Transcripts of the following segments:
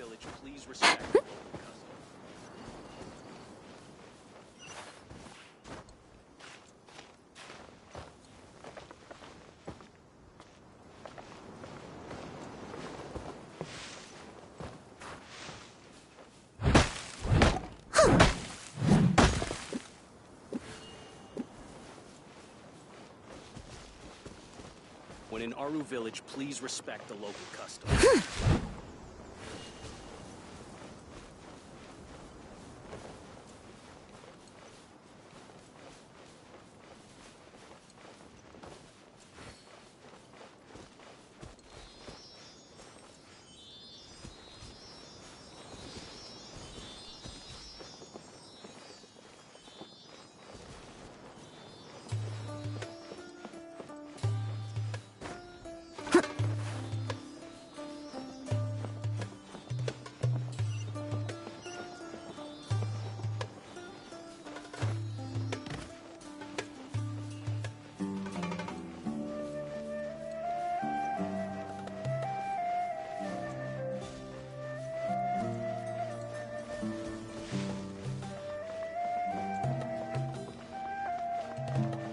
Village, please respect the local custom. When in Aru Village, please respect the local custom.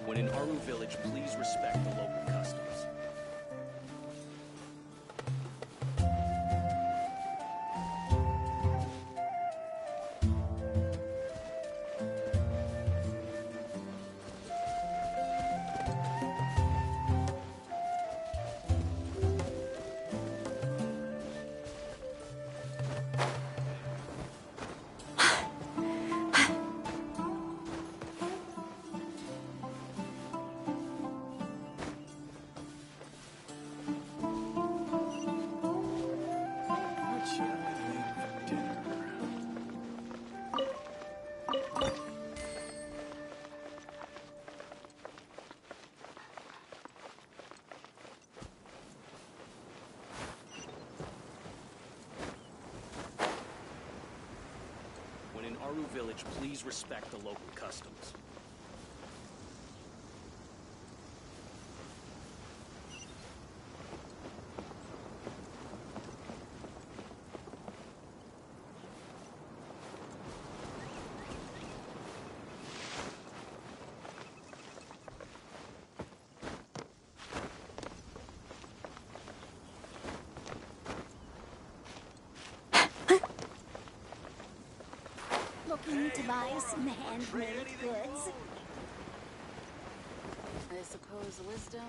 When in Aru Village, please respect the local customs. When in Aru Village, please respect the local customs. Looking to buy some handmade goods? I suppose wisdom.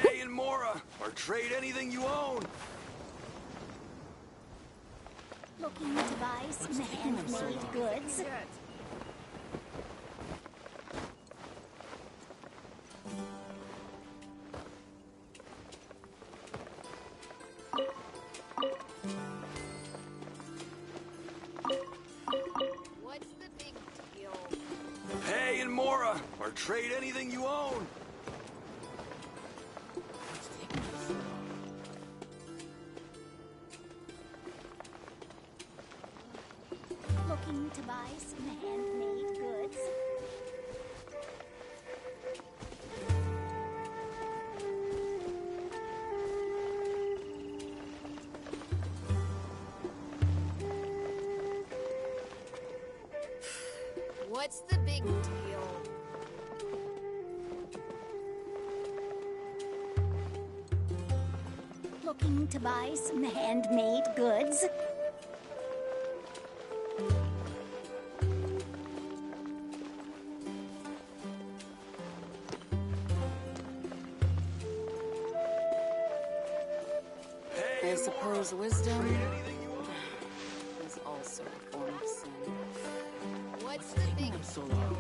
Pay and Mora, or trade anything you own. Looking to buy some handmade goods? What's the big deal? Pay in Mora, or trade anything you own. Looking to buy some handmade goods? What's the big deal? Looking to buy some handmade goods? I suppose wisdom is also a form of sin. What's the big deal?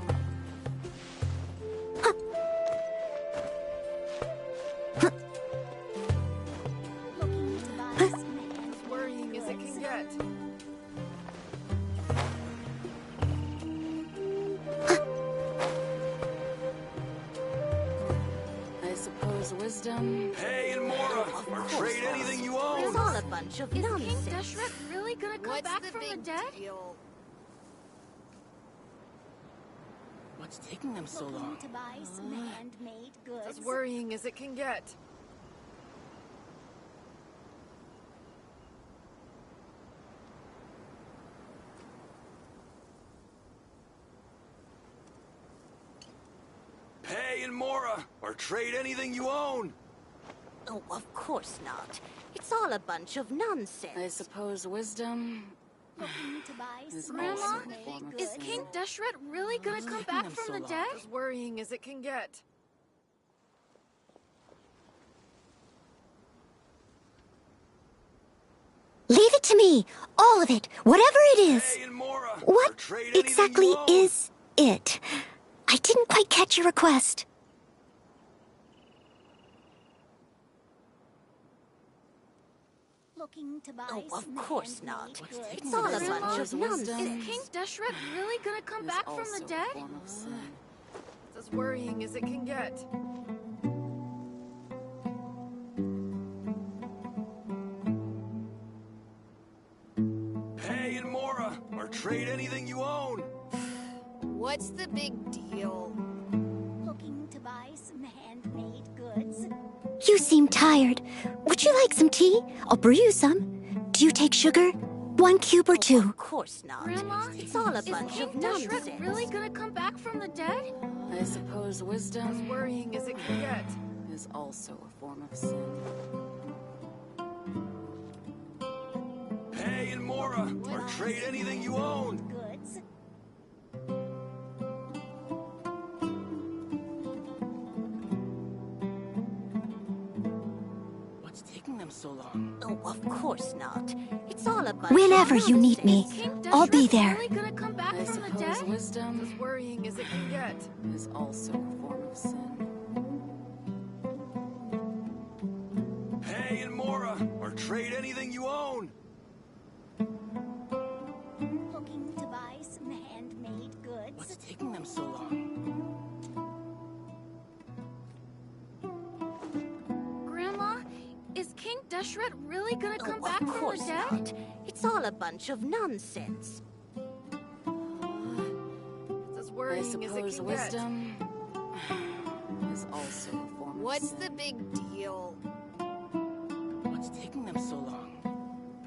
Looking to buy some handmade Worrying as it can get. I suppose wisdom. Pay in Mora, or trade anything you own. It's all a bunch of nonsense. King Deshret really gonna come What's back the from the big dead? deal? What's taking them so long? Looking to buy some handmade goods? As worrying as it can get. Pay in Mora, or trade anything you own. Oh, of course not. It's all a bunch of nonsense. I suppose wisdom Looking to buy is some Grandma, also a handmade form of goods? Is sin. King Deshret really gonna come taking back them from so the long? dead? As worrying as it can get. Leave it to me. All of it. Whatever it is. Pay in Mora, or What trade anything exactly you own. is it? I didn't quite catch your request. Looking to buy Oh, of some course handmade not. goods? It's all a bunch Grandma, of wisdom nonsense. King Deshret really gonna come is back from also the a dead? form of sin. It's as worrying as it can get. Pay in Mora, or trade anything you own. What's the big deal? Looking to buy some handmade goods? You seem tired. Would you like some tea? I'll brew you some. Do you take sugar? 1 cube or 2? Of course not. Grandma, It's all a is bunch King of Deshret nonsense. really gonna come back from the dead? I suppose wisdom, as worrying as it can get, is also a form of sin. Pay in Mora, or trade anything you own. Goods? What's taking them so long? Oh, of course not. It's all a bunch Whenever of you need me, nonsense. King I'll be Deshret there. really gonna come back I from the suppose dead? wisdom, as worrying as it can get, is also a form of sin. Pay in Mora, or trade anything you own. Looking to buy some handmade goods? What's taking them so long? Grandma, is King Deshret really gonna come back of from the course dead? not. It's all a bunch of nonsense. It's as I worrying as it suppose can wisdom is also a form What's of the sin. big deal? What's taking them so long?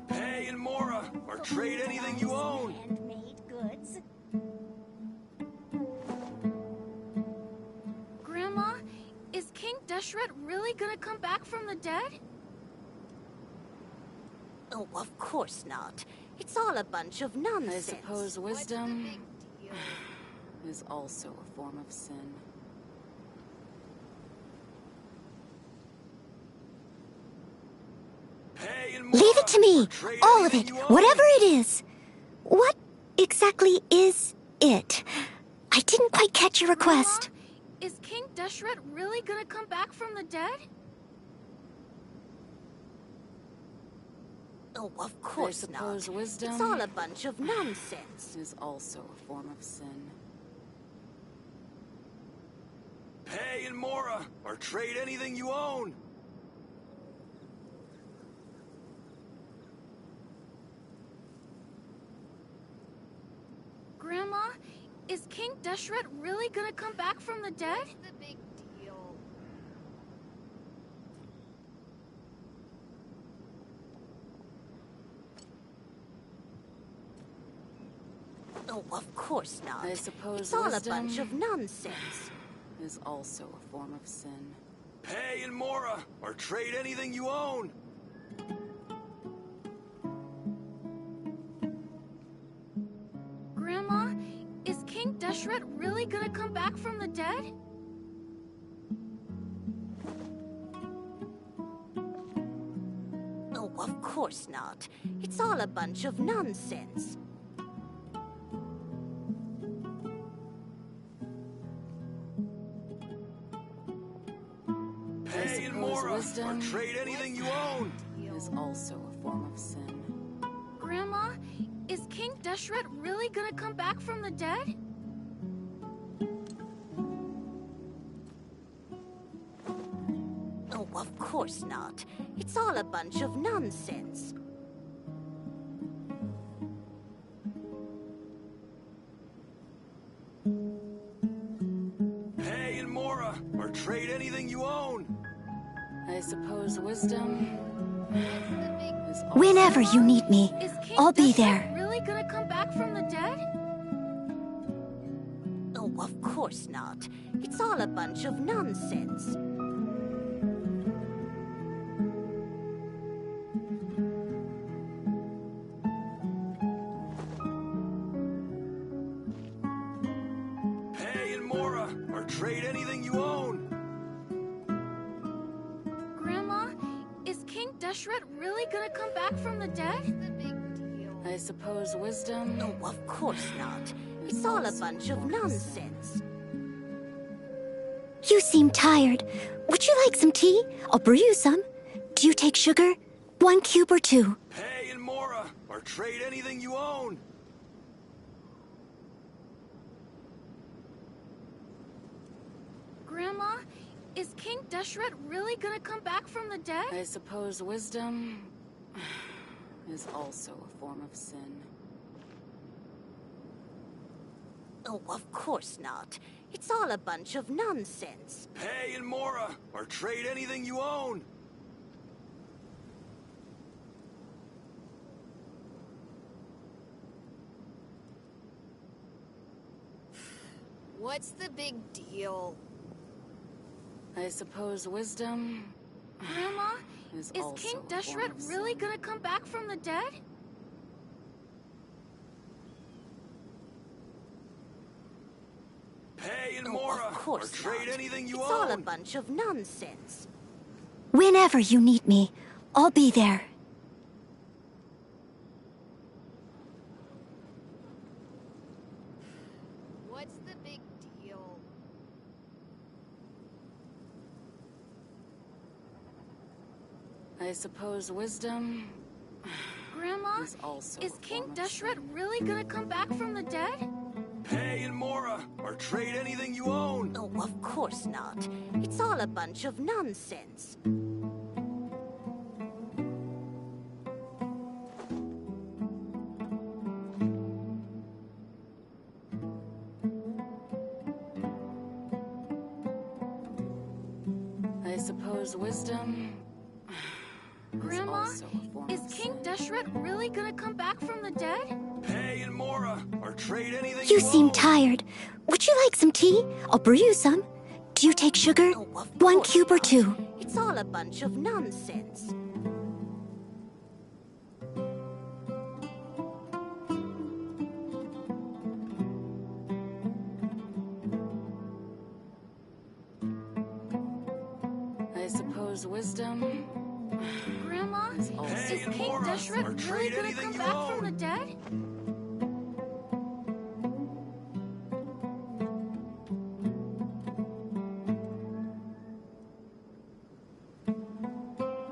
Pay in Mora, or trade anything you own. Handmade goods? Grandma, is King Deshret really gonna come back from the dead? Oh, of course not. It's all a bunch of nonsense. I suppose What's the wisdom big deal? is also a form of sin. Pay Leave it to me. All of it. Whatever it is. What exactly is it? I didn't quite catch your request. Grandma, is King Deshret really gonna come back from the dead? Oh, of course I not. suppose wisdom It's all a bunch of nonsense. is also a form of sin. Hey, and Mora, or trade anything you own. Grandma, is King Deshret really gonna come back from the dead? The big deal. Oh, of course not. I suppose It's all a wisdom bunch of nonsense. is also a form of sin. Hey, and Mora, or trade anything you own. Grandma, is King Deshret really gonna come back from the dead? Oh, of course not. It's all a bunch of nonsense. Hey, and suppose Mora, or wisdom trade anything you own. is also a form of sin. Grandma, is King Deshret really gonna come back from the dead? Oh, of course not. It's all a bunch of nonsense. Hey, and Mora, or trade anything you own. I suppose wisdom is also Whenever you need me, Is King I'll be Deshret there. really gonna come back from the dead? Oh, of course not. It's all a bunch of nonsense. Hey, and Mora, or trade anything you own. Grandma, is King Deshret really gonna come back from the dead? The big deal. I suppose wisdom Oh, of course not. It's all a bunch of nonsense. You seem tired. Would you like some tea? I'll brew you some. Do you take sugar? 1 cube or 2? Hey, and Mora, or trade anything you own. Grandma, is King Deshret really gonna come back from the dead? I suppose wisdom is also a form of sin. Oh, of course not. It's all a bunch of nonsense. Hey, and Mora, or trade anything you own. What's the big deal? I suppose wisdom Grandma, is is also King a form Deshret of really sin. gonna come back from the dead? Hey, and Oh, Mora, of course or trade not. anything you It's own. all a bunch of nonsense. Whenever you need me, I'll be there. What's the big deal? I suppose wisdom Grandma, is also is a King form of Deshret sin. really gonna come back from the dead? Hey, and Mora, or trade anything you own. Oh, of course not. It's all a bunch of nonsense. I suppose wisdom Grandma, is also a form is of King sin. Deshret really gonna come back from the dead? Hey, and Mora, or trade anything You you seem own. tired. Would you like some tea? I'll brew you some. Do you take sugar? Oh, of 1 course cube or not. 2? It's all a bunch of nonsense. I suppose wisdom Grandma, is Hey, King Mora, or Deshret really trade gonna anything come you back own. from the dead?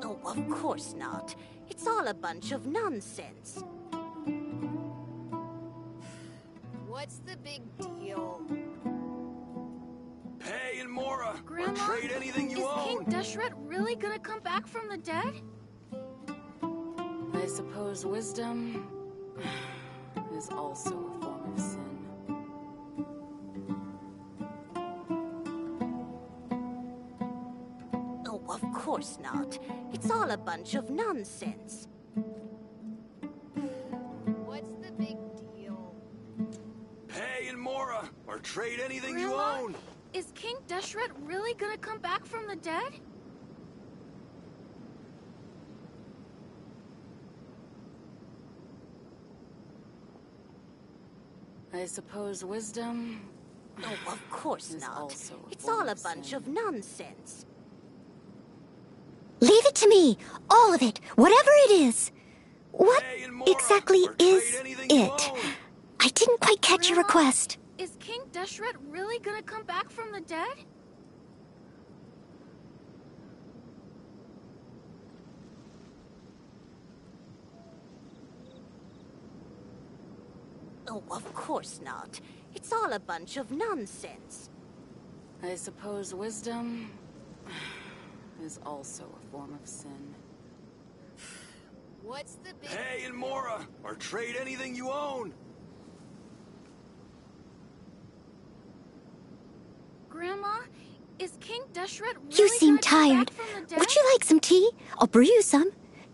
Oh, of course not. It's all a bunch of nonsense. What's the big deal? Hey, and Mora, or Grandma, trade anything you is King own. Deshret really gonna come back from the dead? I suppose wisdom is also a form of sin. Oh, of course not. It's all a bunch of nonsense. What's the big deal? Hey, and Mora, or trade anything Grandma, you own. is King Deshret really gonna come back from the dead? I suppose wisdom Oh, of course is not. also a It's form all a of bunch sin. of nonsense. Leave it to me. All of it. Whatever it is. What Hey, and Mora, exactly or trade is anything you it? own. I didn't quite catch your Grandma? request. Is King Deshret really gonna come back from the dead? Oh, of course not. It's all a bunch of nonsense. I suppose wisdom is also a form of sin. What's the big Hey, and Mora, or trade anything you own. Grandma, is King Deshret really You seem gonna come tired. back from the dead? Would you like some tea? I'll brew you some.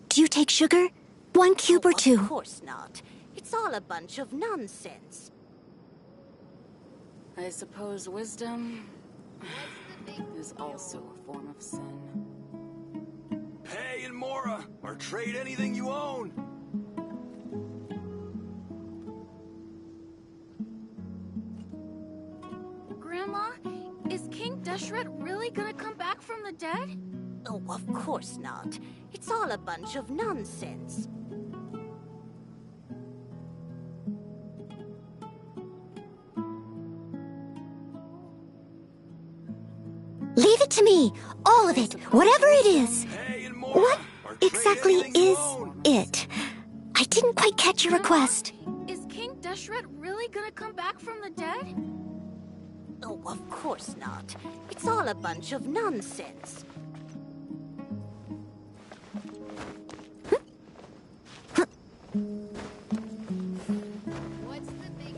Do you take sugar? 1 cube Oh, or 2? Of course not. It's all a bunch of nonsense. I suppose wisdom What's the big is also a form of sin. Hey, and Mora, or trade anything you own. Grandma, is King Deshret really gonna come back from the dead? Oh, of course not. It's all a bunch of nonsense. Leave it to me. All of it. Whatever it is. Hey, and Mora, What or trade exactly anything you is own. it? I didn't quite catch your Grandma, request. Is King Deshret really gonna come back from the dead? Oh, of course not. It's all a bunch of nonsense. What's the big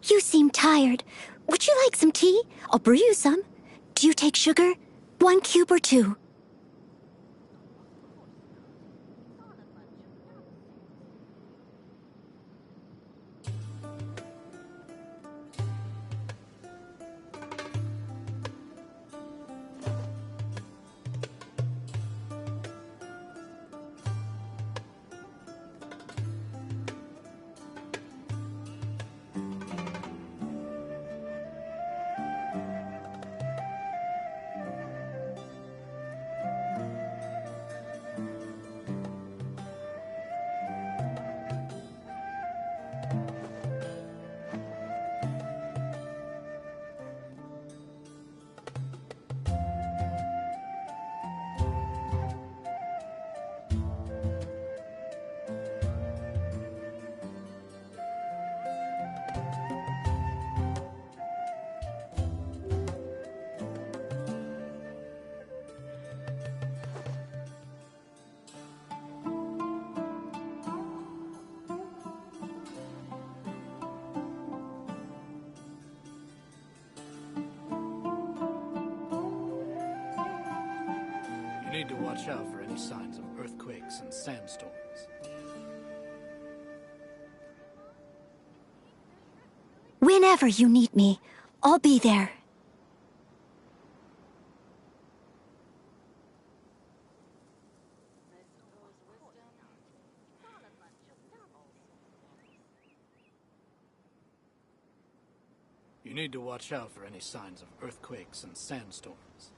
You seem tired. Would you like some tea? I'll brew you some. Do you take sugar? 1 cube or 2? need to watch out for any signs of earthquakes and sandstorms. Whenever you need me, I'll be there. You need to watch out for any signs of earthquakes and sandstorms.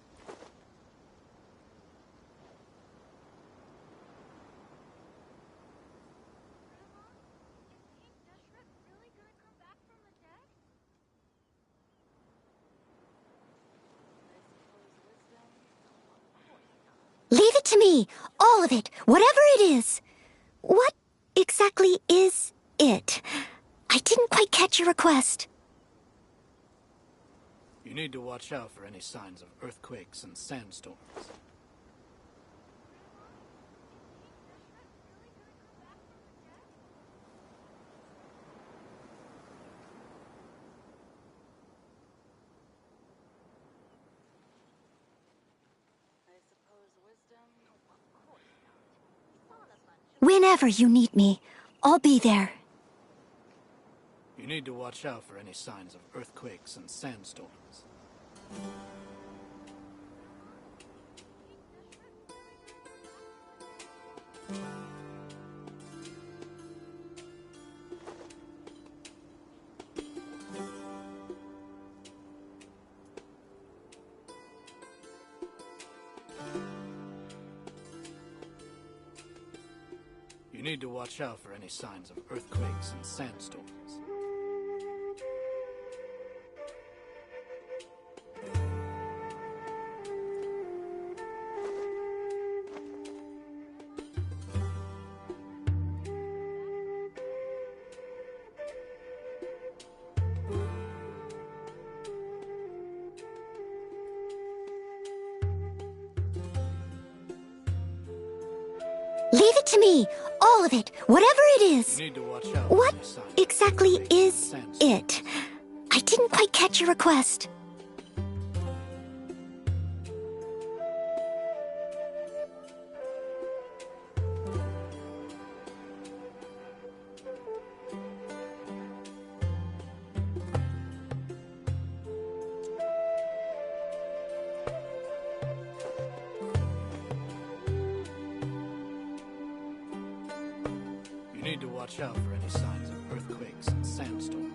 Leave it to me, all of it, whatever it is. What exactly is it? I didn't quite catch your request. You need to watch out for any signs of earthquakes and sandstorms. Whenever you need me, I'll be there. You need to watch out for any signs of earthquakes and sandstorms. You need to watch out for any signs of earthquakes and sandstorms. Leave it to me, all of it, whatever it is. You need to watch out What for any signs of exactly earthquakes and is sandstorms. it? I didn't quite catch your request. You need to watch out for any signs of earthquakes and sandstorms.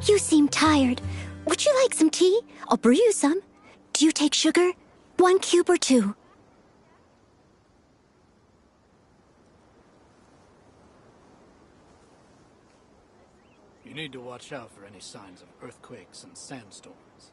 You seem tired. Would you like some tea? I'll brew you some. Do you take sugar? 1 cube or 2? You need to watch out for any signs of earthquakes and sandstorms.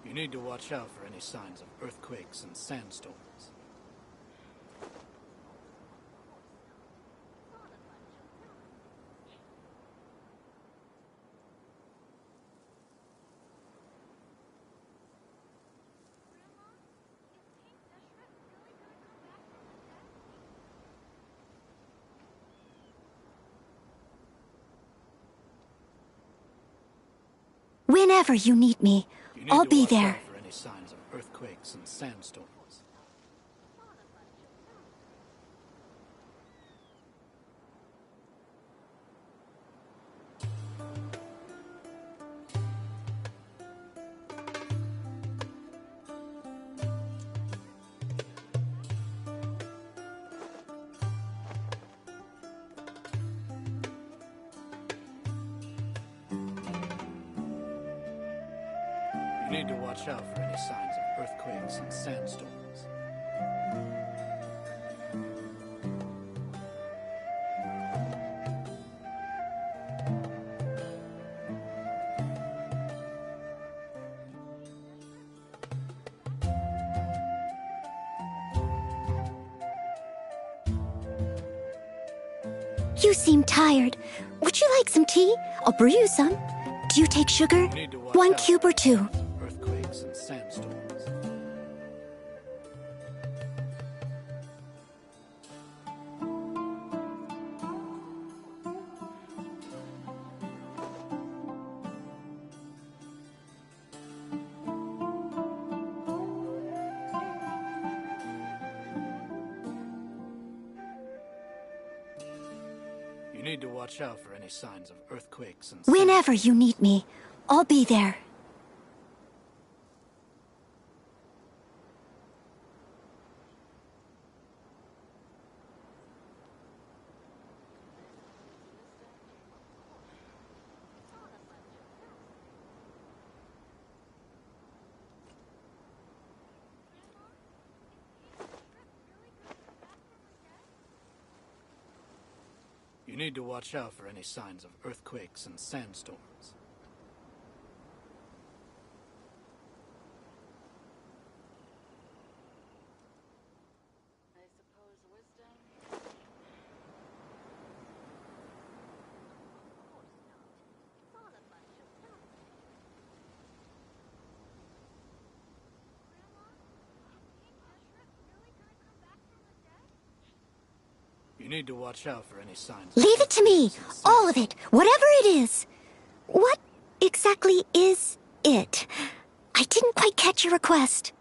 You need to watch out for any signs of earthquakes and sandstorms. Whenever you need me, You need I'll to be watch there. out for any signs of earthquakes and sandstorms. You need to watch out for any signs of earthquakes and sandstorms. You seem tired. Would you like some tea? I'll brew you some. Do you take sugar? You need to watch 1 out cube or for 2? signs of earthquakes and sandstorms. You need to watch out for any signs of earthquakes and Whenever you need me, I'll be there. You need to watch out for any signs of earthquakes and sandstorms. I suppose wisdom. You need to watch out for any signs of Leave it to me, earthquakes and all of sandstorms. it, whatever it is. What exactly is it? I didn't quite catch your request.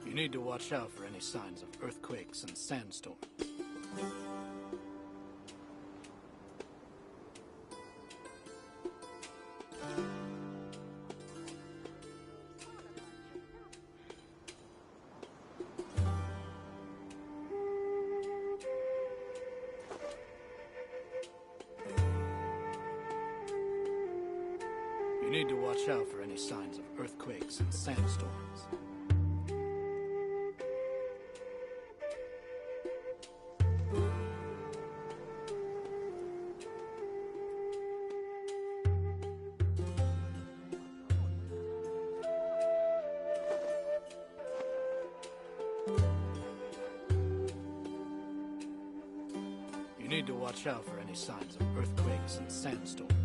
You need to watch out for any signs of earthquakes and sandstorms. You need to watch out for any signs of earthquakes and sandstorms. You need to watch out for any signs of earthquakes and sandstorms.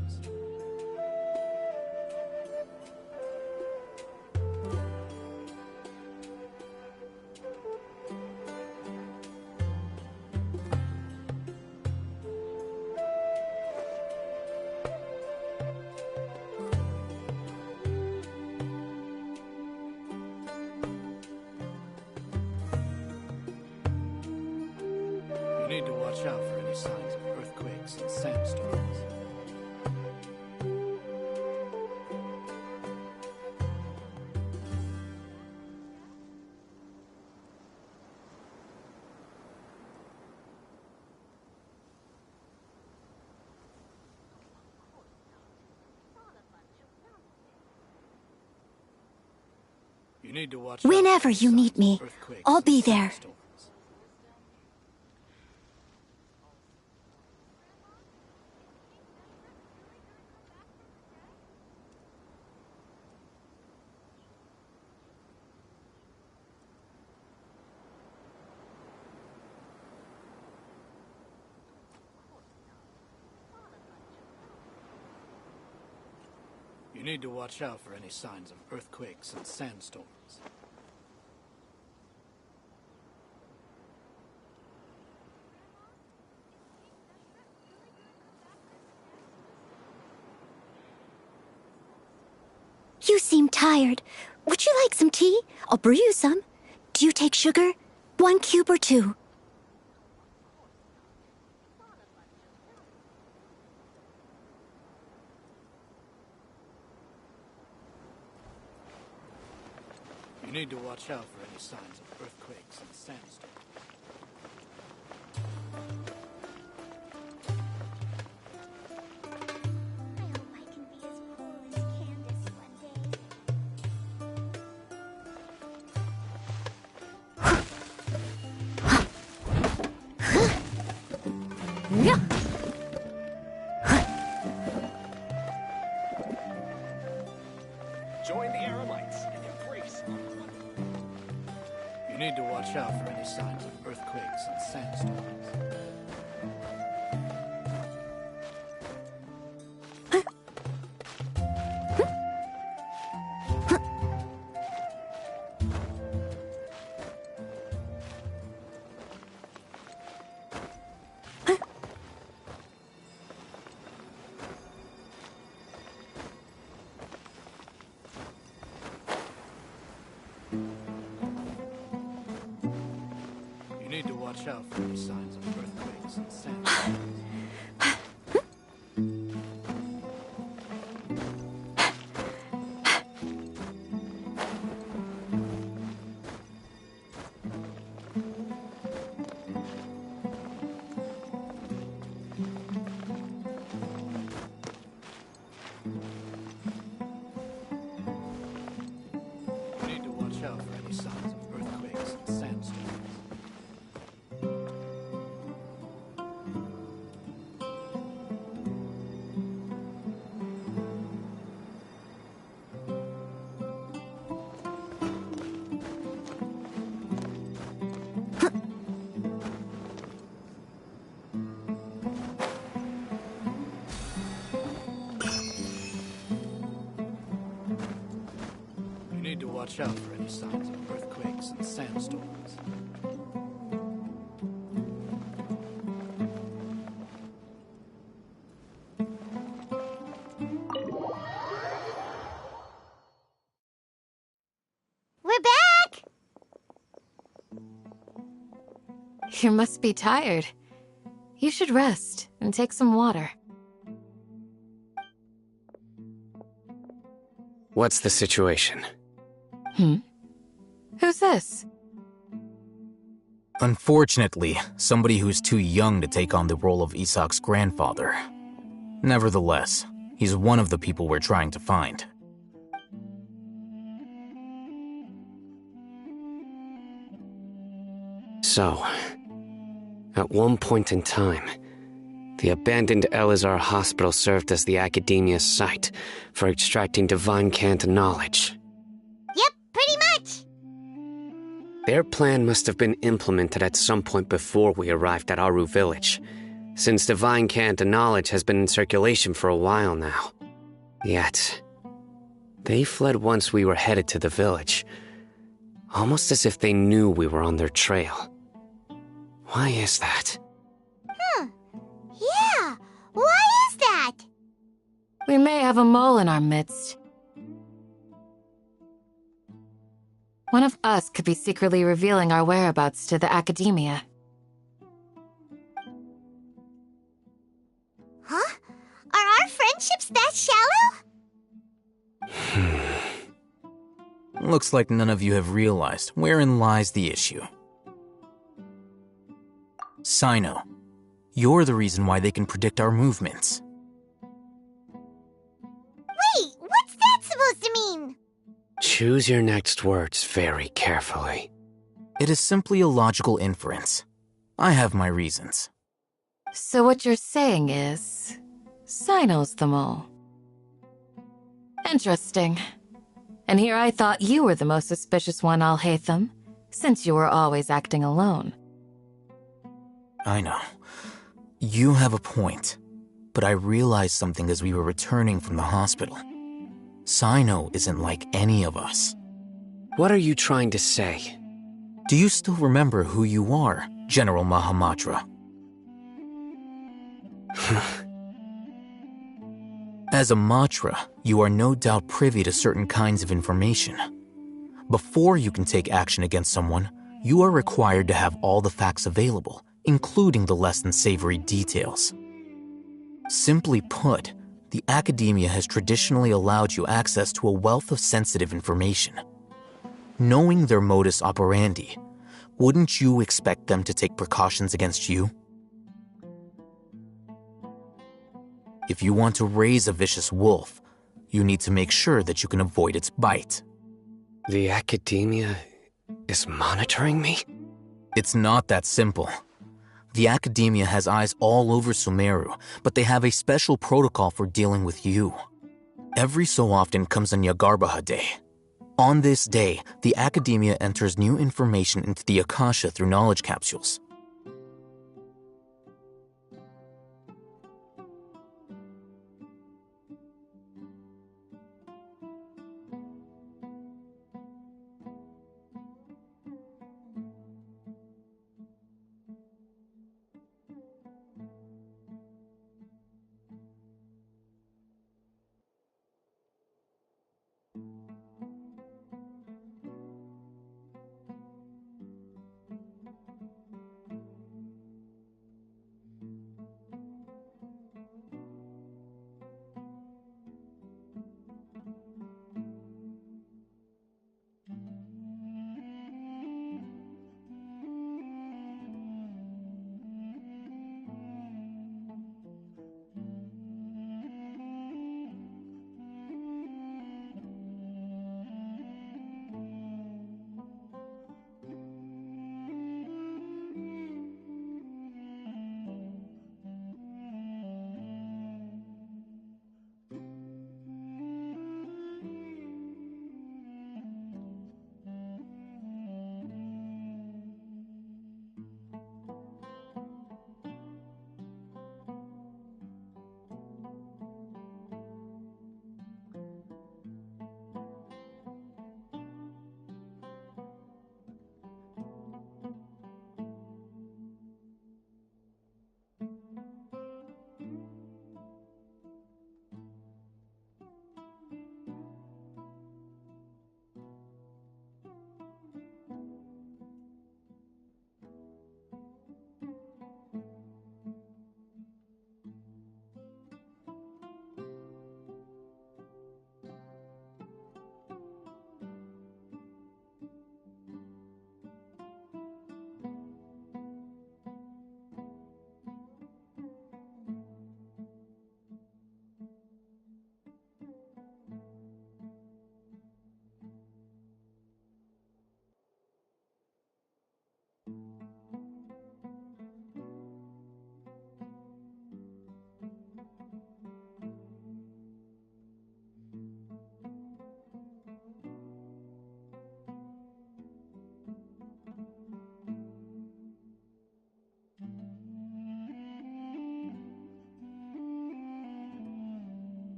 You need to watch out for any signs of earthquakes and sandstorms. You need to watch out Whenever for you signs need of me, earthquakes I'll and be there. sandstorms. You need to watch out for any signs of earthquakes and sandstorms. You seem tired. Would you like some tea? I'll brew you some. Do you take sugar? 1 cube or 2? You need to watch out for any signs of earthquakes and sandstorms. I hope I can be as cool as Candace one day. Join the Eremites and embrace. You need to watch out for any signs of earthquakes and sandstorms. You need to watch out for any signs of earthquakes and sandstorms. You need to watch out for any signs of earthquakes and sandstorms. You need to watch out for any signs of earthquakes and sandstorms. We're back! You must be tired. You should rest and take some water. What's the situation? Who's this? Unfortunately, somebody who's too young to take on the role of Isak's grandfather. Nevertheless, he's one of the people we're trying to find. So, at one point in time, the abandoned Elazar Hospital served as the Academia's site for extracting divine cant knowledge. Yep, pretty much. Their plan must have been implemented at some point before we arrived at Aru Village, since divine cant knowledge has been in circulation for a while now. Yet, they fled once we were headed to the village, almost as if they knew we were on their trail. Why is that? Yeah, why is that? We may have a mole in our midst. One of us could be secretly revealing our whereabouts to the Academia. Huh? Are our friendships that shallow? Looks like none of you have realized wherein lies the issue. Sino, you're the reason why they can predict our movements. Wait, what's that supposed to mean? Choose your next words very carefully. It is simply a logical inference. I have my reasons. So what you're saying is... Sino's the mole. Interesting. And here I thought you were the most suspicious one, Alhaitham, since you were always acting alone. I know. You have a point, but I realized something as we were returning from the hospital. Sino isn't like any of us. What are you trying to say? Do you still remember who you are, General Mahamatra? As a Matra, you are no doubt privy to certain kinds of information. Before you can take action against someone, you are required to have all the facts available, including the less than savory details. Simply put, the Academia has traditionally allowed you access to a wealth of sensitive information. Knowing their modus operandi, wouldn't you expect them to take precautions against you? If you want to raise a vicious wolf, you need to make sure that you can avoid its bite. The Academia is monitoring me? It's not that simple. The Academia has eyes all over Sumeru, but they have a special protocol for dealing with you. Every so often comes a Nyagarbaha Day. On this day, the Academia enters new information into the Akasha through knowledge capsules.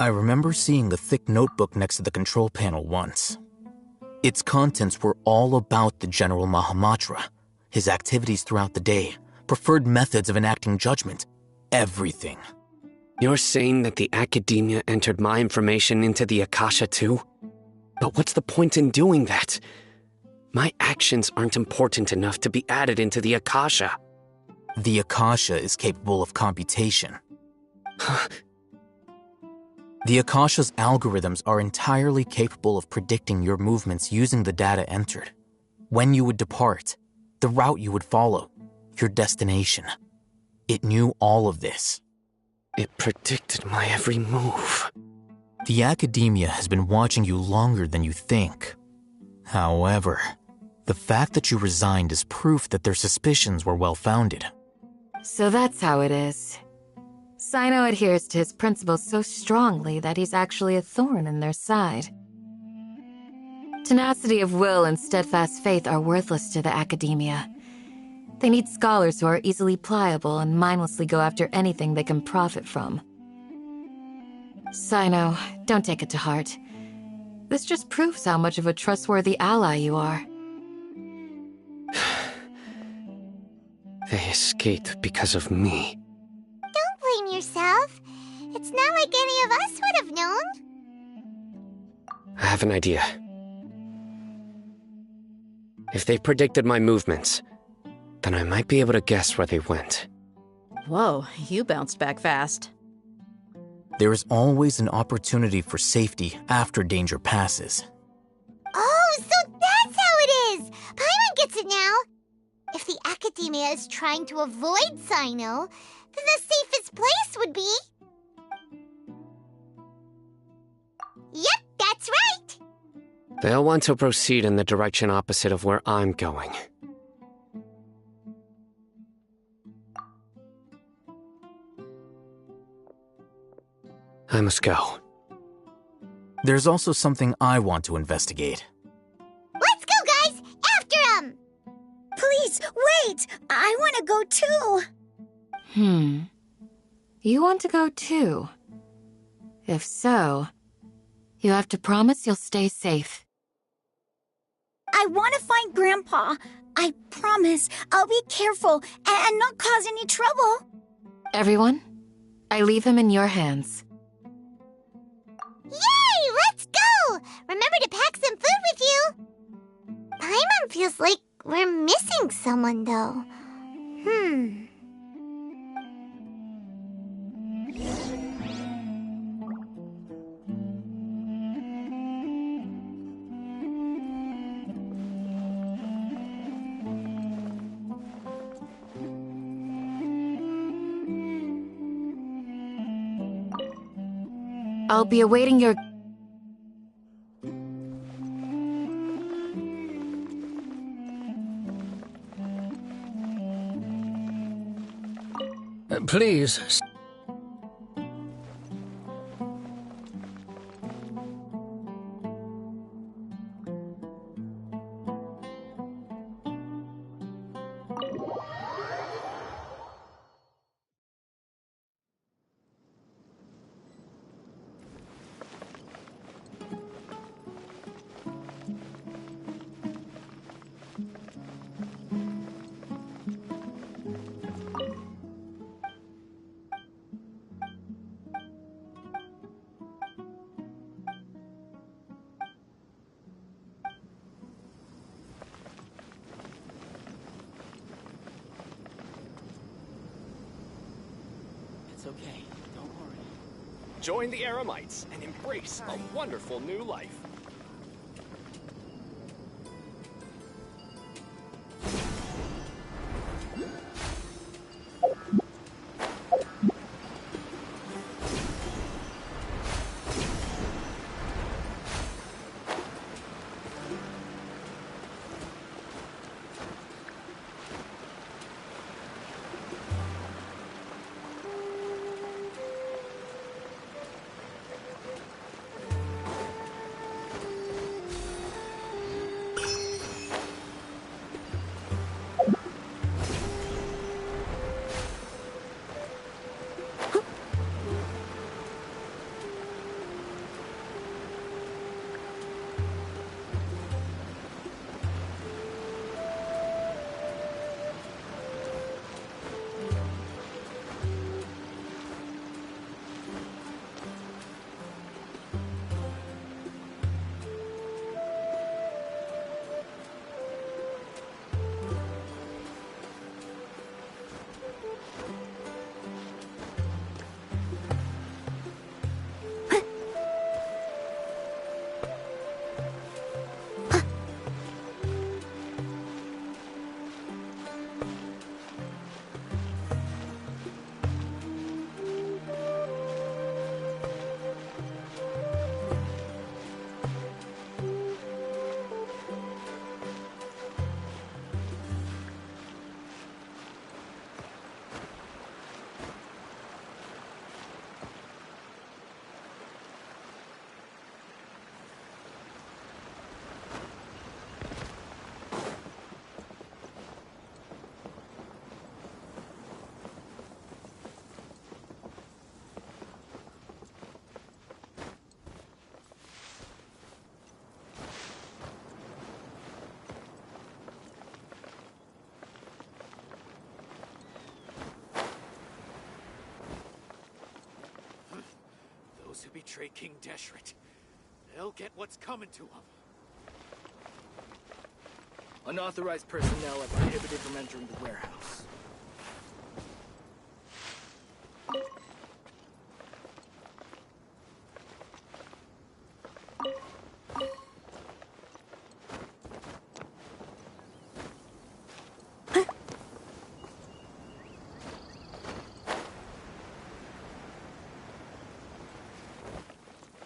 I remember seeing a thick notebook next to the control panel once. Its contents were all about the General Mahamatra, his activities throughout the day, preferred methods of enacting judgment, everything. You're saying that the Academia entered my information into the Akasha too? But what's the point in doing that? My actions aren't important enough to be added into the Akasha. The Akasha is capable of computation. The Akasha's algorithms are entirely capable of predicting your movements using the data entered. When you would depart, the route you would follow, your destination. It knew all of this. It predicted my every move. The Academia has been watching you longer than you think. However, the fact that you resigned is proof that their suspicions were well-founded. So that's how it is. Sino adheres to his principles so strongly that he's actually a thorn in their side. Tenacity of will and steadfast faith are worthless to the Academia. They need scholars who are easily pliable and mindlessly go after anything they can profit from. Sino, don't take it to heart. This just proves how much of a trustworthy ally you are. They escaped because of me. Don't yourself. It's not like any of us would have known. I have an idea. If they predicted my movements, then I might be able to guess where they went. Whoa, you bounced back fast. There is always an opportunity for safety after danger passes. Oh, so that's how it is! Paimon gets it now. If the Academia is trying to avoid Sino, then the safest place would be... Yep, that's right! They'll want to proceed in the direction opposite of where I'm going. I must go. There's also something I want to investigate. Let's go, guys! After him! Please, wait! I want to go too! You want to go too? If so, you have to promise you'll stay safe. I want to find Grandpa. I promise I'll be careful and not cause any trouble. Everyone, I leave him in your hands. Yay! Let's go! Remember to pack some food with you! Paimon feels like we're missing someone, though. I'll be awaiting your... Please. It's okay. Don't worry. Join the Eremites and embrace a wonderful new life. who betray King Deshret. They'll get what's coming to them. Unauthorized personnel are prohibited from entering the warehouse.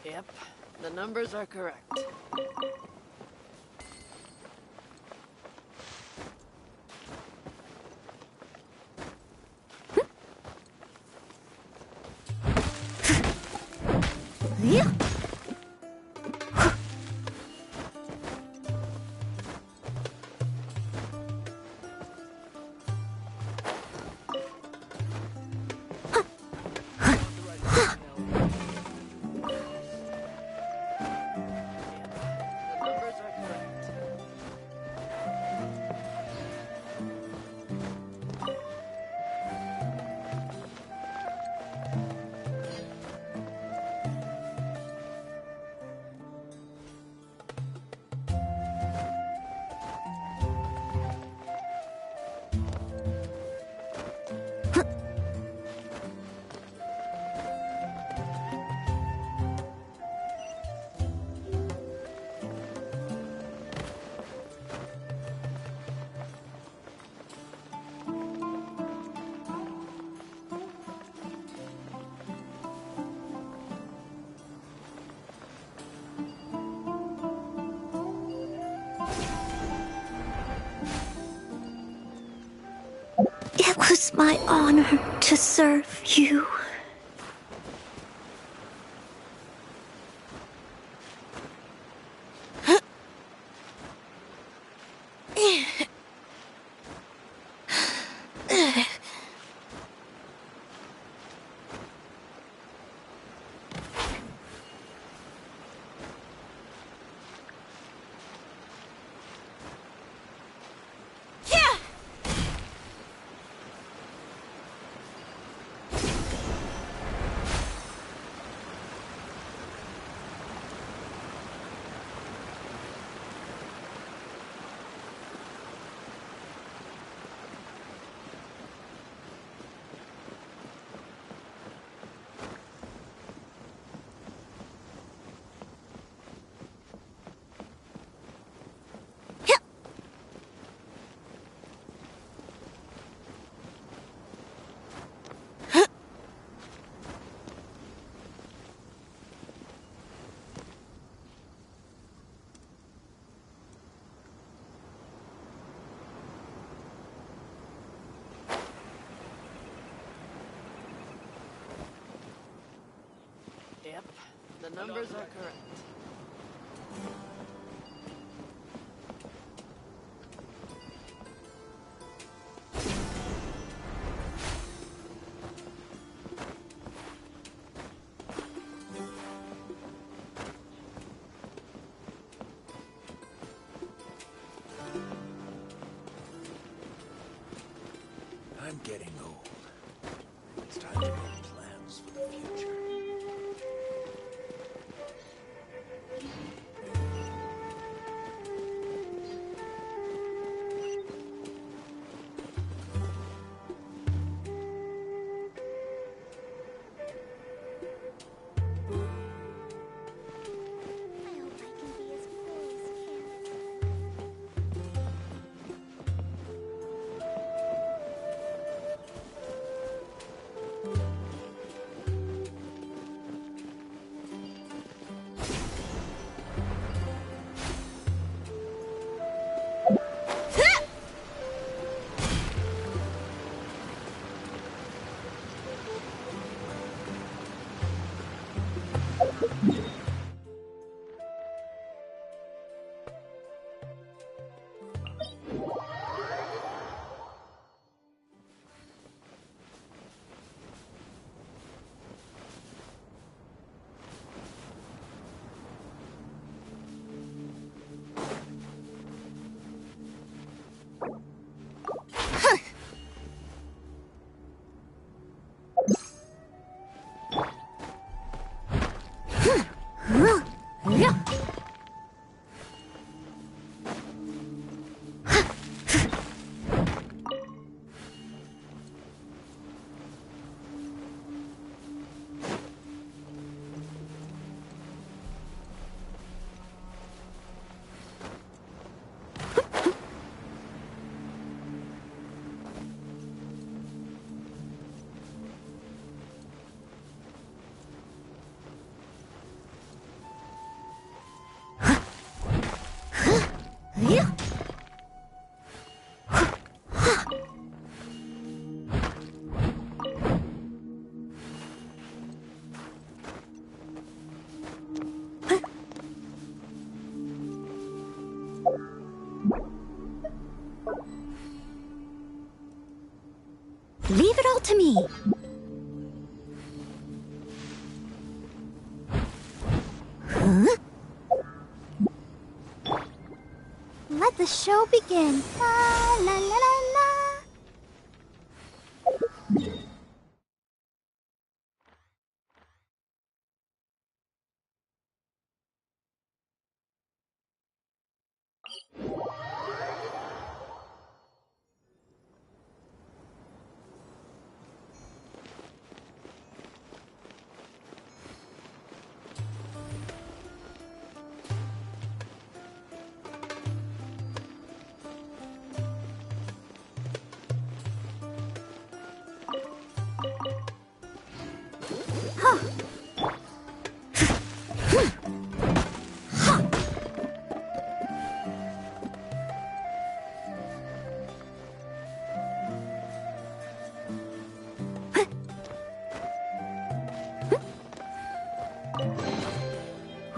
Yep, the numbers are correct. Yeah. It was my honor to serve you. Yep, the numbers are correct. I'm getting old. It's time to make plans for the future. to me. Huh? Let the show begin. La la la la la.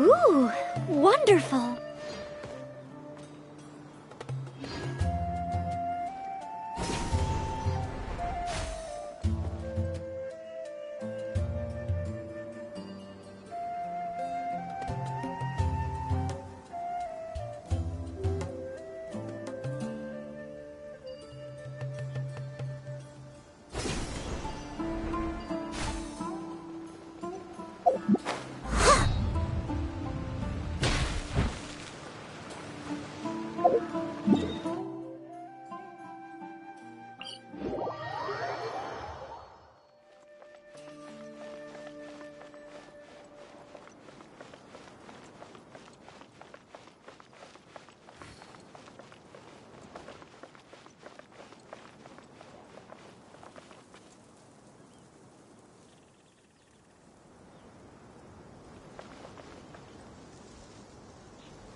Ooh, wonderful.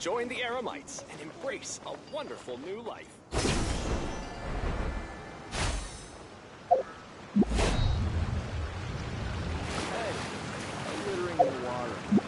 Join the Eremites and embrace a wonderful new life. Littering the water.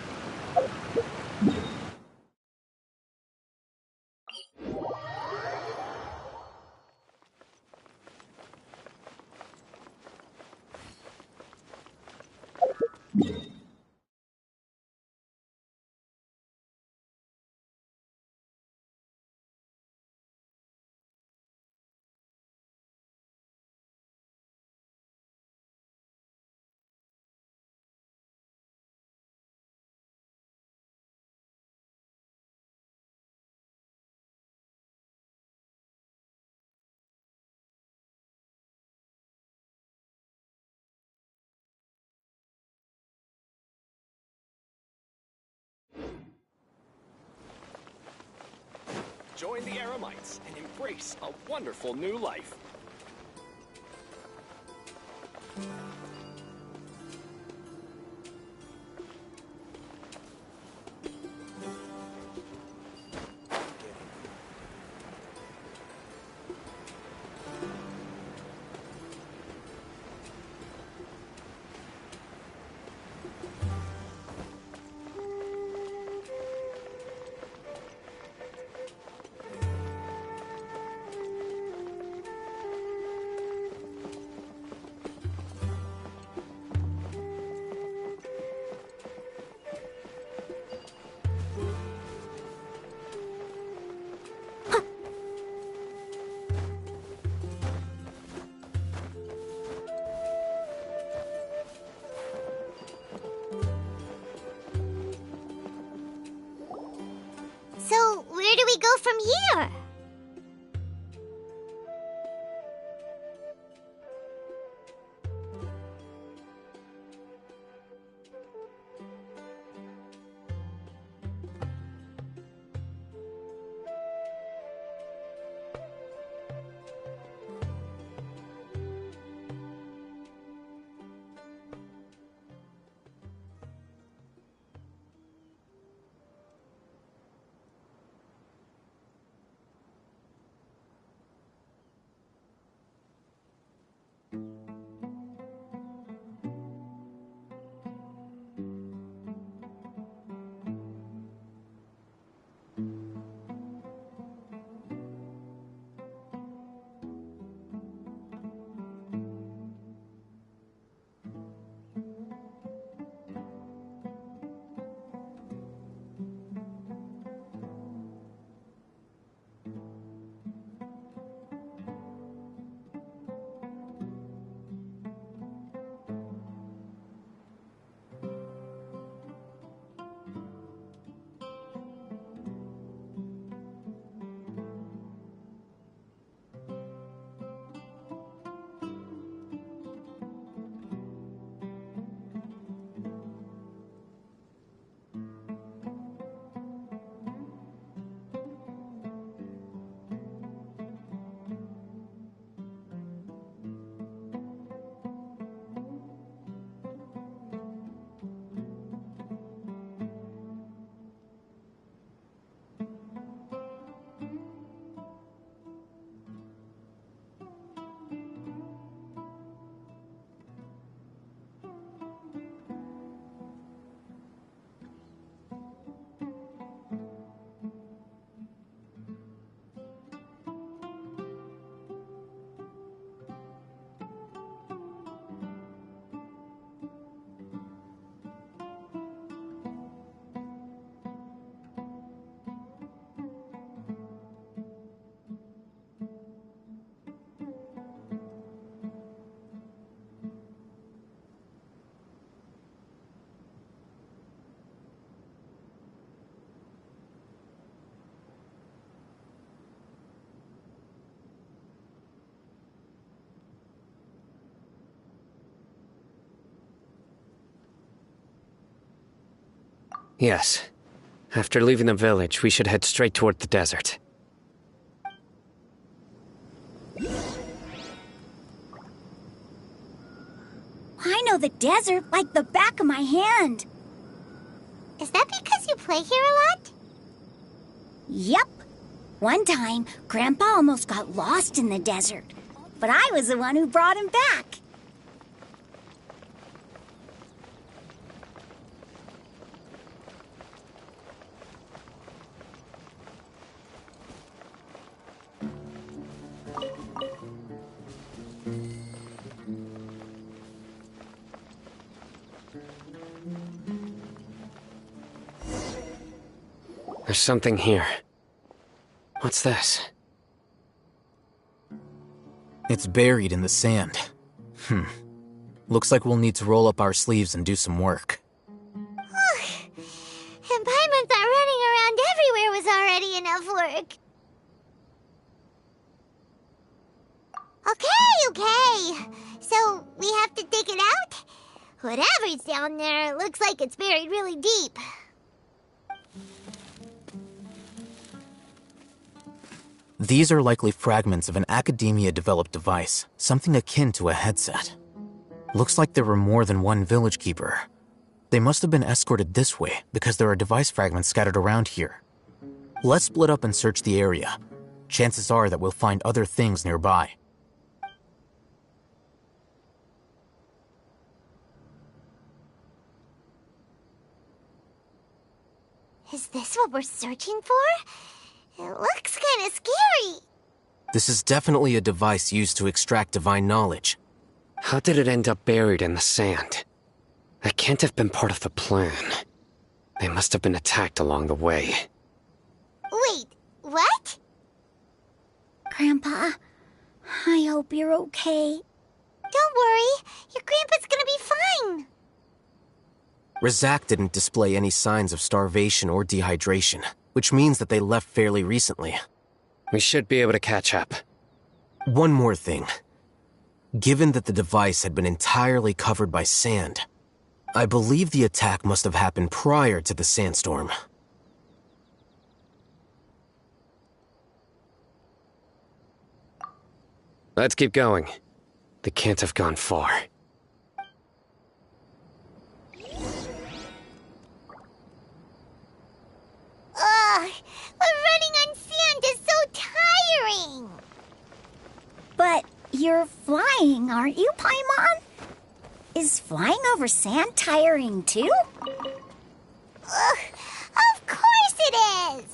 Join the Eremites and embrace a wonderful new life. So, where do we go from here? Yes. After leaving the village, we should head straight toward the desert. I know the desert like the back of my hand. Is that because you play here a lot? Yep. One time, Grandpa almost got lost in the desert, but I was the one who brought him back. There's something here. What's this? It's buried in the sand. Looks like we'll need to roll up our sleeves and do some work. And Paimon thought running around everywhere was already enough work. Okay. So, we have to dig it out? Whatever's down there, it looks like it's buried really deep. These are likely fragments of an Academia-developed device, something akin to a headset. Looks like there were more than one village keeper. They must have been escorted this way because there are device fragments scattered around here. Let's split up and search the area. Chances are that we'll find other things nearby. Is this what we're searching for? It looks kinda scary. This is definitely a device used to extract divine knowledge. How did it end up buried in the sand? That can't have been part of the plan. They must have been attacked along the way. Wait, what? Grandpa, I hope you're okay. Don't worry, your grandpa's gonna be fine. Razak didn't display any signs of starvation or dehydration, which means that they left fairly recently. We should be able to catch up. One more thing. Given that the device had been entirely covered by sand, I believe the attack must have happened prior to the sandstorm. Let's keep going. They can't have gone far. Ugh, but running on sand is so tiring. But you're flying, aren't you, Paimon? Is flying over sand tiring too? Ugh, of course it is.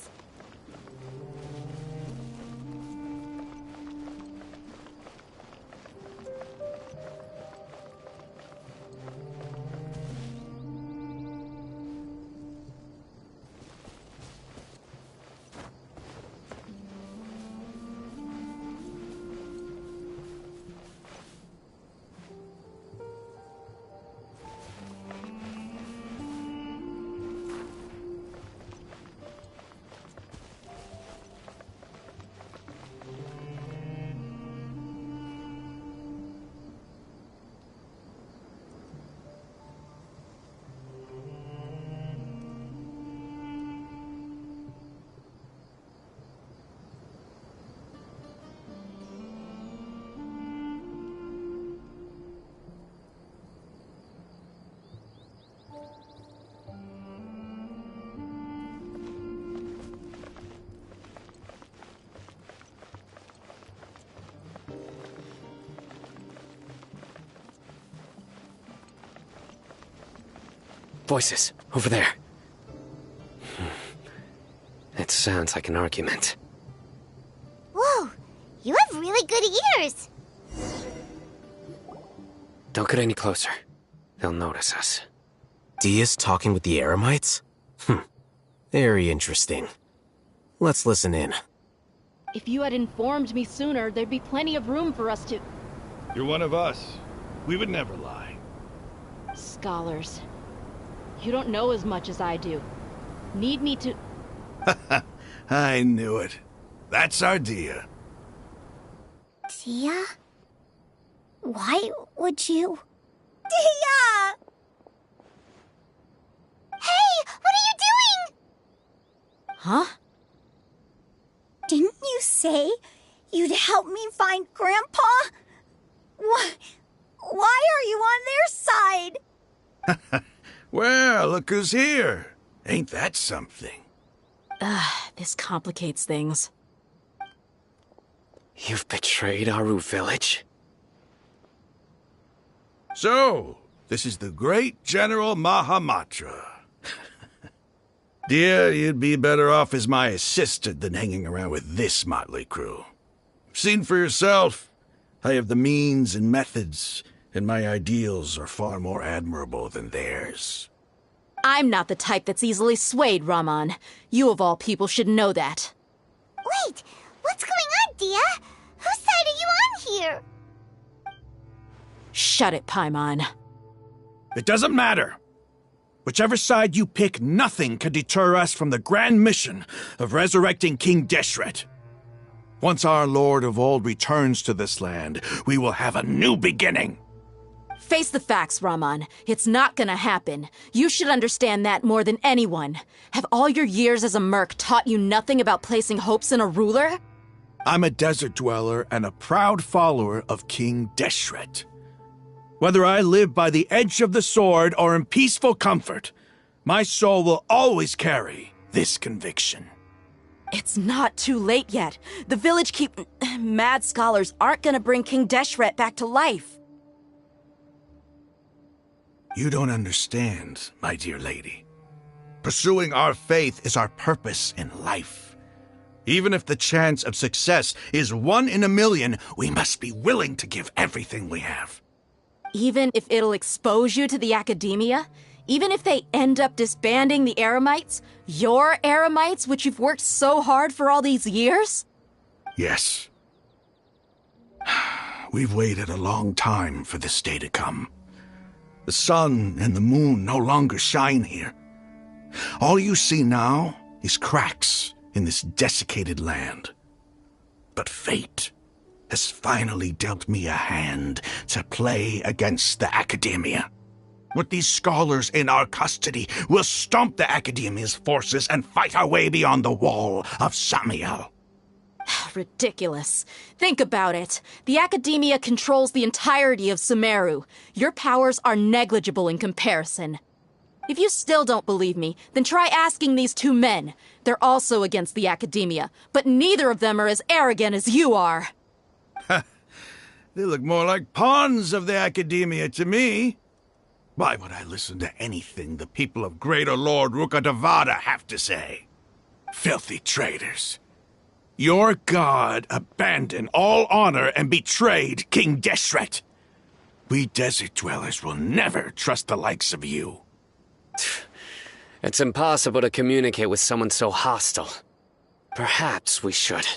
Voices, over there. It sounds like an argument. Whoa, you have really good ears. Don't get any closer. They'll notice us. Dia's talking with the Eremites? Very interesting. Let's listen in. If you had informed me sooner, there'd be plenty of room for us to... You're one of us. We would never lie. Scholars. You don't know as much as I do. Need me to... I knew it. That's our Dia. Dia? Why would you... Dia! Hey, what are you Huh? Didn't you say you'd help me find Grandpa? Why are you on their side? Well, look who's here. Ain't that something? This complicates things. You've betrayed Aru Village? So, this is the great General Mahamatra. Dear, you'd be better off as my assistant than hanging around with this motley crew. Seen for yourself, I have the means and methods, and my ideals are far more admirable than theirs. I'm not the type that's easily swayed, Raman. You of all people should know that. Wait, what's going on, Dia? Whose side are you on here? Shut it, Paimon. It doesn't matter. Whichever side you pick, nothing can deter us from the grand mission of resurrecting King Deshret. Once our Lord of Old returns to this land, we will have a new beginning. Face the facts, Raman. It's not gonna happen. You should understand that more than anyone. Have all your years as a merc taught you nothing about placing hopes in a ruler? I'm a desert dweller and a proud follower of King Deshret. Whether I live by the edge of the sword or in peaceful comfort, my soul will always carry this conviction. It's not too late yet. The village mad scholars aren't gonna bring King Deshret back to life. You don't understand, my dear lady. Pursuing our faith is our purpose in life. Even if the chance of success is 1 in a million, we must be willing to give everything we have. Even if it'll expose you to the academia? Even if they end up disbanding the Eremites? Your Eremites, which you've worked so hard for all these years? Yes. We've waited a long time for this day to come. The sun and the moon no longer shine here. All you see now is cracks in this desiccated land. But fate has finally dealt me a hand to play against the Academia. With these scholars in our custody, we'll stomp the Academia's forces and fight our way beyond the wall of Samiel. Ridiculous. Think about it. The Academia controls the entirety of Sumeru. Your powers are negligible in comparison. If you still don't believe me, then try asking these 2 men. They're also against the Academia, but neither of them are as arrogant as you are. They look more like pawns of the Academia to me. Why would I listen to anything the people of Greater Lord Rukkhadevata have to say? Filthy traitors. Your god abandoned all honor and betrayed King Deshret. We desert dwellers will never trust the likes of you. It's impossible to communicate with someone so hostile. Perhaps we should.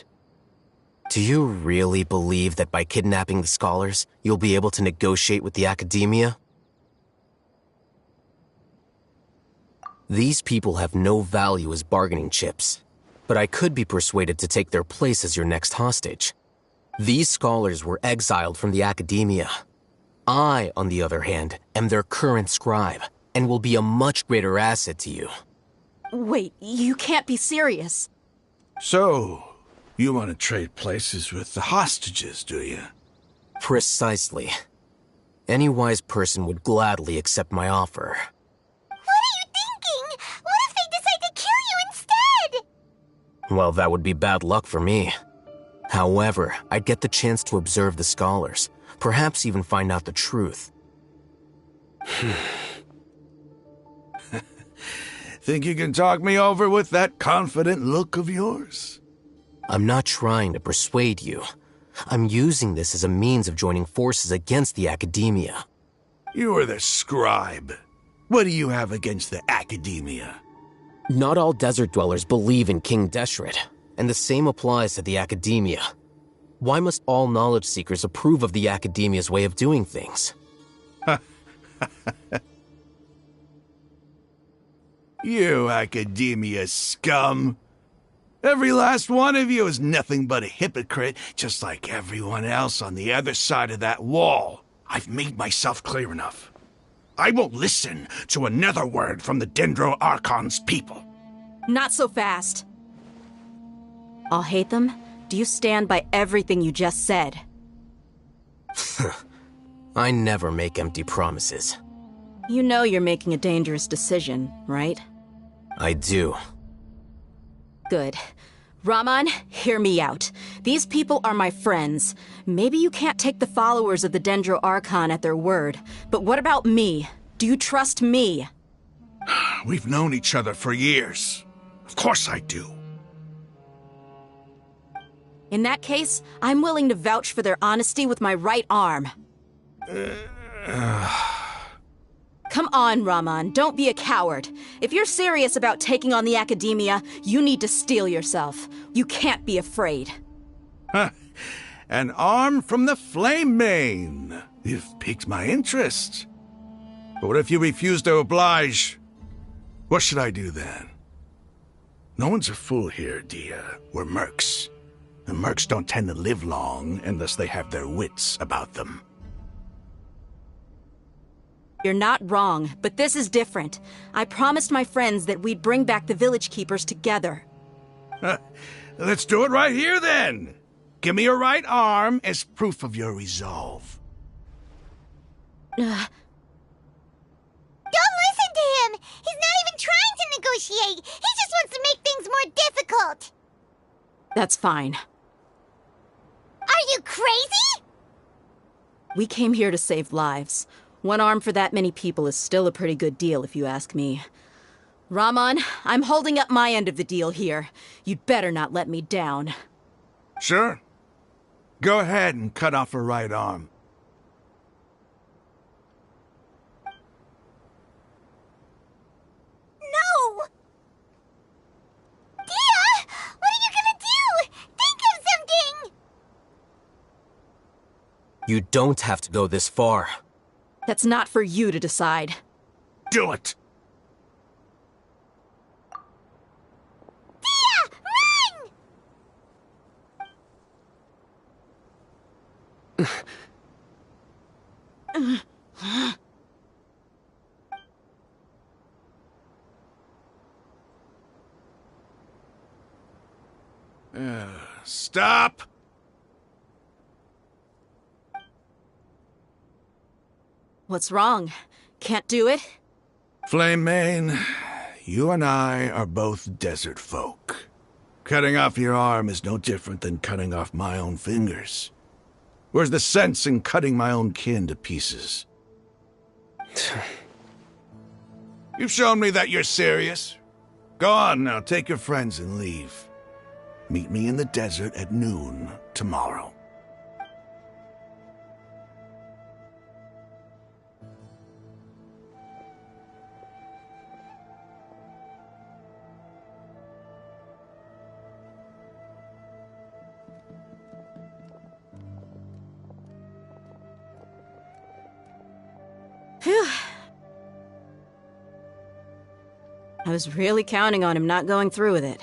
Do you really believe that by kidnapping the scholars, you'll be able to negotiate with the Academia? These people have no value as bargaining chips, but I could be persuaded to take their place as your next hostage. These scholars were exiled from the Academia. I, on the other hand, am their current scribe, and will be a much greater asset to you. Wait, you can't be serious. So, you want to trade places with the hostages, do you? Precisely. Any wise person would gladly accept my offer. What are you thinking? What if they decide to kill you instead? Well, that would be bad luck for me. However, I'd get the chance to observe the scholars, perhaps even find out the truth. Think you can talk me over with that confident look of yours? I'm not trying to persuade you. I'm using this as a means of joining forces against the Academia. You are the scribe. What do you have against the Academia? Not all desert dwellers believe in King Deshret, and the same applies to the Academia. Why must all knowledge seekers approve of the Academia's way of doing things? You Academia scum! Every last one of you is nothing but a hypocrite, just like everyone else on the other side of that wall. I've made myself clear enough. I won't listen to another word from the Dendro Archon's people. Not so fast. I'll hate them? Do you stand by everything you just said? I never make empty promises. You know you're making a dangerous decision, right? I do. Good. Raman, hear me out. These people are my friends. Maybe you can't take the followers of the Dendro Archon at their word, but what about me? Do you trust me? We've known each other for years. Of course I do. In that case, I'm willing to vouch for their honesty with my right arm. Come on, Raman, don't be a coward. If you're serious about taking on the Academia, you need to steel yourself. You can't be afraid. An arm from the Flame Mane. You've piqued my interest. But what if you refuse to oblige? What should I do then? No one's a fool here, Dia. We're mercs. And mercs don't tend to live long unless they have their wits about them. You're not wrong, but this is different. I promised my friends that we'd bring back the Village Keepers together. Let's do it right here, then. Give me your right arm as proof of your resolve. Don't listen to him! He's not even trying to negotiate! He just wants to make things more difficult! That's fine. Are you crazy? We came here to save lives. One arm for that many people is still a pretty good deal, if you ask me. Raman, I'm holding up my end of the deal here. You'd better not let me down. Sure. Go ahead and cut off her right arm. No! Dia! What are you gonna do? Think of something! You don't have to go this far. That's not for you to decide. Do it! Dia! Run! Stop! What's wrong? Can't do it? Flame Mane, you and I are both desert folk. Cutting off your arm is no different than cutting off my own fingers. Where's the sense in cutting my own kin to pieces? You've shown me that you're serious. Go on now, take your friends and leave. Meet me in the desert at noon tomorrow. Phew. I was really counting on him not going through with it.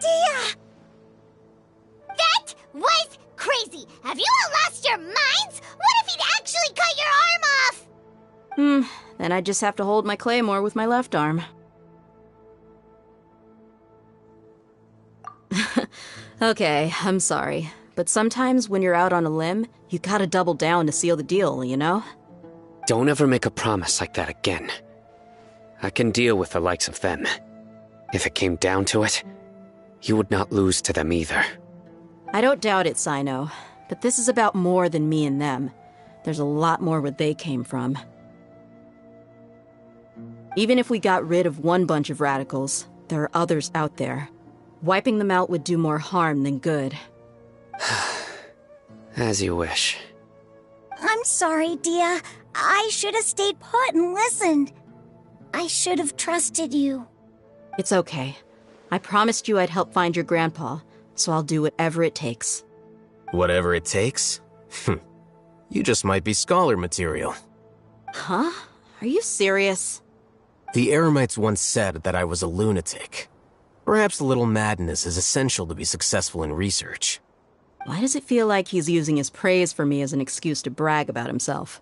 Dia! That was crazy! Have you all lost your minds? What if he'd actually cut your arm off? Then I just have to hold my claymore with my left arm. Okay, I'm sorry. But sometimes when you're out on a limb, you gotta double down to seal the deal, you know? Don't ever make a promise like that again. I can deal with the likes of them. If it came down to it, you would not lose to them either. I don't doubt it, Sino. But this is about more than me and them. There's a lot more where they came from. Even if we got rid of one bunch of radicals, there are others out there. Wiping them out would do more harm than good. As you wish. I'm sorry, Dia. I should have stayed put and listened. I should have trusted you. It's okay. I promised you I'd help find your grandpa, so I'll do whatever it takes. Whatever it takes? You just might be scholar material. Huh? Are you serious? The Eremites once said that I was a lunatic. Perhaps a little madness is essential to be successful in research. Why does it feel like he's using his praise for me as an excuse to brag about himself?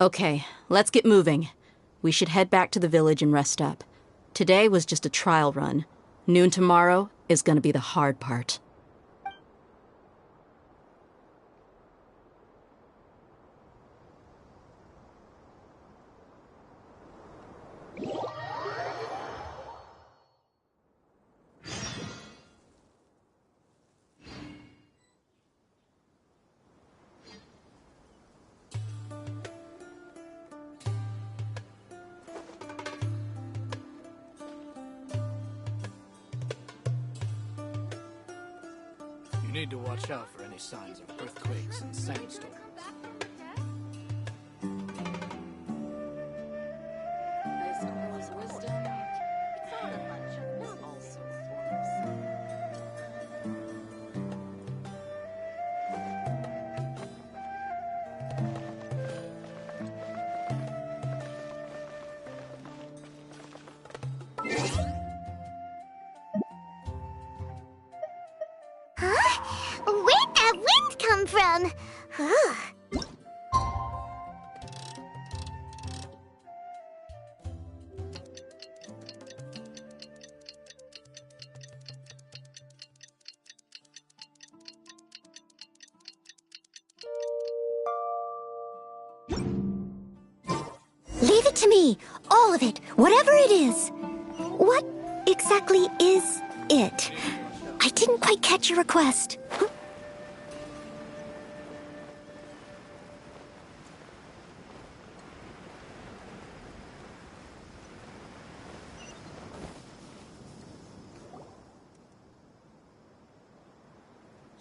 Okay, let's get moving. We should head back to the village and rest up. Today was just a trial run. Noon tomorrow is gonna be the hard part. You need to watch out for any signs of earthquakes and sandstorms. I suppose wisdom is also a form of sin. Huh? Where'd that wind come from? Ugh. Leave it to me. All of it. Whatever it is. What exactly is it? I didn't quite catch your request. Huh?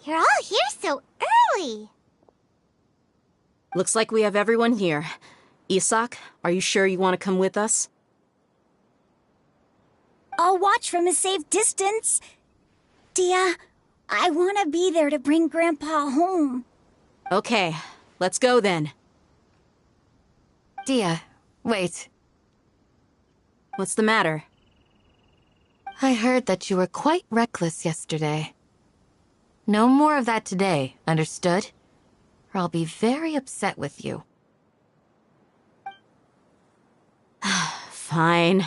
You're all here so early. Looks like we have everyone here. Isak, are you sure you want to come with us? I'll watch from a safe distance. Dia, I want to be there to bring Grandpa home. Okay, let's go then. Dia, wait. What's the matter? I heard that you were quite reckless yesterday. No more of that today, understood? Or I'll be very upset with you. Fine.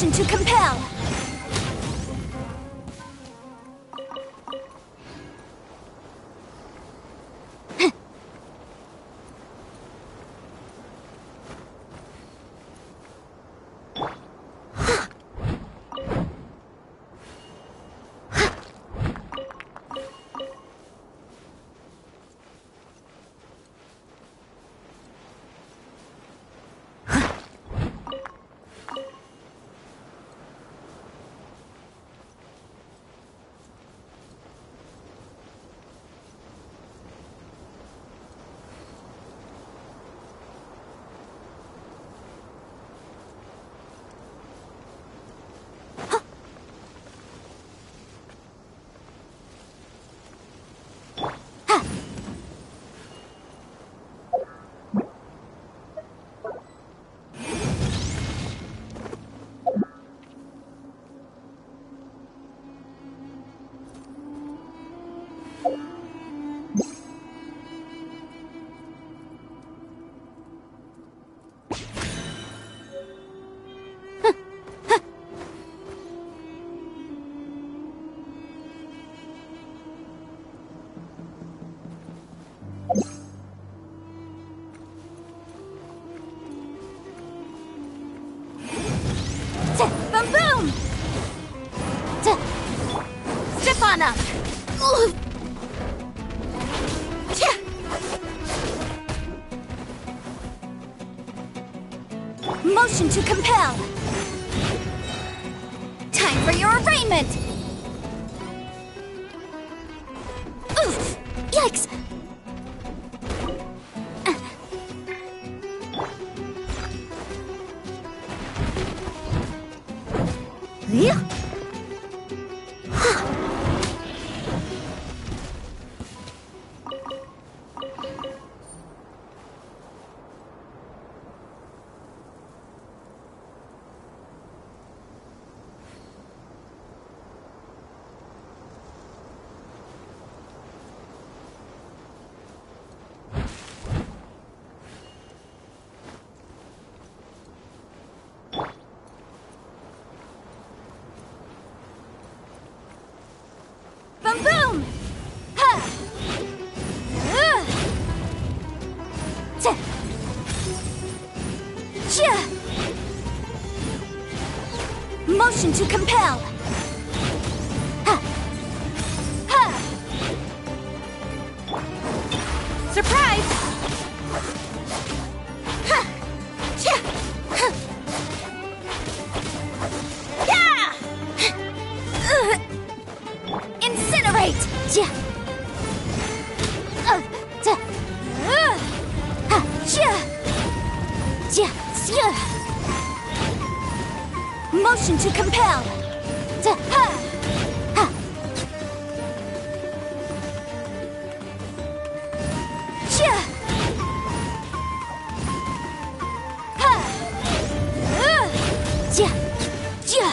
Motion to compel. Boom boom! Step on up! Motion to compel! Time for your arraignment! Oof! Yikes! Yeah. Boom boom! Ha! Motion to compel! Ha! Ha! Surprise! Ha! Cha! Ha! Yeah! Incinerate! Ja! Ta! Ha! Ja! Ja! Ja! Motion to compel! Ta! Ha! Ha! Ja! Ha! Ja! Ja!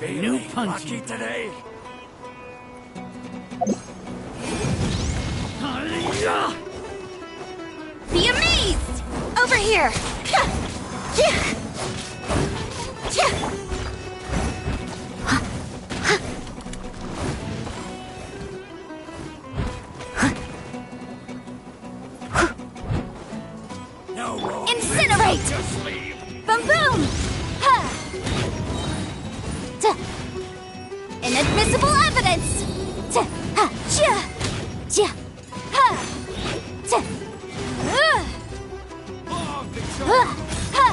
New punching today. Be amazed! Over here! No more. Incinerate! Just leave. Boom boom! Ha! Ta! Inadmissible evidence! Ta! Ha! Ja! Ja! Ha! Ta! Ha! Ha!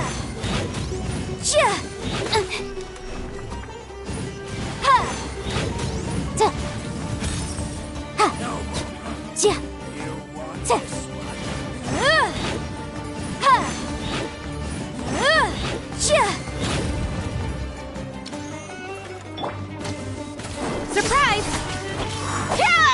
Surprise! Yeah!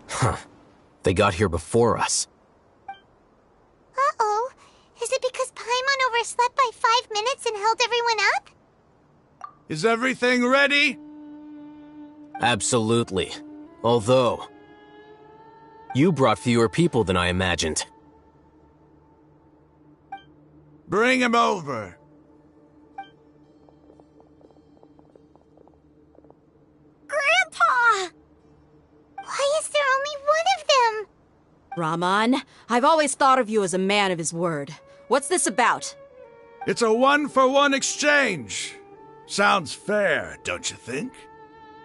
Huh. They got here before us. Uh-oh. Is it because Paimon overslept by 5 minutes and held everyone up? Is everything ready? Absolutely. Although, you brought fewer people than I imagined. Bring him over. Grandpa! Why is there only one of them? Raman, I've always thought of you as a man of his word. What's this about? It's a one-for-one exchange. Sounds fair, don't you think?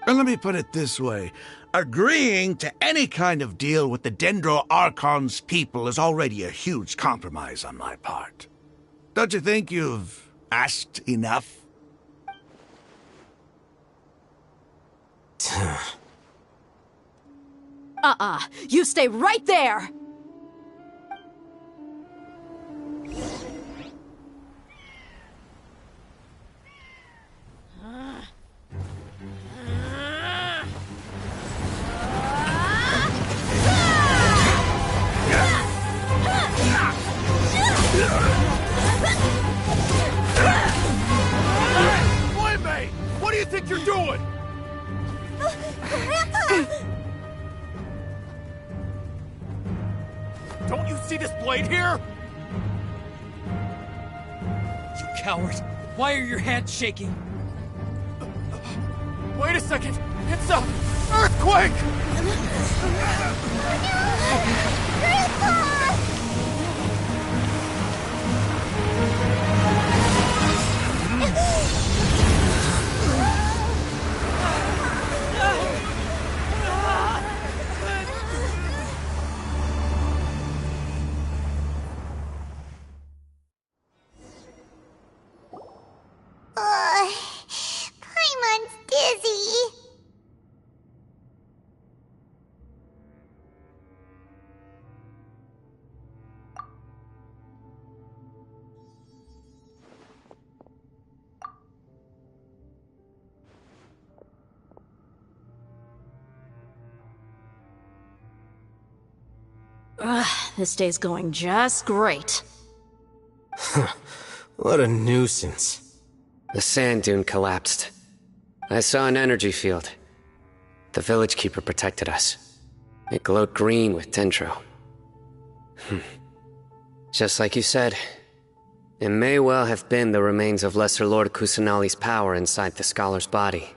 And let me put it this way. Agreeing to any kind of deal with the Dendro Archon's people is already a huge compromise on my part. Don't you think you've asked enough? You stay right there! Wait, what do you think you're doing? Grandpa! Don't you see this blade here? You coward! Why are your hands shaking? Wait a second! It's a earthquake! Grandpa! Paimon's dizzy. This day's going just great. What a nuisance. The sand dune collapsed. I saw an energy field. The village keeper protected us. It glowed green with dendro. Just like you said, it may well have been the remains of Lesser Lord Kusanali's power inside the scholar's body.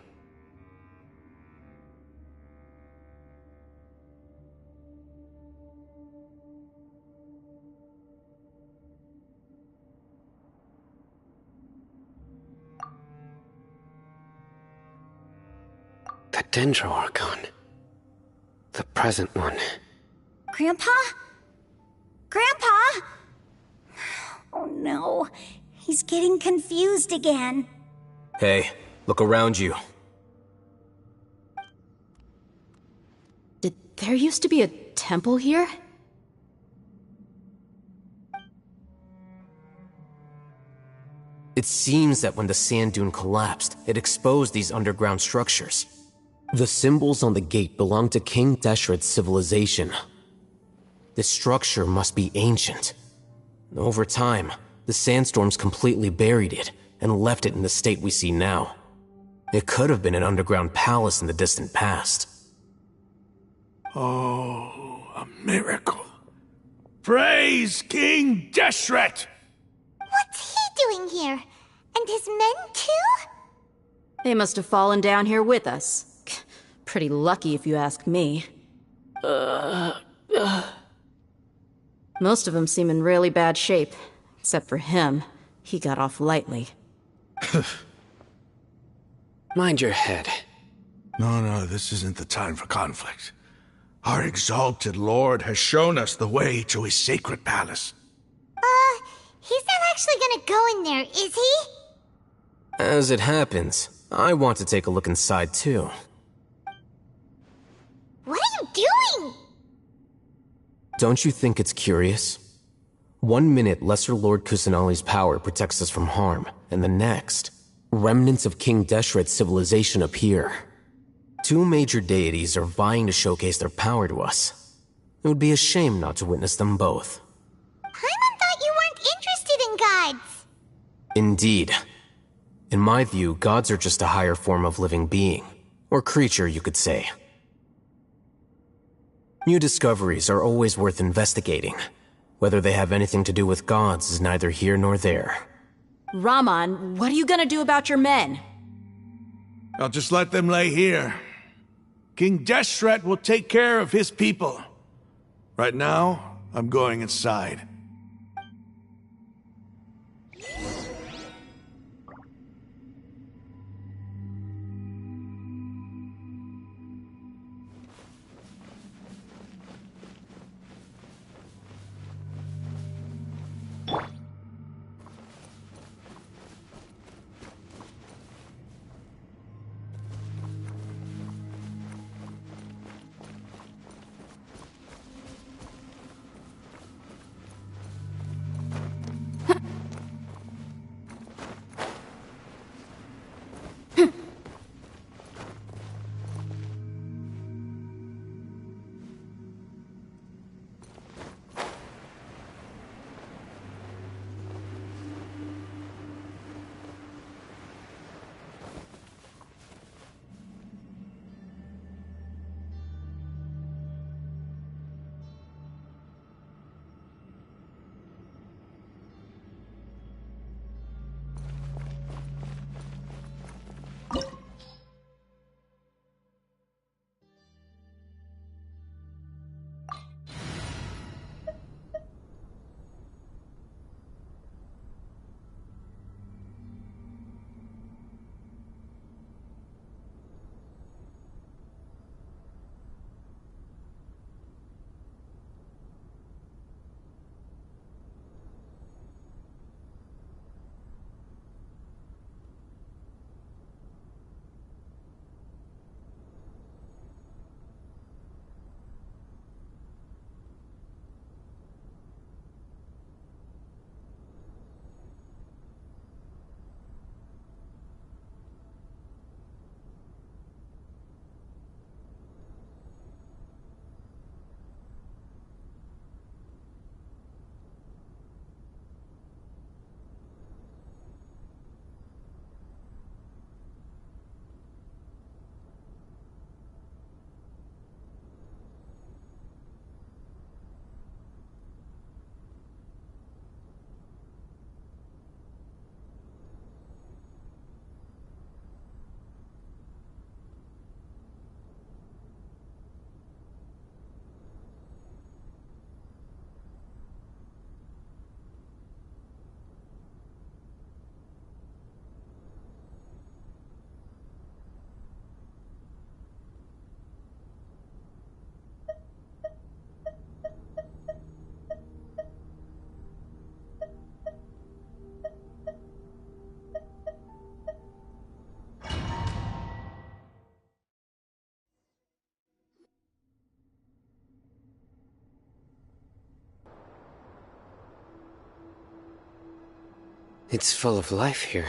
The Dendro Archon. The present one. Grandpa? Grandpa? Oh no, he's getting confused again. Hey, look around you. Did there used to be a temple here? It seems that when the sand dune collapsed, it exposed these underground structures. The symbols on the gate belong to King Deshret's civilization. This structure must be ancient. Over time, the sandstorms completely buried it and left it in the state we see now. It could have been an underground palace in the distant past. Oh, a miracle. Praise King Deshret! What's he doing here? And his men too? They must have fallen down here with us. Pretty lucky if you ask me. Most of them seem in really bad shape. Except for him. He got off lightly. Mind your head. No, this isn't the time for conflict. Our exalted lord has shown us the way to his sacred palace. He's not actually gonna go in there, is he? As it happens, I want to take a look inside too. What are you doing? Don't you think it's curious? 1 minute, Lesser Lord Kusanali's power protects us from harm, and the next, remnants of King Deshret's civilization appear. 2 major deities are vying to showcase their power to us. It would be a shame not to witness them both. Paimon thought you weren't interested in gods. Indeed. In my view, gods are just a higher form of living being, or creature, you could say. New discoveries are always worth investigating. Whether they have anything to do with gods is neither here nor there. Raman, what are you gonna do about your men? I'll just let them lay here. King Deshret will take care of his people. Right now, I'm going inside. It's full of life here.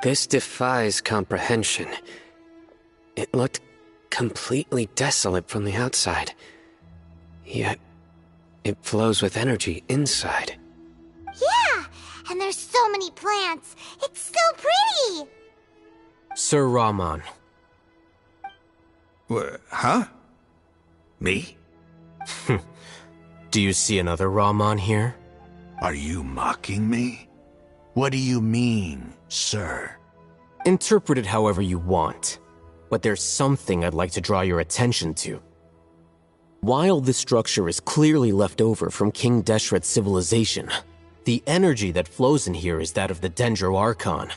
This defies comprehension. It looked completely desolate from the outside. Yet, it flows with energy inside. Yeah! And there's so many plants! It's so pretty! Sir Rahman. Huh? Me? Do you see another Rahman here? Are you mocking me? What do you mean, sir? Interpret it however you want, but there's something I'd like to draw your attention to. While this structure is clearly left over from King Deshret's civilization, the energy that flows in here is that of the Dendro Archon.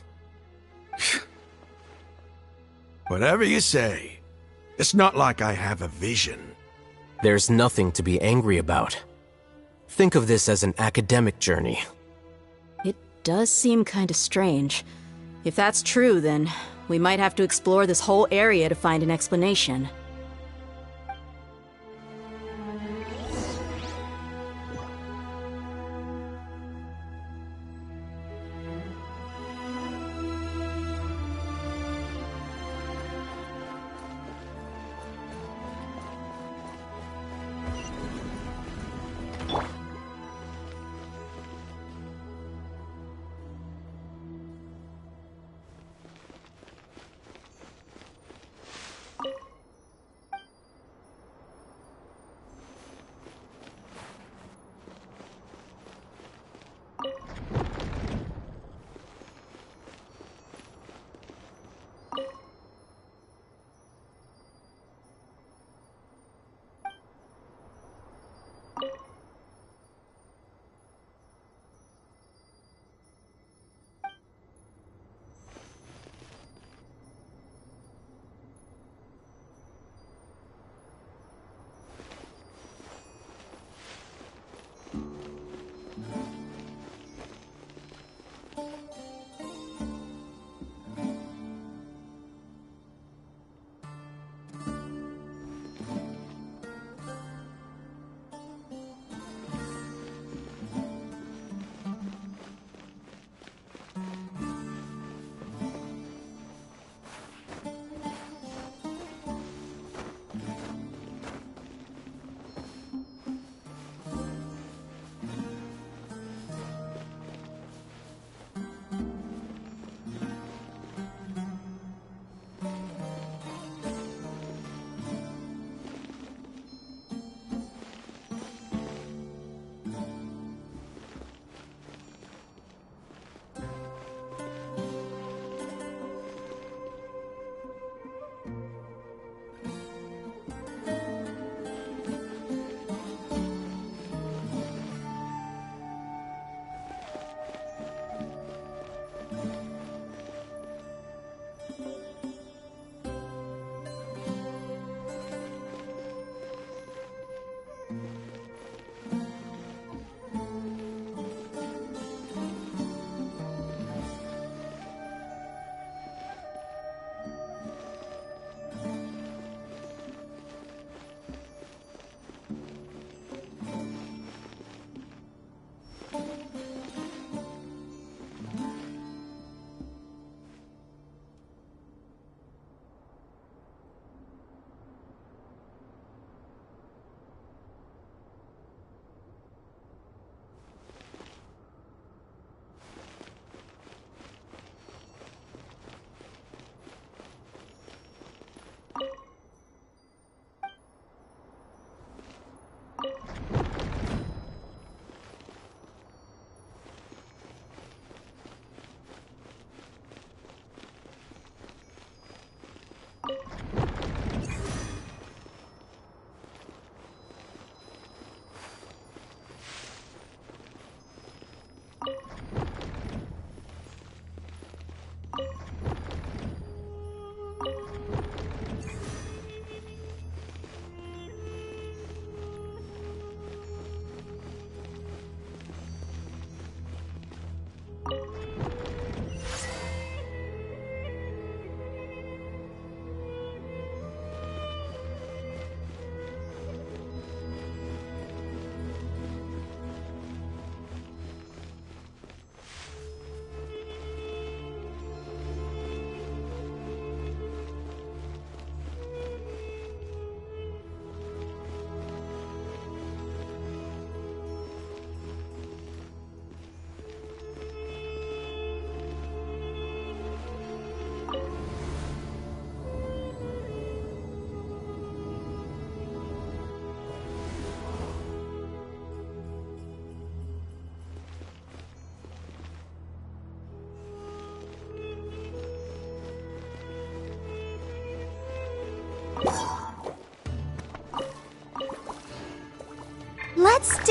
Whatever you say. It's not like I have a vision. There's nothing to be angry about. Think of this as an academic journey. It does seem kinda strange. If that's true, then we might have to explore this whole area to find an explanation.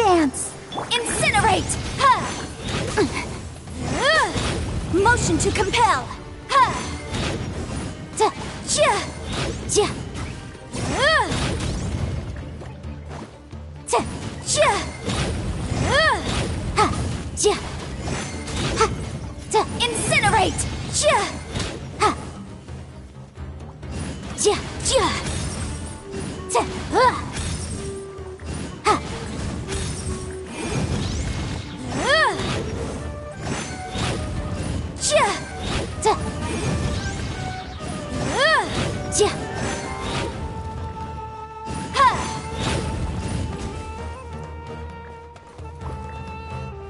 dance! Incinerate! Ha! Motion to compel! Ha! Da! Ja! Ja! Da! Ja! Ha! Ja! Ha! Da! Incinerate! Ja! Ha! Ja! Ja! Da! Ha! Ja! Da! Ja! Ha!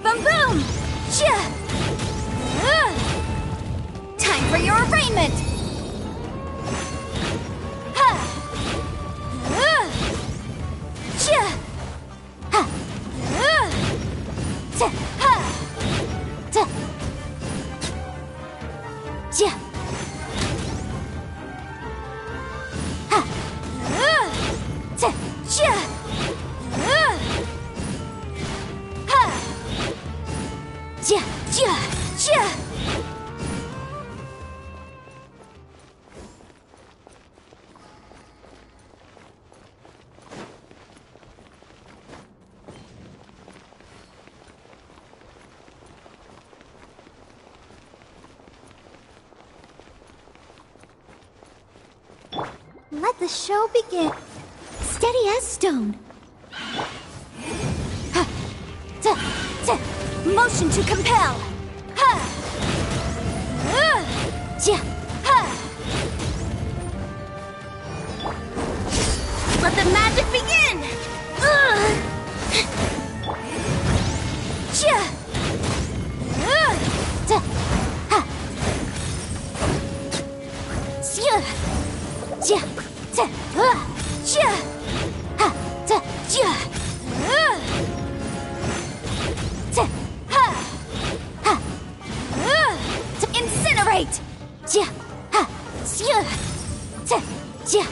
Boom boom! Ja! Time for your arraignment! Ha! Ja! Ha! Da! Ha! Da! Ja! Ha! Da! Ja! Ha! Ja! Ja! Ja! Let the show begin. Steady as stone. Ha! Da! Da! Motion to compel. Ha! Ja! Ha! Let the magic begin. Ja! Da! Ha! Ja! Ja! Da! Ja! Ha! Da! Ja! Da! Ha! Ha! Da! Incinerate! Ja! Ha! Ja! Da! Ja!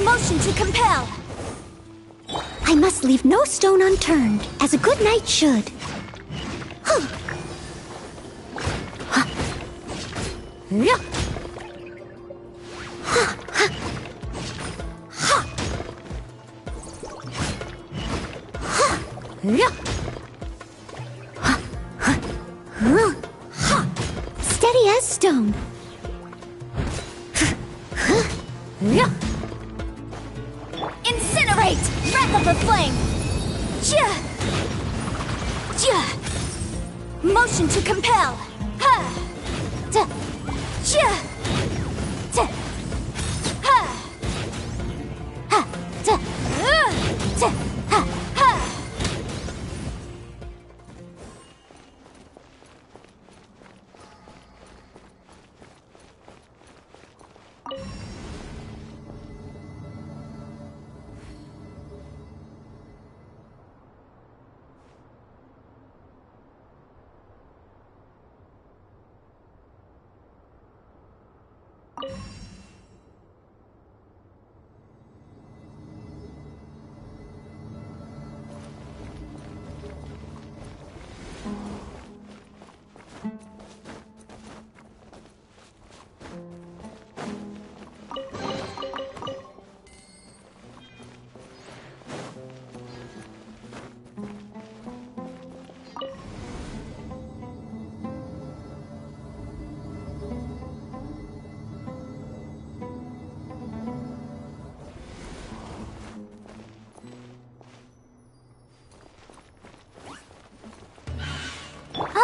Motion to compel! I must leave no stone unturned, as a good knight should. Huh. Huh. Yeah. Huh. Huh. Huh. Huh. Yeah. Huh. Huh. Huh. Huh. Steady as stone. Huh. Yeah. Incinerate! Wrath of the flame! Ja! Ja! Motion to compel! Ha! Da! Ja! Da! Ha! Ha! Da! Da! Ha! Ha!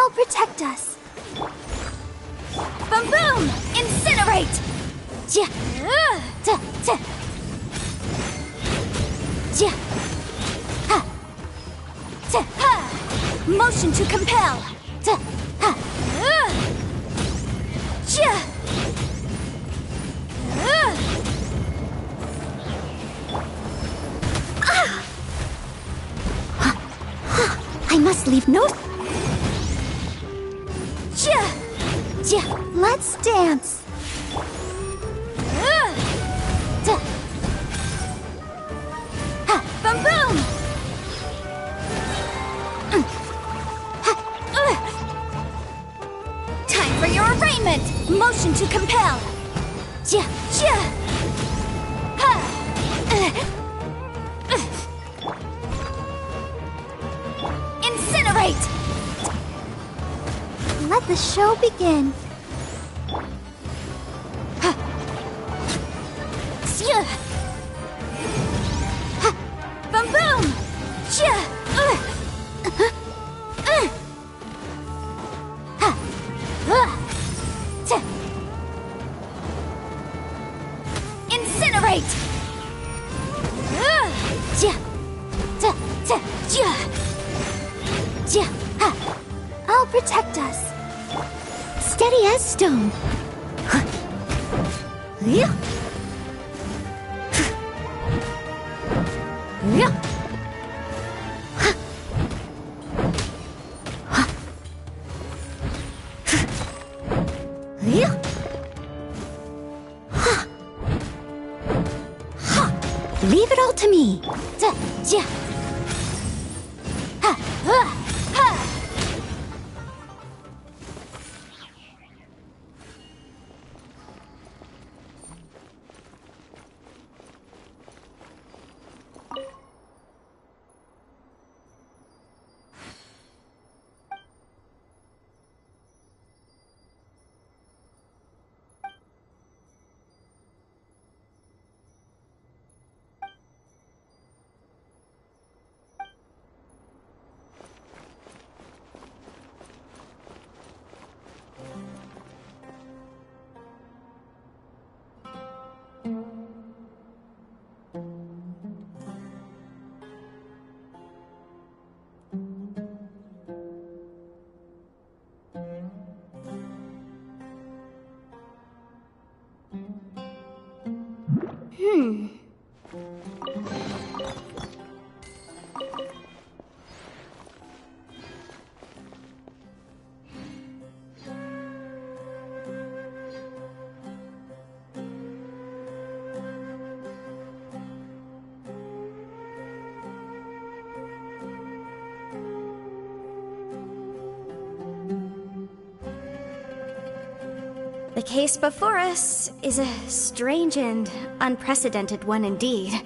I'll protect us. Boom boom! Incinerate! Ja. Ta. Ta. Ja. Ha. Ta. Ha. Motion to compel. Ta. Ha. Ja. I must leave no... Ja. Ja. Let's dance. Da. Ha. Boom boom. Ha. Time for your arraignment. Motion to compel. Ja. Ja. Ha. Incinerate. Let the show begin. Ha. Sia. Ha. Boom boom. Ja. Ha. Ta. Incinerate. Ja. Ta. Ta. Ja. Ja. Ha. I'll protect us. Steady as stone. Yeah. Yeah. Yeah. Leave it all to me. Da. Ja. Ha. Ha. Ha. The case before us is a strange and unprecedented one indeed.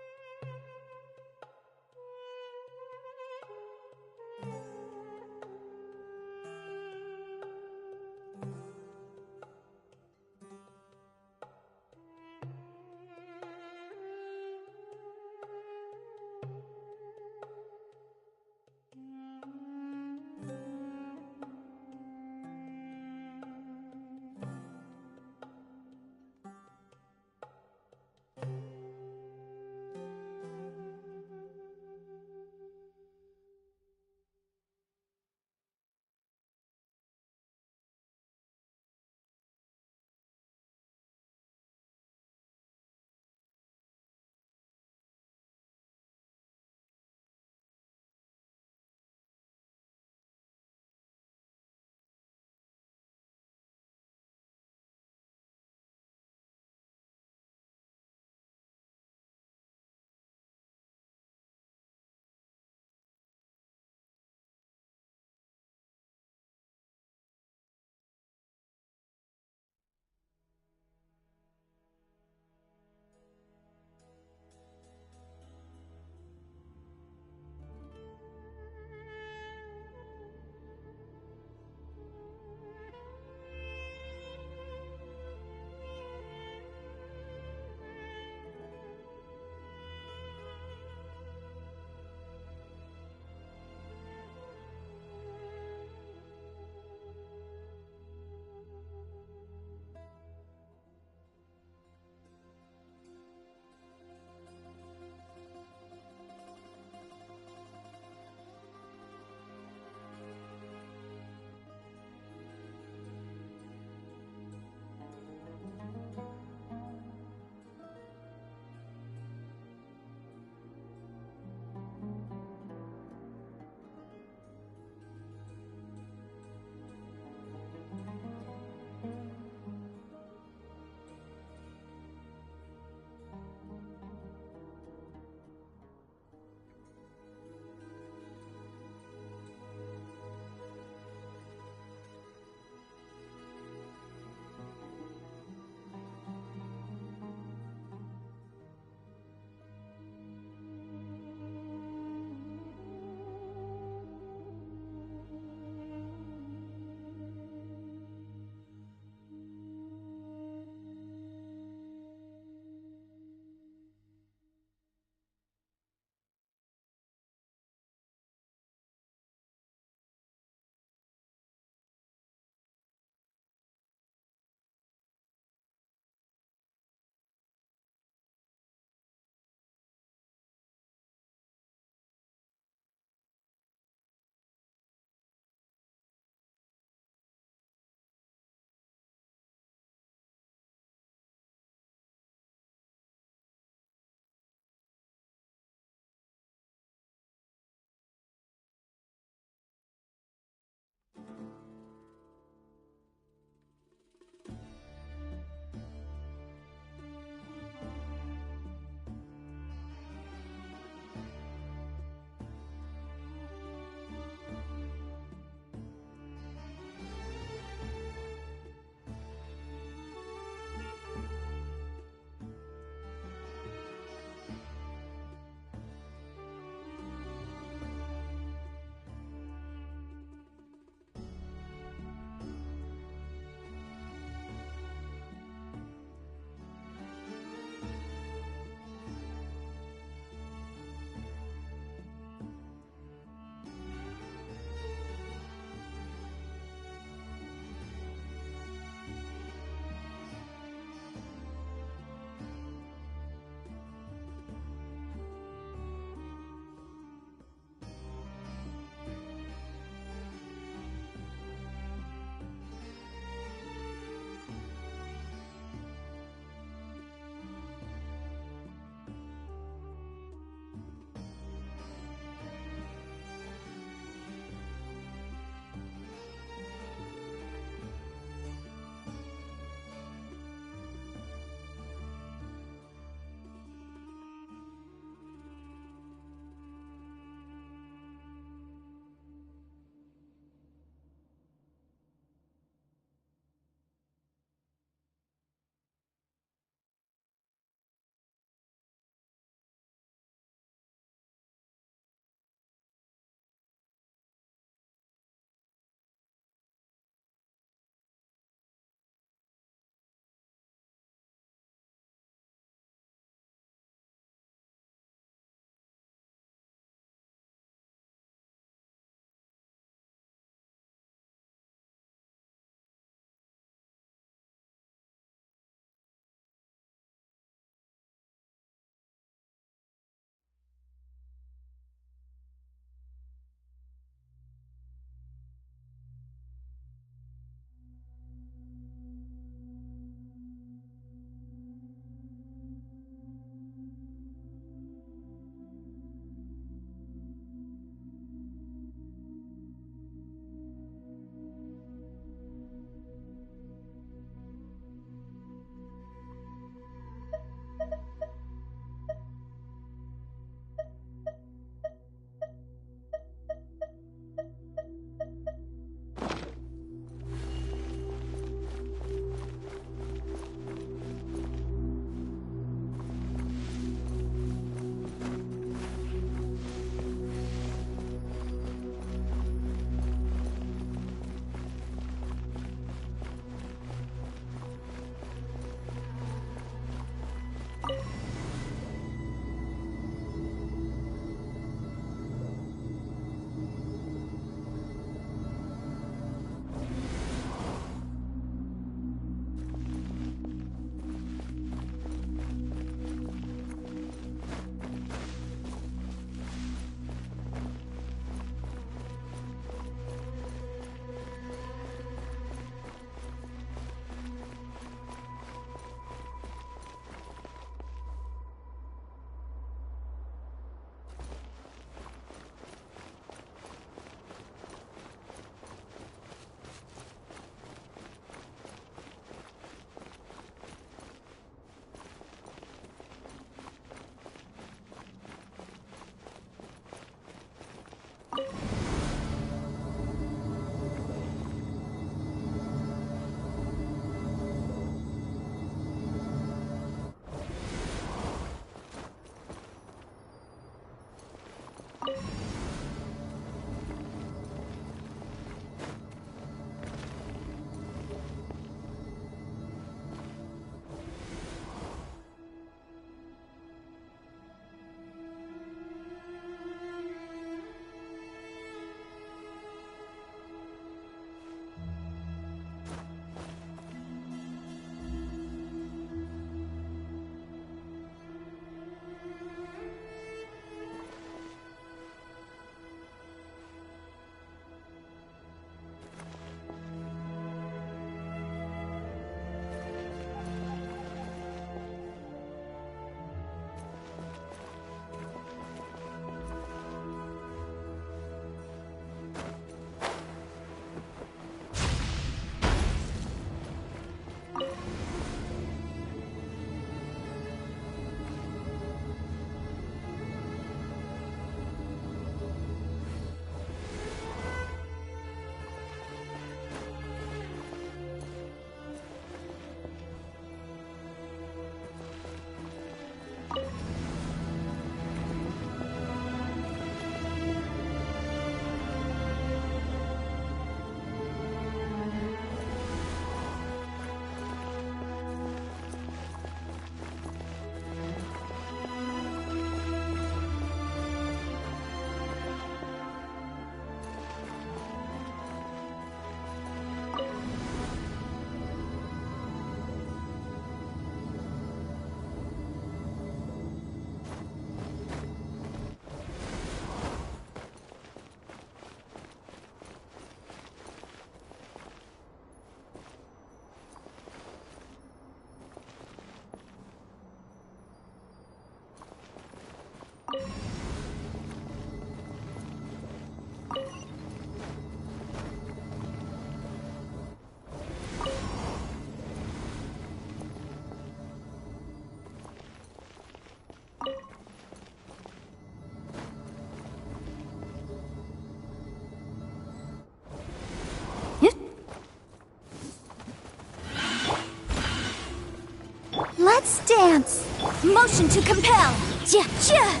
dance. Motion to compel. Ja, ja.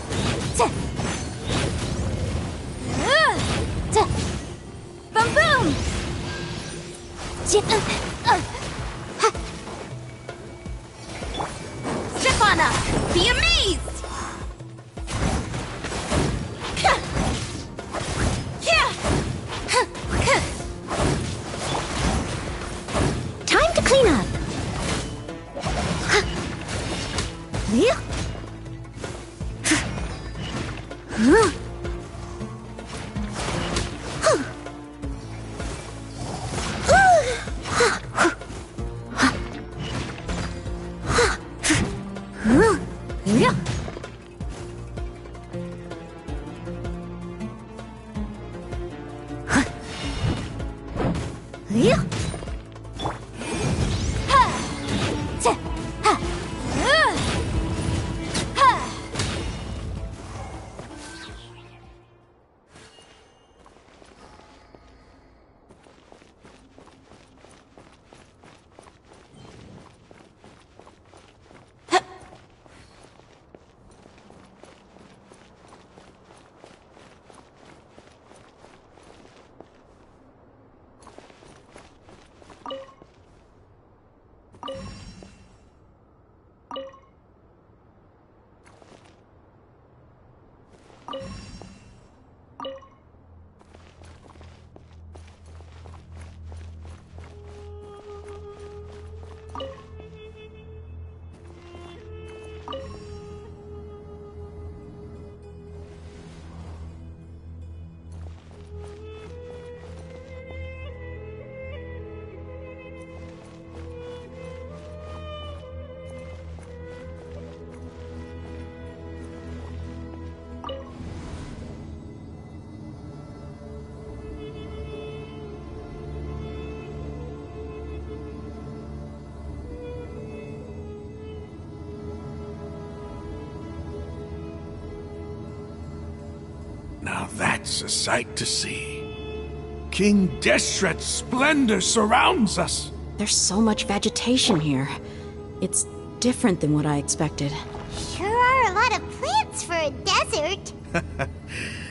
Ta. Ta. Boom, boom. Ja, ha. Stefana, be amazed! Time to clean up. Yeah. Now that's a sight to see. King Deshret's splendor surrounds us. There's so much vegetation here. It's different than what I expected. Sure are a lot of plants for a desert.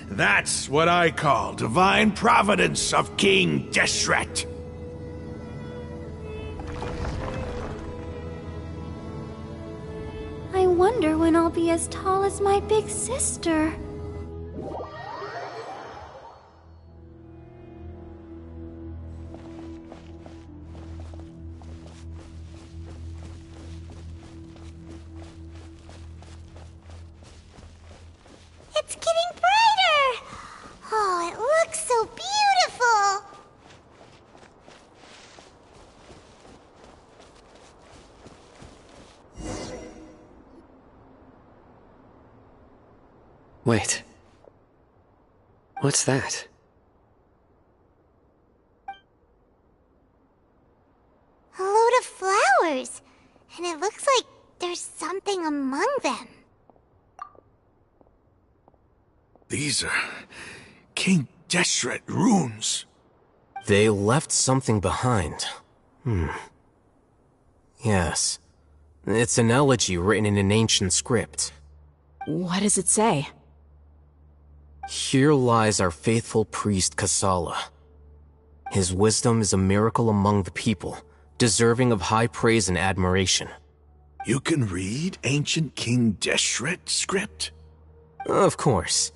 That's what I call divine providence of King Deshret. I wonder when I'll be as tall as my big sister. It's getting brighter! Oh, it looks so beautiful! Wait. What's that? A load of flowers. And it looks like there's something among them. These are King Deshret runes. They left something behind. Yes. It's an elegy written in an ancient script. What does it say? Here lies our faithful priest Kasala. His wisdom is a miracle among the people, deserving of high praise and admiration. You can read ancient King Deshret script? Of course.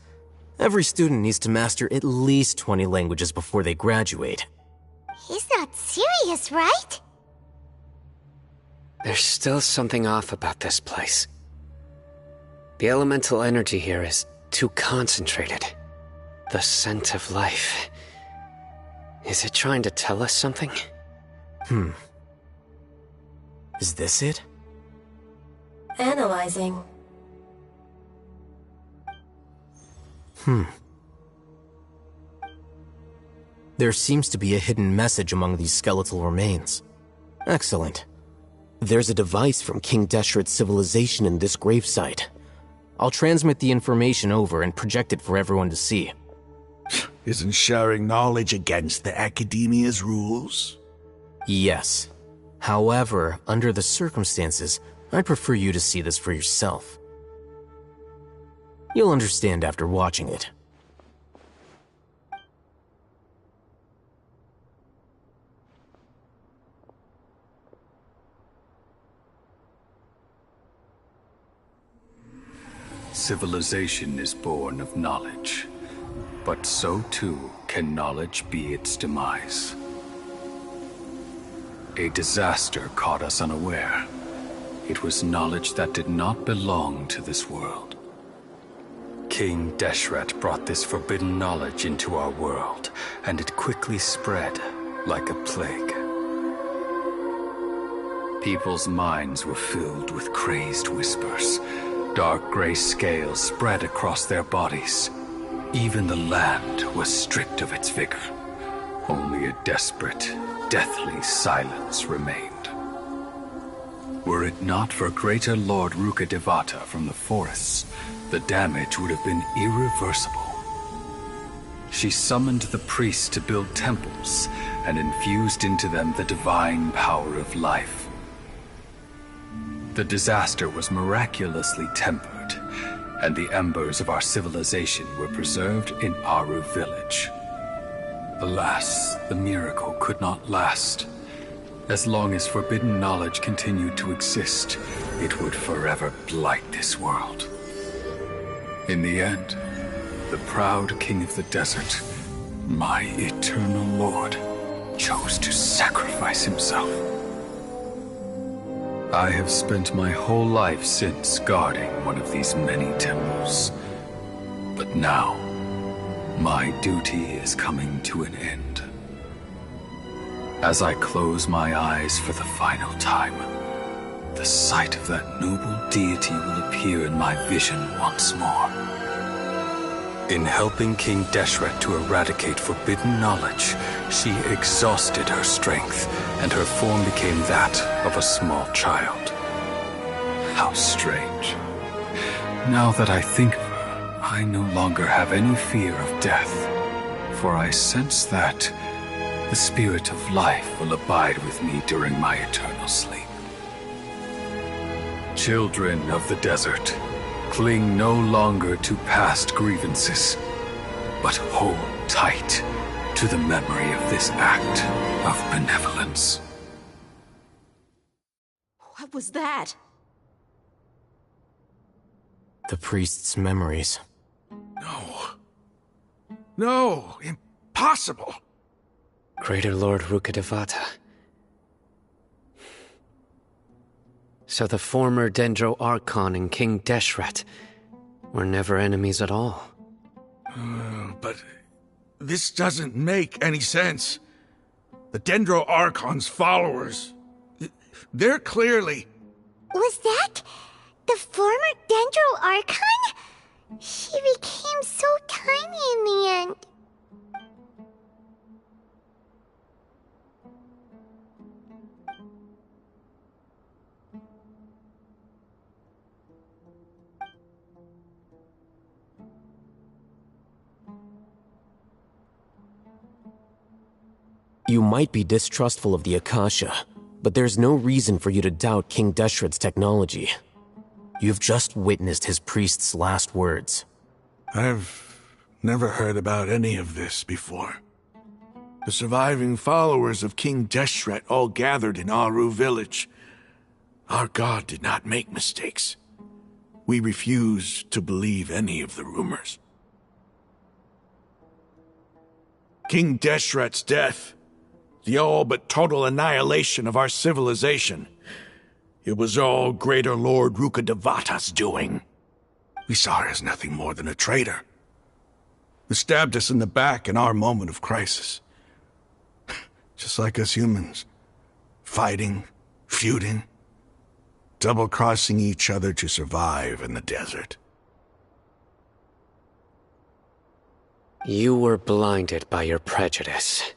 Every student needs to master at least 20 languages before they graduate. He's not serious, right? There's still something off about this place. The elemental energy here is too concentrated. The scent of life. Is it trying to tell us something? Is this it? Analyzing. There seems to be a hidden message among these skeletal remains. Excellent. There's a device from King Deshret's civilization in this gravesite. I'll transmit the information over and project it for everyone to see. Isn't sharing knowledge against the Academia's rules? Yes. However, under the circumstances, I'd prefer you to see this for yourself. You'll understand after watching it. Civilization is born of knowledge, but so too can knowledge be its demise. A disaster caught us unaware. It was knowledge that did not belong to this world. King Deshret brought this forbidden knowledge into our world, and it quickly spread like a plague. People's minds were filled with crazed whispers. Dark gray scales spread across their bodies. Even the land was stripped of its vigor. Only a desperate, deathly silence remained. Were it not for greater Lord Rukkhadevata from the forests, the damage would have been irreversible. She summoned the priests to build temples and infused into them the divine power of life. The disaster was miraculously tempered, and the embers of our civilization were preserved in Aru village. Alas, the miracle could not last. As long as forbidden knowledge continued to exist, it would forever blight this world. In the end, the proud king of the desert, my eternal lord, chose to sacrifice himself. I have spent my whole life since guarding one of these many temples. But now, my duty is coming to an end. As I close my eyes for the final time, the sight of that noble deity will appear in my vision once more. In helping King Deshret to eradicate forbidden knowledge, she exhausted her strength, and her form became that of a small child. How strange. Now that I think of her, I no longer have any fear of death, for I sense that the spirit of life will abide with me during my eternal sleep. Children of the desert, cling no longer to past grievances, but hold tight to the memory of this act of benevolence. What was that? The priest's memories. No, impossible. Greater Lord Rukkhadevata. So the former Dendro Archon and King Deshret were never enemies at all. But this doesn't make any sense. The Dendro Archon's followers, they're clearly... Was that the former Dendro Archon? She became so tiny in the end. You might be distrustful of the Akasha, but there's no reason for you to doubt King Deshret's technology. You've just witnessed his priest's last words. I've never heard about any of this before. The surviving followers of King Deshret all gathered in Aru village. Our god did not make mistakes. We refused to believe any of the rumors. King Deshret's death, the all but total annihilation of our civilization. It was all Greater Lord Rukkhadevata's doing. We saw her as nothing more than a traitor, who stabbed us in the back in our moment of crisis. Just like us humans. Fighting, feuding, double-crossing each other to survive in the desert. You were blinded by your prejudice.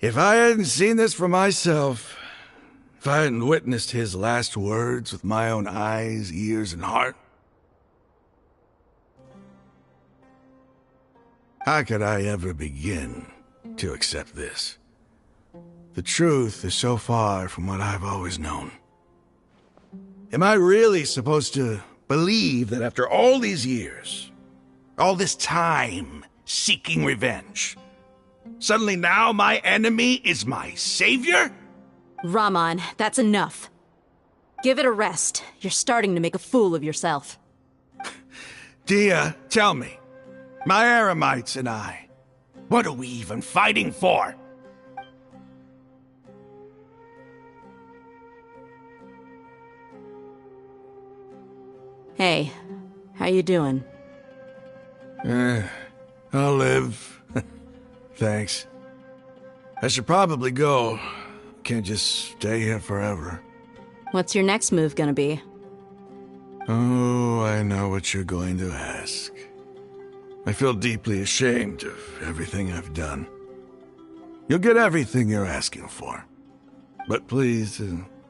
If I hadn't seen this for myself, if I hadn't witnessed his last words with my own eyes, ears, and heart, how could I ever begin to accept this. The truth is so far from what I've always known. Am I really supposed to believe that after all these years, all this time seeking revenge, suddenly now my enemy is my savior? Raman, that's enough. Give it a rest. You're starting to make a fool of yourself. Dia, tell me, my Eremites and I, what are we even fighting for? Hey, how you doing? I'll live. Thanks. I should probably go. Can't just stay here forever. What's your next move gonna be? Oh, I know what you're going to ask. I feel deeply ashamed of everything I've done. You'll get everything you're asking for. But please,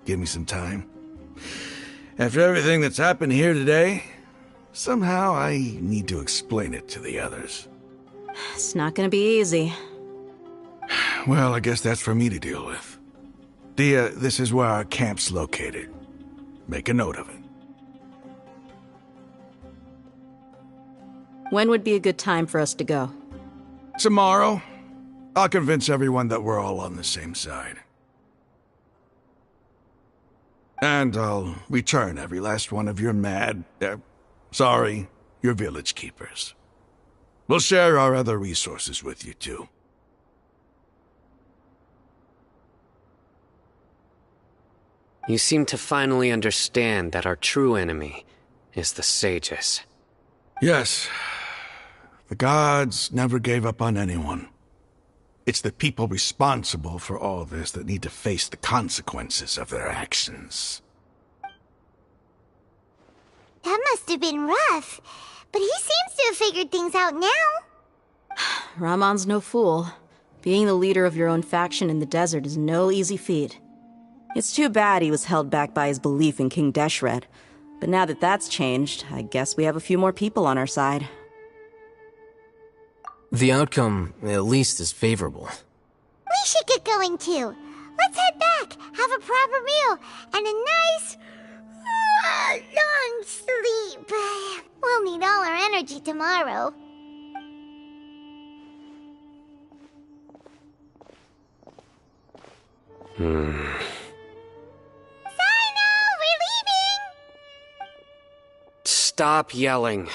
give me some time. After everything that's happened here today, somehow I need to explain it to the others. It's not gonna be easy. Well, I guess that's for me to deal with. Dia, this is where our camp's located. Make a note of it. When would be a good time for us to go? Tomorrow. I'll convince everyone that we're all on the same side. And I'll return every last one of your your village keepers. We'll share our other resources with you, too. You seem to finally understand that our true enemy is the sages. Yes. The gods never gave up on anyone. It's the people responsible for all this that need to face the consequences of their actions. That must have been rough, but he seems to have figured things out now. Raman's no fool. Being the leader of your own faction in the desert is no easy feat. It's too bad he was held back by his belief in King Deshret. But now that that's changed, I guess we have a few more people on our side. The outcome, at least, is favorable. We should get going too. Let's head back, have a proper meal, and a nice, long sleep. We'll need all our energy tomorrow. Stop yelling.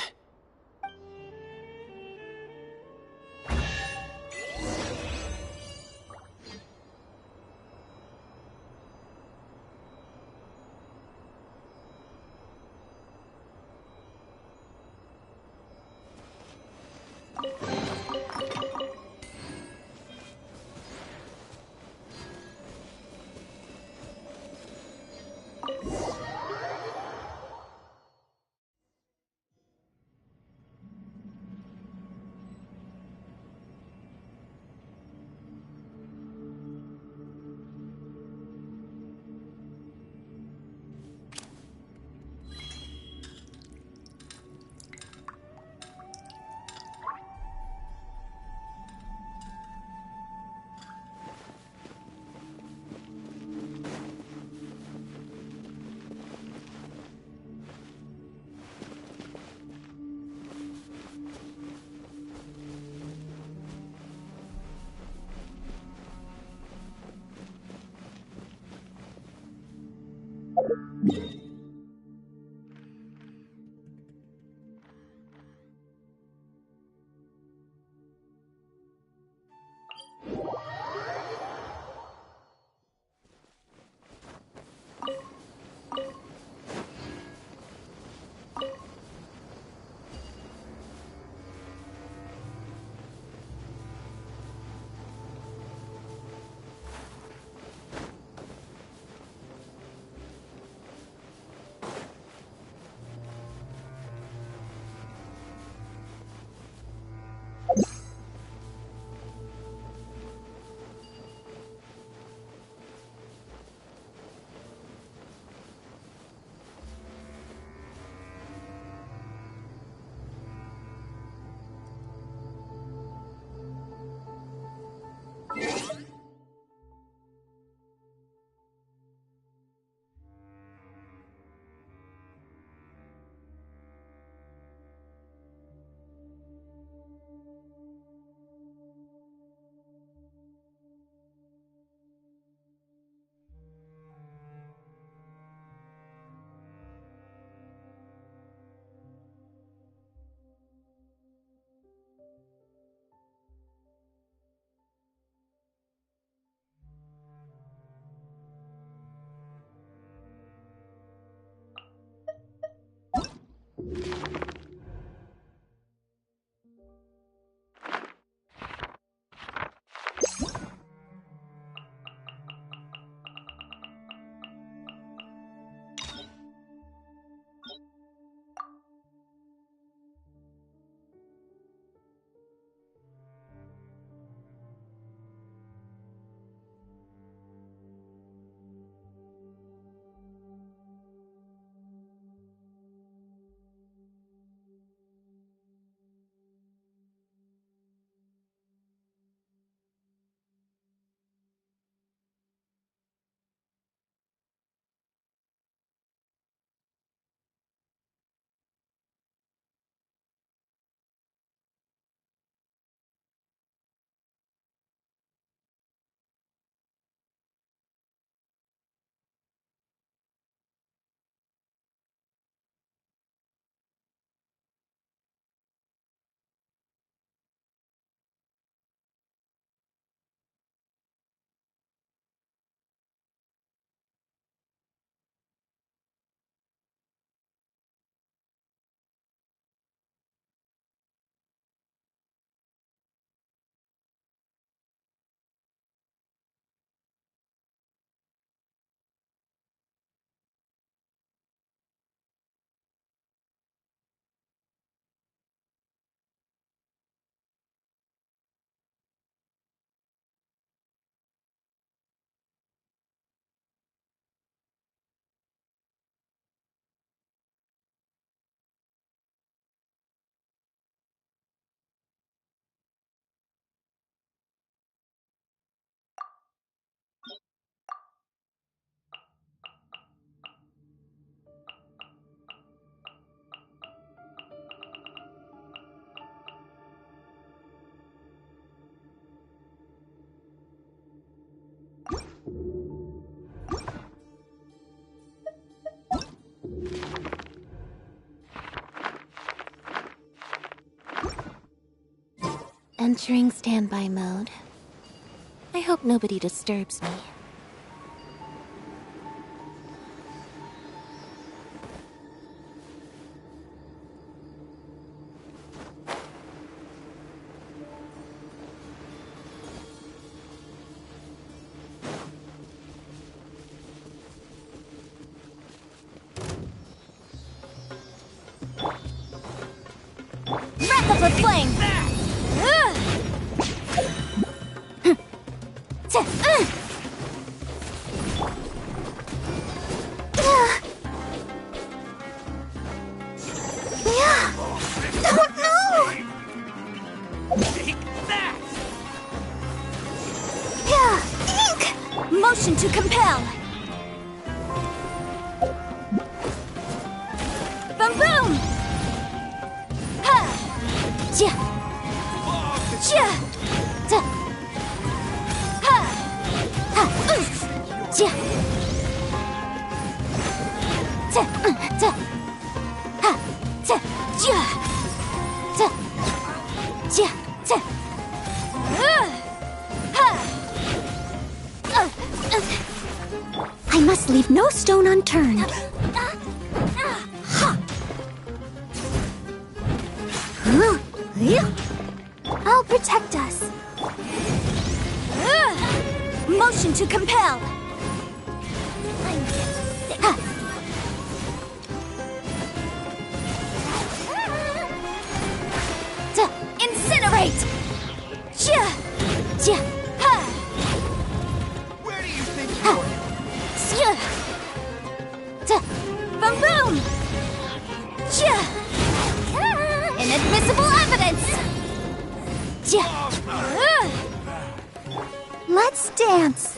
Entering standby mode. I hope nobody disturbs me. Wrath of the flame! Oh no! Ink! Motion to compel! Boom boom! Ha! Ja! Ja! Da! Ha! Ha! Ja! Da! Da! Ha! Da! Ja! Da! Ja! Da! Ha! I must leave no stone unturned. I'll protect us. Motion to compel. Ha. Incinerate. Ja. Ja. Ha. Where do you think Ha. Yeah. Boom boom. Yeah. Inadmissible evidence. Yeah. Let's dance.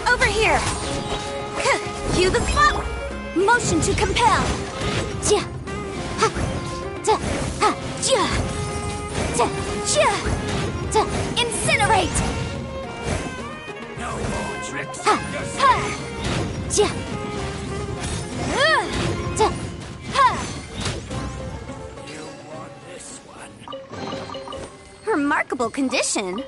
Over here. Cue the spot. Motion to compel. Ja. Ha. Da. Ha. Ja. Da. Ja. Da. Incinerate. No more tricks. Ha. Ha. Ja. Da. Ha. You want this one? Remarkable condition.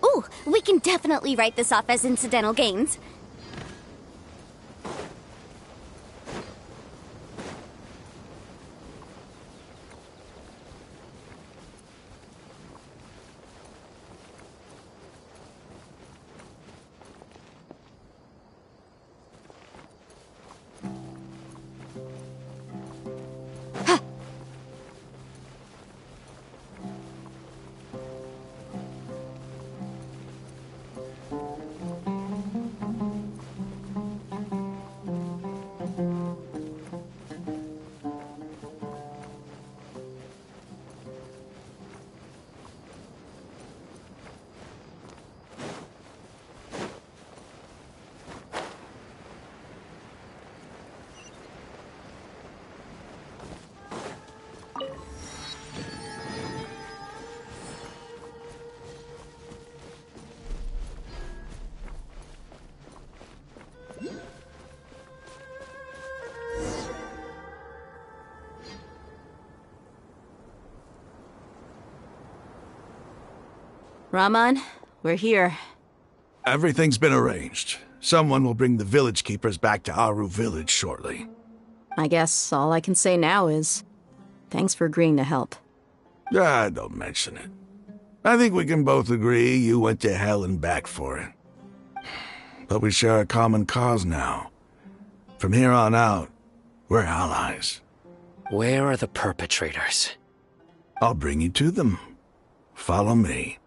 Ooh, we can definitely write this off as incidental gains. Raman, we're here. Everything's been arranged. Someone will bring the village keepers back to Aru village shortly. I guess all I can say now is thanks for agreeing to help. Ah, don't mention it. I think we can both agree you went to hell and back for it. But we share a common cause now. From here on out, we're allies. Where are the perpetrators? I'll bring you to them. Follow me.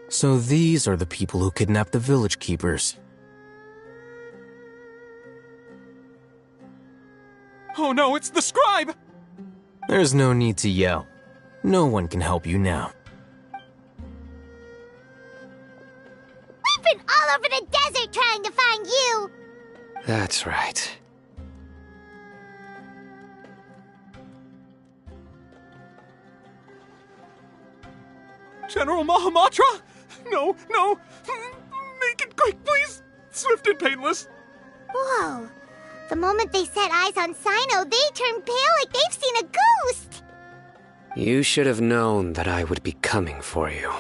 So these are the people who kidnapped the village keepers. Oh no, it's the scribe! There's no need to yell. No one can help you now. We've been all over the desert trying to find you! That's right. General Mahamatra? No, no! Make it quick, please! Swift and painless! Whoa. The moment they set eyes on Sino, they turn pale like they've seen a ghost! You should have known that I would be coming for you.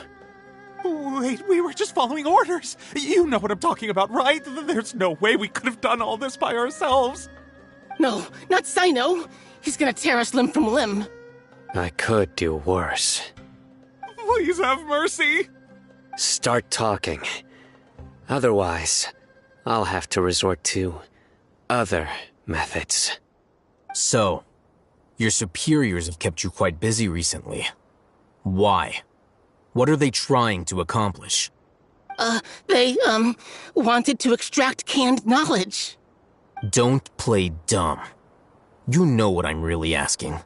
Wait, we were just following orders! You know what I'm talking about, right? There's no way we could have done all this by ourselves! No, not Sino! He's gonna tear us limb from limb! I could do worse. Please have mercy! Start talking. Otherwise, I'll have to resort to other methods. So, your superiors have kept you quite busy recently. Why? What are they trying to accomplish? They wanted to extract canned knowledge. Don't play dumb. You know what I'm really asking.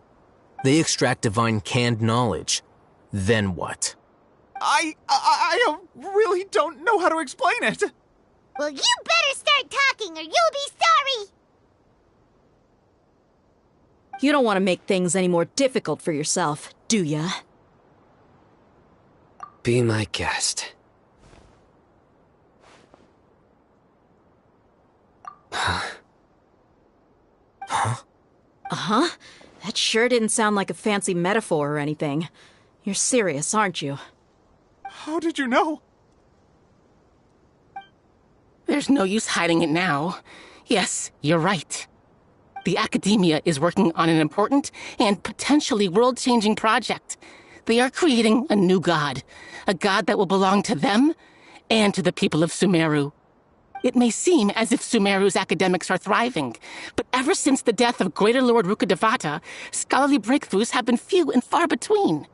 They extract divine canned knowledge. Then what? I really don't know how to explain it. Well, you better start talking or you'll be sorry! You don't want to make things any more difficult for yourself, do ya? Be my guest. Huh? Uh-huh? That sure didn't sound like a fancy metaphor or anything. You're serious, aren't you? How did you know? There's no use hiding it now. Yes, you're right. The Academia is working on an important and potentially world-changing project. They are creating a new god. A god that will belong to them and to the people of Sumeru. It may seem as if Sumeru's academics are thriving, but ever since the death of Greater Lord Rukkhadevata, scholarly breakthroughs have been few and far between.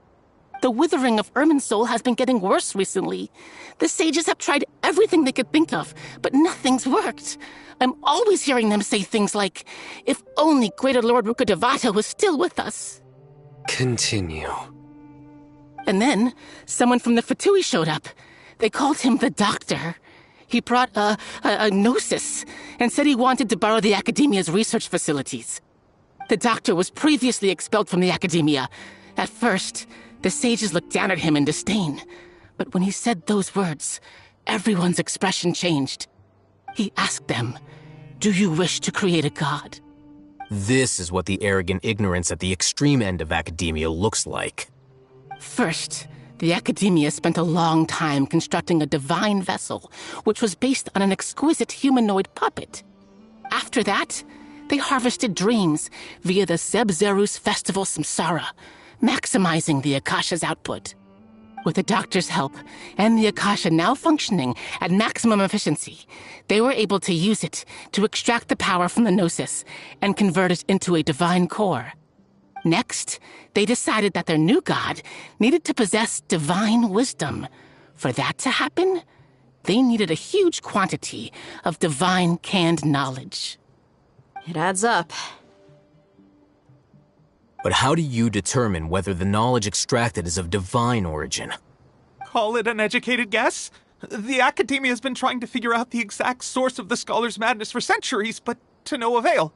The withering of Irminsul has been getting worse recently. The sages have tried everything they could think of, but nothing's worked. I'm always hearing them say things like, if only Greater Lord Rukkhadevata was still with us. Continue. And then, someone from the Fatui showed up. They called him the Doctor. He brought a gnosis and said he wanted to borrow the Academia's research facilities. The Doctor was previously expelled from the Academia. At first, the sages looked down at him in disdain. But when he said those words, everyone's expression changed. He asked them, "Do you wish to create a god?" This is what the arrogant ignorance at the extreme end of academia looks like. First, the Academia spent a long time constructing a divine vessel, which was based on an exquisite humanoid puppet. After that, they harvested dreams via the Zeb-Zerus Festival Samsara, maximizing the Akasha's output. With the Doctor's help, and the Akasha now functioning at maximum efficiency, they were able to use it to extract the power from the Gnosis and convert it into a divine core. Next, they decided that their new god needed to possess divine wisdom. For that to happen, they needed a huge quantity of divine canned knowledge. It adds up. But how do you determine whether the knowledge extracted is of divine origin? Call it an educated guess? The Academia has been trying to figure out the exact source of the Scholar's madness for centuries, but to no avail.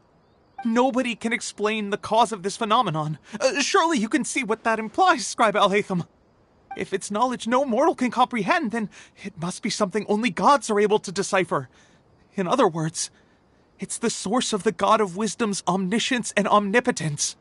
Nobody can explain the cause of this phenomenon. Surely you can see what that implies, Scribe Alhaitham. If it's knowledge no mortal can comprehend, then it must be something only gods are able to decipher. In other words, it's the source of the God of Wisdom's omniscience and omnipotence.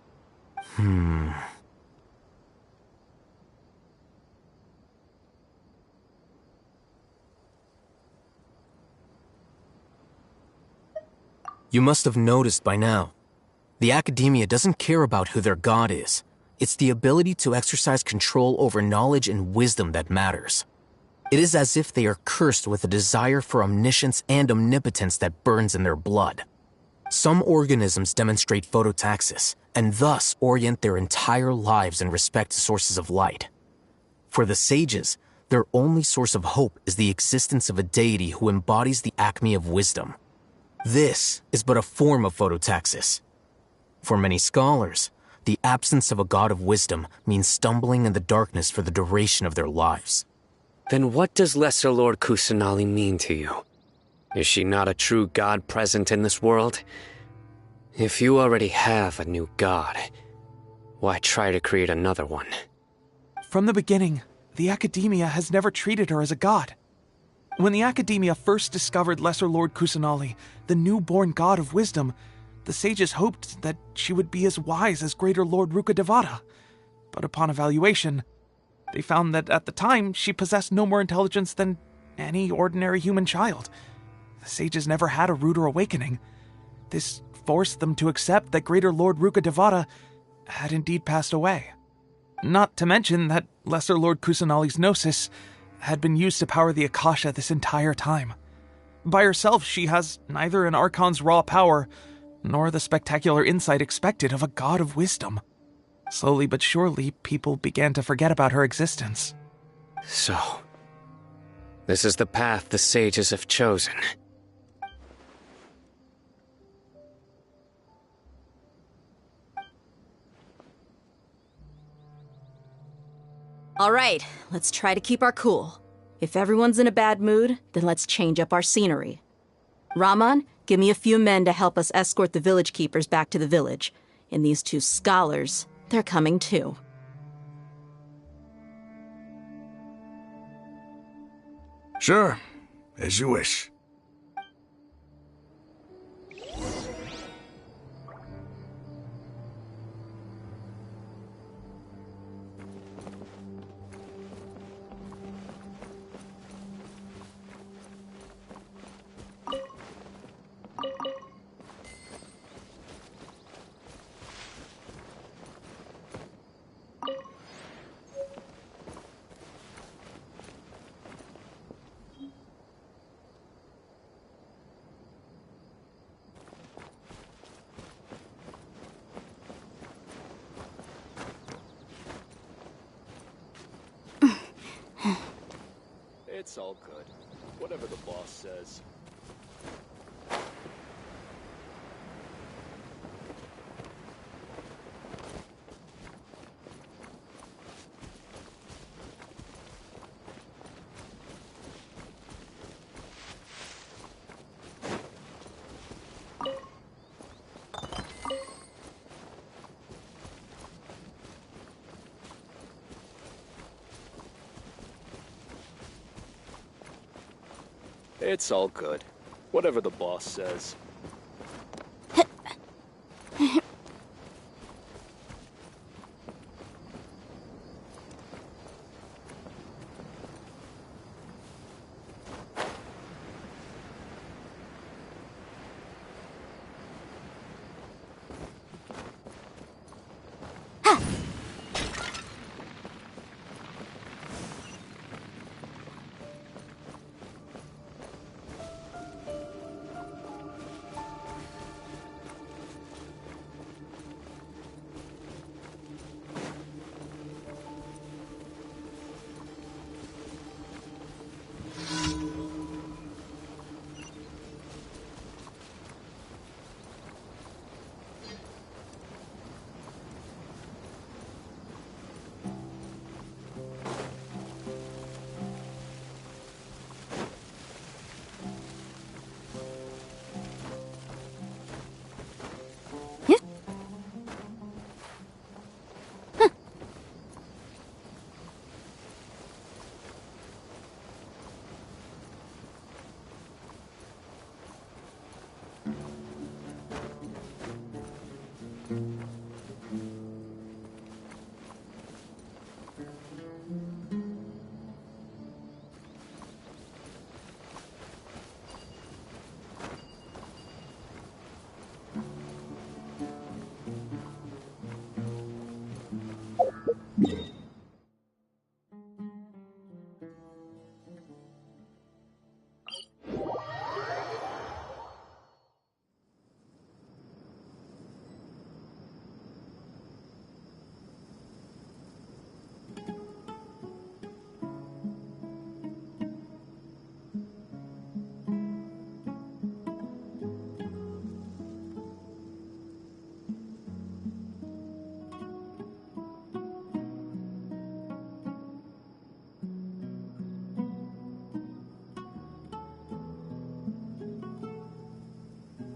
You must have noticed by now. The academia doesn't care about who their god is. It's the ability to exercise control over knowledge and wisdom that matters. It is as if they are cursed with a desire for omniscience and omnipotence that burns in their blood. Some organisms demonstrate phototaxis, and thus orient their entire lives in respect to sources of light. For the sages, their only source of hope is the existence of a deity who embodies the acme of wisdom. This is but a form of phototaxis. For many scholars, the absence of a god of wisdom means stumbling in the darkness for the duration of their lives. Then what does Lesser Lord Kusanali mean to you? Is she not a true god present in this world? If you already have a new god, why try to create another one? From the beginning, the Academia has never treated her as a god. When the Academia first discovered Lesser Lord Kusanali, the newborn god of wisdom, the sages hoped that she would be as wise as Greater Lord Rukkhadevata. But upon evaluation, they found that at the time she possessed no more intelligence than any ordinary human child. The sages never had a ruder awakening. This forced them to accept that Greater Lord Rukkhadevata had indeed passed away. Not to mention that Lesser Lord Kusanali's gnosis had been used to power the Akasha this entire time. By herself, she has neither an Archon's raw power, nor the spectacular insight expected of a god of wisdom. Slowly but surely, people began to forget about her existence. So, this is the path the sages have chosen. All right, let's try to keep our cool. If everyone's in a bad mood, then let's change up our scenery. Raman, give me a few men to help us escort the village keepers back to the village. And these two scholars, they're coming too. Sure, as you wish. It's all good. Whatever the boss says. It's all good. Whatever the boss says.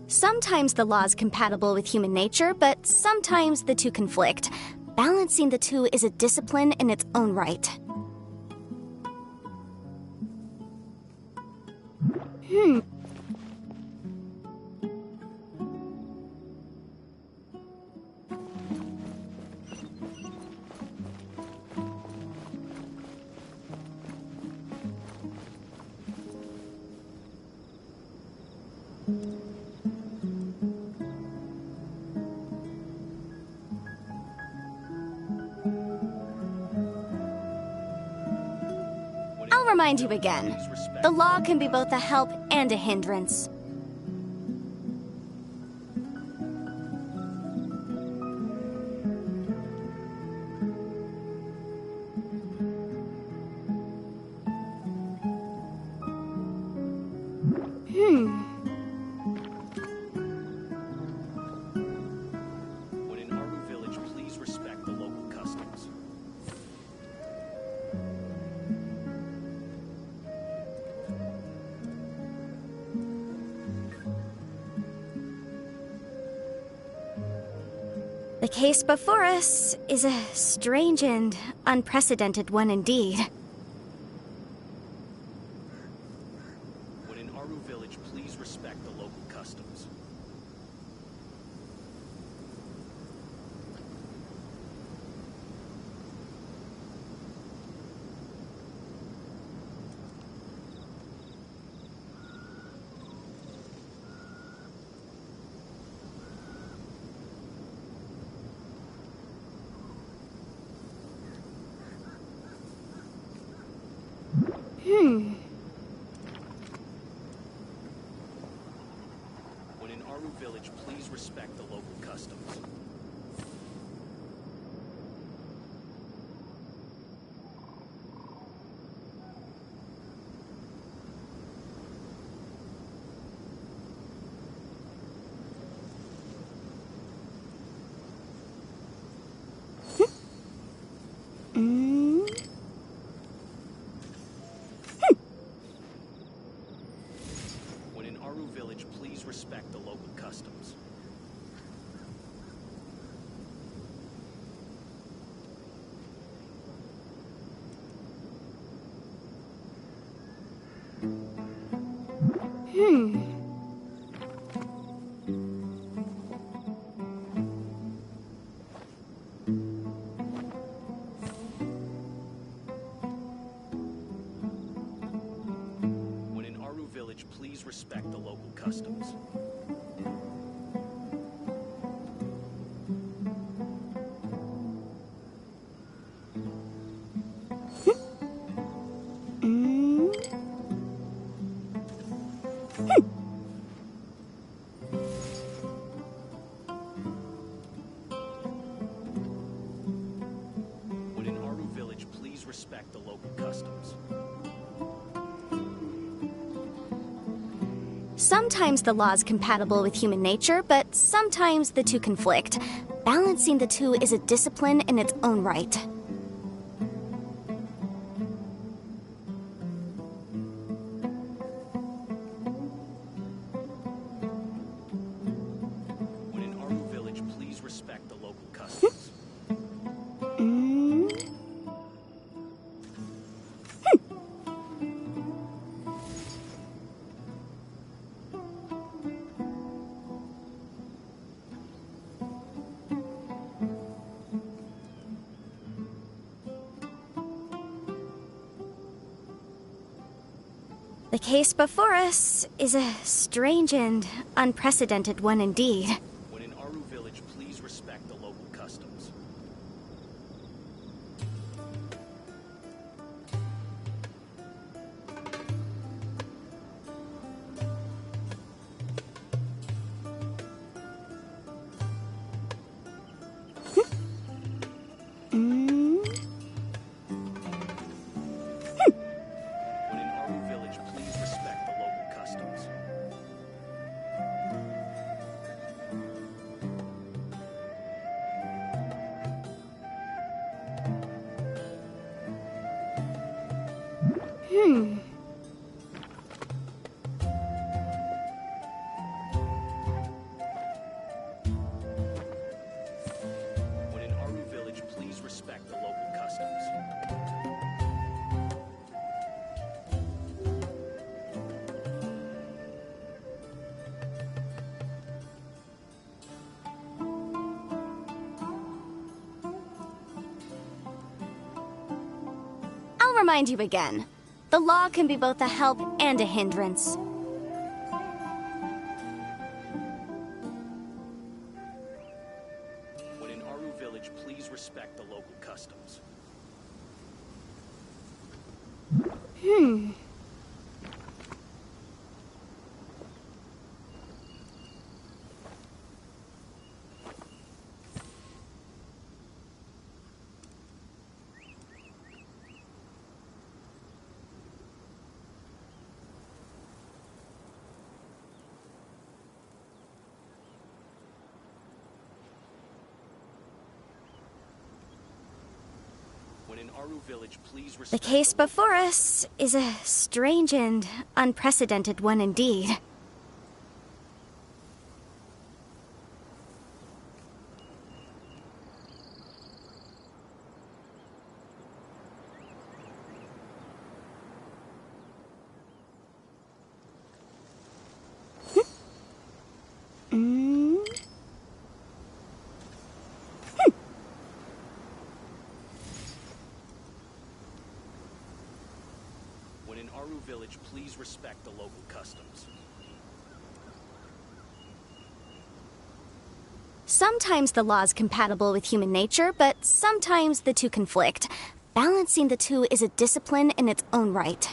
Sometimes the law's compatible with human nature, but sometimes the two conflict. Balancing the two is a discipline in its own right. I'll remind you again. The law can be both a help and a hindrance. When in Aru Village, please respect the local customs. The case before us is a strange and unprecedented one indeed. When in Aru Village, please respect the local customs. When in Aru Village, please respect the local customs. When in Aru Village, please respect the local customs. When in Aru Village, please respect the local customs. When in Aru Village, please respect the local customs. Sometimes the law's compatible with human nature, but sometimes the two conflict. Balancing the two is a discipline in its own right. When in Aru Village, please respect the local customs. The case before us is a strange and unprecedented one indeed. When in Aru Village, please respect the local customs. When in Aru Village, please respect the local customs. I'll remind you again. The law can be both a help and a hindrance. When in Aru Village, please respect the local customs. When in Aru Village, please The respect case before us is a strange and unprecedented one indeed. When in Aru Village, please respect the local customs. Sometimes the law is compatible with human nature, but sometimes the two conflict. Balancing the two is a discipline in its own right.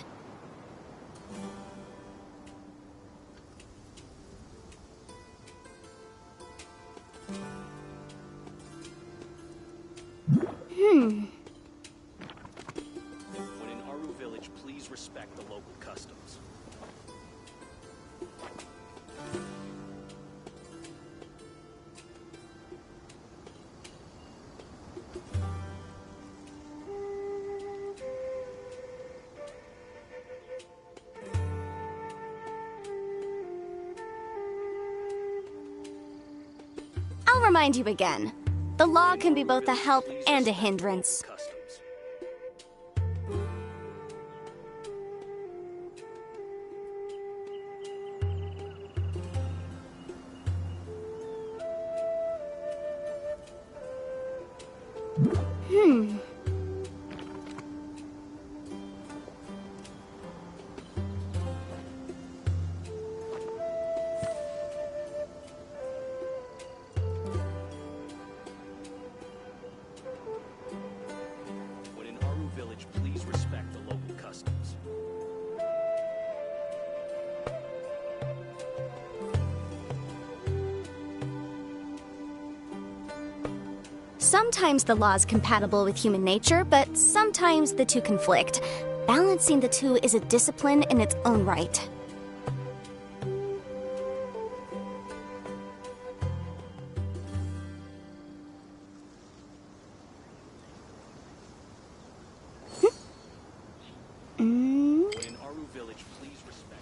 When in Aru Village, please respect the local customs. I'll remind you again. The law can be both a help and a hindrance. When in Aru Village, please respect the local customs. Sometimes the law is compatible with human nature, but sometimes the two conflict. Balancing the two is a discipline in its own right. When in Aru Village, please respect.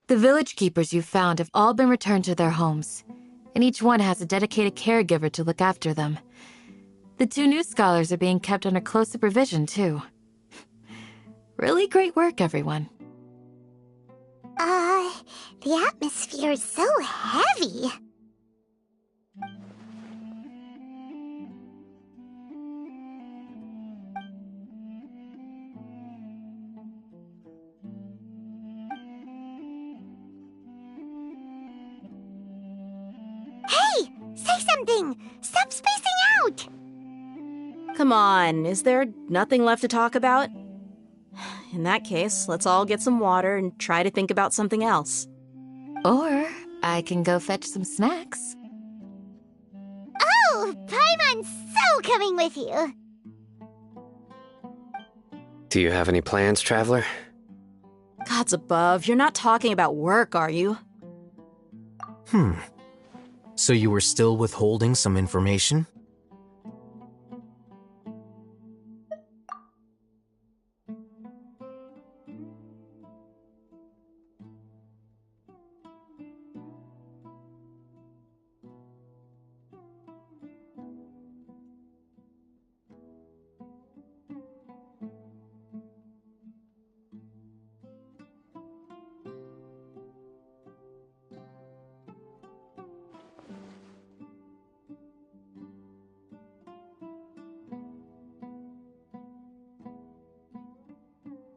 The village keepers you found have all been returned to their homes, and each one has a dedicated caregiver to look after them. The 2 new scholars are being kept under close supervision, too. Really great work, everyone. The atmosphere is so heavy. Hey! Say something! Stop spacing out! Come on, is there nothing left to talk about? In that case, let's all get some water and try to think about something else. Or I can go fetch some snacks. Oh! Paimon's so coming with you! Do you have any plans, traveler? Gods above, you're not talking about work, are you? So you were still withholding some information?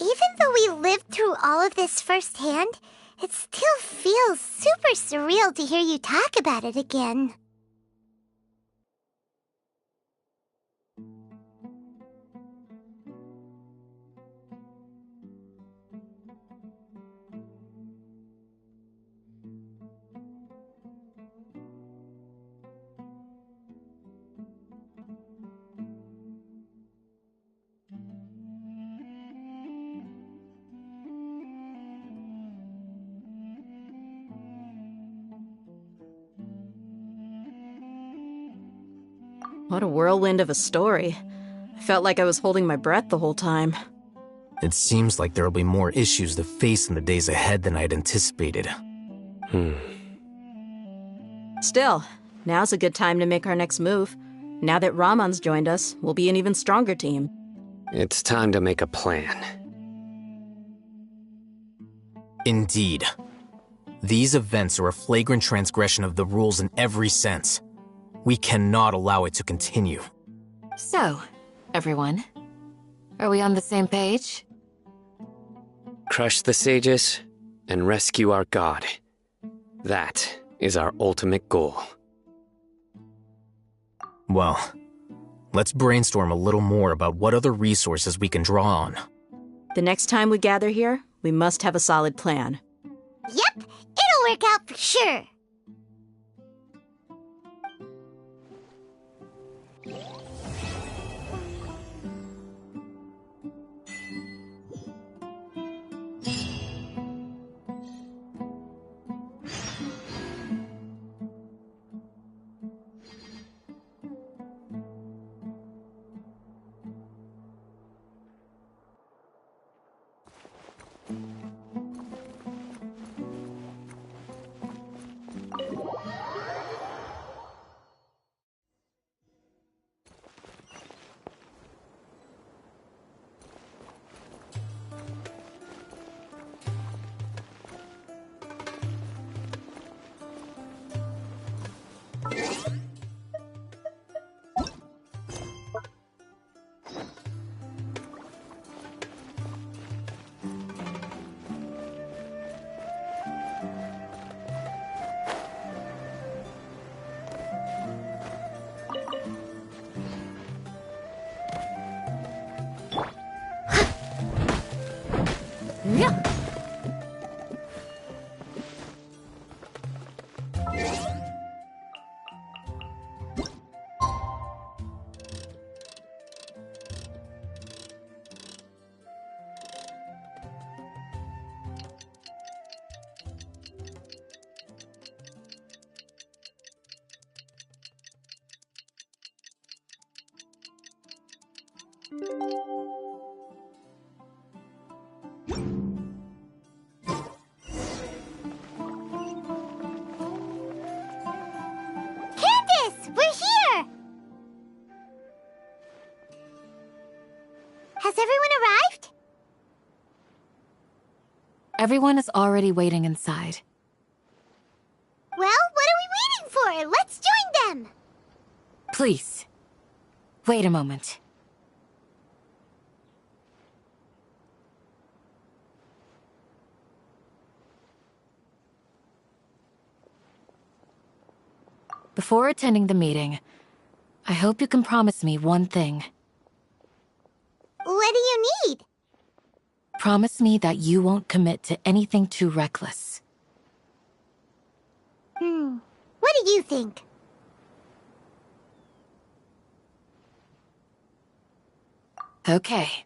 Even though we lived through all of this firsthand, it still feels super surreal to hear you talk about it again. What a whirlwind of a story. I felt like I was holding my breath the whole time. It seems like there will be more issues to face in the days ahead than I'd anticipated. Still, now's a good time to make our next move. Now that Ramon's joined us, we'll be an even stronger team. It's time to make a plan. Indeed. These events are a flagrant transgression of the rules in every sense. We cannot allow it to continue. So, everyone, are we on the same page? Crush the sages and rescue our god. That is our ultimate goal. Well, let's brainstorm a little more about what other resources we can draw on. The next time we gather here, we must have a solid plan. Yep, it'll work out for sure. Candace, we're here! Has everyone arrived? Everyone is already waiting inside. Well, what are we waiting for? Let's join them! Please, wait a moment. Before attending the meeting, I hope you can promise me one thing. What do you need? Promise me that you won't commit to anything too reckless. What do you think? Okay.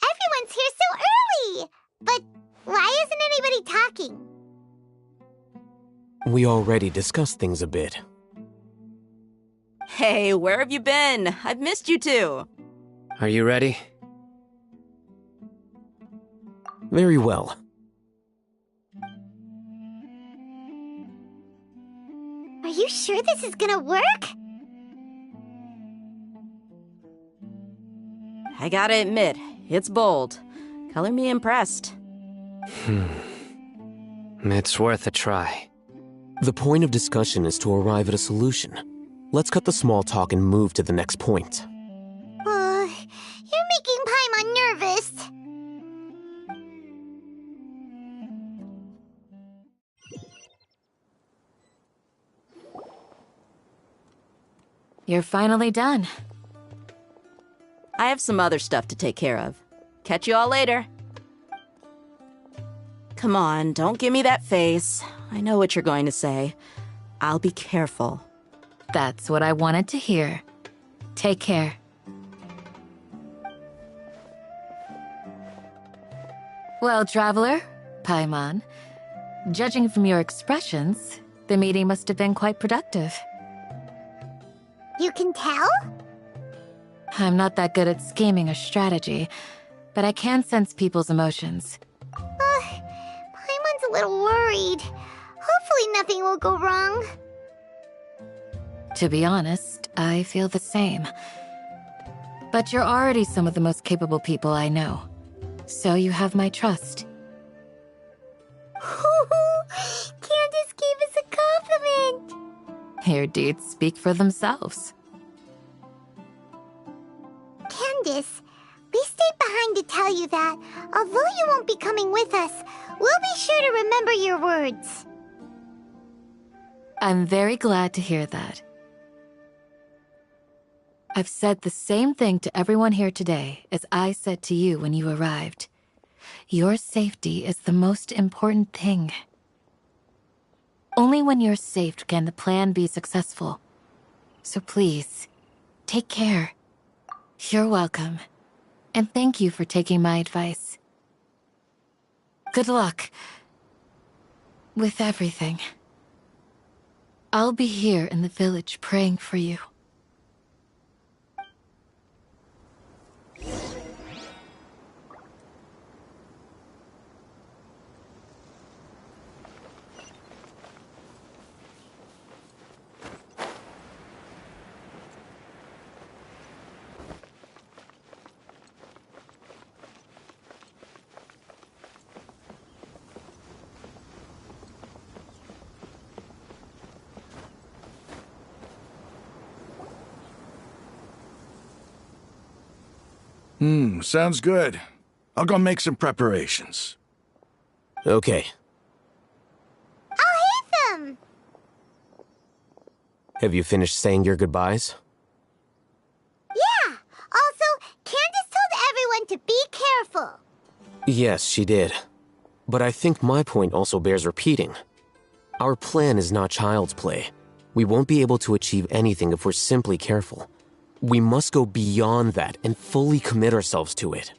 Everyone's here so early! But why isn't anybody talking? We already discussed things a bit. Hey, where have you been? I've missed you too. Are you ready? Very well. Are you sure this is gonna work? I gotta admit, it's bold. Color me impressed. It's worth a try. The point of discussion is to arrive at a solution. Let's cut the small talk and move to the next point. You're making Paimon nervous. You're finally done. I have some other stuff to take care of. Catch you all later. Come on, don't give me that face. I know what you're going to say. I'll be careful. That's what I wanted to hear. Take care. Well, Traveler, Paimon, judging from your expressions, the meeting must have been quite productive. You can tell? I'm not that good at scheming or strategy, but I can sense people's emotions. Paimon's a little worried. Hopefully nothing will go wrong. To be honest, I feel the same. But you're already some of the most capable people I know, so you have my trust. Candace gave us a compliment! Your deeds speak for themselves. Candace, we stayed behind to tell you that, although you won't be coming with us, we'll be sure to remember your words. I'm very glad to hear that. I've said the same thing to everyone here today as I said to you when you arrived. Your safety is the most important thing. Only when you're safe can the plan be successful. So please, take care. You're welcome. And thank you for taking my advice. Good luck with everything. I'll be here in the village praying for you. Sounds good. I'll go make some preparations. Okay. I'll hit them! Have you finished saying your goodbyes? Yeah! Also, Candace told everyone to be careful. Yes, she did. But I think my point also bears repeating. Our plan is not child's play. We won't be able to achieve anything if we're simply careful. We must go beyond that and fully commit ourselves to it.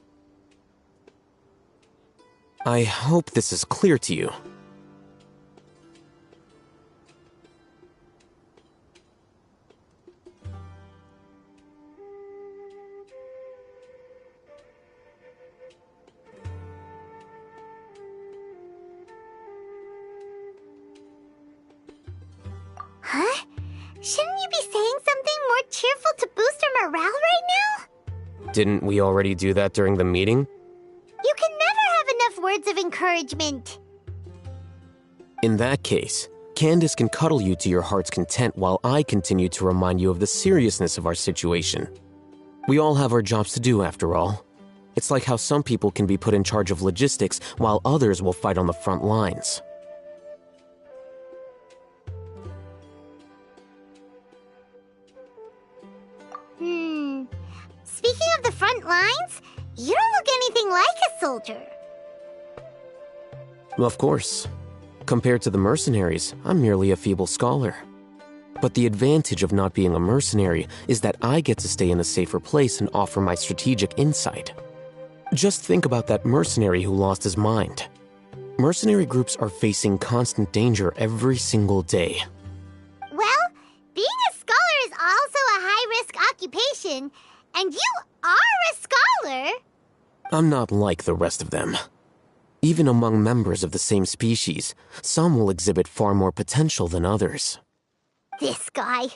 I hope this is clear to you. Huh? Shouldn't you be saying something more cheerful to boost our morale right now? Didn't we already do that during the meeting? You can never have enough words of encouragement. In that case, Candace can cuddle you to your heart's content while I continue to remind you of the seriousness of our situation. We all have our jobs to do, after all. It's like how some people can be put in charge of logistics while others will fight on the front lines. Speaking of the front lines, you don't look anything like a soldier. Of course. Compared to the mercenaries, I'm merely a feeble scholar. But the advantage of not being a mercenary is that I get to stay in a safer place and offer my strategic insight. Just think about that mercenary who lost his mind. Mercenary groups are facing constant danger every single day. Well, being a scholar is also a high-risk occupation, and you are a scholar. I'm not like the rest of them. Even among members of the same species, some will exhibit far more potential than others. This guy.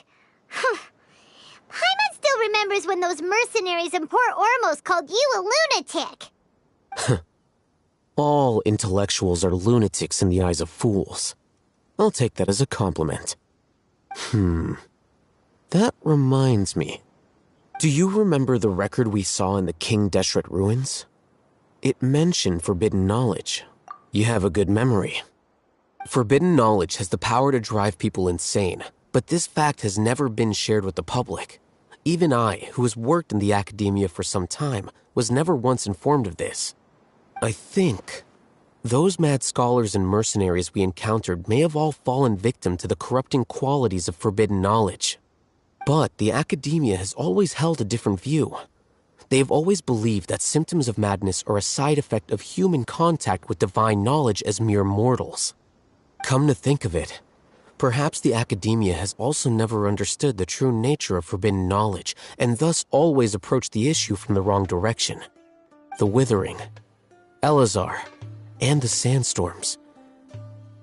Paimon still remembers when those mercenaries in Port Ormos called you a lunatic. All intellectuals are lunatics in the eyes of fools. I'll take that as a compliment. That reminds me. Do you remember the record we saw in the King Deshret ruins? It mentioned forbidden knowledge. You have a good memory. Forbidden knowledge has the power to drive people insane, but this fact has never been shared with the public. Even I, who has worked in the academia for some time, was never once informed of this. I think those mad scholars and mercenaries we encountered may have all fallen victim to the corrupting qualities of forbidden knowledge. But the academia has always held a different view. They have always believed that symptoms of madness are a side effect of human contact with divine knowledge as mere mortals. Come to think of it, perhaps the academia has also never understood the true nature of forbidden knowledge, and thus always approached the issue from the wrong direction. The Withering, Elazar, and the sandstorms.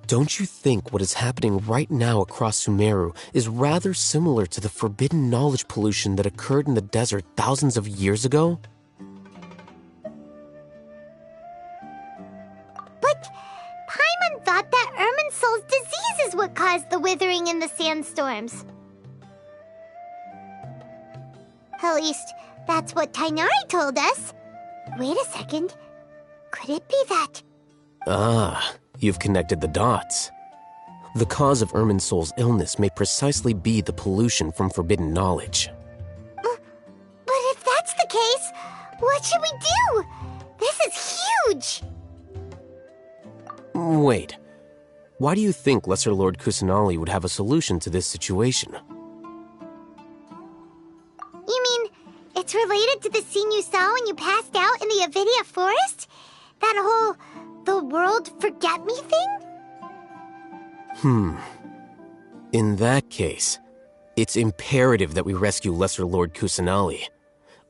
Don't you think what is happening right now across Sumeru is rather similar to the forbidden knowledge pollution that occurred in the desert thousands of years ago? But Paimon thought that Irminsul's disease is what caused the withering in the sandstorms. At least, that's what Tainari told us. Wait a second. Could it be that... Ah, you've connected the dots. The cause of Irminsul's illness may precisely be the pollution from forbidden knowledge. But if that's the case, what should we do? This is huge! Wait. Why do you think Lesser Lord Kusanali would have a solution to this situation? You mean, it's related to the scene you saw when you passed out in the Avidia forest? That whole... the world forget me thing? In that case, it's imperative that we rescue Lesser Lord Kusanali.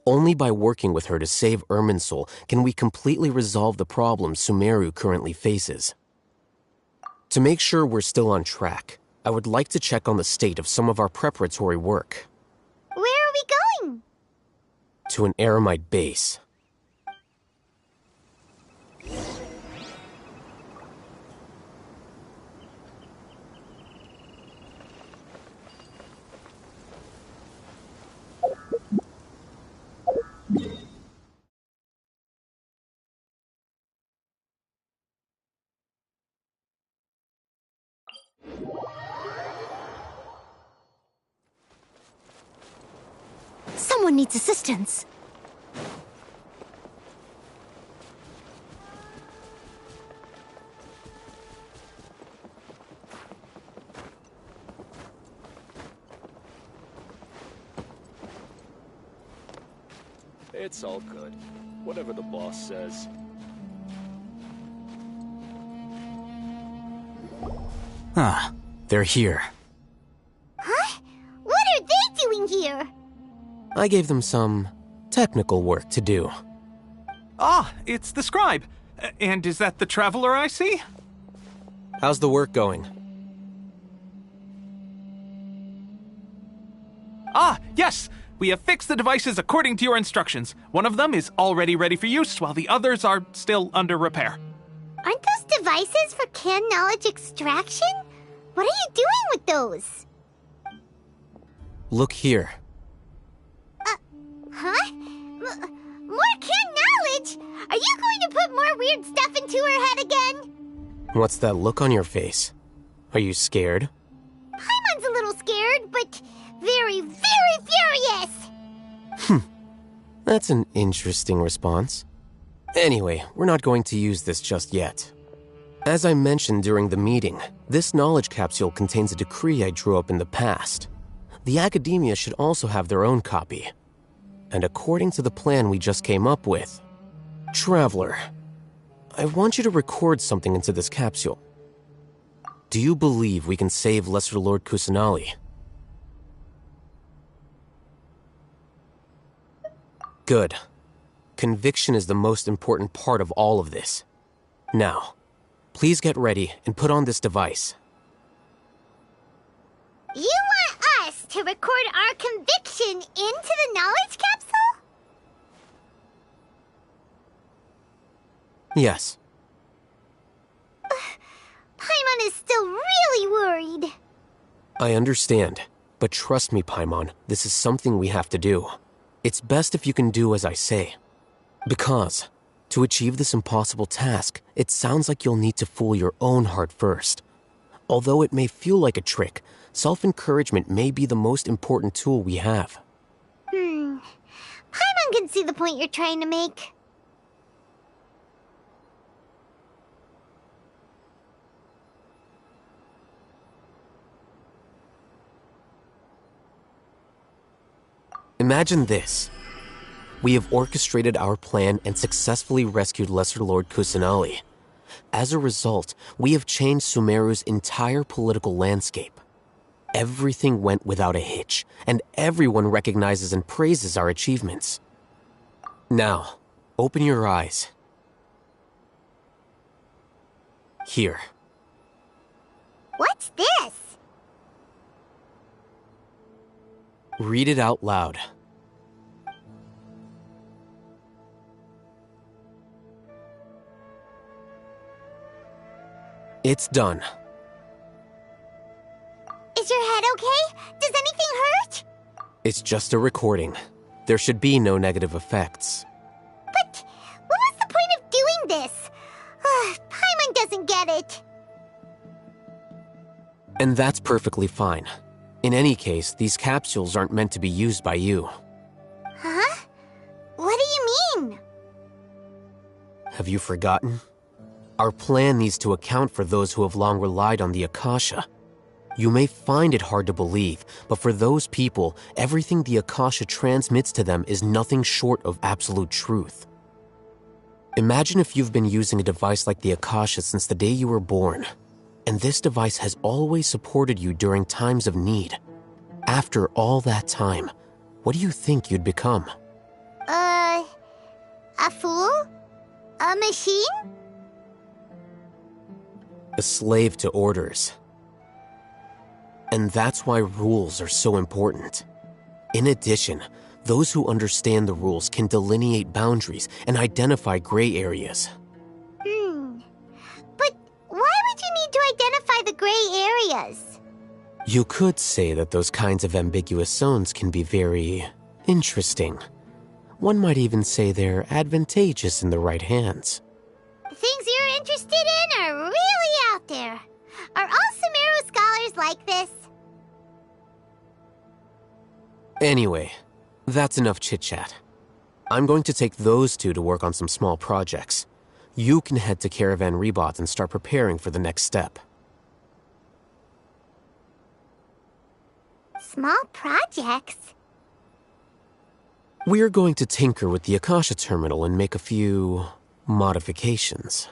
Only by working with her to save Irminsul can we completely resolve the problems Sumeru currently faces. To make sure we're still on track, I would like to check on the state of some of our preparatory work. Where are we going? To an Eremite base. Someone needs assistance. It's all good. Whatever the boss says. Ah, they're here. Huh? What are they doing here? I gave them some technical work to do. Ah, it's the scribe. And is that the traveler I see? How's the work going? Ah, yes! We have fixed the devices according to your instructions. One of them is already ready for use, while the others are still under repair. Aren't those devices for canned knowledge extraction? What are you doing with those? Look here. Huh? More canned knowledge? Are you going to put more weird stuff into her head again? What's that look on your face? Are you scared? Paimon's a little scared, but very, very furious! That's an interesting response. Anyway, we're not going to use this just yet. As I mentioned during the meeting, this knowledge capsule contains a decree I drew up in the past. The academia should also have their own copy. And according to the plan we just came up with, Traveler, I want you to record something into this capsule. Do you believe we can save Lesser Lord Kusanali? Good. Conviction is the most important part of all of this. Now, please get ready and put on this device. You want us to record our conviction into the knowledge capsule? Yes. Paimon is still really worried. I understand, but trust me, Paimon, this is something we have to do. It's best if you can do as I say. Because, to achieve this impossible task, it sounds like you'll need to fool your own heart first. Although it may feel like a trick, self-encouragement may be the most important tool we have. Paimon can see the point you're trying to make. Imagine this. We have orchestrated our plan and successfully rescued Lesser Lord Kusanali. As a result, we have changed Sumeru's entire political landscape. Everything went without a hitch, and everyone recognizes and praises our achievements. Now, open your eyes. Here. What's this? Read it out loud. It's done. Is your head okay? Does anything hurt? It's just a recording. There should be no negative effects. But what was the point of doing this? Paimon doesn't get it. And that's perfectly fine. In any case, these capsules aren't meant to be used by you. Huh? What do you mean? Have you forgotten? Our plan needs to account for those who have long relied on the Akasha. You may find it hard to believe, but for those people, everything the Akasha transmits to them is nothing short of absolute truth. Imagine if you've been using a device like the Akasha since the day you were born, and this device has always supported you during times of need. After all that time, what do you think you'd become? A fool? A machine? A slave to orders. And that's why rules are so important. In addition, those who understand the rules can delineate boundaries and identify gray areas. But why would you need to identify the gray areas? You could say that those kinds of ambiguous zones can be very interesting. One might even say they're advantageous in the right hands. Things you're interested in are really out there. Are all Sumeru scholars like this? Anyway, that's enough chit-chat. I'm going to take those two to work on some small projects. You can head to Caravan Rebot and start preparing for the next step. Small projects? We're going to tinker with the Akasha terminal and make a few modifications.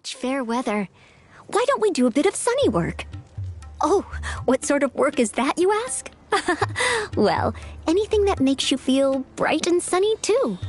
such fair weather. Why don't we do a bit of sunny work? Oh, what sort of work is that, you ask? Well, anything that makes you feel bright and sunny, too.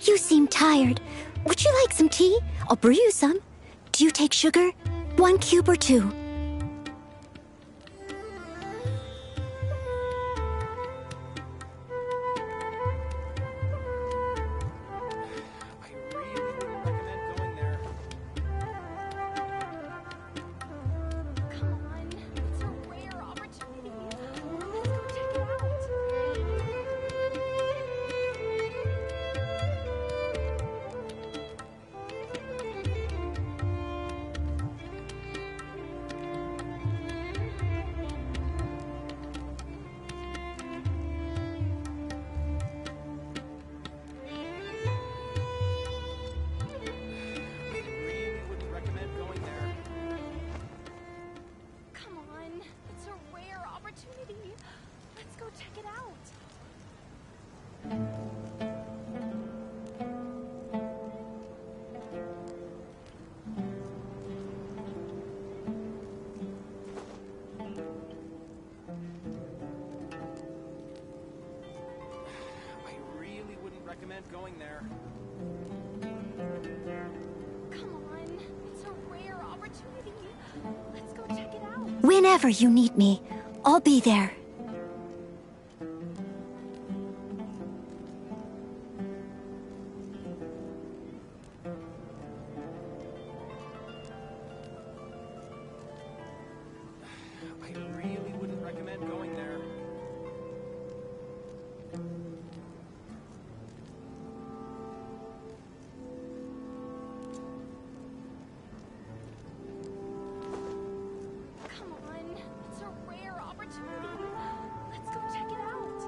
You seem tired. Would you like some tea? I'll brew you some. Do you take sugar? 1 cube or 2? Recommend going there. Come on, it's a rare opportunity. Let's go check it out. Whenever you need me, I'll be there. I really wouldn't recommend going there. Come on, it's a rare opportunity. Let's go check it out.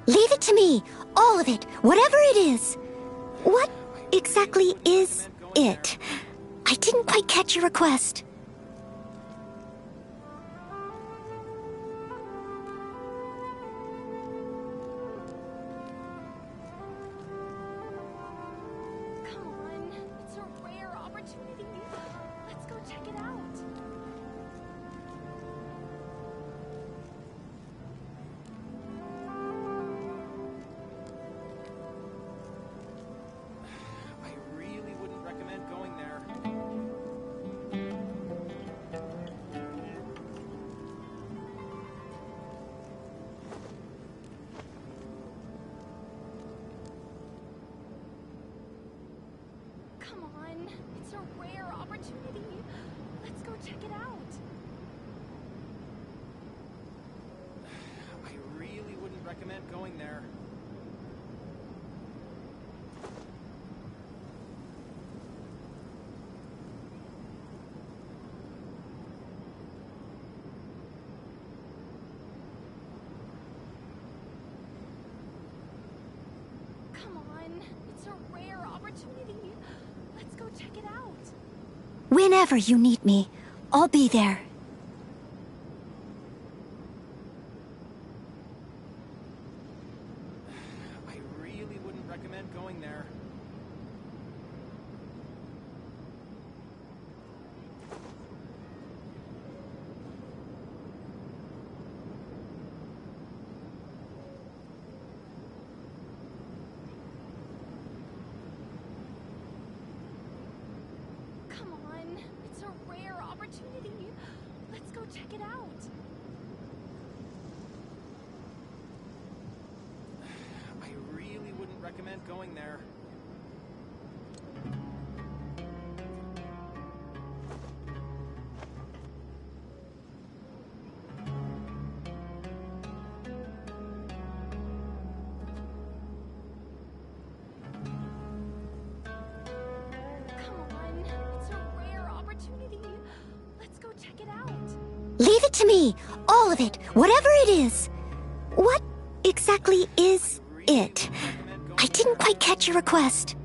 Leave it to me. All of it. Whatever it is. What exactly is it? I didn't quite catch your request. Come on, it's a rare opportunity. Let's go check it out. I really wouldn't recommend going there. Come on, it's a rare opportunity. Let's go check it out. I really wouldn't recommend going there. Come on, it's a rare opportunity. Let's go check it out. Whenever you need me, I'll be there. I really wouldn't recommend going there. Come on, it's a rare opportunity. Let's go check it out. I really wouldn't recommend going there. to me! All of it! Whatever it is! What exactly is it? I didn't quite catch your request.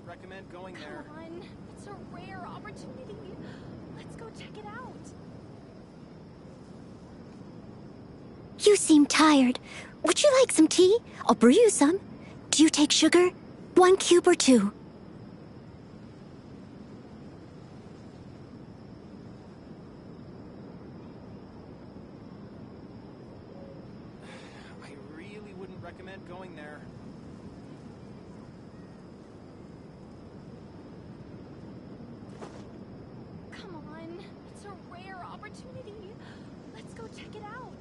Recommend going there. Come on, it's a rare opportunity. Let's go check it out. You seem tired. Would you like some tea? I'll brew you some. Do you take sugar? 1 cube or 2? I really wouldn't recommend going there. Come on, it's a rare opportunity. Let's go check it out.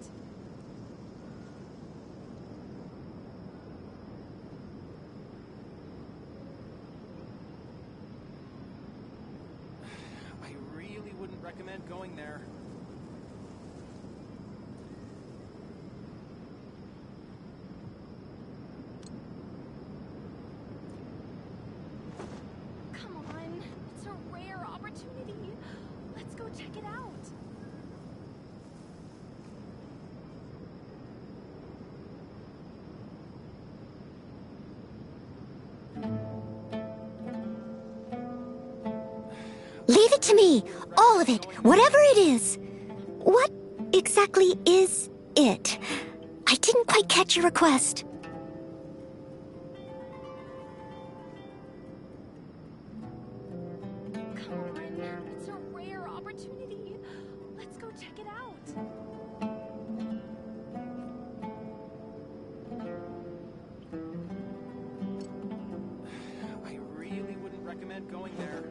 I really wouldn't recommend going there. Come on, it's a rare opportunity. Let's go check it out. Leave it to me! All of it! Whatever it is! What exactly is it? I didn't quite catch your request. Come on, it's a rare opportunity. Let's go check it out. I really wouldn't recommend going there.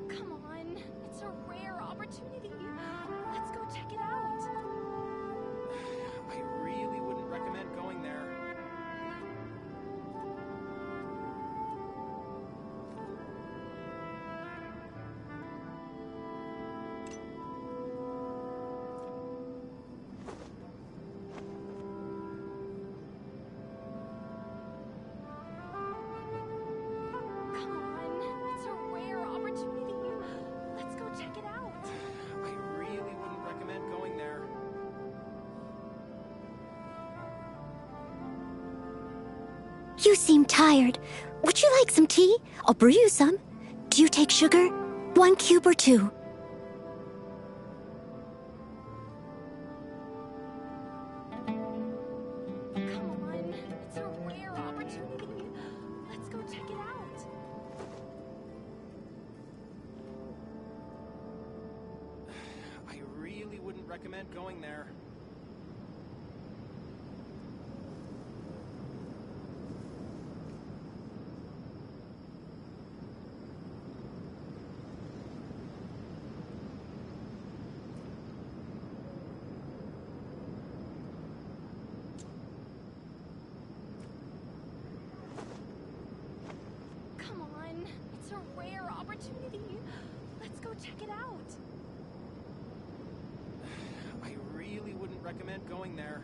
Come on, it's a rare opportunity. Let's go check it out. I really wouldn't recommend going there. Come on, it's a rare opportunity. Let's go check it out. I really wouldn't recommend going there. You seem tired. Would you like some tea? I'll brew you some. Do you take sugar? 1 cube or 2? Come on, it's a rare opportunity. Let's go check it out. I really wouldn't recommend going there. Come on, it's a rare opportunity. Let's go check it out. I really wouldn't recommend going there.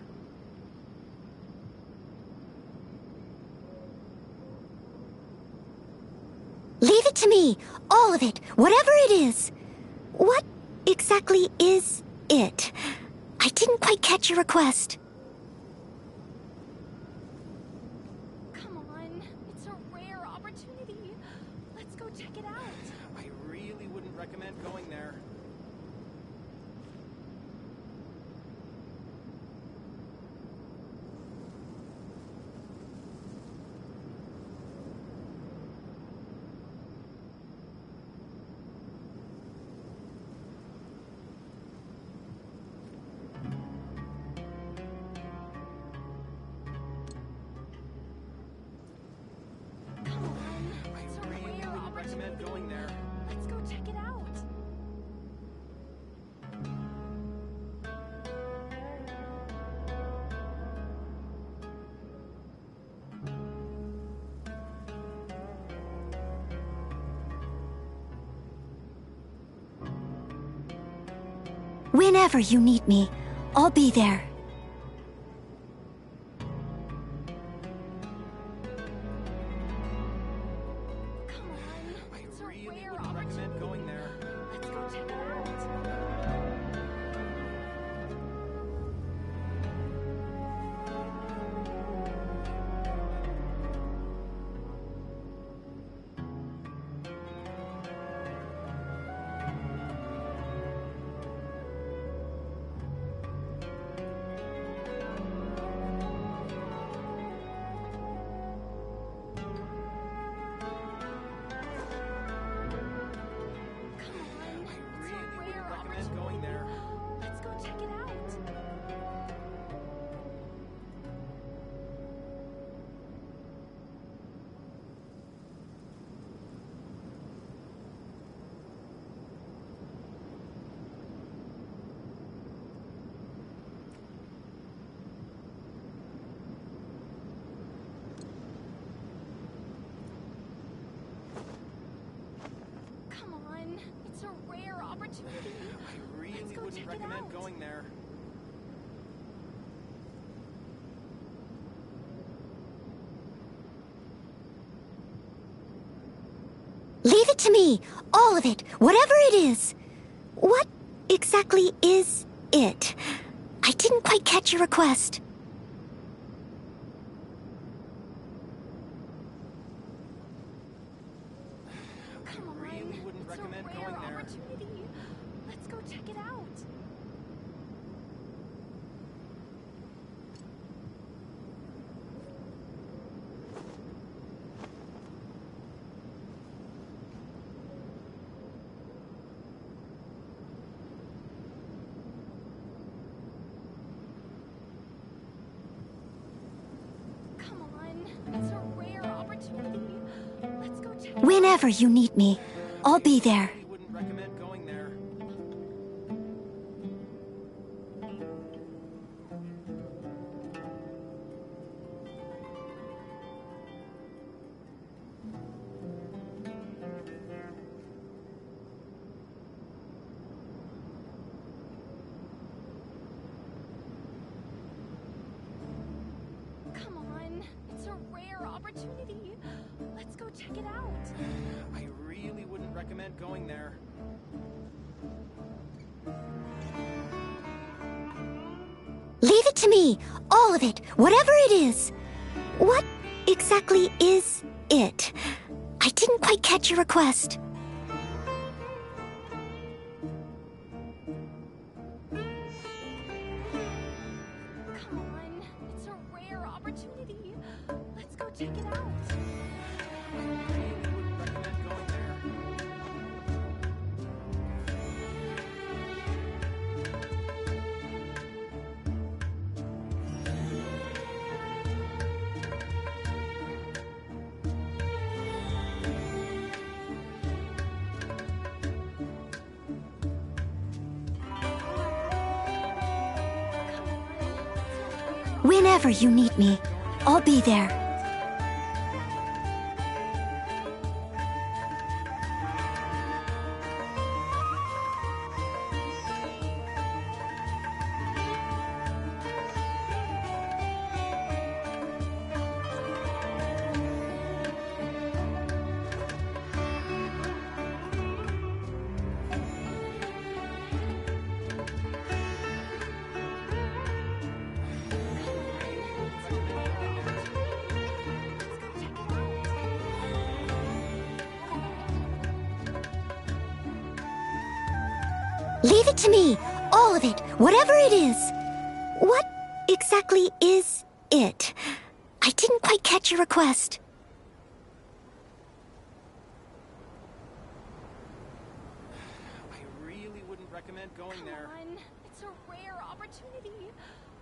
Leave it to me! All of it! Whatever it is! What exactly is it? I didn't quite catch your request. Whenever you need me, I'll be there. Leave it to me, all of it, whatever it is. What exactly is it? I didn't quite catch your request. Whenever you need me, I'll be there. Leave it to me, all of it, whatever it is. What exactly is it? I didn't quite catch your request. Whenever you need me, I'll be there. Leave it to me, all of it, whatever it is. What exactly is it? I didn't quite catch your request. I really wouldn't recommend going there. Come on, it's a rare opportunity.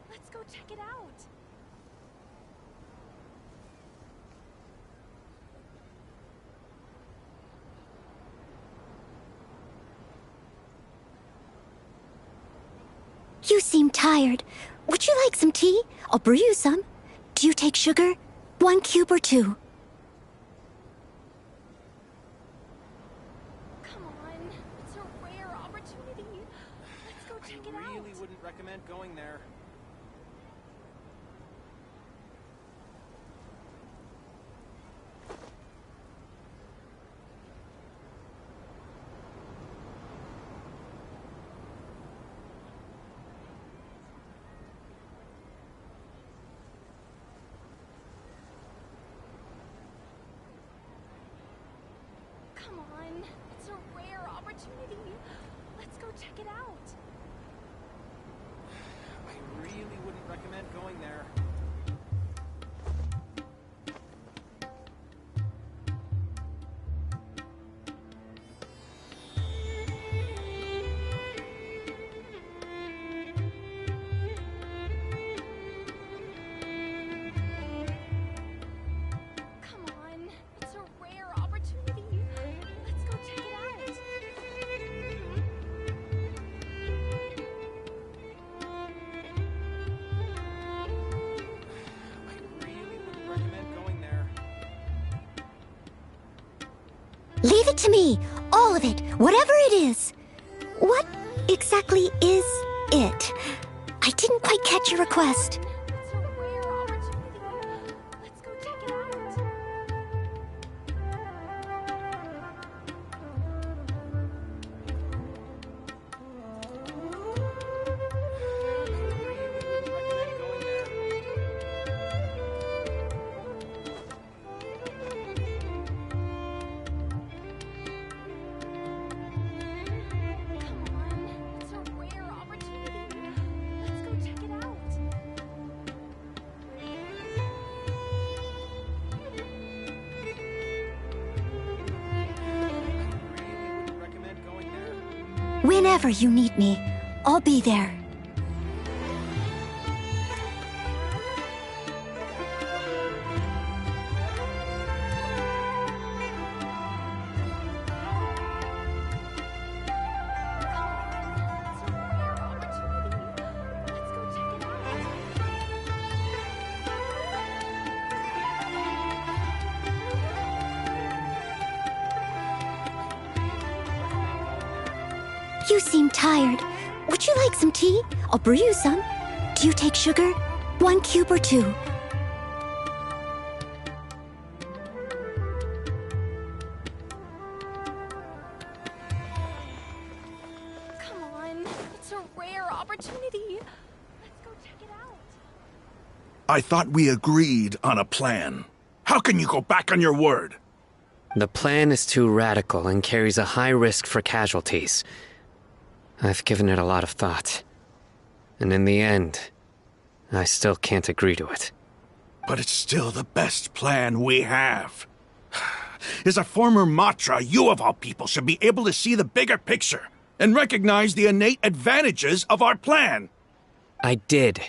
Let's go check it out. You seem tired. Would you like some tea? I'll brew you some. Do you take sugar? 1 cube or 2? Come on, it's a rare opportunity. Let's go check it recommend going there. Come on, it's a rare opportunity. Let's go check it out. I really wouldn't recommend going there. Come on, it's a rare opportunity. Let's go check it out. I really wouldn't recommend going there. Leave it to me. All of it. Whatever it is. What exactly is it? I didn't quite catch your request. It's a rare opportunity. Let's go check it out. Come on, it's a rare opportunity. Let's go check it out. Recommend going there. Whenever you need me, I'll be there. You seem tired. Would you like some tea? I'll brew you some. Do you take sugar? 1 cube or 2? Come on, it's a rare opportunity. Let's go check it out. I thought we agreed on a plan. How can you go back on your word? The plan is too radical and carries a high risk for casualties. I've given it a lot of thought. And in the end, I still can't agree to it. But it's still the best plan we have. As a former Matra, you of all people should be able to see the bigger picture and recognize the innate advantages of our plan. I did.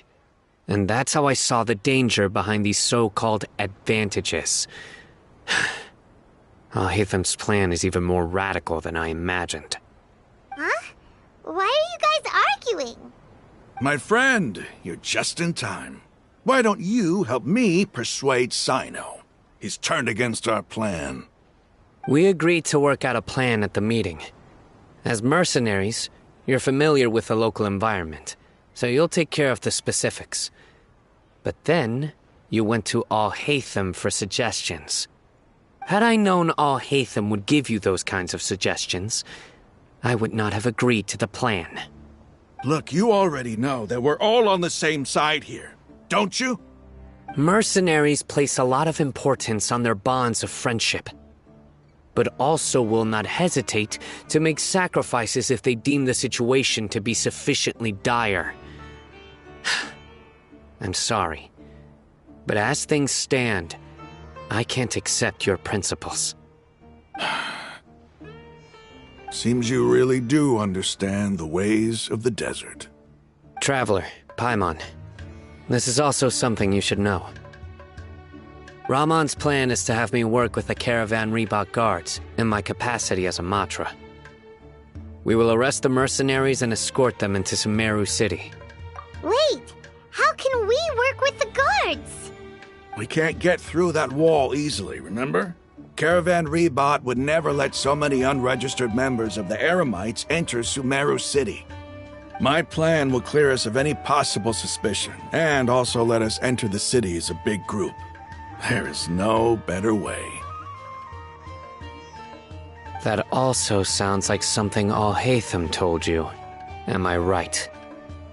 And that's how I saw the danger behind these so-called advantages. Al-Haytham's plan is even more radical than I imagined. Huh? Why are you guys arguing? My friend, you're just in time. Why don't you help me persuade Sino? He's turned against our plan. We agreed to work out a plan at the meeting. As mercenaries, you're familiar with the local environment, so you'll take care of the specifics. But then, you went to Al-Haytham for suggestions. Had I known Al-Haytham would give you those kinds of suggestions, I would not have agreed to the plan. Look, you already know that we're all on the same side here, don't you? Mercenaries place a lot of importance on their bonds of friendship, but also will not hesitate to make sacrifices if they deem the situation to be sufficiently dire. I'm sorry, but as things stand, I can't accept your principles. Seems you really do understand the ways of the desert. Traveler, Paimon, this is also something you should know. Rahman's plan is to have me work with the Caravan Reebok guards in my capacity as a Matra. We will arrest the mercenaries and escort them into Sumeru City. Wait, how can we work with the guards? We can't get through that wall easily, remember? Caravan Reebok would never let so many unregistered members of the Eremites enter Sumeru City. My plan will clear us of any possible suspicion, and also let us enter the city as a big group. There is no better way. That also sounds like something Al-Haytham told you. Am I right?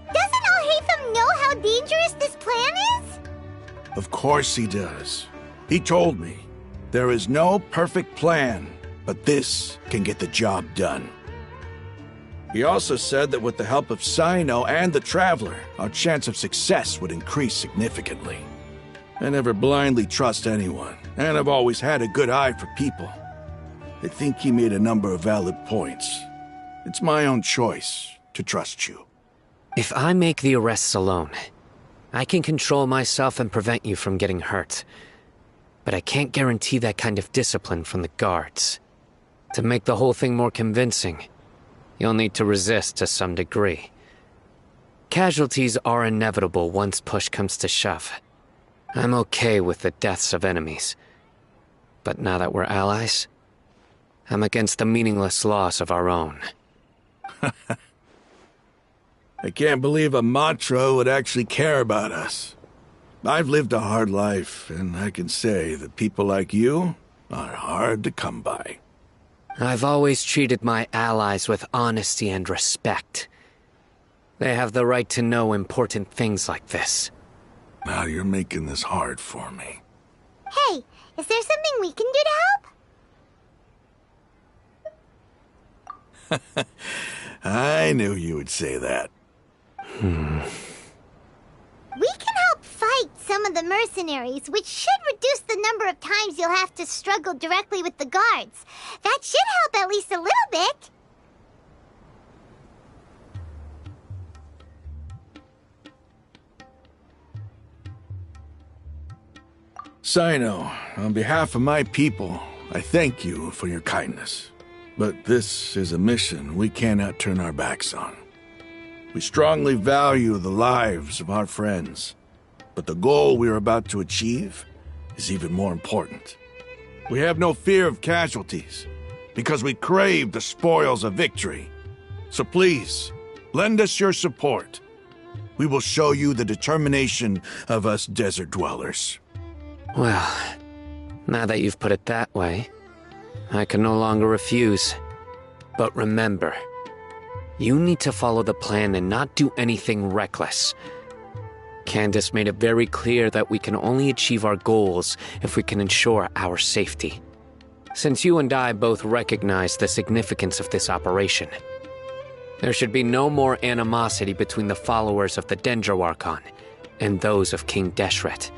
Doesn't Al-Haytham know how dangerous this plan is? Of course he does. He told me, there is no perfect plan, but this can get the job done. He also said that with the help of Sino and the Traveler, our chance of success would increase significantly. I never blindly trust anyone, and I've always had a good eye for people. I think he made a number of valid points. It's my own choice to trust you. If I make the arrests alone, I can control myself and prevent you from getting hurt. But I can't guarantee that kind of discipline from the guards. To make the whole thing more convincing, you'll need to resist to some degree. Casualties are inevitable once push comes to shove. I'm okay with the deaths of enemies. But now that we're allies, I'm against the meaningless loss of our own. I can't believe a Matra would actually care about us. I've lived a hard life, and I can say that people like you are hard to come by. I've always treated my allies with honesty and respect. They have the right to know important things like this. Now you're making this hard for me. Hey, is there something we can do to help? I knew you would say that. We can help fight some of the mercenaries, which should reduce the number of times you'll have to struggle directly with the guards. That should help at least a little bit. Sino, on behalf of my people, I thank you for your kindness. But this is a mission we cannot turn our backs on. We strongly value the lives of our friends, but the goal we are about to achieve is even more important. We have no fear of casualties, because we crave the spoils of victory. So please, lend us your support. We will show you the determination of us desert dwellers. Well, now that you've put it that way, I can no longer refuse. But remember, you need to follow the plan and not do anything reckless. Candace made it very clear that we can only achieve our goals if we can ensure our safety. Since you and I both recognize the significance of this operation, there should be no more animosity between the followers of the Dendro Archon and those of King Deshret.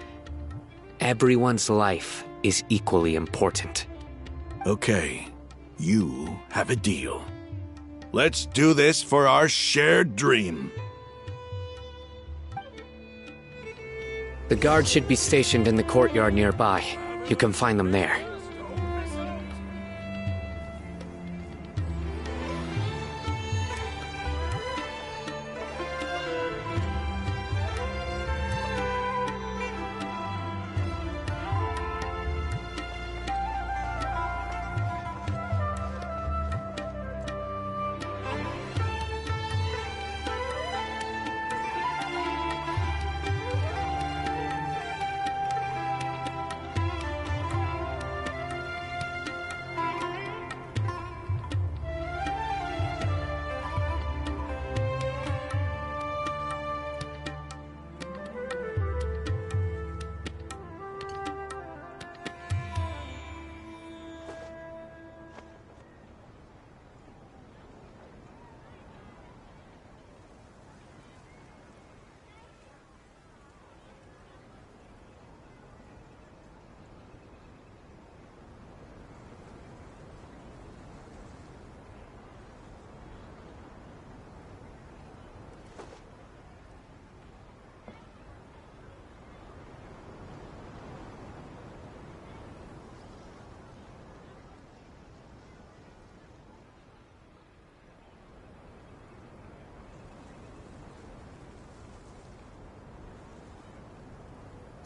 Everyone's life is equally important. Okay, you have a deal. Let's do this for our shared dream. The guards should be stationed in the courtyard nearby. You can find them there.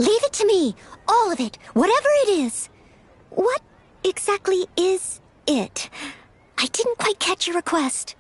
Leave it to me. All of it. Whatever it is. What exactly is it? I didn't quite catch your request.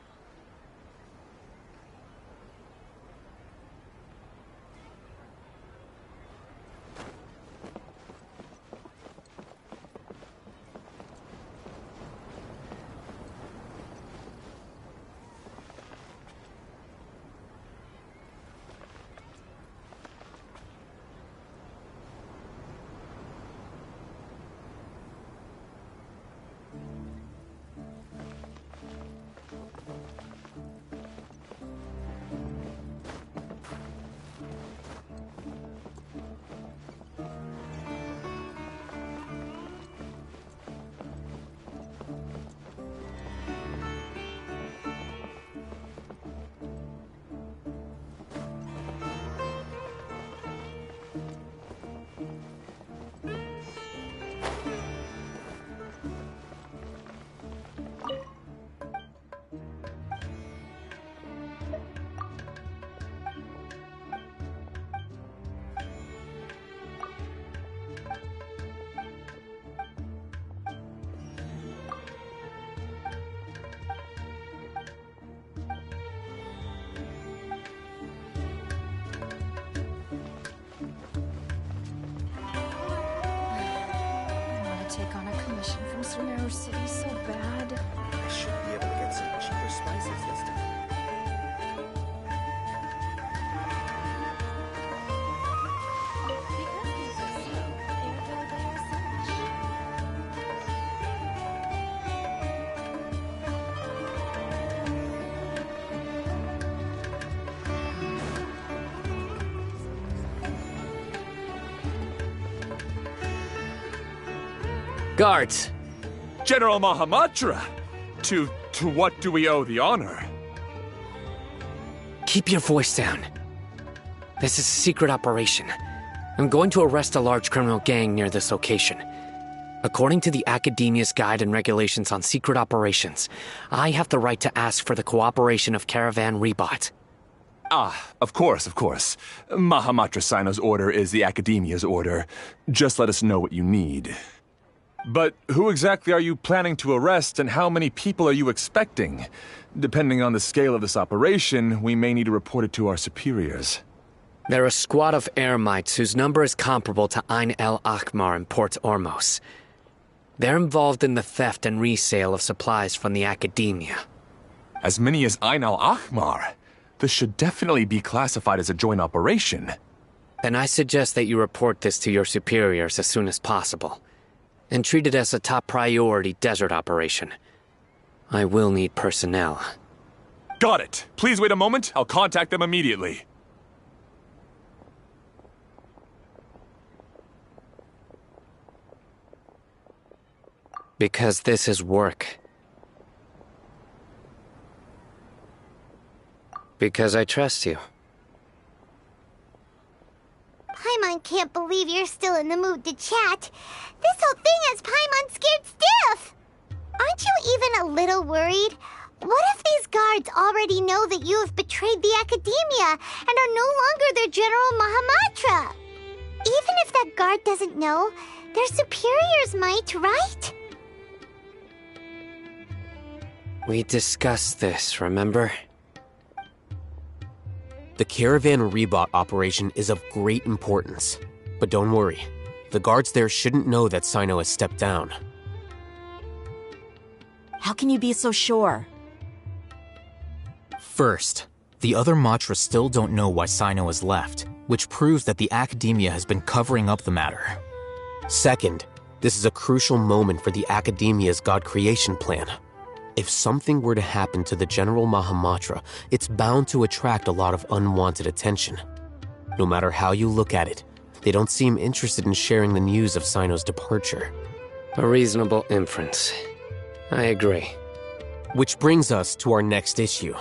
Sumeru City so bad. I should be able to get some cheaper spices this time. Guards! General Mahamatra! To what do we owe the honor? Keep your voice down. This is a secret operation. I'm going to arrest a large criminal gang near this location. According to the Academia's Guide and Regulations on Secret Operations, I have the right to ask for the cooperation of Caravan Rebot. Ah, of course. Mahamatra Sino's order is the Academia's order. Just let us know what you need. But who exactly are you planning to arrest, and how many people are you expecting? Depending on the scale of this operation, we may need to report it to our superiors. They're a squad of Eremites whose number is comparable to Ain el Akhmar in Port Ormos. They're involved in the theft and resale of supplies from the Academia. As many as Ain el Akhmar? This should definitely be classified as a joint operation. Then I suggest that you report this to your superiors as soon as possible, and treat it as a top priority desert operation. I will need personnel. Got it. Please wait a moment. I'll contact them immediately. Because this is work. Because I trust you. Paimon can't believe you're still in the mood to chat. This whole thing has Paimon scared stiff. Aren't you even a little worried? What if these guards already know that you have betrayed the Academia and are no longer their General Mahamatra? Even if that guard doesn't know, their superiors might, right? We discussed this, remember? The Caravan Rebot operation is of great importance. But don't worry, the guards there shouldn't know that Sino has stepped down. How can you be so sure? First, the other Matra still don't know why Sino has left, which proves that the Academia has been covering up the matter. Second, this is a crucial moment for the Academia's God creation plan. If something were to happen to the General Mahamatra, it's bound to attract a lot of unwanted attention. No matter how you look at it, they don't seem interested in sharing the news of Sino's departure. A reasonable inference. I agree. Which brings us to our next issue.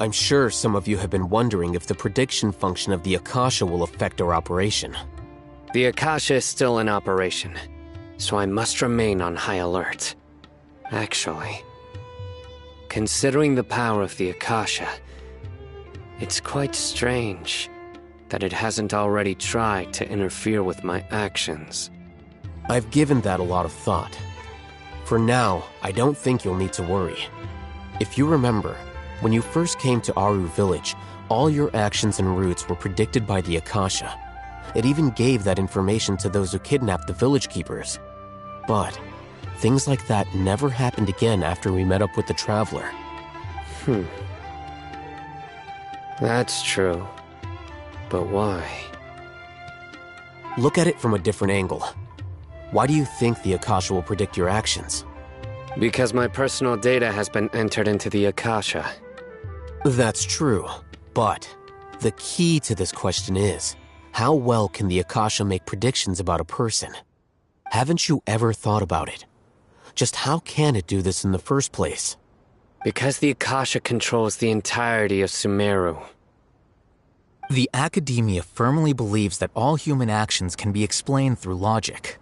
I'm sure some of you have been wondering if the prediction function of the Akasha will affect our operation. The Akasha is still in operation, so I must remain on high alert. Actually, considering the power of the Akasha, it's quite strange that it hasn't already tried to interfere with my actions. I've given that a lot of thought. For now, I don't think you'll need to worry. If you remember, when you first came to Aru Village, all your actions and routes were predicted by the Akasha. It even gave that information to those who kidnapped the village keepers. But things like that never happened again after we met up with the Traveler. That's true. But why? Look at it from a different angle. Why do you think the Akasha will predict your actions? Because my personal data has been entered into the Akasha. That's true, but the key to this question is, how well can the Akasha make predictions about a person? Haven't you ever thought about it? Just how can it do this in the first place? Because the Akasha controls the entirety of Sumeru. The Academia firmly believes that all human actions can be explained through logic.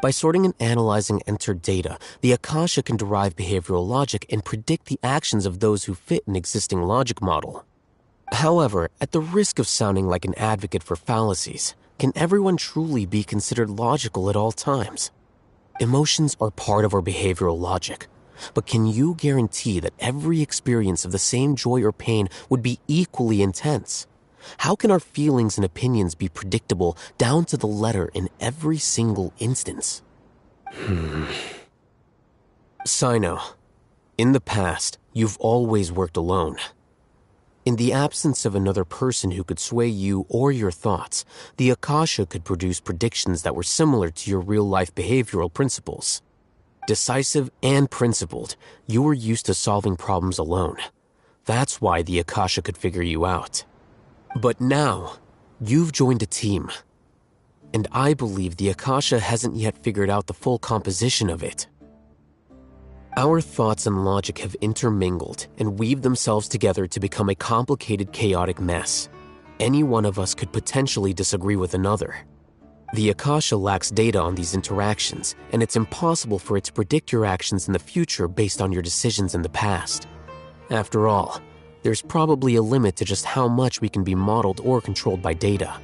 By sorting and analyzing entered data, the Akasha can derive behavioral logic and predict the actions of those who fit an existing logic model. However, at the risk of sounding like an advocate for fallacies, can everyone truly be considered logical at all times? Emotions are part of our behavioral logic, but can you guarantee that every experience of the same joy or pain would be equally intense? How can our feelings and opinions be predictable down to the letter in every single instance? Sino, in the past, you've always worked alone. In the absence of another person who could sway you or your thoughts, the Akasha could produce predictions that were similar to your real-life behavioral principles. Decisive and principled, you were used to solving problems alone. That's why the Akasha could figure you out. But now, you've joined a team. And I believe the Akasha hasn't yet figured out the full composition of it. Our thoughts and logic have intermingled and weaved themselves together to become a complicated, chaotic mess. Any one of us could potentially disagree with another. The Akasha lacks data on these interactions, and it's impossible for it to predict your actions in the future based on your decisions in the past. After all, there's probably a limit to just how much we can be modeled or controlled by data.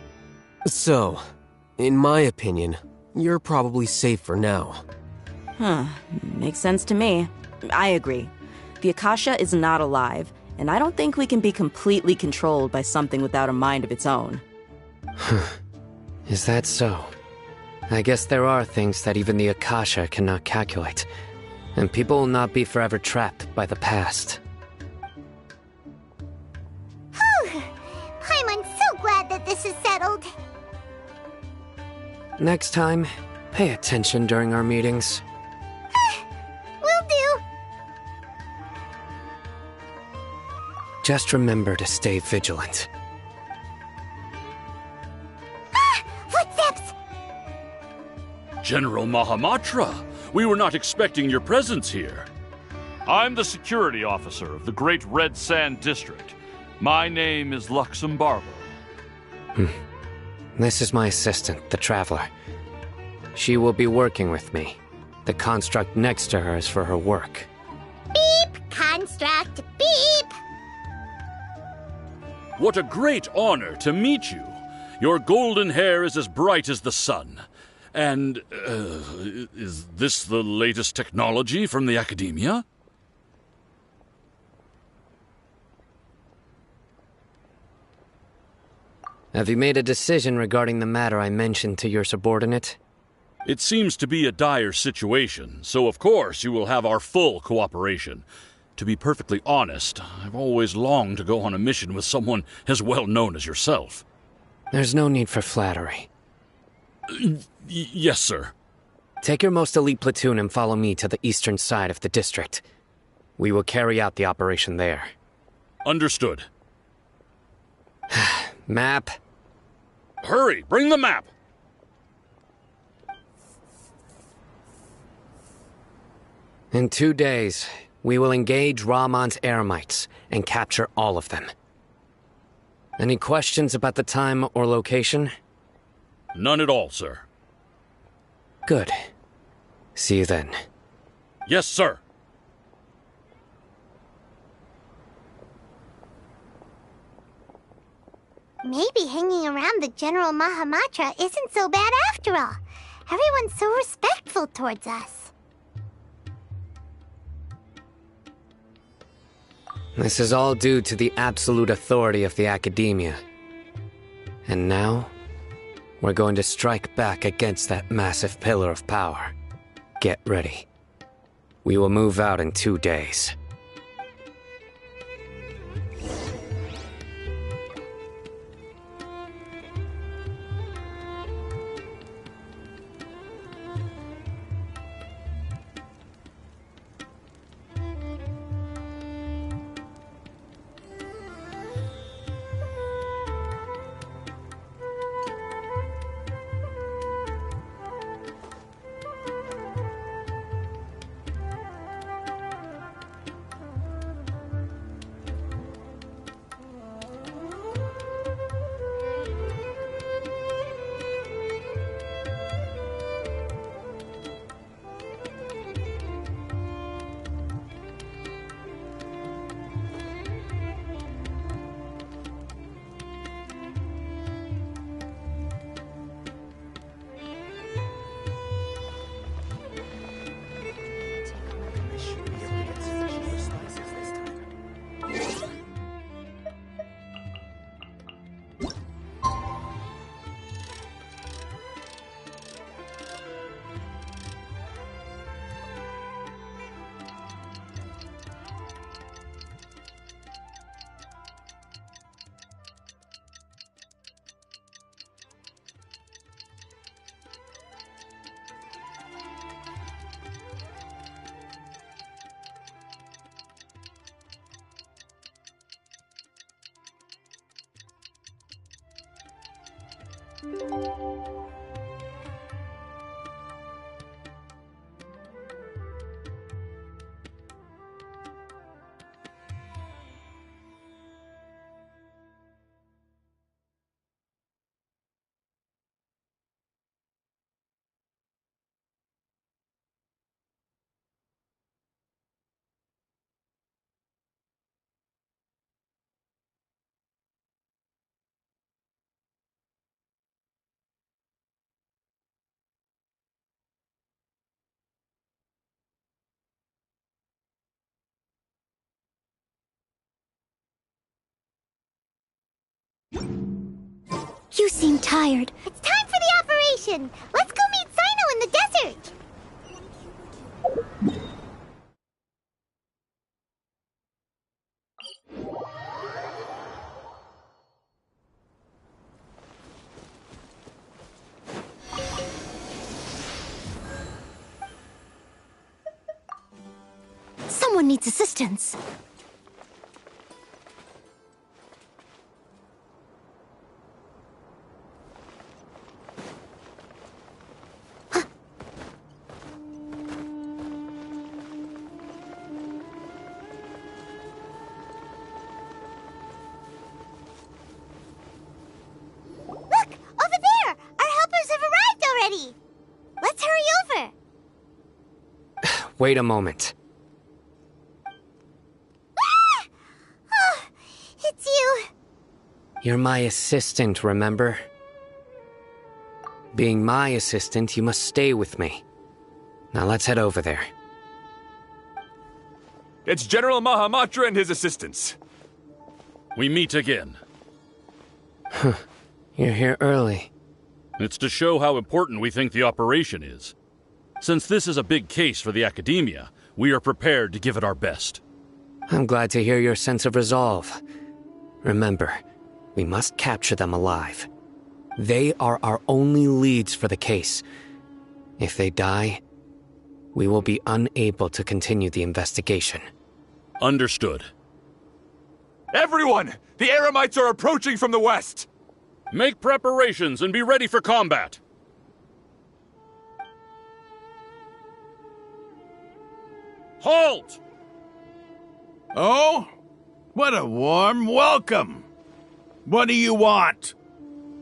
So, in my opinion, you're probably safe for now. Makes sense to me. I agree. The Akasha is not alive, and I don't think we can be completely controlled by something without a mind of its own. Is that so? I guess there are things that even the Akasha cannot calculate, and people will not be forever trapped by the past. Whew! I'm so glad that this is settled. Next time, pay attention during our meetings. Will do. Just remember to stay vigilant. Footsteps! General Mahamatra, we were not expecting your presence here. I'm the security officer of the Great Red Sand District. My name is Luxembargo. This is my assistant, the Traveler. She will be working with me. The construct next to her is for her work. Beep! Construct, beep! What a great honor to meet you. Your golden hair is as bright as the sun. And, is this the latest technology from the Academia? Have you made a decision regarding the matter I mentioned to your subordinate? It seems to be a dire situation, so of course you will have our full cooperation. To be perfectly honest, I've always longed to go on a mission with someone as well known as yourself. There's no need for flattery. Yes, sir. Take your most elite platoon and follow me to the eastern side of the district. We will carry out the operation there. Understood. Map. Hurry, bring the map! In 2 days, we will engage Rahman's Eremites and capture all of them. Any questions about the time or location? None at all, sir. Good. See you then. Yes, sir. Maybe hanging around the General Mahamatra isn't so bad after all. Everyone's so respectful towards us. This is all due to the absolute authority of the Academia. And now, we're going to strike back against that massive pillar of power. Get ready. We will move out in 2 days. You seem tired. It's time for the operation. Let's go meet Sino in the desert. Someone needs assistance. Look! Over there! Our helpers have arrived already! Let's hurry over! Wait a moment. Ah! Oh, it's you! You're my assistant, remember? Being my assistant, you must stay with me. Now let's head over there. It's General Mahamatra and his assistants. We meet again. You're here early. It's to show how important we think the operation is. Since this is a big case for the Academia, we are prepared to give it our best. I'm glad to hear your sense of resolve. Remember, we must capture them alive. They are our only leads for the case. If they die, we will be unable to continue the investigation. Understood. Everyone! The Eremites are approaching from the west! Make preparations and be ready for combat. Halt! Oh? What a warm welcome! What do you want?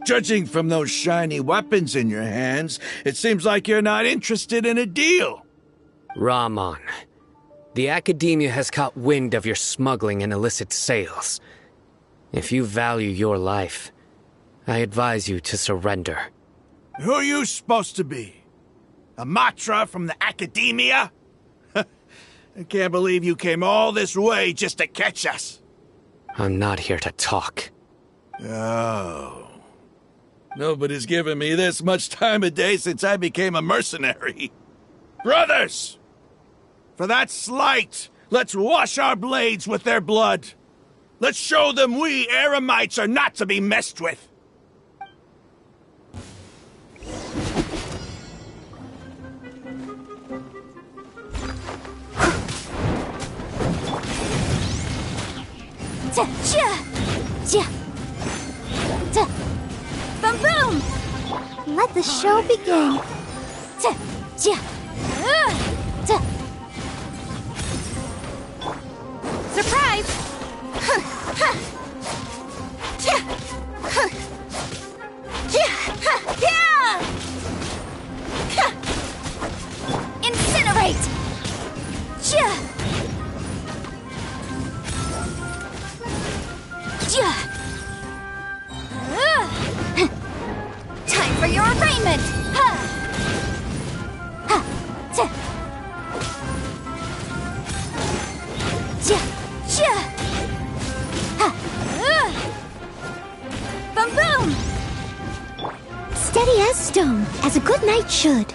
Judging from those shiny weapons in your hands, it seems like you're not interested in a deal. Rahman, the Academia has caught wind of your smuggling and illicit sales. If you value your life, I advise you to surrender. Who are you supposed to be? A Matra from the Academia? I can't believe you came all this way just to catch us. I'm not here to talk. Oh. Nobody's given me this much time of day since I became a mercenary. Brothers! For that slight, let's wash our blades with their blood. Let's show them we Eremites are not to be messed with. Boom boom! Let the show begin. Surprise! Incinerate! Time for your arraignment! Boom boom! Steady as stone, as a good knight should.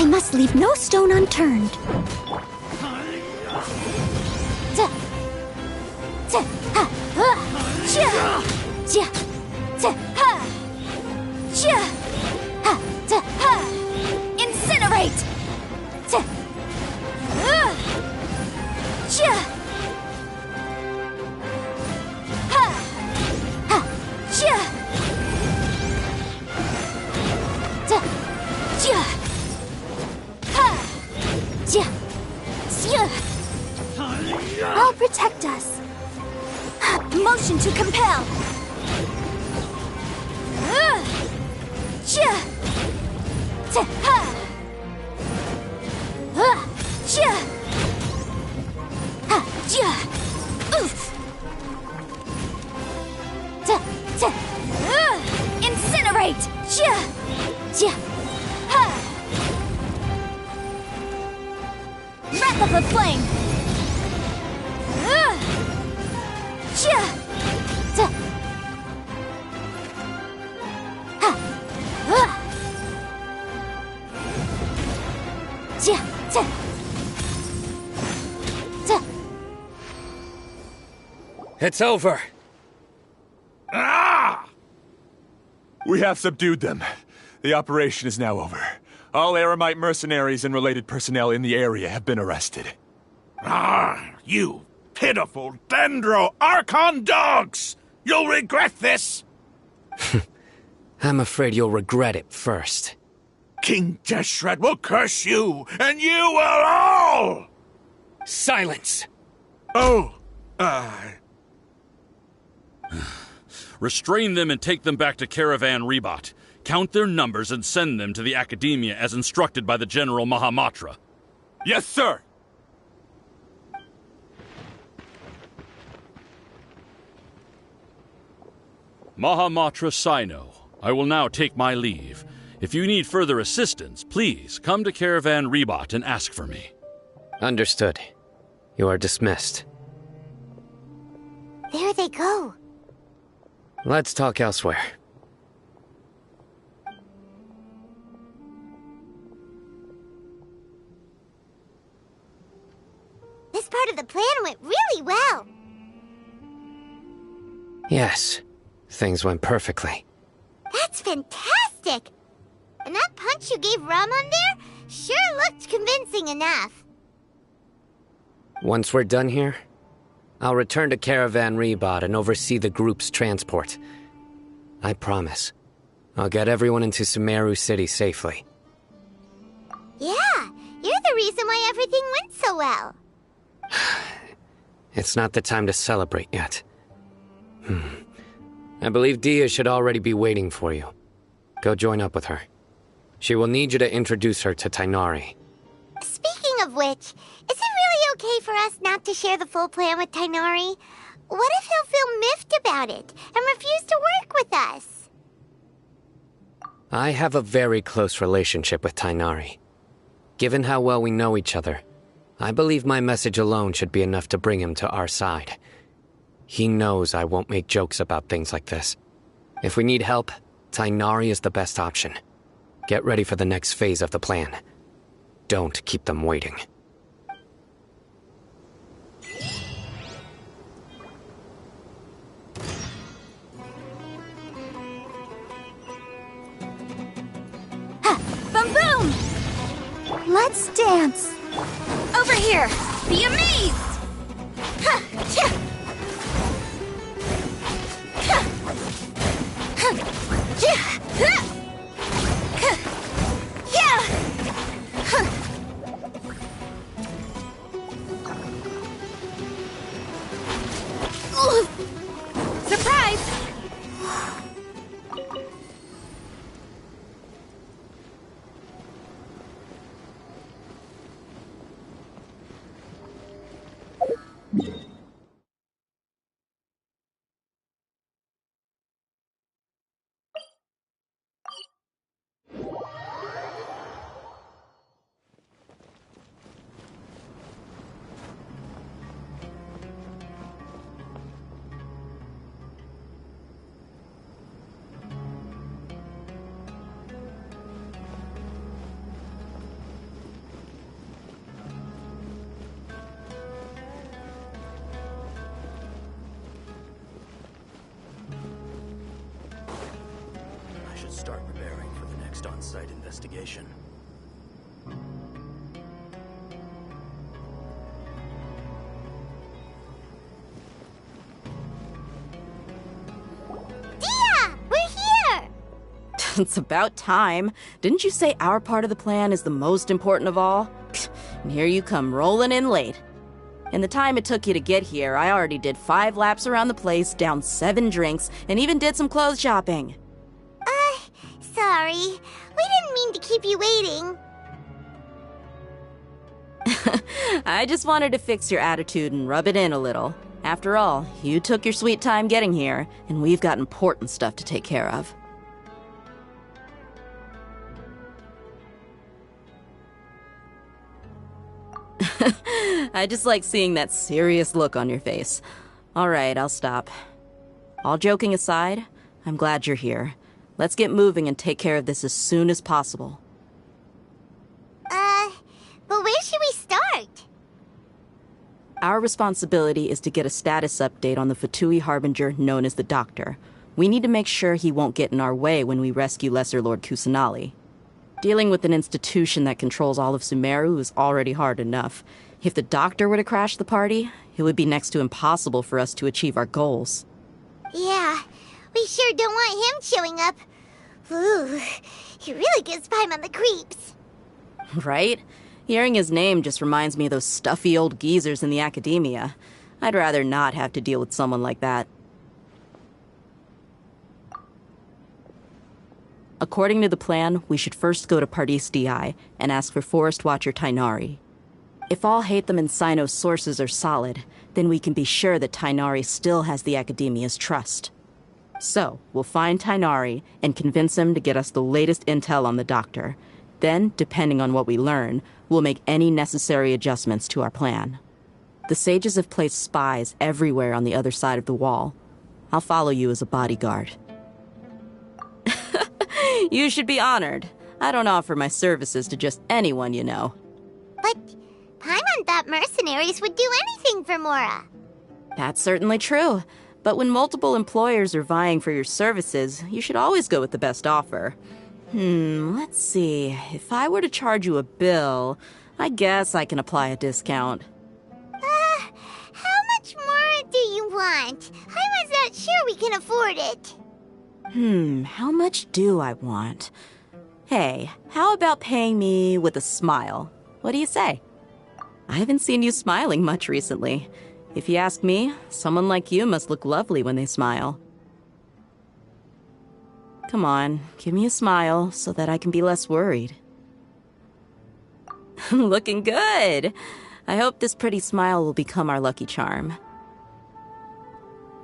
I must leave no stone unturned. Incinerate! I'll protect us. Motion to compel. Incinerate! Wrap up a flame! It's over. Ah! We have subdued them. The operation is now over. All Eremite mercenaries and related personnel in the area have been arrested. Ah, you pitiful Dendro Archon dogs! You'll regret this! I'm afraid you'll regret it first. King Deshret will curse you, and you will all! Silence! Oh, Restrain them and take them back to Caravan Rebot. Count their numbers and send them to the Academia as instructed by the General Mahamatra. Yes, sir! Mahamatra Sino, I will now take my leave. If you need further assistance, please come to Caravan Rebot and ask for me. Understood. You are dismissed. There they go. Let's talk elsewhere. This part of the plan went really well. Yes, things went perfectly. That's fantastic! And that punch you gave Ramon there sure looked convincing enough. Once we're done here, I'll return to Caravan Rebot and oversee the group's transport. I promise. I'll get everyone into Sumeru City safely. Yeah, you're the reason why everything went so well. It's not the time to celebrate yet. I believe Dia should already be waiting for you. Go join up with her. She will need you to introduce her to Tainari. Speaking of which, is it really okay for us not to share the full plan with Tainari? What if he'll feel miffed about it and refuse to work with us? I have a very close relationship with Tainari. Given how well we know each other, I believe my message alone should be enough to bring him to our side. He knows I won't make jokes about things like this. If we need help, Tainari is the best option. Get ready for the next phase of the plan. Don't keep them waiting. Boom boom! Let's dance! Over here! Be amazed! Ha! Cha! Ha! Ha! Ja! Ha! Ha! Yeah! Ha! Ooh. Surprise! next on-site investigation. It's about time. Didn't you say our part of the plan is the most important of all? And here you come rolling in late. In the time it took you to get here, I already did 5 laps around the place, downed 7 drinks, and even did some clothes shopping. Sorry. We didn't mean to keep you waiting. I just wanted to fix your attitude and rub it in a little. After all, you took your sweet time getting here, and we've got important stuff to take care of. I just like seeing that serious look on your face. All right, I'll stop. All joking aside, I'm glad you're here. Let's get moving and take care of this as soon as possible. But where should we start? Our responsibility is to get a status update on the Fatui Harbinger known as the Doctor. We need to make sure he won't get in our way when we rescue Lesser Lord Kusanali. Dealing with an institution that controls all of Sumeru is already hard enough. If the Doctor were to crash the party, it would be next to impossible for us to achieve our goals. Yeah, we sure don't want him showing up. Ooh, he really gives Paimon the creeps. Right? Hearing his name just reminds me of those stuffy old geezers in the academia. I'd rather not have to deal with someone like that. According to the plan, we should first go to Pardis DI and ask for Forest Watcher Tainari. If all Hatham and Sino's sources are solid, then we can be sure that Tainari still has the Academia's trust. So, we'll find Tainari and convince him to get us the latest intel on the Doctor. Then, depending on what we learn, we'll make any necessary adjustments to our plan. The sages have placed spies everywhere on the other side of the wall. I'll follow you as a bodyguard. You should be honored. I don't offer my services to just anyone, you know. But Paimon thought mercenaries would do anything for Mora. That's certainly true. But when multiple employers are vying for your services, you should always go with the best offer. Let's see. If I were to charge you a bill, I guess I can apply a discount. How much more do you want? Paimon's not sure we can afford it. How much do I want? Hey, how about paying me with a smile? What do you say? I haven't seen you smiling much recently. If you ask me, someone like you must look lovely when they smile. Come on, give me a smile so that I can be less worried. Looking good! I hope this pretty smile will become our lucky charm.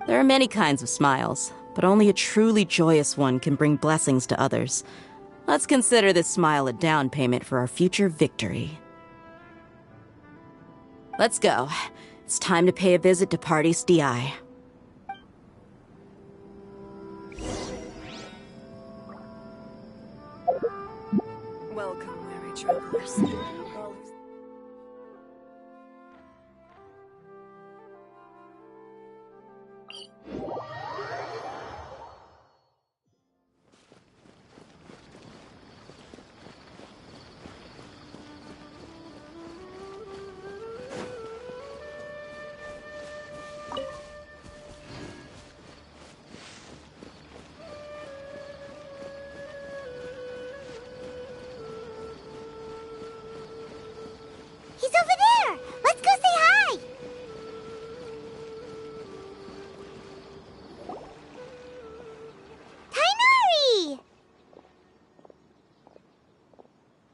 There are many kinds of smiles, but only a truly joyous one can bring blessings to others. Let's consider this smile a down payment for our future victory. Let's go. It's time to pay a visit to Pardis DI. Welcome, weary travelers. He's over there! Let's go say hi! Tainari!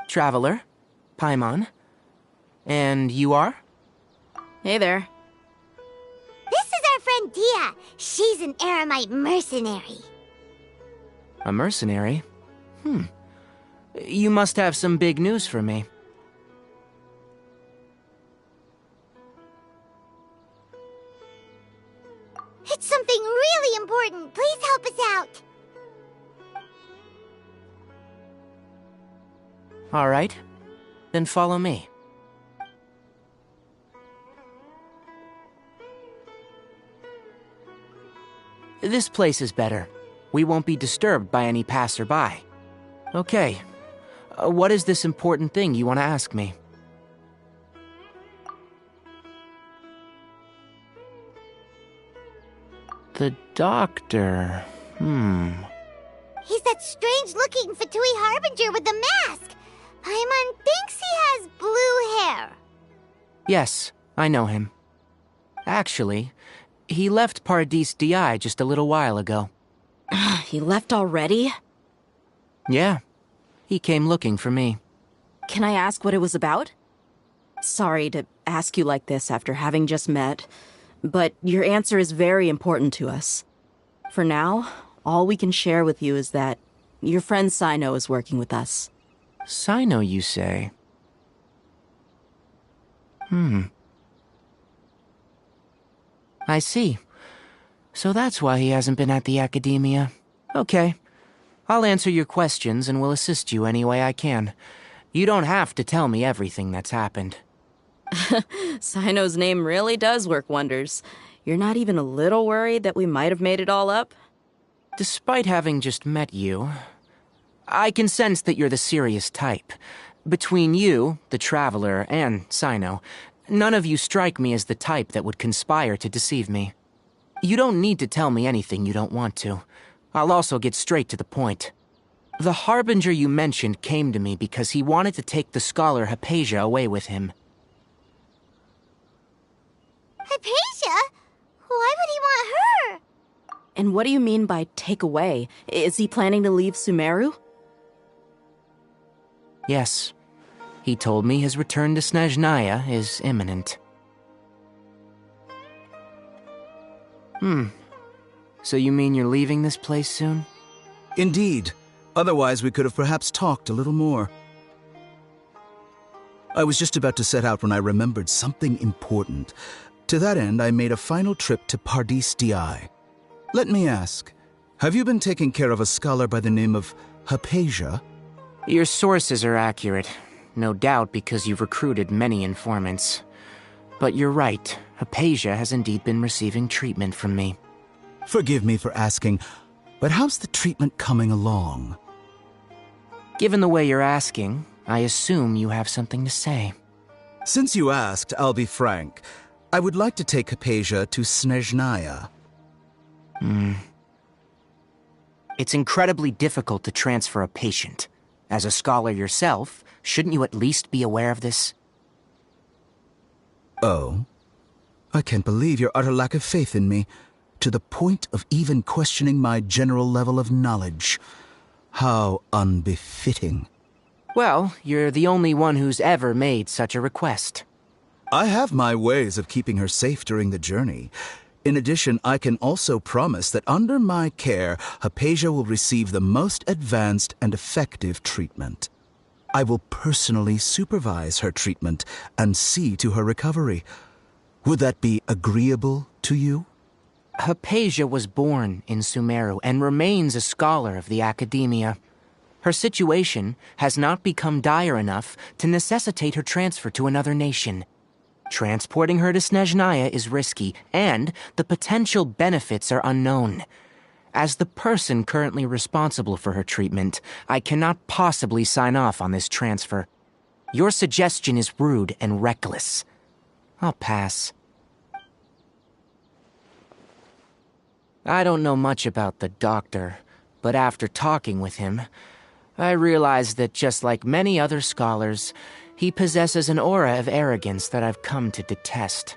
Traveler, Paimon. And you are? Hey there. This is our friend Dia. She's an Aramite mercenary. A mercenary? You must have some big news for me. It's something really important. Please help us out. All right. Then follow me. This place is better. We won't be disturbed by any passerby. Okay. What is this important thing you want to ask me? The doctor. He's that strange-looking Fatui Harbinger with the mask. Paimon thinks he has blue hair. Yes, I know him. Actually, he left Paradis DI just a little while ago. He left already? Yeah. He came looking for me. Can I ask what it was about? Sorry to ask you like this after having just met, but your answer is very important to us. For now, all we can share with you is that your friend Sino is working with us. Sino, you say? I see. So that's why he hasn't been at the academia. Okay. I'll answer your questions and will assist you any way I can. You don't have to tell me everything that's happened. Sino's name really does work wonders. You're not even a little worried that we might have made it all up? Despite having just met you, I can sense that you're the serious type. Between you, the Traveler, and Sino, none of you strike me as the type that would conspire to deceive me. You don't need to tell me anything you don't want to. I'll also get straight to the point. The Harbinger you mentioned came to me because he wanted to take the scholar Hypatia away with him. Hypatia? Why would he want her? And what do you mean by take away? Is he planning to leave Sumeru? Yes. He told me his return to Snezhnaya is imminent. So you mean you're leaving this place soon? Indeed. Otherwise, we could have perhaps talked a little more. I was just about to set out when I remembered something important. To that end, I made a final trip to Paradis DI. Let me ask, have you been taking care of a scholar by the name of Hypatia? Your sources are accurate. No doubt because you've recruited many informants. But you're right, Hypatia has indeed been receiving treatment from me. Forgive me for asking, but how's the treatment coming along? Given the way you're asking, I assume you have something to say. Since you asked, I'll be frank. I would like to take Hypatia to Snezhnaya. It's incredibly difficult to transfer a patient. As a scholar yourself, shouldn't you at least be aware of this? Oh? I can't believe your utter lack of faith in me, to the point of even questioning my general level of knowledge. How unbefitting. Well, you're the only one who's ever made such a request. I have my ways of keeping her safe during the journey. In addition, I can also promise that under my care, Hypatia will receive the most advanced and effective treatment. I will personally supervise her treatment and see to her recovery. Would that be agreeable to you? Hypatia was born in Sumeru and remains a scholar of the academia. Her situation has not become dire enough to necessitate her transfer to another nation. Transporting her to Snezhnaya is risky, and the potential benefits are unknown. As the person currently responsible for her treatment, I cannot possibly sign off on this transfer. Your suggestion is rude and reckless. I'll pass. I don't know much about the doctor, but after talking with him, I realized that just like many other scholars, he possesses an aura of arrogance that I've come to detest.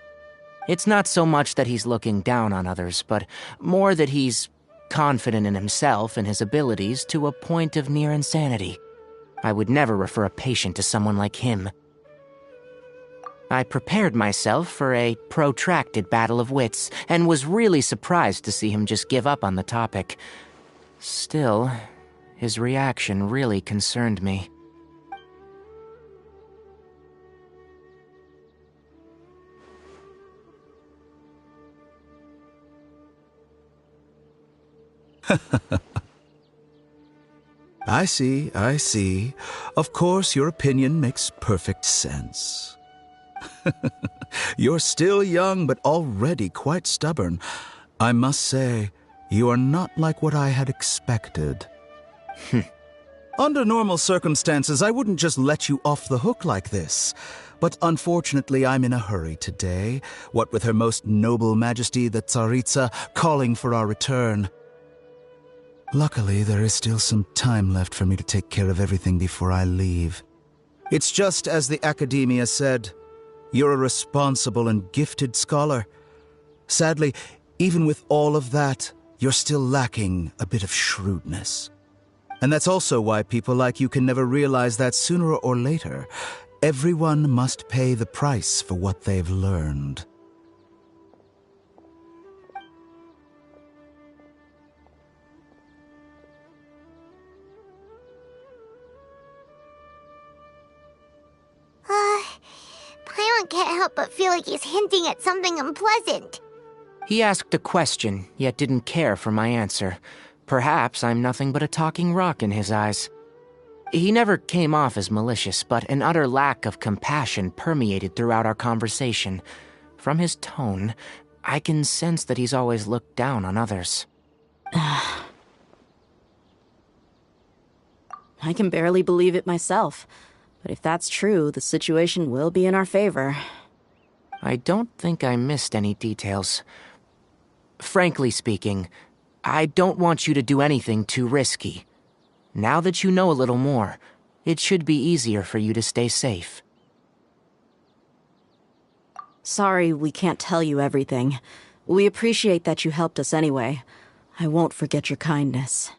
It's not so much that he's looking down on others, but more that he's confident in himself and his abilities to a point of near insanity. I would never refer a patient to someone like him. I prepared myself for a protracted battle of wits, and was really surprised to see him just give up on the topic. Still, his reaction really concerned me. I see. Of course, your opinion makes perfect sense. You're still young, but already quite stubborn. I must say, you are not like what I had expected. Under normal circumstances, I wouldn't just let you off the hook like this. But unfortunately, I'm in a hurry today, what with Her Most Noble Majesty the Tsaritsa calling for our return. Luckily, there is still some time left for me to take care of everything before I leave. It's just as the Academia said, you're a responsible and gifted scholar. Sadly, even with all of that, you're still lacking a bit of shrewdness. And that's also why people like you can never realize that sooner or later, everyone must pay the price for what they've learned. Paimon can't help but feel like he's hinting at something unpleasant. He asked a question, yet didn't care for my answer. Perhaps I'm nothing but a talking rock in his eyes. He never came off as malicious, but an utter lack of compassion permeated throughout our conversation. From his tone, I can sense that he's always looked down on others. I can barely believe it myself. But if that's true, the situation will be in our favor. I don't think I missed any details. Frankly speaking, I don't want you to do anything too risky. Now that you know a little more, it should be easier for you to stay safe. Sorry we can't tell you everything. We appreciate that you helped us anyway. I won't forget your kindness.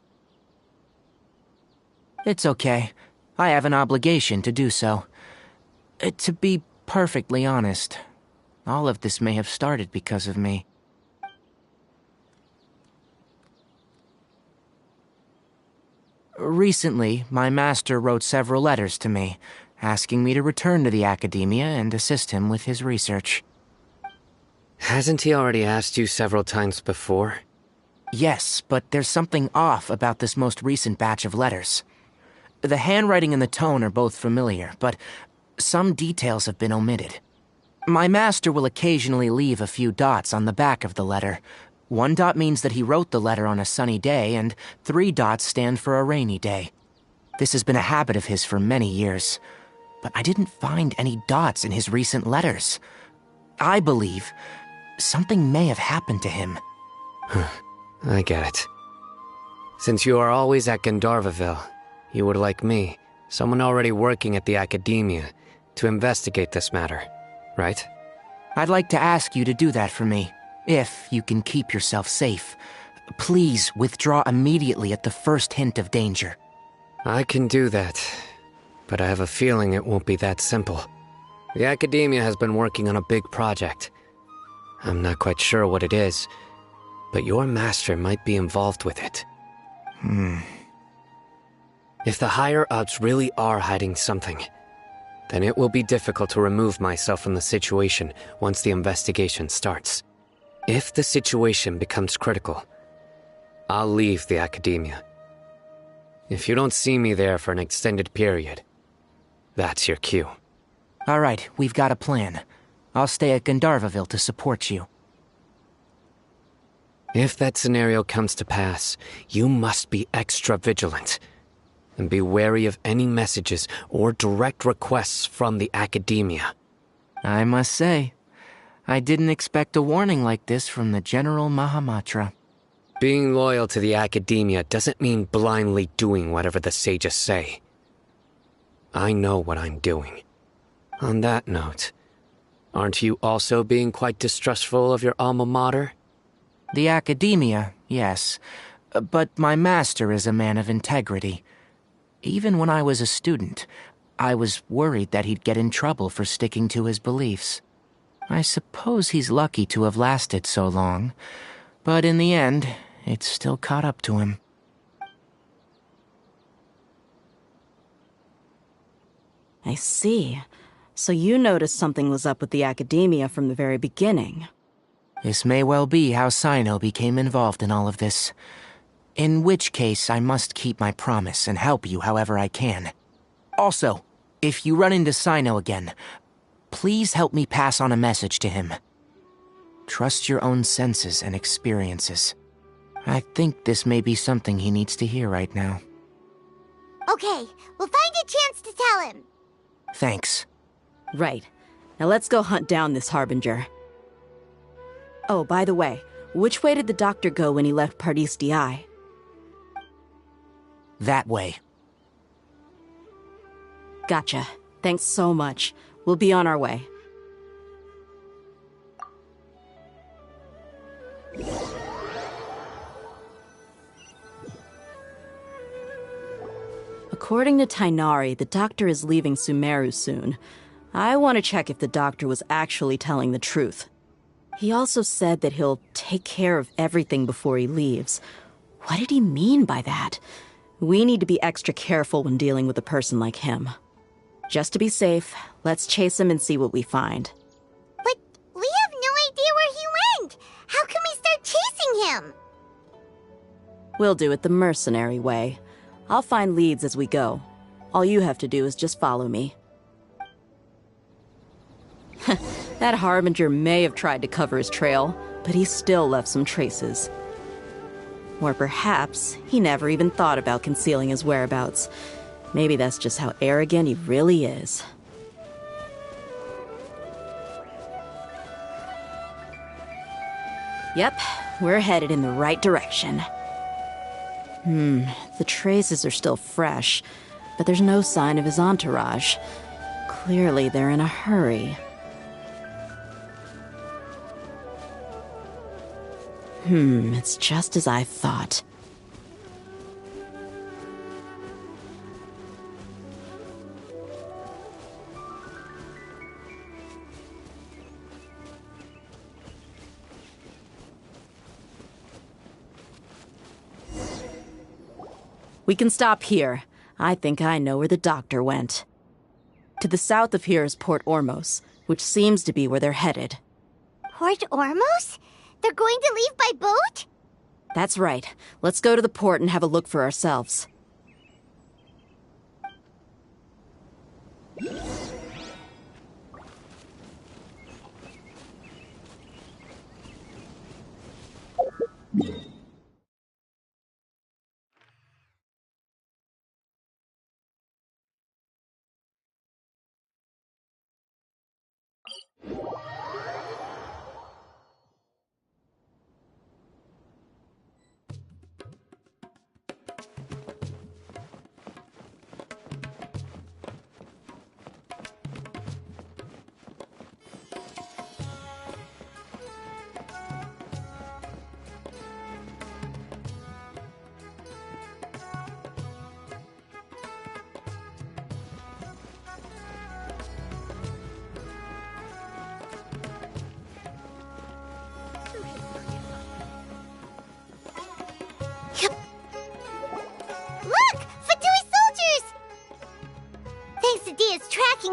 It's okay. I have an obligation to do so. To be perfectly honest, all of this may have started because of me. Recently, my master wrote several letters to me, asking me to return to the Academia and assist him with his research. Hasn't he already asked you several times before? Yes, but there's something off about this most recent batch of letters. The handwriting and the tone are both familiar, but some details have been omitted. My master will occasionally leave a few dots on the back of the letter. 1 dot means that he wrote the letter on a sunny day, and 3 dots stand for a rainy day. This has been a habit of his for many years, but I didn't find any dots in his recent letters. I believe something may have happened to him. I get it. Since you are always at Gandharvaville, you would like me, someone already working at the Academia, to investigate this matter, right? I'd like to ask you to do that for me, if you can keep yourself safe. Please withdraw immediately at the first hint of danger. I can do that, but I have a feeling it won't be that simple. The Academia has been working on a big project. I'm not quite sure what it is, but your master might be involved with it. If the higher-ups really are hiding something, then it will be difficult to remove myself from the situation once the investigation starts. If the situation becomes critical, I'll leave the Academia. If you don't see me there for an extended period, that's your cue. All right, we've got a plan. I'll stay at Gandharvaville to support you. If that scenario comes to pass, you must be extra vigilant. And be wary of any messages or direct requests from the Academia. I must say, I didn't expect a warning like this from the General Mahamatra. Being loyal to the Academia doesn't mean blindly doing whatever the sages say. I know what I'm doing. On that note, aren't you also being quite distrustful of your alma mater? The Academia, yes, but my master is a man of integrity. Even when I was a student, I was worried that he'd get in trouble for sticking to his beliefs. I suppose he's lucky to have lasted so long, but in the end, it's still caught up to him. I see. So you noticed something was up with the Academia from the very beginning. This may well be how Sino became involved in all of this. In which case, I must keep my promise and help you however I can. Also, if you run into Sino again, please help me pass on a message to him. Trust your own senses and experiences. I think this may be something he needs to hear right now. Okay, we'll find a chance to tell him. Thanks. Right. Now let's go hunt down this Harbinger. Oh, by the way, which way did the doctor go when he left Pardis DI? That way. Gotcha. Thanks so much. We'll be on our way. According to Tainari, the doctor is leaving Sumeru soon. I want to check if the doctor was actually telling the truth. He also said that he'll take care of everything before he leaves. What did he mean by that? We need to be extra careful when dealing with a person like him. Just to be safe, let's chase him and see what we find. But we have no idea where he went! How can we start chasing him? We'll do it the mercenary way. I'll find leads as we go. All you have to do is just follow me. That Harbinger may have tried to cover his trail, but he still left some traces. Or perhaps he never even thought about concealing his whereabouts. Maybe that's just how arrogant he really is. Yep, we're headed in the right direction. The traces are still fresh, but there's no sign of his entourage. Clearly they're in a hurry. It's just as I thought. We can stop here. I think I know where the doctor went. To the south of here is Port Ormos, which seems to be where they're headed. Port Ormos? They're going to leave by boat? That's right. Let's go to the port and have a look for ourselves.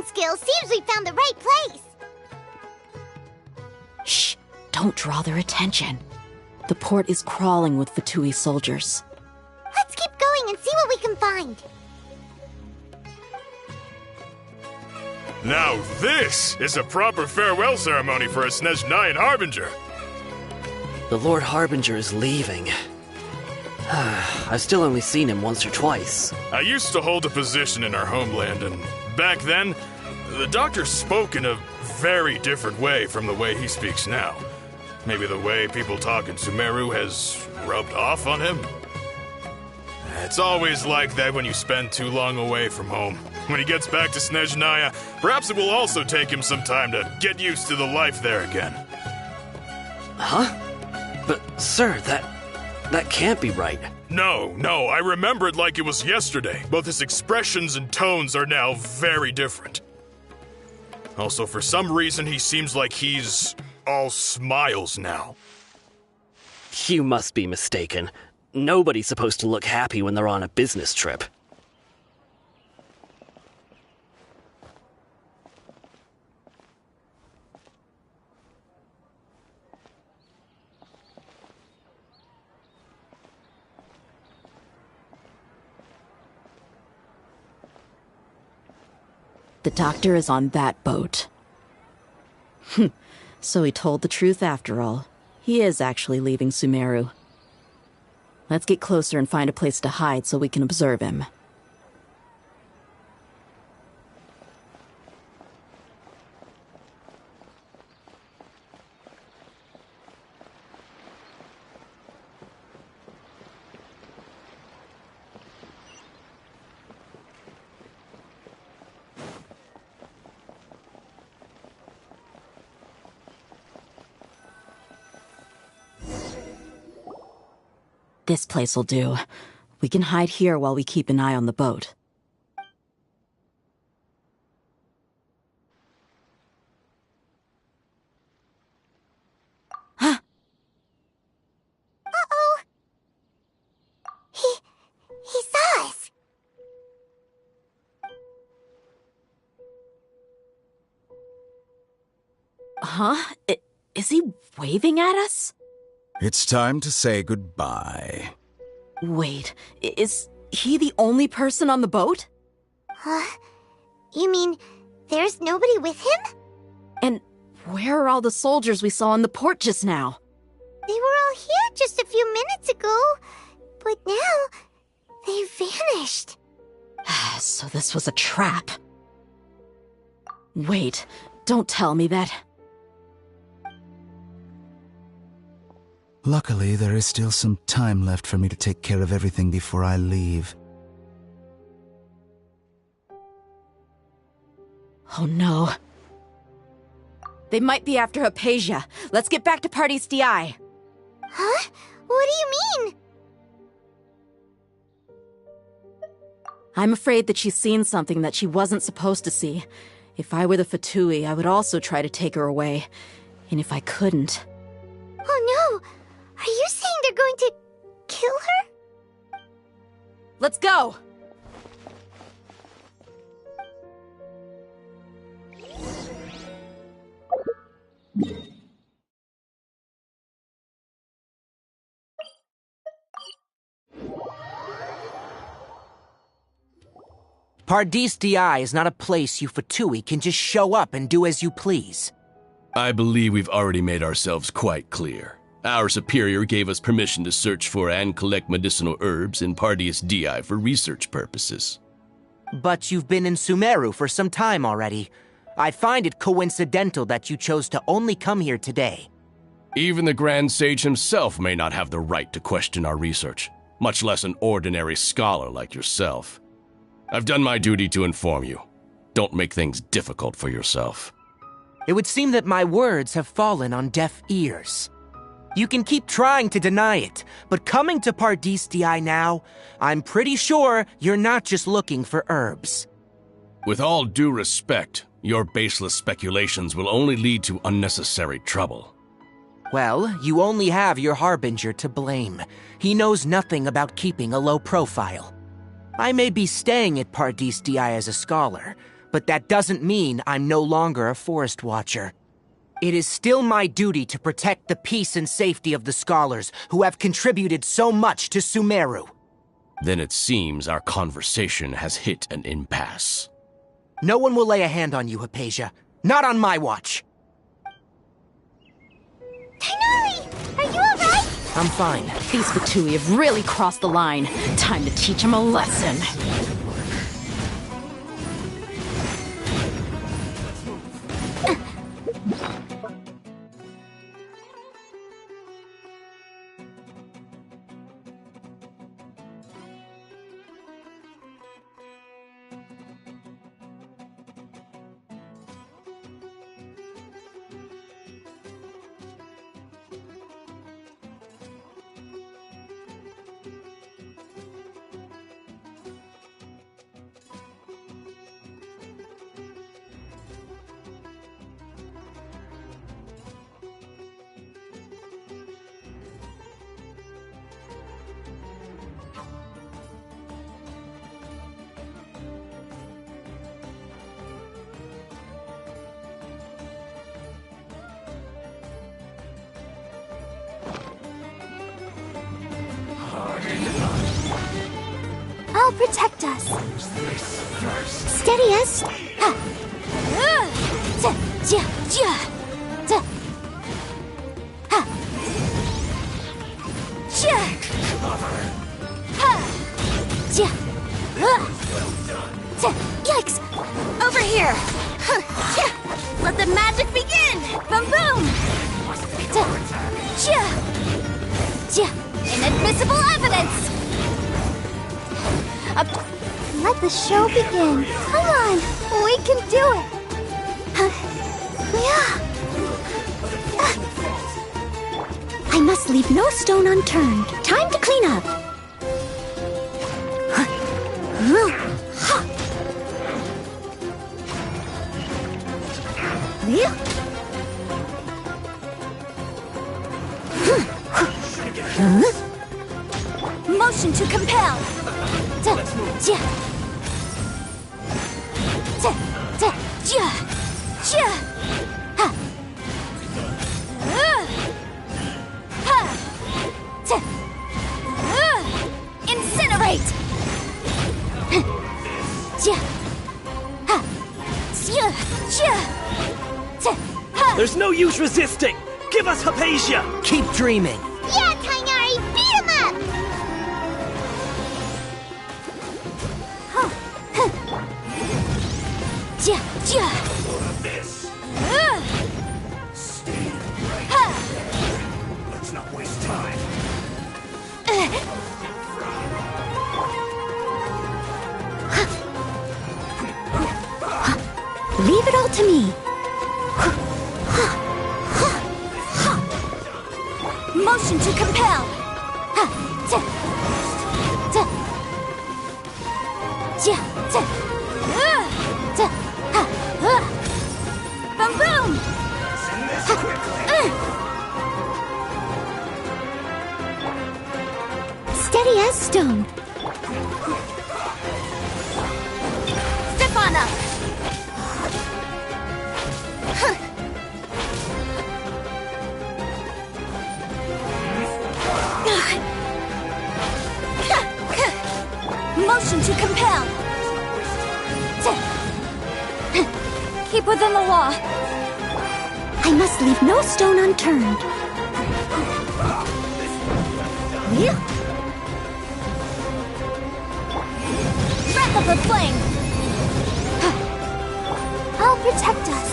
Skills seems we found the right place. Shh! Don't draw their attention. The port is crawling with Fatui soldiers. Let's keep going and see what we can find. Now this is a proper farewell ceremony for a Snezhnayan Harbinger. The Lord Harbinger is leaving. I've still only seen him once or twice. I used to hold a position in our homeland, and back then, the doctor spoke in a very different way from the way he speaks now. Maybe the way people talk in Sumeru has rubbed off on him? It's always like that when you spend too long away from home. When he gets back to Snezhnaya, perhaps it will also take him some time to get used to the life there again. Huh? But, sir, that can't be right. No, I remember it like it was yesterday. Both his expressions and tones are now very different. Also, for some reason, he seems like he's all smiles now. You must be mistaken. Nobody's supposed to look happy when they're on a business trip. The doctor is on that boat. So he told the truth after all. He is actually leaving Sumeru. Let's get closer and find a place to hide so we can observe him. This place'll do. We can hide here while we keep an eye on the boat. Uh-oh. He saw us. Huh? Is he waving at us? It's time to say goodbye. Wait, is he the only person on the boat? You mean there's nobody with him? And where are all the soldiers we saw in the port just now? They were all here just a few minutes ago, but now they vanished. So this was a trap. Wait, don't tell me that. Luckily, there is still some time left for me to take care of everything before I leave. Oh no. They might be after Hypatia. Let's get back to Party's DI. Huh? What do you mean? I'm afraid that she's seen something that she wasn't supposed to see. If I were the Fatui, I would also try to take her away. And if I couldn't... Oh no! Are you saying they're going to kill her? Let's go! Pardis DI is not a place you Fatui can just show up and do as you please. I believe we've already made ourselves quite clear. Our superior gave us permission to search for and collect medicinal herbs in Pardis DI for research purposes. But you've been in Sumeru for some time already. I find it coincidental that you chose to only come here today. Even the Grand Sage himself may not have the right to question our research, much less an ordinary scholar like yourself. I've done my duty to inform you. Don't make things difficult for yourself. It would seem that my words have fallen on deaf ears. You can keep trying to deny it, but coming to Pardis DI now, I'm pretty sure you're not just looking for herbs. With all due respect, your baseless speculations will only lead to unnecessary trouble. Well, you only have your Harbinger to blame. He knows nothing about keeping a low profile. I may be staying at Pardis DI as a scholar, but that doesn't mean I'm no longer a forest watcher. It is still my duty to protect the peace and safety of the scholars who have contributed so much to Sumeru. Then it seems our conversation has hit an impasse. No one will lay a hand on you, Hypatia. Not on my watch. Tainari! Are you alright? I'm fine. These Fatui have really crossed the line. Time to teach them a lesson. I'll protect us. Steady us. Yikes! Over here! Let the magic begin! Boom boom! Inadmissible evidence! Let the show begin. Come on, we can do it. I must leave no stone unturned. Time to clean up. Motion to compel. Incinerate. There's no use resisting! Give us Hypatia! Keep dreaming. Yeah, Tainari, beat him up! Let's not waste time. Leave it all to me. Motion to compel. Boom boom. Steady as stone. Step on up. Motion to compel. Keep within the law. I must leave no stone unturned. Breath of the flame. I'll protect us.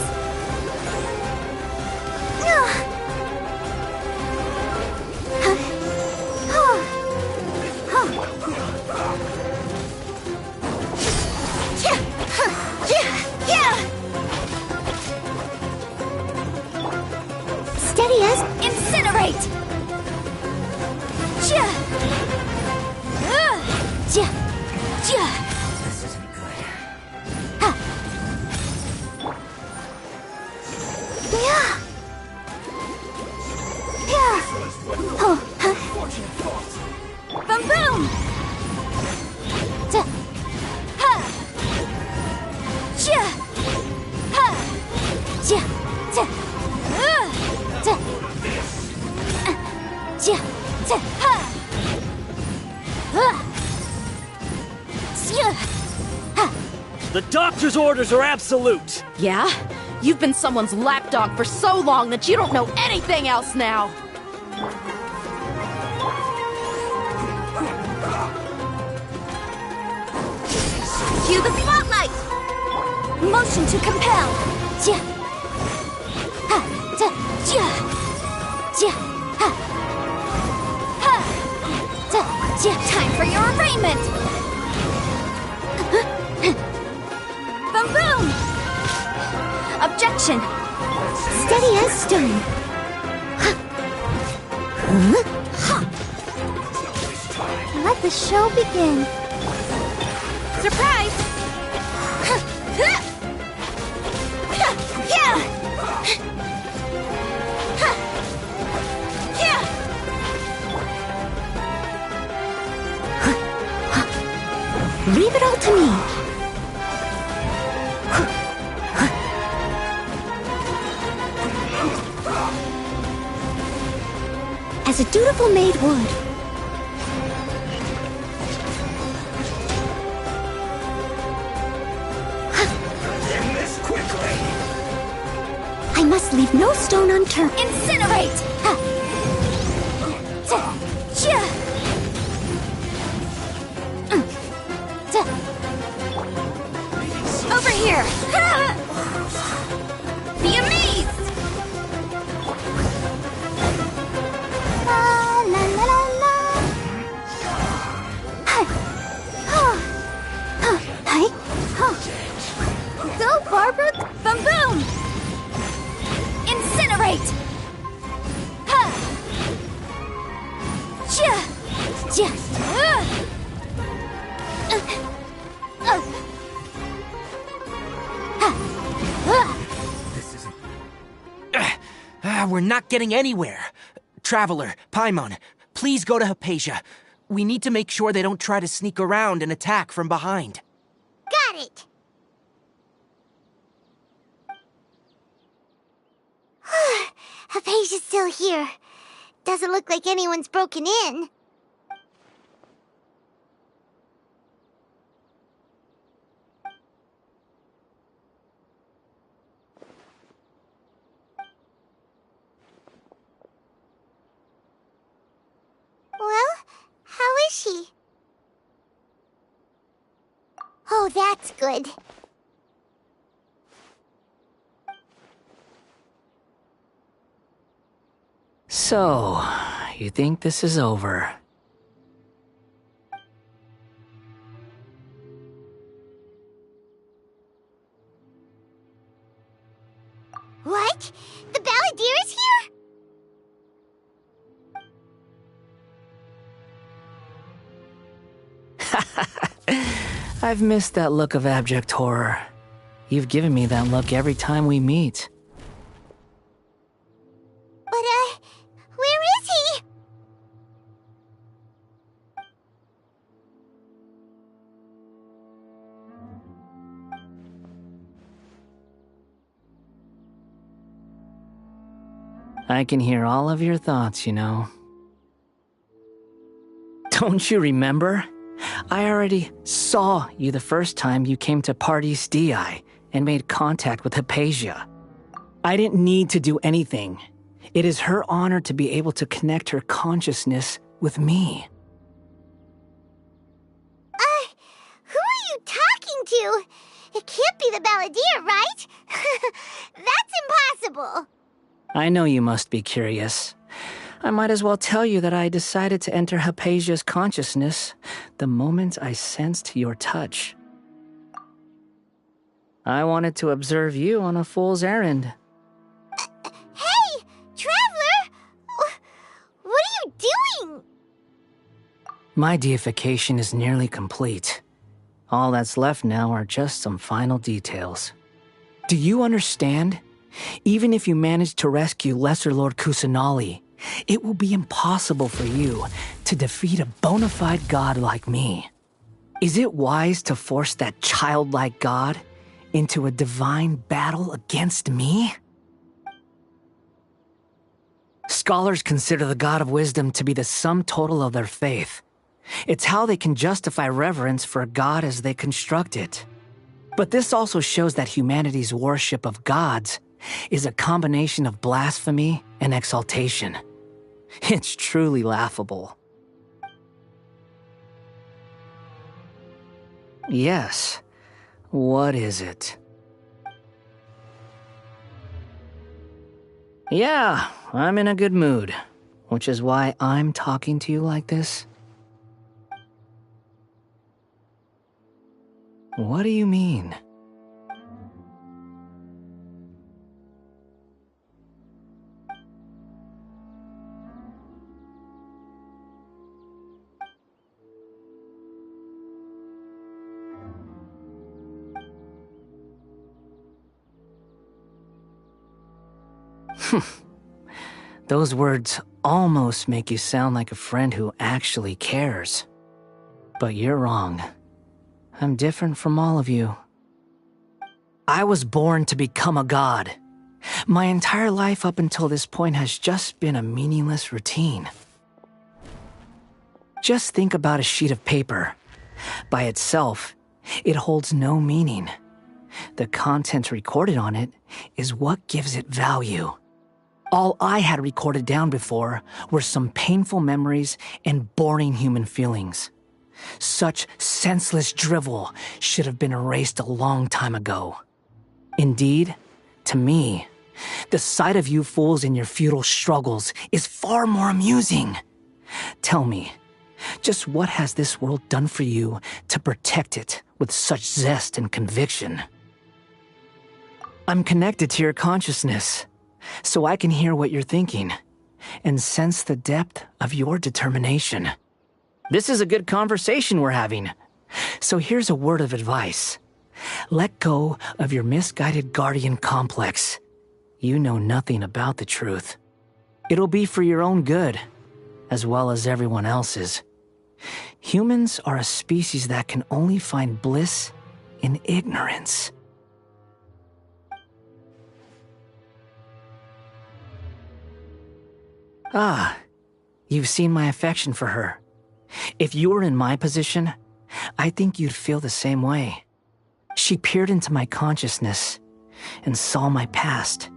Steady as incinerate. This isn't good. Boom boom. The doctor's orders are absolute. Yeah? You've been someone's lapdog for so long that you don't know anything else now. Cue the spotlight. Motion to compel. Time for your arraignment. Boom boom. Objection. steady as stone. Let the show begin. Surprise! Leave it all to me. As a dutiful maid would. End this quickly. I must leave no stone unturned. Incinerate! Over here! Be amazed! La la la la la. Go, Barbara! Boom boom! Incinerate! We're not getting anywhere. Traveler, Paimon, please go to Hypatia. We need to make sure they don't try to sneak around and attack from behind. Got it! Hypatia's still here. Doesn't look like anyone's broken in. Well, how is she? Oh, that's good. So, you think this is over? What? The Balladeer is here? I've missed that look of abject horror. You've given me that look every time we meet. But, where is he? I can hear all of your thoughts, you know. Don't you remember? I already saw you the first time you came to Parties DI and made contact with Hypatia. I didn't need to do anything. It is her honor to be able to connect her consciousness with me. Who are you talking to? It can't be the Balladeer, right? That's impossible. I know you must be curious. I might as well tell you that I decided to enter Hypatia's consciousness the moment I sensed your touch. I wanted to observe you on a fool's errand. Hey, Traveler! What are you doing? My deification is nearly complete. All that's left now are just some final details. Do you understand? Even if you manage to rescue Lesser Lord Kusanali, it will be impossible for you to defeat a bona fide god like me. Is it wise to force that childlike god into a divine battle against me? Scholars consider the god of wisdom to be the sum total of their faith. It's how they can justify reverence for a god as they construct it. But this also shows that humanity's worship of gods is a combination of blasphemy and exaltation. It's truly laughable. Yes. What is it? Yeah, I'm in a good mood, which is why I'm talking to you like this. What do you mean? Those words almost make you sound like a friend who actually cares. But you're wrong. I'm different from all of you. I was born to become a god. My entire life up until this point has just been a meaningless routine. Just think about a sheet of paper. By itself, it holds no meaning. The content recorded on it is what gives it value. All I had recorded down before were some painful memories and boring human feelings. Such senseless drivel should have been erased a long time ago. Indeed, to me, the sight of you fools in your futile struggles is far more amusing. Tell me, just what has this world done for you to protect it with such zest and conviction? I'm connected to your consciousness, so I can hear what you're thinking and sense the depth of your determination. This is a good conversation we're having. So here's a word of advice. Let go of your misguided guardian complex. You know nothing about the truth. It'll be for your own good, as well as everyone else's. Humans are a species that can only find bliss in ignorance. Ah, you've seen my affection for her. If you were in my position, I think you'd feel the same way. She peered into my consciousness and saw my past.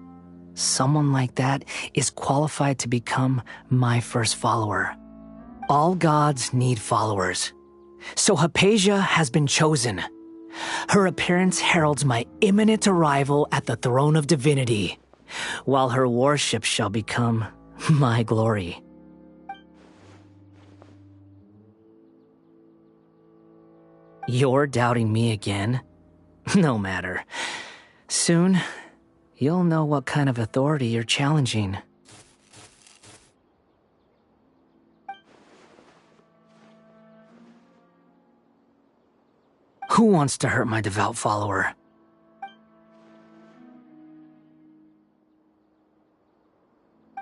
Someone like that is qualified to become my first follower. All gods need followers. So Hypatia has been chosen. Her appearance heralds my imminent arrival at the throne of divinity, while her worship shall become my glory. You're doubting me again? No matter. Soon, you'll know what kind of authority you're challenging. Who wants to hurt my devout follower?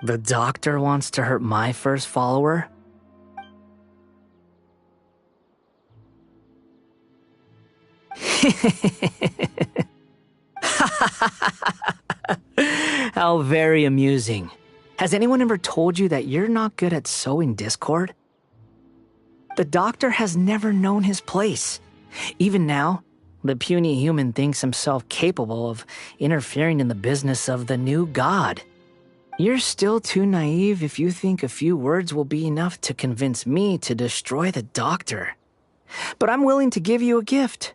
The doctor wants to hurt my first follower? How very amusing. Has anyone ever told you that you're not good at sowing discord? The doctor has never known his place. Even now, the puny human thinks himself capable of interfering in the business of the new god. You're still too naive if you think a few words will be enough to convince me to destroy the doctor. But I'm willing to give you a gift,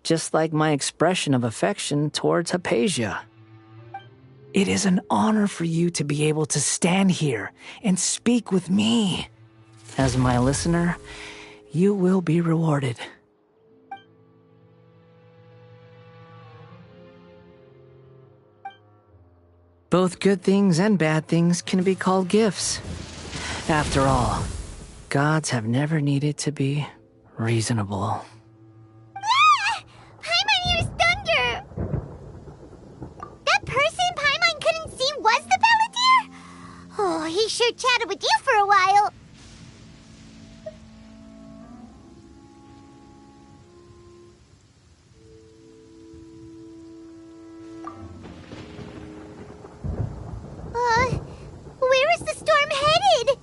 just like my expression of affection towards Hypatia. It is an honor for you to be able to stand here and speak with me. As my listener, you will be rewarded. Both good things and bad things can be called gifts. After all, gods have never needed to be reasonable. Paimon used thunder! That person Paimon couldn't see was the Palantir? Oh, he sure chatted with you for a while. Where is the storm headed?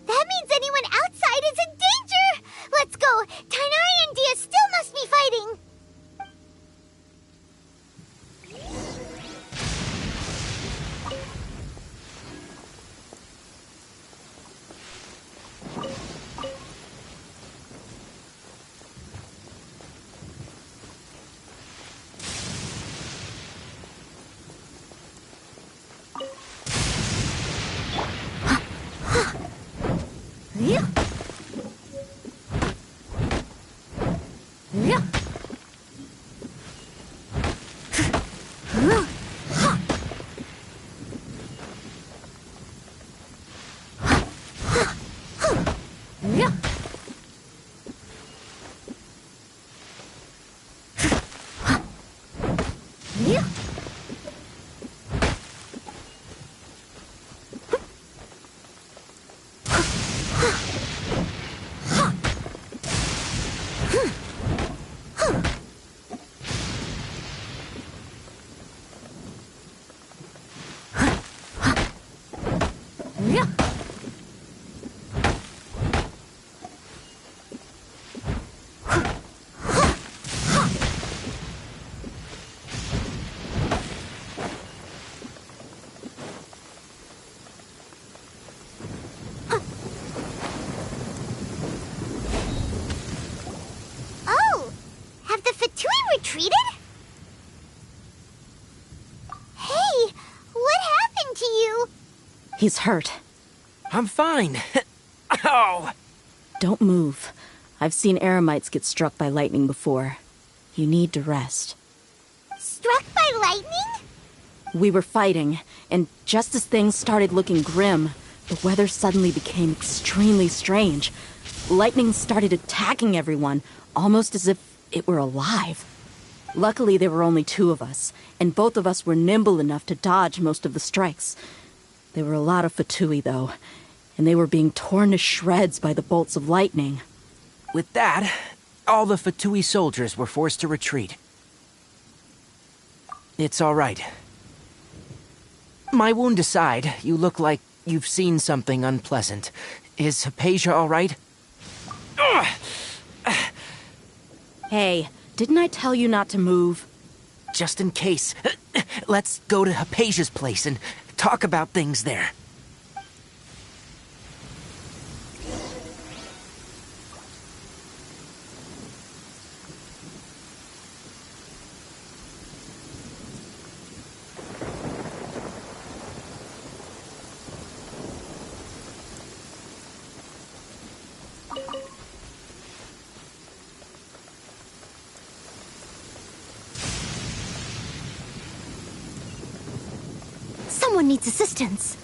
That means anyone outside is in danger! Let's go! Tainari and Dia still must be fighting! Yeah. Yeah. Yeah. Yeah. Oh, have the Fatui retreated? Hey, what happened to you? He's hurt. I'm fine. Ow! Don't move. I've seen eremites get struck by lightning before. You need to rest. Struck by lightning? We were fighting, and just as things started looking grim, the weather suddenly became extremely strange. Lightning started attacking everyone, almost as if it were alive. Luckily, there were only two of us, and both of us were nimble enough to dodge most of the strikes. There were a lot of Fatui, though, and they were being torn to shreds by the bolts of lightning. With that, all the Fatui soldiers were forced to retreat. It's all right. My wound aside, you look like you've seen something unpleasant. Is Hypatia all right? Hey, didn't I tell you not to move? Just in case, let's go to Hypatia's place and talk about things there. Someone needs assistance.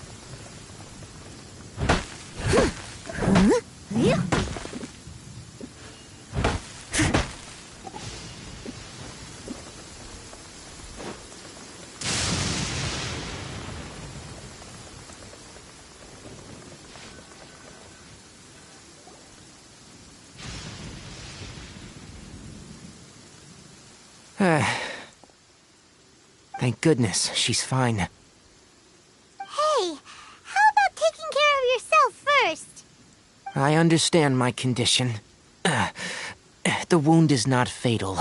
Thank goodness, she's fine. Hey, how about taking care of yourself first? I understand my condition. The wound is not fatal.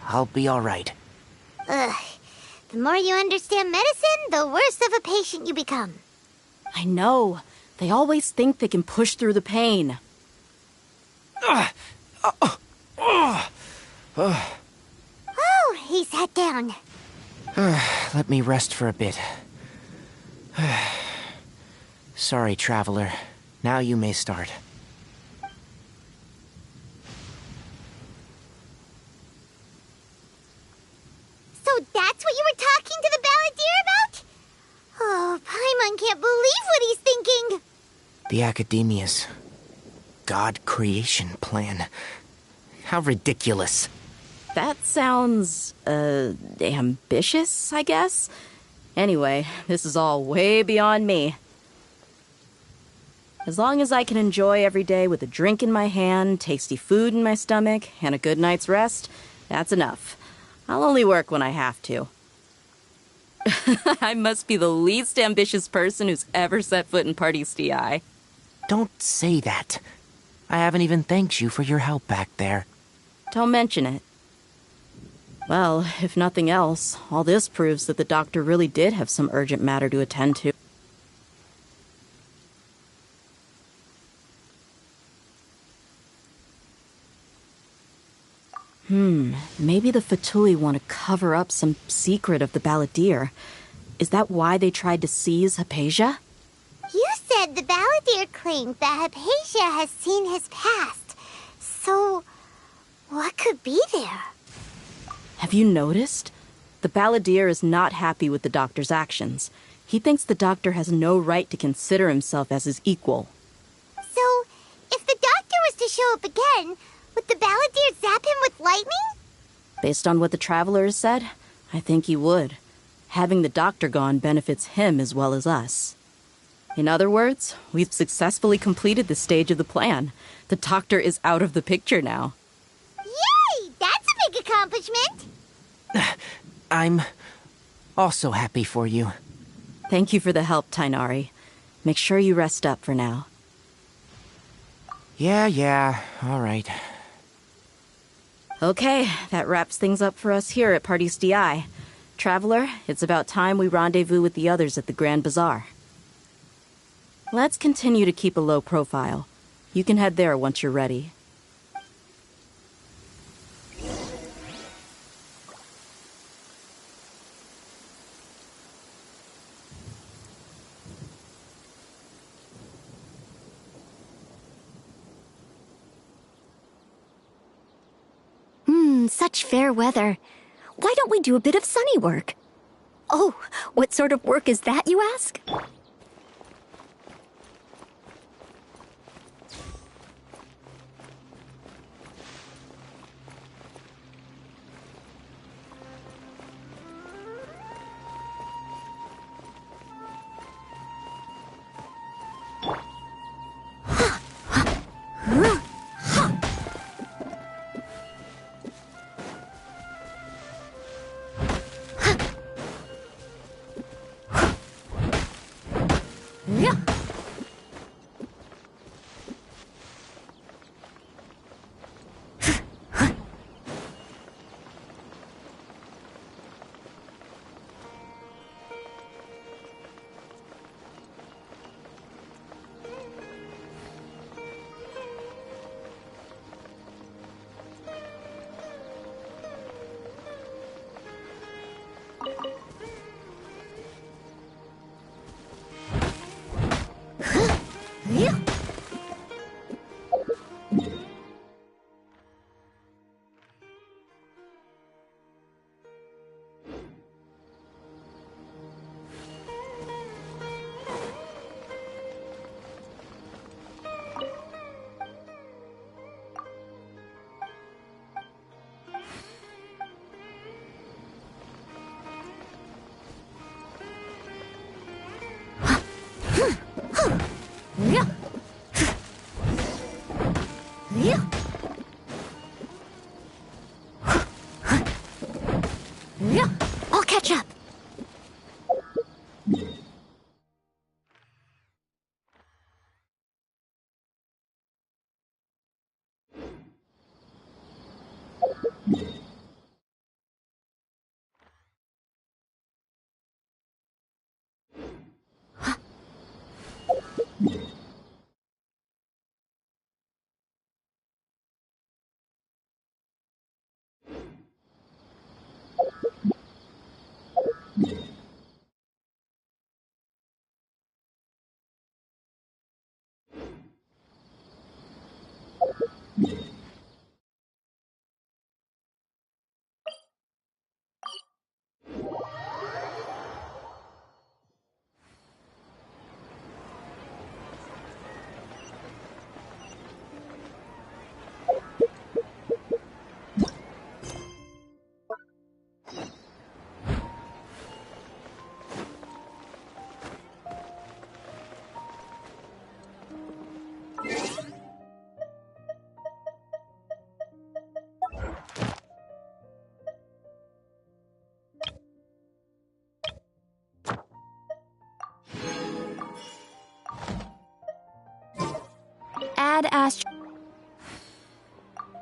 I'll be all right. Ugh. The more you understand medicine, the worse of a patient you become. I know. They always think they can push through the pain. Oh, he sat down. Let me rest for a bit. Sorry, traveler. Now you may start. So that's what you were talking to the balladeer about? Oh, Paimon can't believe what he's thinking. The Academia's God creation plan. How ridiculous. That sounds, ambitious, I guess? Anyway, this is all way beyond me. As long as I can enjoy every day with a drink in my hand, tasty food in my stomach, and a good night's rest, that's enough. I'll only work when I have to. I must be the least ambitious person who's ever set foot in Party's DI. Don't say that. I haven't even thanked you for your help back there. Don't mention it. Well, if nothing else, all this proves that the doctor really did have some urgent matter to attend to. Maybe the Fatui want to cover up some secret of the balladeer. Is that why they tried to seize Hypatia? You said the balladeer claimed that Hypatia has seen his past. So, what could be there? Have you noticed? The balladeer is not happy with the doctor's actions. He thinks the doctor has no right to consider himself as his equal. So, if the doctor was to show up again, would the balladeer zap him with lightning? Based on what the traveler has said, I think he would. Having the doctor gone benefits him as well as us. In other words, we've successfully completed this stage of the plan. The doctor is out of the picture now. Yay! That's a big accomplishment! I'm also happy for you. Thank you for the help, Tainari. Make sure you rest up for now. Yeah, all right. Okay, that wraps things up for us here at Party's DI. Traveler, it's about time we rendezvous with the others at the Grand Bazaar. Let's continue to keep a low profile. You can head there once you're ready. Such fair weather. Why don't we do a bit of sunny work? Oh, what sort of work is that, you ask? I'll catch up. Add Astra.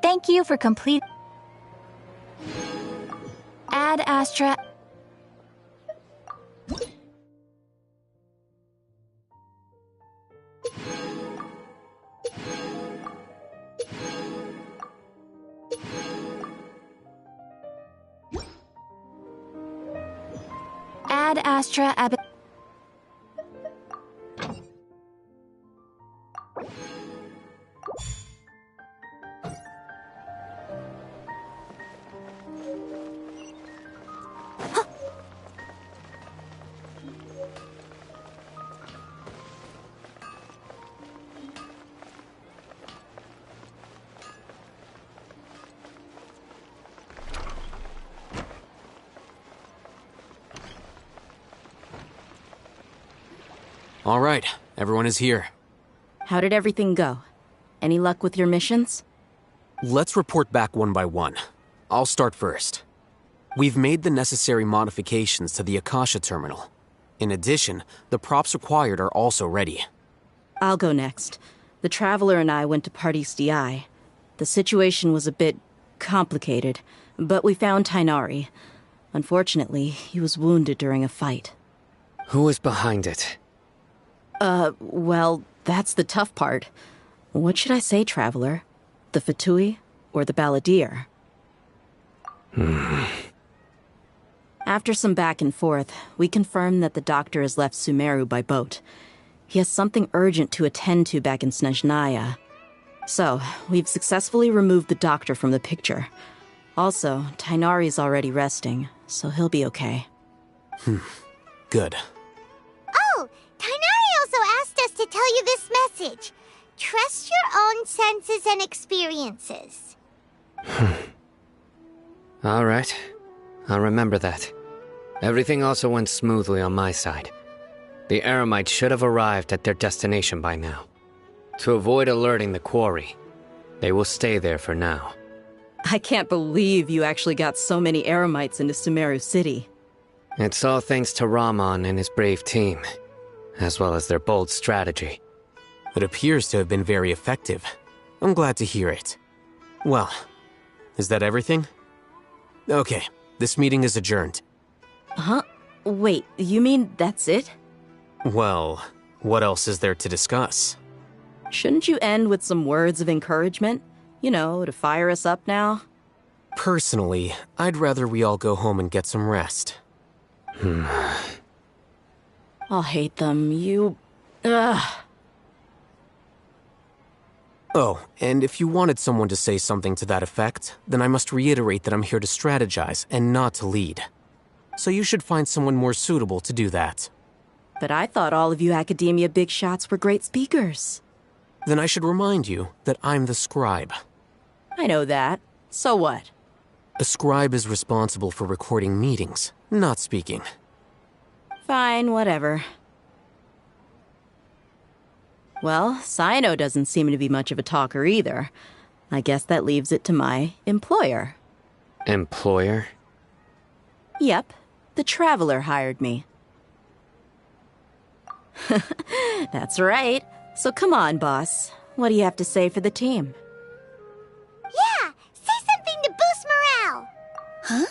Thank you for complete. Add Astra. Add Astra Ab. All right, everyone is here. How did everything go? Any luck with your missions? Let's report back one by one. I'll start first. We've made the necessary modifications to the Akasha terminal. In addition, the props required are also ready. I'll go next. The Traveler and I went to Party's DI. The situation was a bit complicated, but we found Tainari. Unfortunately, he was wounded during a fight. Who was behind it? Well, that's the tough part. What should I say, Traveler? The Fatui or the Balladeer? After some back and forth, we confirmed that the doctor has left Sumeru by boat. He has something urgent to attend to back in Snezhnaya. So, we've successfully removed the doctor from the picture. Also, Tainari's already resting, so he'll be okay. Good. Oh, Tainari also asked us to tell you this message. Trust your own senses and experiences. All right. I'll remember that. Everything also went smoothly on my side. The Eremites should have arrived at their destination by now. To avoid alerting the quarry, they will stay there for now. I can't believe you actually got so many Eremites into Sumeru City. It's all thanks to Rahman and his brave team, as well as their bold strategy. It appears to have been very effective. I'm glad to hear it. Well, is that everything? Okay, this meeting is adjourned. Huh? Wait, you mean that's it? Well, what else is there to discuss? Shouldn't you end with some words of encouragement? You know, to fire us up now? Personally, I'd rather we all go home and get some rest. I'll hate them, you... Ugh. Oh, and if you wanted someone to say something to that effect, then I must reiterate that I'm here to strategize and not to lead. So you should find someone more suitable to do that. But I thought all of you academia big shots were great speakers. Then I should remind you that I'm the scribe. I know that. So what? A scribe is responsible for recording meetings, not speaking. Fine, whatever. Well, Sino doesn't seem to be much of a talker either. I guess that leaves it to my employer. Employer? Yep, the Traveler hired me. That's right. So come on, boss. What do you have to say for the team? Yeah, say something to boost morale. Huh?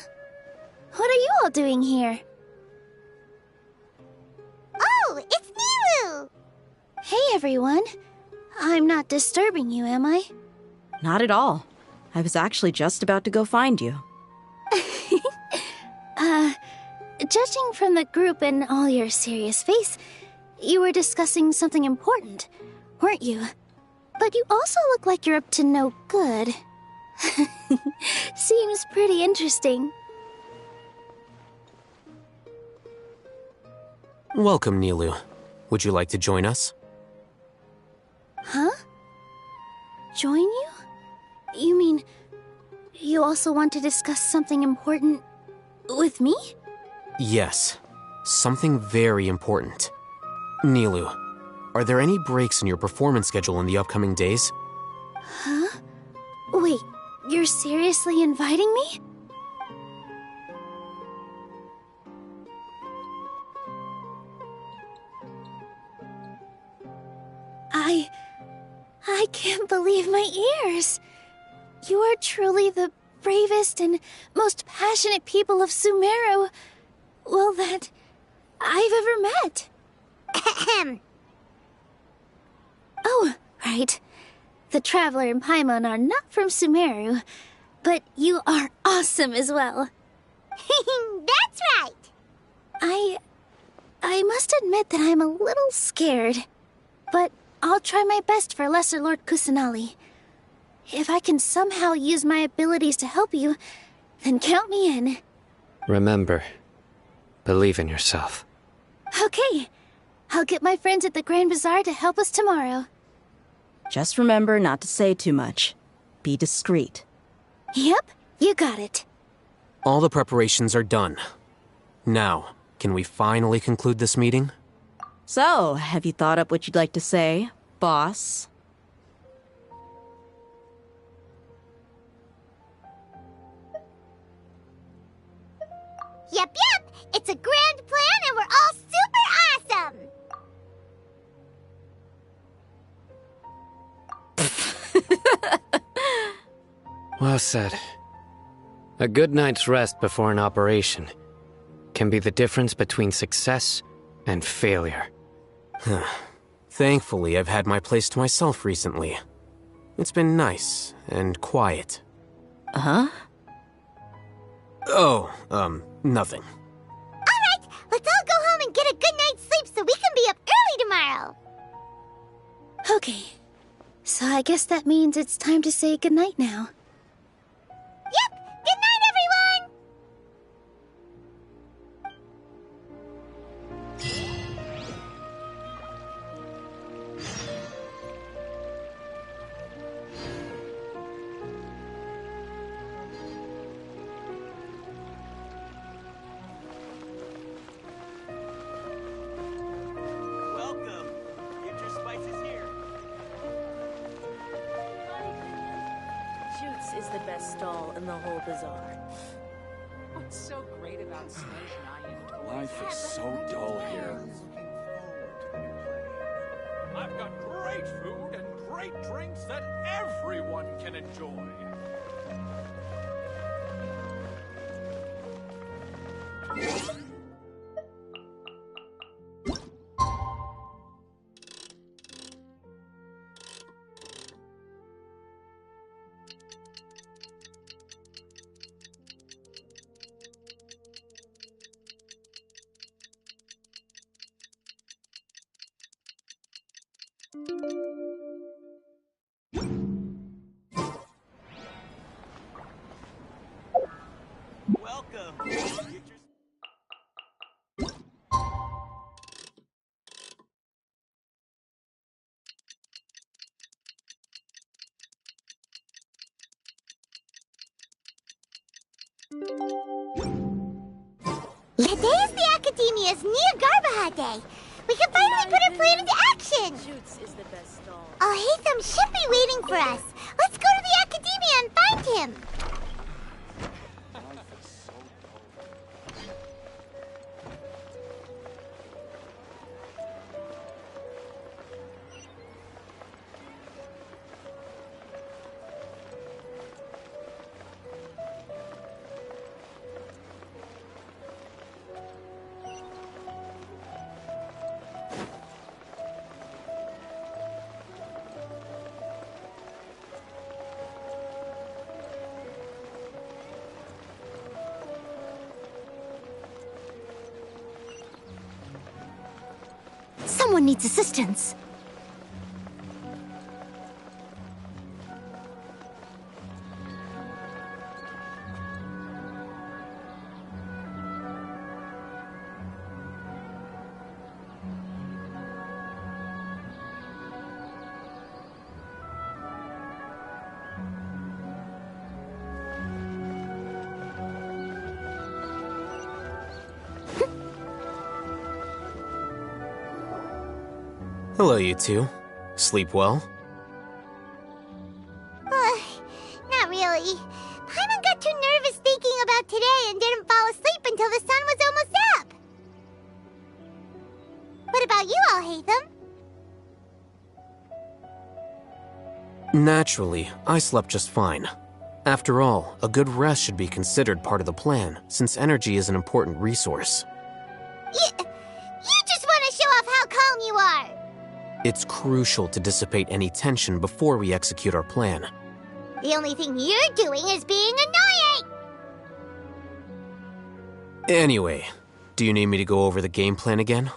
What are you all doing here? Oh, it's Nilu! Hey, everyone. I'm not disturbing you, am I? Not at all. I was actually just about to go find you. Judging from the group and all your serious face, you were discussing something important, weren't you? But you also look like you're up to no good. Seems pretty interesting. Welcome, Nilu. Would you like to join us? Huh? Join you? You mean, you also want to discuss something important with me? Yes. Something very important. Nilu, are there any breaks in your performance schedule in the upcoming days? Huh? Wait, you're seriously inviting me? I can't believe my ears. You are truly the bravest and most passionate people of Sumeru, well, that I've ever met. Ahem. Oh, right. The Traveler and Paimon are not from Sumeru, but you are awesome as well. That's right. I must admit that I'm a little scared, but I'll try my best for Lesser Lord Kusanali. If I can somehow use my abilities to help you, then count me in. Remember, believe in yourself. Okay. I'll get my friends at the Grand Bazaar to help us tomorrow. Just remember not to say too much. Be discreet. Yep, you got it. All the preparations are done. Now, can we finally conclude this meeting? So, have you thought up what you'd like to say, boss? Yep. It's a grand plan and we're all super awesome! Well said. A good night's rest before an operation can be the difference between success and failure. Thankfully, I've had my place to myself recently. It's been nice and quiet. Huh? Oh, nothing. Alright, let's all go home and get a good night's sleep so we can be up early tomorrow. Okay. So I guess that means it's time to say goodnight now. Yep, good night, everyone! Welcome. Future Spice is here. Shoots is the best stall in the whole bazaar. What's so great about Snowshine? Life is so dull here. I've got great food and great drinks that everyone can enjoy. Welcome. Today is the Academia's Nia Garbaha Day. We can finally put our plan into action. Shoots is the best stall. Oh, Hatham should be waiting for us. Let's go to the Someone needs assistance. Hello, you two. Sleep well? Not really. Paimon got too nervous thinking about today and didn't fall asleep until the sun was almost up. What about you all, Hatham? Naturally, I slept just fine. After all, a good rest should be considered part of the plan, since energy is an important resource. You just want to show off how calm you are. It's crucial to dissipate any tension before we execute our plan. The only thing you're doing is being annoying! Anyway, do you need me to go over the game plan again?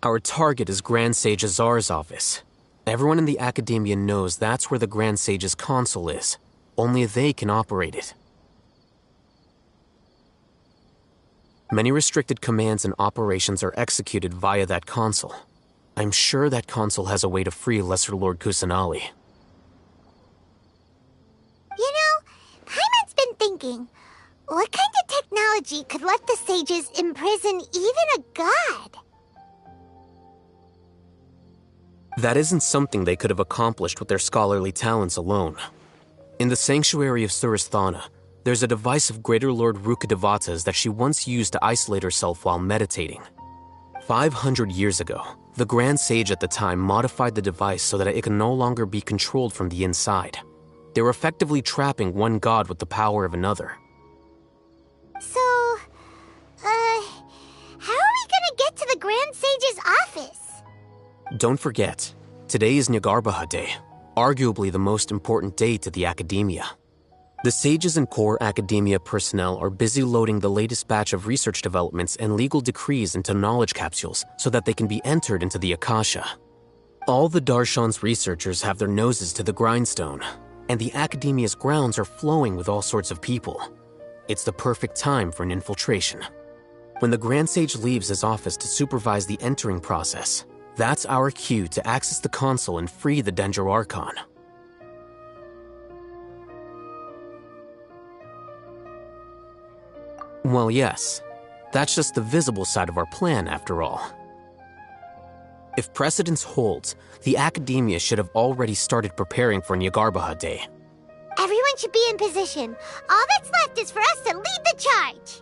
Our target is Grand Sage Azar's office. Everyone in the Academia knows that's where the Grand Sage's console is. Only they can operate it. Many restricted commands and operations are executed via that console. I'm sure that console has a way to free Lesser Lord Kusanali. You know, Paimon's been thinking, what kind of technology could let the sages imprison even a god? That isn't something they could have accomplished with their scholarly talents alone. In the sanctuary of Suristhana, there's a device of Greater Lord Rukkhadevata's that she once used to isolate herself while meditating. 500 years ago, the Grand Sage at the time modified the device so that it can no longer be controlled from the inside. They were effectively trapping one god with the power of another. So, how are we gonna get to the Grand Sage's office? Don't forget, today is Nyagarbha Day, arguably the most important day to the Academia. The sages and core Academia personnel are busy loading the latest batch of research developments and legal decrees into knowledge capsules so that they can be entered into the Akasha. All the Darshan's researchers have their noses to the grindstone, and the Academia's grounds are flowing with all sorts of people. It's the perfect time for an infiltration. When the Grand Sage leaves his office to supervise the entering process, that's our cue to access the console and free the Dendro Archon. Well, yes. That's just the visible side of our plan, after all. If precedence holds, the Academia should have already started preparing for Nyagarbha Day. Everyone should be in position. All that's left is for us to lead the charge.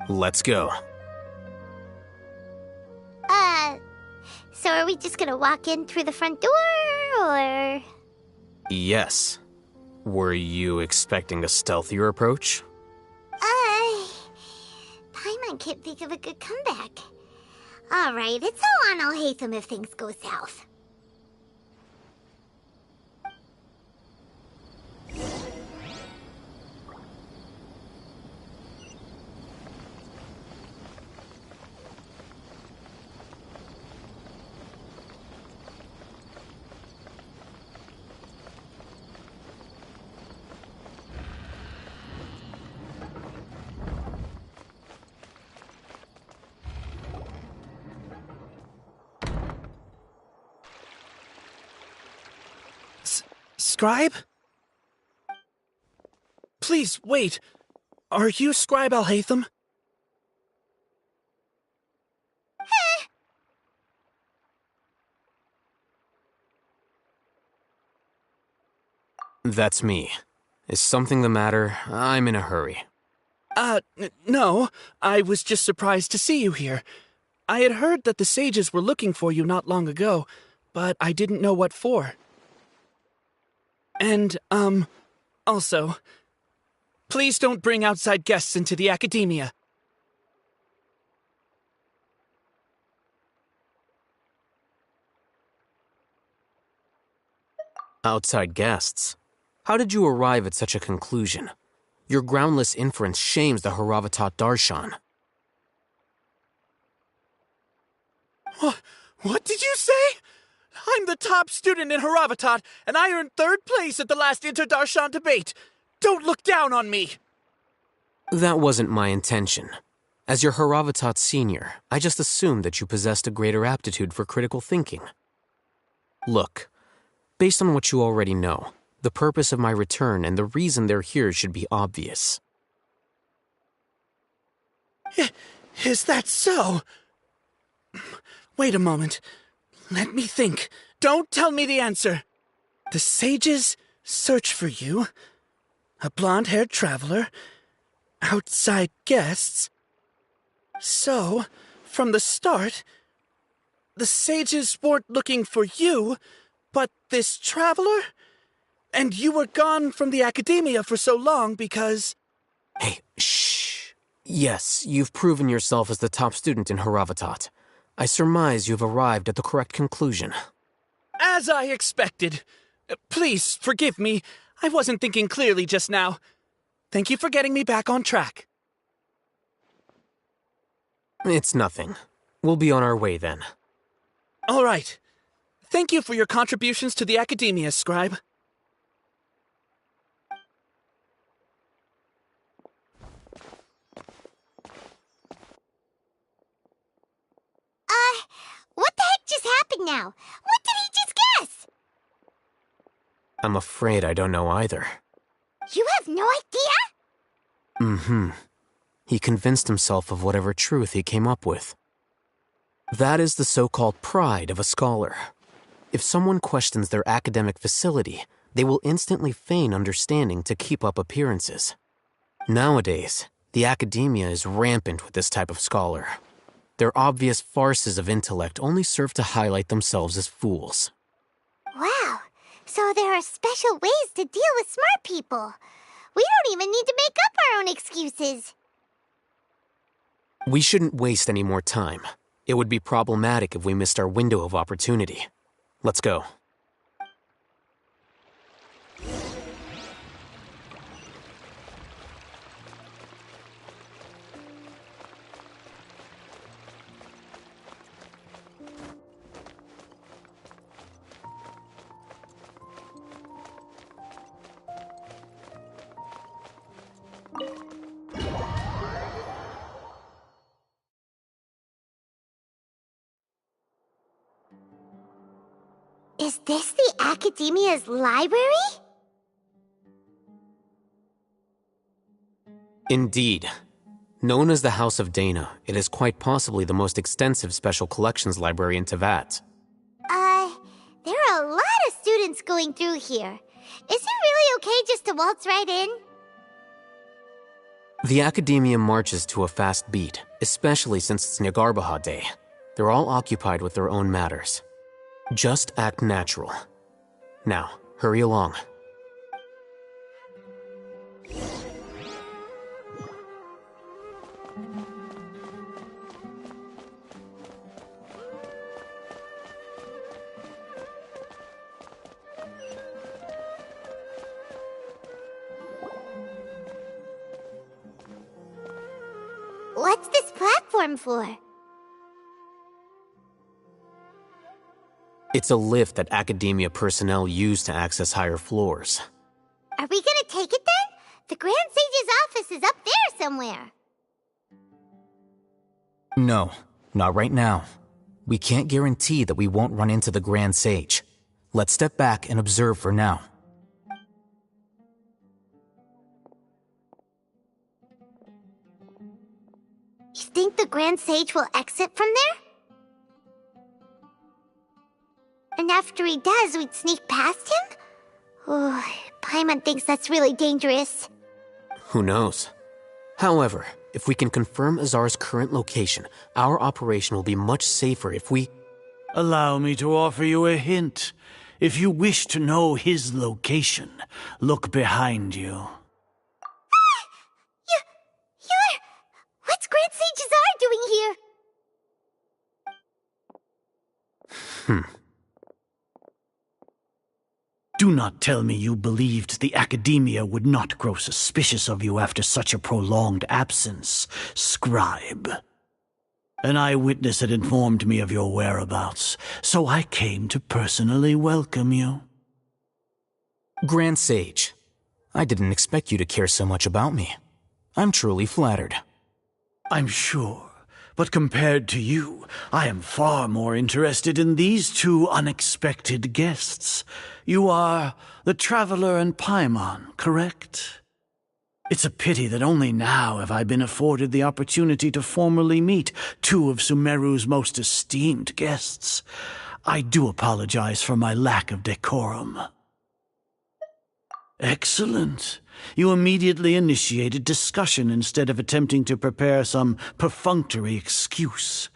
Let's go. So are we just gonna walk in through the front door, or...? Yes. Were you expecting a stealthier approach? Paimon can't think of a good comeback. Alright, it's all on Alhaitham if things go south. Scribe? Please, wait. Are you Scribe Alhaitham? That's me. Is something the matter? I'm in a hurry. No. I was just surprised to see you here. I had heard that the sages were looking for you not long ago, but I didn't know what for. And, also, please don't bring outside guests into the Academia. Outside guests? How did you arrive at such a conclusion? Your groundless inference shames the Haravatat Darshan. What did you say? I'm the top student in Haravatat, and I earned 3rd place at the last Inter-Darshan debate. Don't look down on me! That wasn't my intention. As your Haravatat senior, I just assumed that you possessed a greater aptitude for critical thinking. Look, based on what you already know, the purpose of my return and the reason they're here should be obvious. Is that so? Wait a moment. Let me think. Don't tell me the answer. The sages search for you. A blonde-haired traveler. Outside guests. So, from the start, the sages weren't looking for you, but this traveler? And you were gone from the Academia for so long because... Hey, shh. Yes, you've proven yourself as the top student in Haravatat. I surmise you've arrived at the correct conclusion. As I expected. Please, forgive me. I wasn't thinking clearly just now. Thank you for getting me back on track. It's nothing. We'll be on our way then. All right. Thank you for your contributions to the Academia, Scribe. What the heck just happened now? What did he just guess? I'm afraid I don't know either. You have no idea? Mm-hmm. He convinced himself of whatever truth he came up with. That is the so-called pride of a scholar. If someone questions their academic facility, they will instantly feign understanding to keep up appearances. Nowadays, the academia is rampant with this type of scholar. Their obvious farces of intellect only serve to highlight themselves as fools. Wow, so there are special ways to deal with smart people. We don't even need to make up our own excuses. We shouldn't waste any more time. It would be problematic if we missed our window of opportunity. Let's go. Is this the Academia's library? Indeed. Known as the House of Dana, it is quite possibly the most extensive special collections library in Teyvat. There are a lot of students going through here. Is it really okay just to waltz right in? The Academia marches to a fast beat, especially since it's Nagarbaha Day. They're all occupied with their own matters. Just act natural. Now, hurry along. What's this platform for? It's a lift that Academia personnel use to access higher floors. Are we gonna take it then? The Grand Sage's office is up there somewhere. No, not right now. We can't guarantee that we won't run into the Grand Sage. Let's step back and observe for now. You think the Grand Sage will exit from there? And after he does, we'd sneak past him? Oh, Paimon thinks that's really dangerous. Who knows? However, if we can confirm Azar's current location, our operation will be much safer if we... Allow me to offer you a hint. If you wish to know his location, look behind you. What's Grand Sage Azar doing here? Do not tell me you believed the Academia would not grow suspicious of you after such a prolonged absence, Scribe. An eyewitness had informed me of your whereabouts, so I came to personally welcome you. Grand Sage, I didn't expect you to care so much about me. I'm truly flattered. I'm sure, but compared to you, I am far more interested in these two unexpected guests. You are the Traveler and Paimon, correct? It's a pity that only now have I been afforded the opportunity to formally meet two of Sumeru's most esteemed guests. I do apologize for my lack of decorum. Excellent. You immediately initiated discussion instead of attempting to prepare some perfunctory excuse.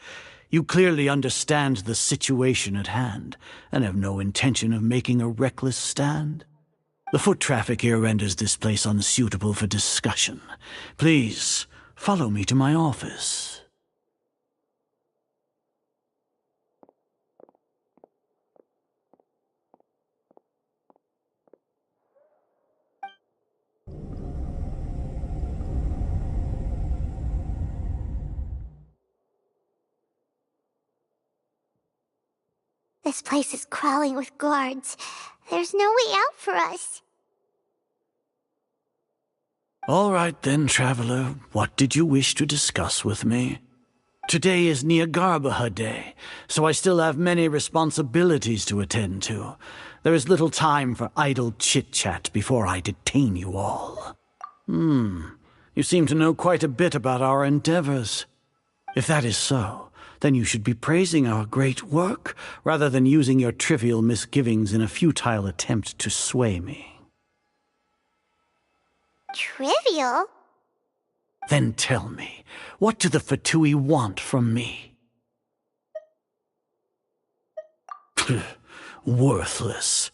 You clearly understand the situation at hand, and have no intention of making a reckless stand. The foot traffic here renders this place unsuitable for discussion. Please, follow me to my office. This place is crawling with guards. There's no way out for us. All right then, traveler. What did you wish to discuss with me? Today is Niagarbaha Day, so I still have many responsibilities to attend to. There is little time for idle chit-chat before I detain you all. You seem to know quite a bit about our endeavors. If that is so, then you should be praising our great work, rather than using your trivial misgivings in a futile attempt to sway me. Trivial? Then tell me, what do the Fatui want from me? Worthless.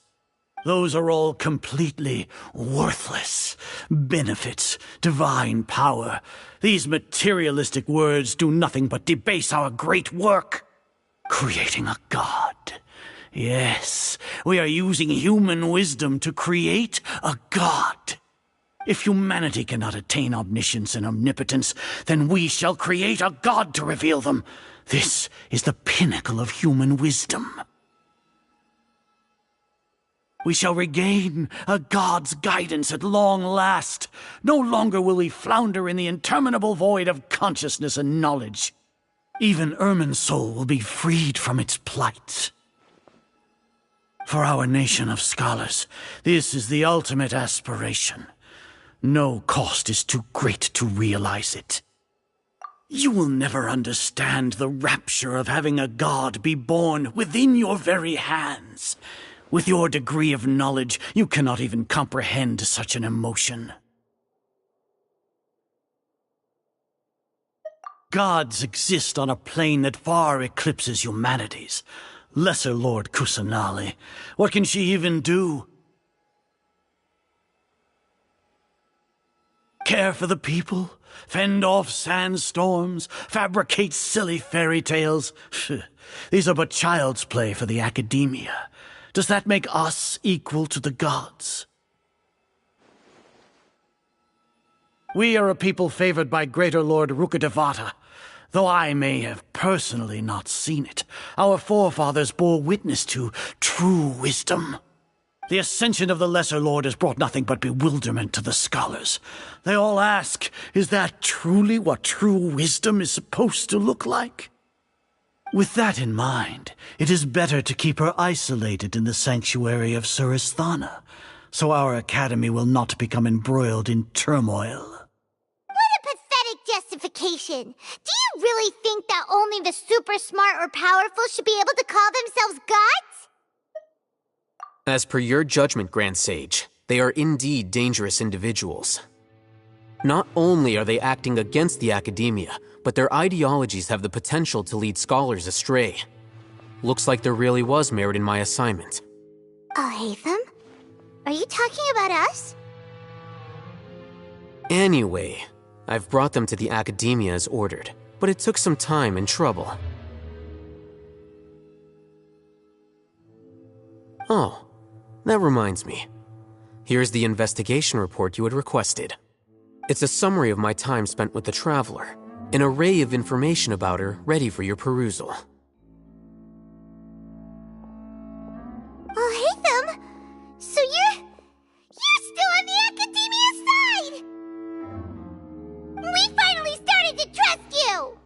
Those are all completely worthless. Benefits, divine power. These materialistic words do nothing but debase our great work. Creating a god. Yes, we are using human wisdom to create a god. If humanity cannot attain omniscience and omnipotence, then we shall create a god to reveal them. This is the pinnacle of human wisdom. We shall regain a god's guidance at long last. No longer will we flounder in the interminable void of consciousness and knowledge. Even Irminsul will be freed from its plight. For our nation of scholars, this is the ultimate aspiration. No cost is too great to realize it. You will never understand the rapture of having a god be born within your very hands. With your degree of knowledge, you cannot even comprehend such an emotion. Gods exist on a plane that far eclipses humanity's. Lesser Lord Kusanali, what can she even do? Care for the people? Fend off sandstorms? Fabricate silly fairy tales? These are but child's play for the academia. Does that make us equal to the gods? We are a people favored by Greater Lord Rukadevata. Though I may have personally not seen it, our forefathers bore witness to true wisdom. The ascension of the Lesser Lord has brought nothing but bewilderment to the scholars. They all ask, is that truly what true wisdom is supposed to look like? With that in mind, it is better to keep her isolated in the sanctuary of Suristhana, so our academy will not become embroiled in turmoil. What a pathetic justification! Do you really think that only the super smart or powerful should be able to call themselves gods? As per your judgment, Grand Sage, they are indeed dangerous individuals. Not only are they acting against the academia, but their ideologies have the potential to lead scholars astray. Looks like there really was merit in my assignment. Hatham? Are you talking about us? Anyway, I've brought them to the academia as ordered, but it took some time and trouble. Oh, that reminds me. Here's the investigation report you had requested. It's a summary of my time spent with the Traveler, an array of information about her ready for your perusal. Hatham! So you're still on the academia side! We finally started to trust you!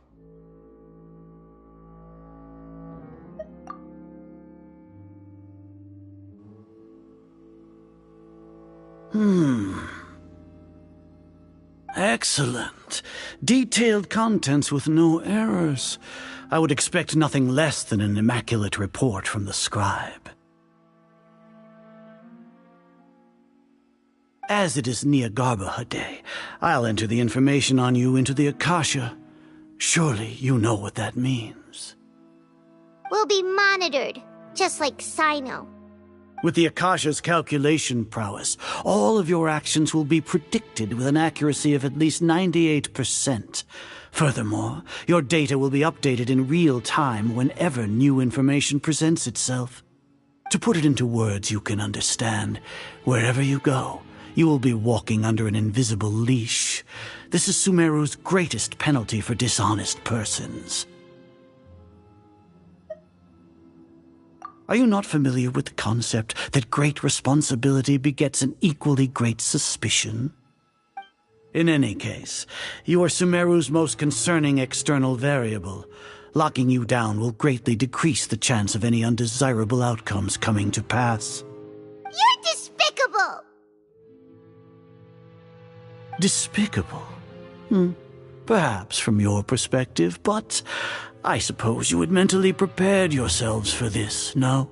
Excellent. Detailed contents with no errors. I would expect nothing less than an immaculate report from the scribe. As it is Niagarbaha Day, I'll enter the information on you into the Akasha. Surely you know what that means. We'll be monitored, just like Sino. With the Akasha's calculation prowess, all of your actions will be predicted with an accuracy of at least 98%. Furthermore, your data will be updated in real time whenever new information presents itself. To put it into words you can understand, wherever you go, you will be walking under an invisible leash. This is Sumeru's greatest penalty for dishonest persons. Are you not familiar with the concept that great responsibility begets an equally great suspicion? In any case, you are Sumeru's most concerning external variable. Locking you down will greatly decrease the chance of any undesirable outcomes coming to pass. You're despicable! Despicable? Perhaps from your perspective, but I suppose you had mentally prepared yourselves for this, no?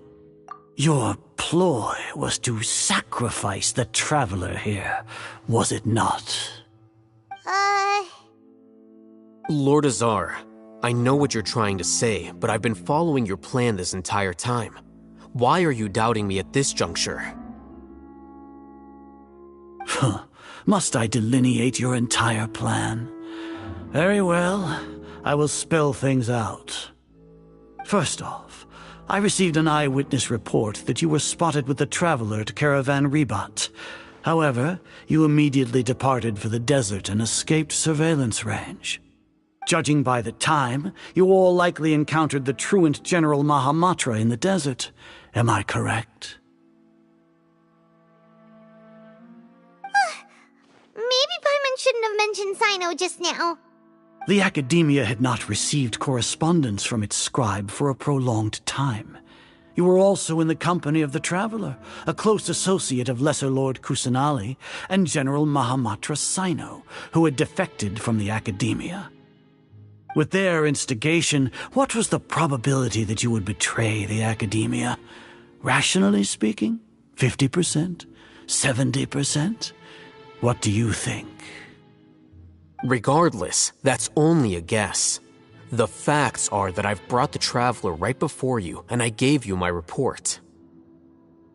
Your ploy was to sacrifice the traveler here, was it not? Lord Azar, I know what you're trying to say, but I've been following your plan this entire time. Why are you doubting me at this juncture? Must I delineate your entire plan? Very well, I will spell things out. First off, I received an eyewitness report that you were spotted with the traveler at Caravan Ribat. However, you immediately departed for the desert and escaped surveillance range. Judging by the time, you all likely encountered the truant General Mahamatra in the desert. Am I correct? Maybe Paimon shouldn't have mentioned Sino just now. The Academia had not received correspondence from its scribe for a prolonged time. You were also in the company of the Traveler, a close associate of Lesser Lord Kusanali and General Mahamatra Sino, who had defected from the Academia. With their instigation, what was the probability that you would betray the Academia? Rationally speaking, 50%? 70%? What do you think? Regardless, that's only a guess. The facts are that I've brought the Traveler right before you, and I gave you my report.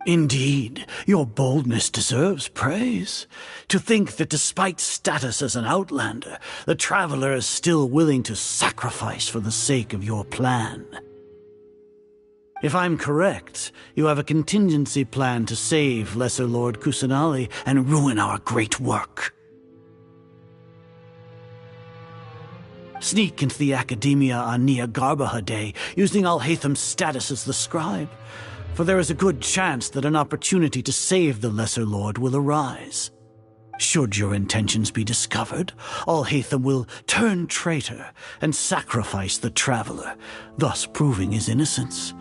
Indeed, your boldness deserves praise. To think that despite status as an outlander, the Traveler is still willing to sacrifice for the sake of your plan. If I'm correct, you have a contingency plan to save Lesser Lord Kusanali and ruin our great work. Sneak into the Academia on Nia Garbaha Day, using Alhaitham's status as the scribe, for there is a good chance that an opportunity to save the Lesser Lord will arise. Should your intentions be discovered, Alhaitham will turn traitor and sacrifice the Traveler, thus proving his innocence.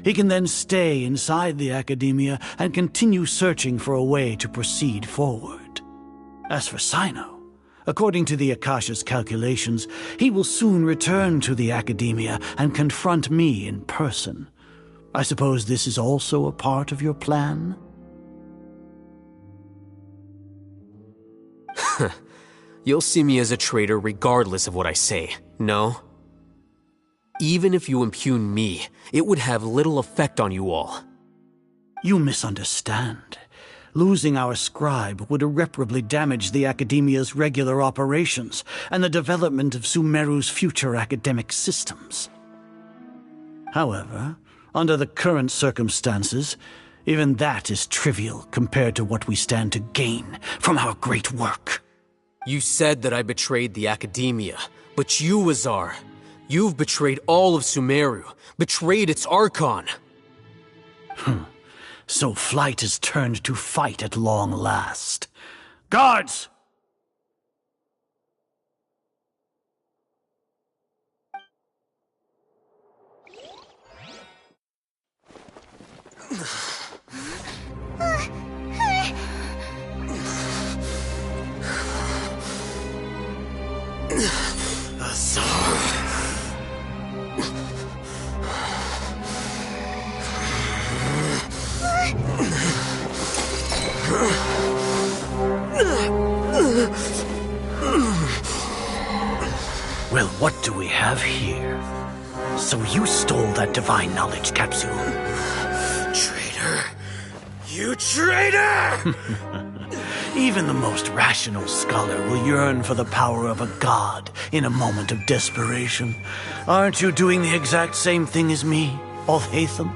He can then stay inside the Academia and continue searching for a way to proceed forward. As for Sino, according to the Akasha's calculations, he will soon return to the Academia and confront me in person. I suppose this is also a part of your plan? You'll see me as a traitor regardless of what I say, no? Even if you impugn me, it would have little effect on you all. You misunderstand. Losing our scribe would irreparably damage the Academia's regular operations and the development of Sumeru's future academic systems. However, under the current circumstances, even that is trivial compared to what we stand to gain from our great work. You said that I betrayed the Academia, but you, Azar, you've betrayed all of Sumeru, betrayed its Archon. So flight has turned to fight at long last. Guards! Well, what do we have here? So you stole that divine knowledge capsule. Traitor! You traitor! Even the most rational scholar will yearn for the power of a god in a moment of desperation. Aren't you doing the exact same thing as me, Alhaitham?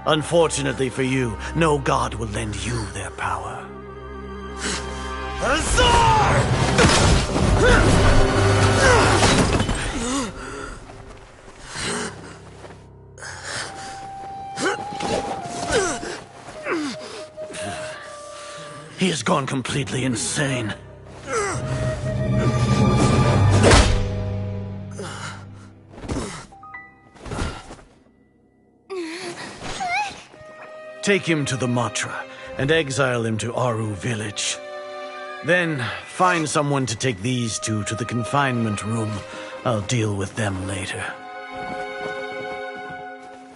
Unfortunately for you, no god will lend you their power. Azar! He has gone completely insane. Take him to the Matra and exile him to Aru village. Then find someone to take these two to the confinement room. I'll deal with them later.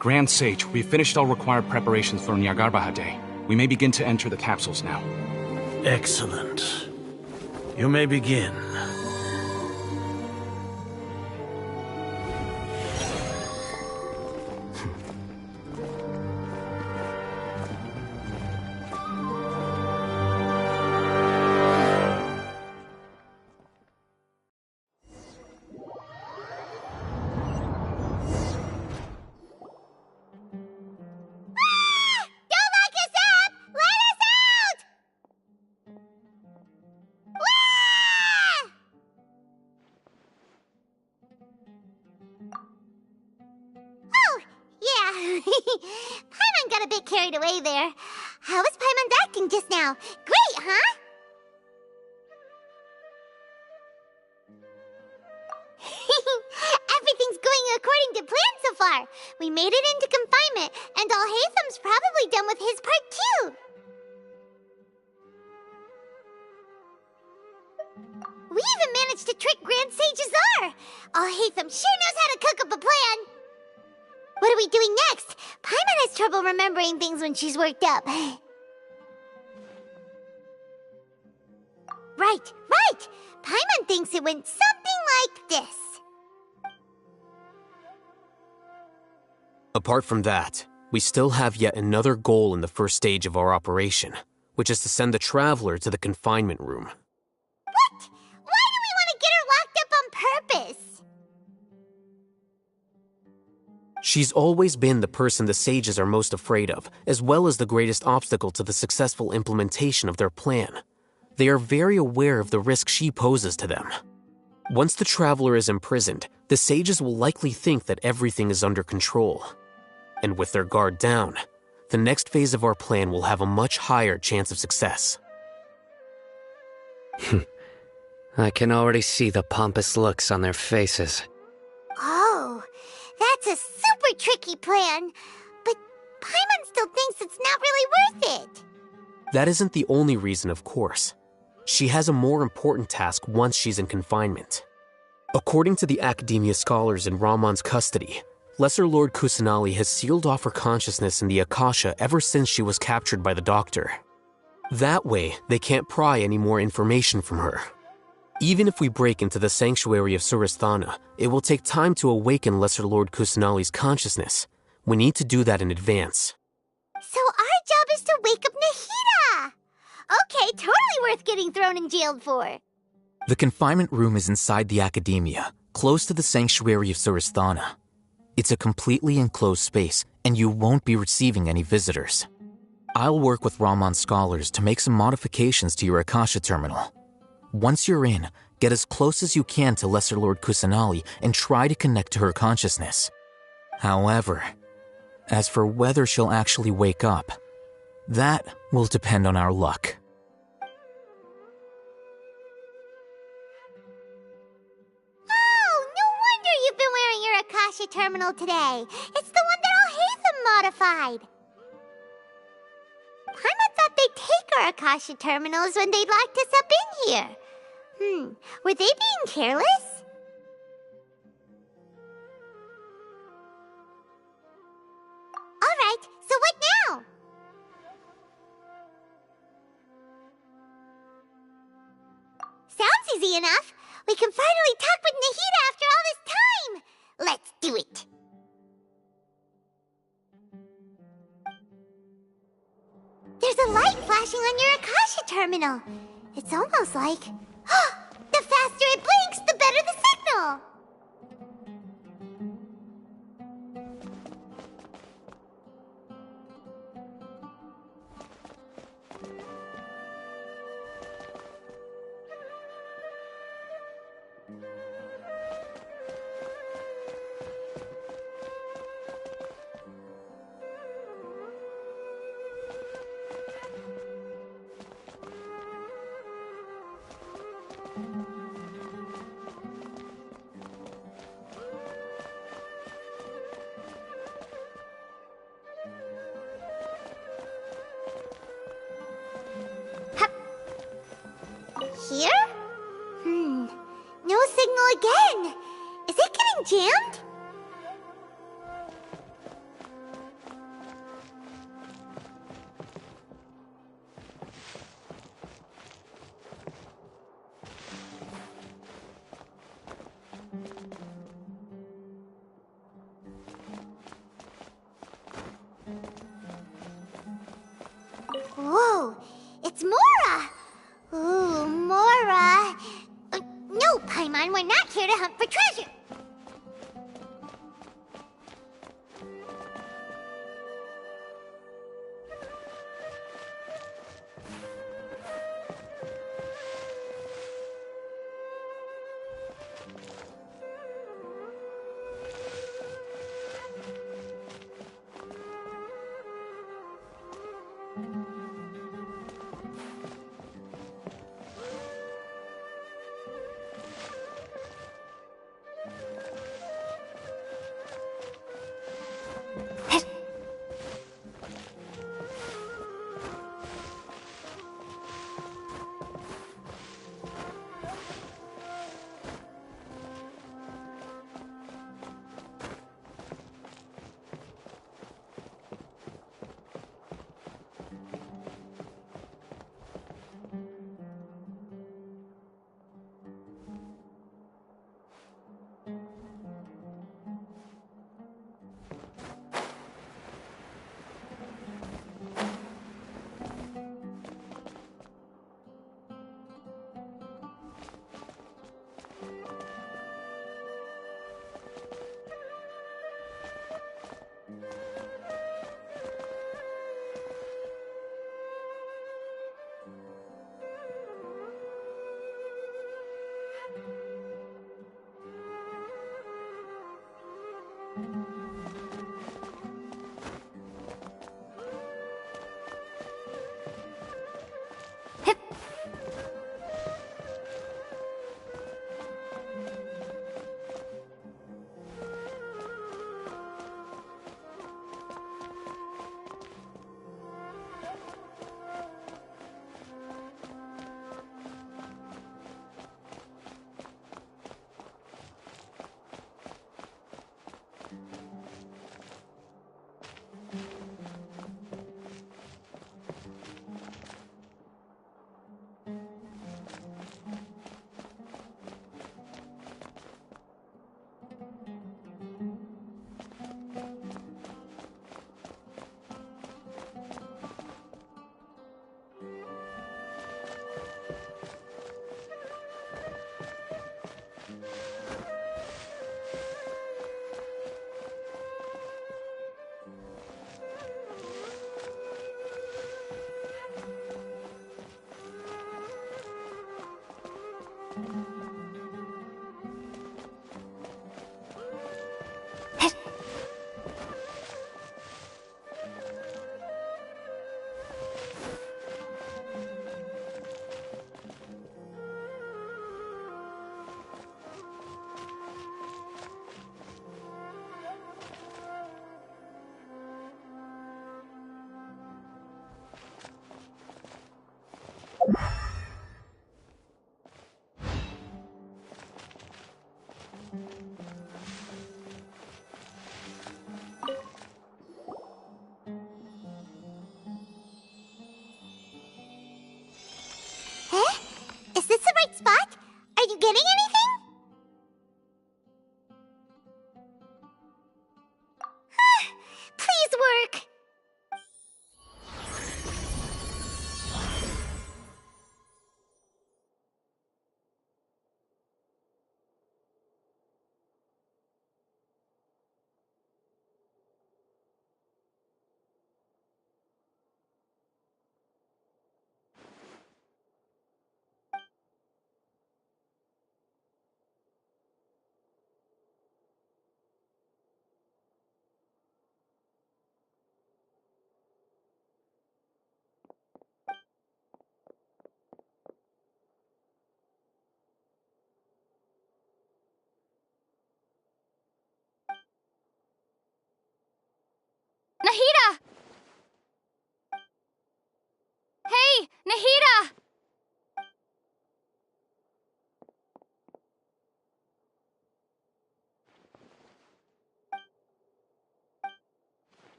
Grand Sage, we've finished all required preparations for Nyargarbaha Day. We may begin to enter the capsules now. Excellent. You may begin. Paimon got a bit carried away there. How was Paimon acting just now? Great, huh? Everything's going according to plan so far. We made it into confinement, and Alhaitham's probably done with his part too. We even managed to trick Grand Sage Azar. Alhaitham sure knows how to cook up a plan. What are we doing next? Paimon has trouble remembering things when she's worked up. Right. Paimon thinks it went something like this. Apart from that, we still have yet another goal in the first stage of our operation, which is to send the Traveler to the confinement room. What? Why do we want to get her locked up on purpose? She's always been the person the sages are most afraid of, as well as the greatest obstacle to the successful implementation of their plan. They are very aware of the risk she poses to them. Once the Traveler is imprisoned, the sages will likely think that everything is under control. And with their guard down, the next phase of our plan will have a much higher chance of success. I can already see the pompous looks on their faces. Oh, that's a super tricky plan. But Paimon still thinks it's not really worth it. That isn't the only reason, of course. She has a more important task once she's in confinement. According to the Academia scholars in Ramon's custody, Lesser Lord Kusanali has sealed off her consciousness in the Akasha ever since she was captured by the Doctor. That way, they can't pry any more information from her. Even if we break into the sanctuary of Surasthana, it will take time to awaken Lesser Lord Kusanali's consciousness. We need to do that in advance. So our job is to wake up Nahida! Okay, totally worth getting thrown and jailed for. The confinement room is inside the Academia, close to the sanctuary of Surasthana. It's a completely enclosed space, and you won't be receiving any visitors. I'll work with Ramon's scholars to make some modifications to your Akasha terminal. Once you're in, get as close as you can to Lesser Lord Kusanali and try to connect to her consciousness. However, as for whether she'll actually wake up, that will depend on our luck. Oh, no wonder you've been wearing your Akasha terminal today. It's the one that Alhaitham modified. Paimon thought they'd take our Akasha terminals when they locked us up in here. Were they being careless? Alright, so what now? Sounds easy enough. We can finally talk with Nahida after all this time. Let's do it. There's a light flashing on your Akasha terminal. It's almost like... the faster it blinks, the better the signal! jammed? Whoa, it's Mora! Ooh, Mora! No, Paimon, we're not here to hunt for treasure!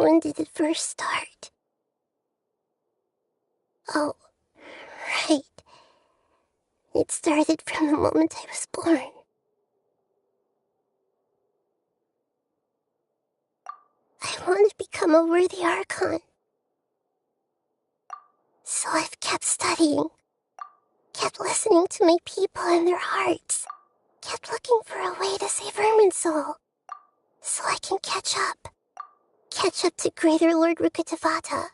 When did it first start? Oh, right. It started from the moment I was born. I want to become a worthy Archon. So I've kept studying, kept listening to my people and their hearts, kept looking for a way to save Irminsul, so I can catch up to Greater Lord Rukkhadevata.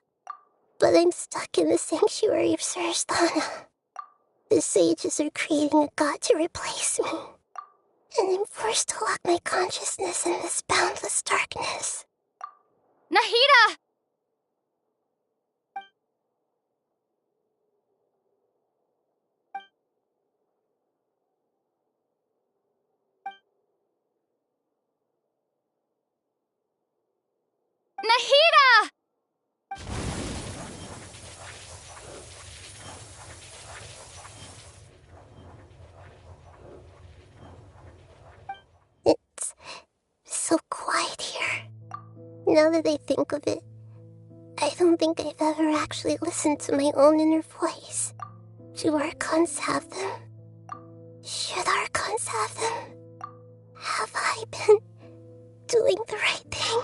But I'm stuck in the sanctuary of Surstana. The sages are creating a god to replace me, and I'm forced to lock my consciousness in this boundless darkness. Nahida! Nahida! It's so quiet here. Now that I think of it, I don't think I've ever actually listened to my own inner voice. Do Archons have them? Should Archons have them? Have I been doing the right thing?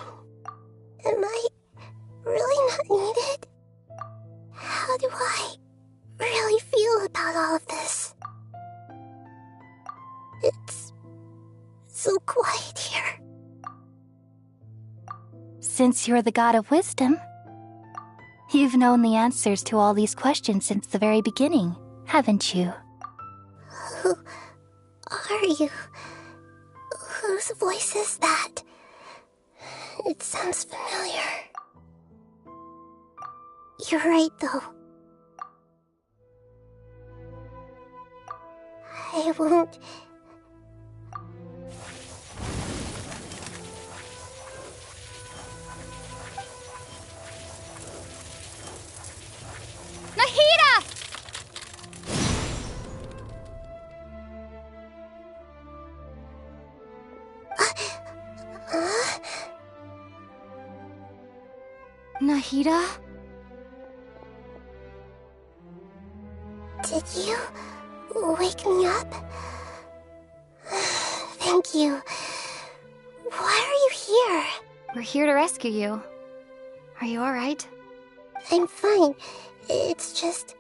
Am I really not needed? How do I really feel about all of this? It's so quiet here. Since you're the god of wisdom, you've known the answers to all these questions since the very beginning, haven't you? Who are you? Whose voice is that? It sounds familiar. You're right, though. I won't... Nahida! Nahida? Did you wake me up? Thank you. Why are you here? We're here to rescue you. Are you alright? I'm fine. It's just...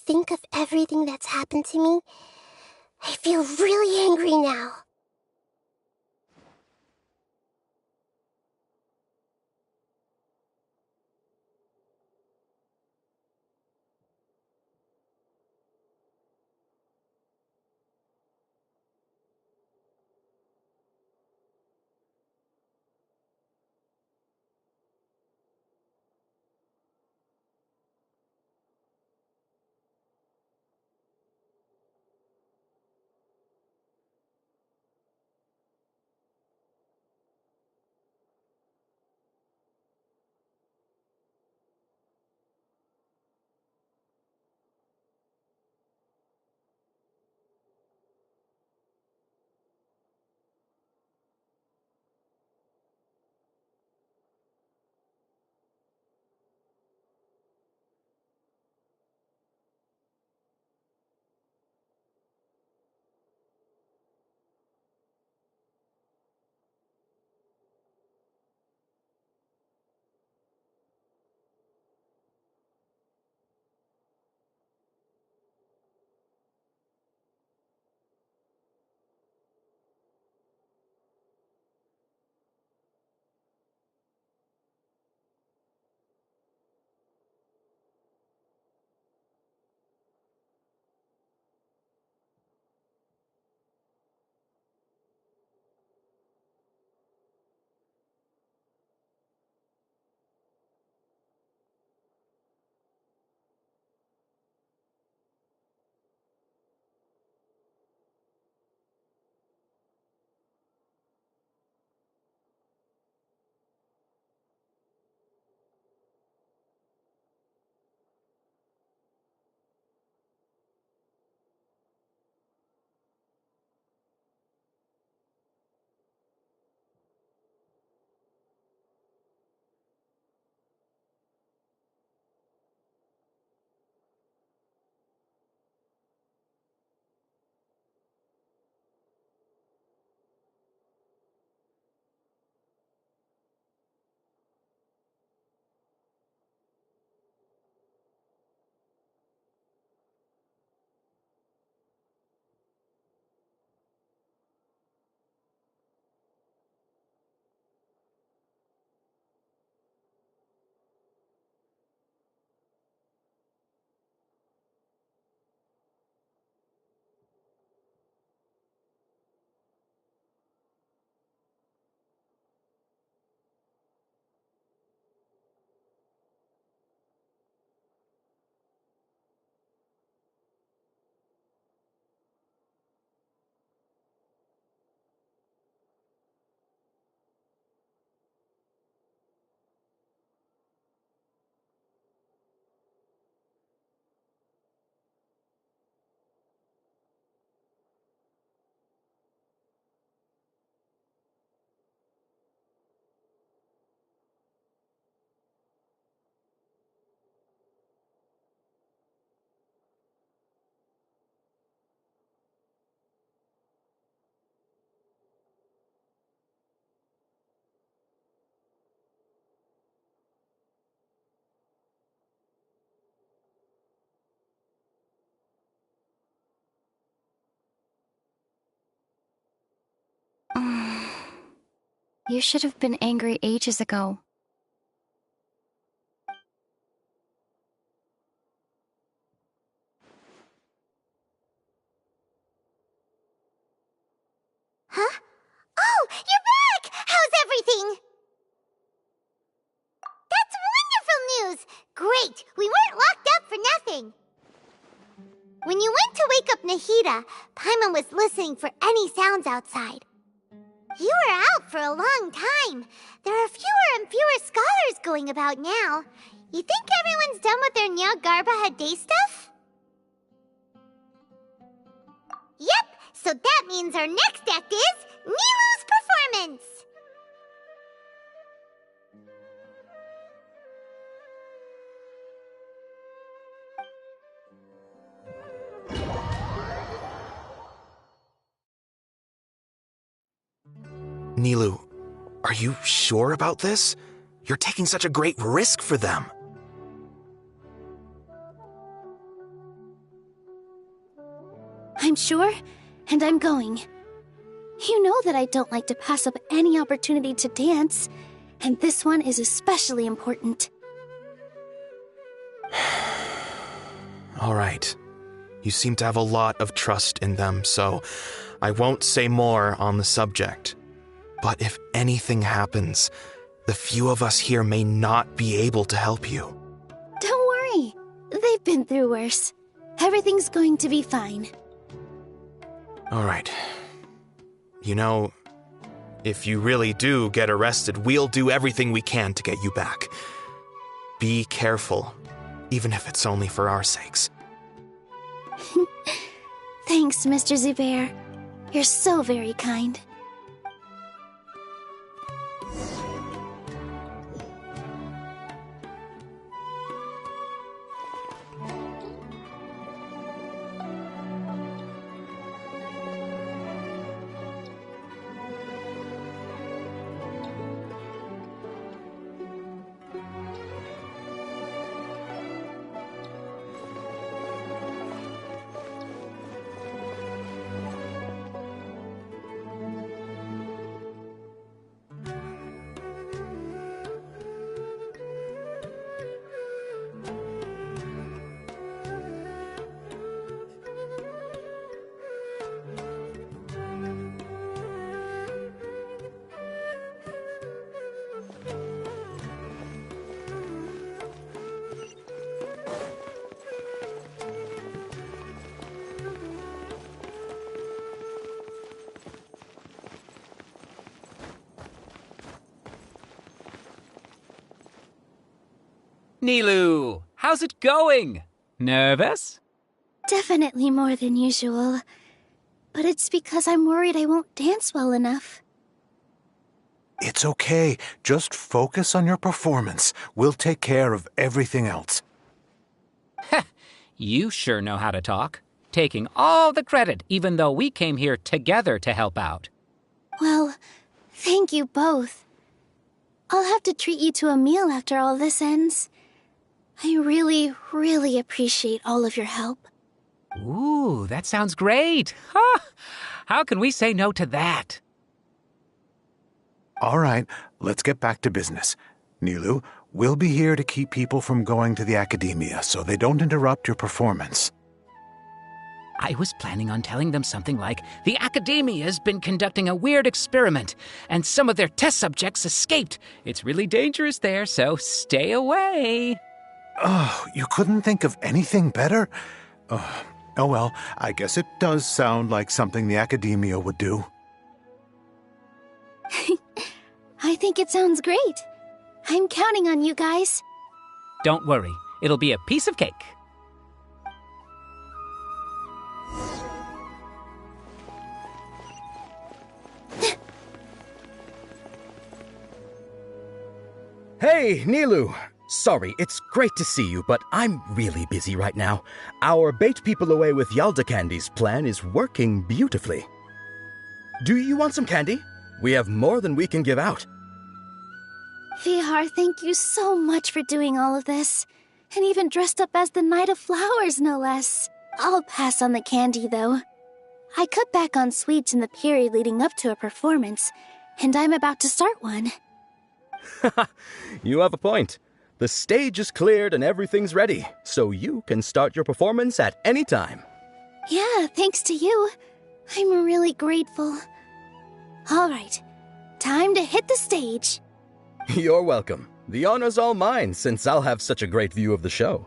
think of everything that's happened to me, I feel really angry now. You should have been angry ages ago. Huh? Oh, you're back! How's everything? That's wonderful news! Great, we weren't locked up for nothing. When you went to wake up Nahida, Paimon was listening for any sounds outside. You were out for a long time. There are fewer and fewer scholars going about now. You think everyone's done with their Nyargarbaha Day stuff? Yep, so that means our next act is Nilu's performance! Nilu, are you sure about this? You're taking such a great risk for them. sure, and I'm going. You know that I don't like to pass up any opportunity to dance, and this one is especially important. All right. You seem to have a lot of trust in them, so I won't say more on the subject. But if anything happens, the few of us here may not be able to help you. Don't worry. They've been through worse. Everything's going to be fine. All right. You know, if you really do get arrested, we'll do everything we can to get you back. Be careful, even if it's only for our sakes. Thanks, Mr. Zubair. You're so very kind. Nilu, how's it going? Nervous? Definitely more than usual. But it's because I'm worried I won't dance well enough. It's okay. Just focus on your performance. We'll take care of everything else. You sure know how to talk. Taking all the credit, even though we came here together to help out. Well, thank you both. I'll have to treat you to a meal after all this ends. I really, really appreciate all of your help. Ooh, that sounds great. Huh? How can we say no to that? All right, let's get back to business. Nilu, we'll be here to keep people from going to the academia so they don't interrupt your performance. I was planning on telling them something like, the Academia's been conducting a weird experiment, and some of their test subjects escaped. It's really dangerous there, so stay away. Oh, you couldn't think of anything better? Oh well, I guess it does sound like something the Academia would do. I think it sounds great. I'm counting on you guys. Don't worry, it'll be a piece of cake. Hey, Nilu! Sorry, it's great to see you, but I'm really busy right now. Our Bait People Away with Yalda Candies plan is working beautifully. Do you want some candy? We have more than we can give out. Vihar, thank you so much for doing all of this. And even dressed up as the Knight of Flowers, no less. I'll pass on the candy, though. I cut back on sweets in the period leading up to a performance, and I'm about to start one. You have a point. The stage is cleared and everything's ready, so you can start your performance at any time. Yeah, thanks to you. I'm really grateful. All right, time to hit the stage. You're welcome. The honor's all mine, since I'll have such a great view of the show.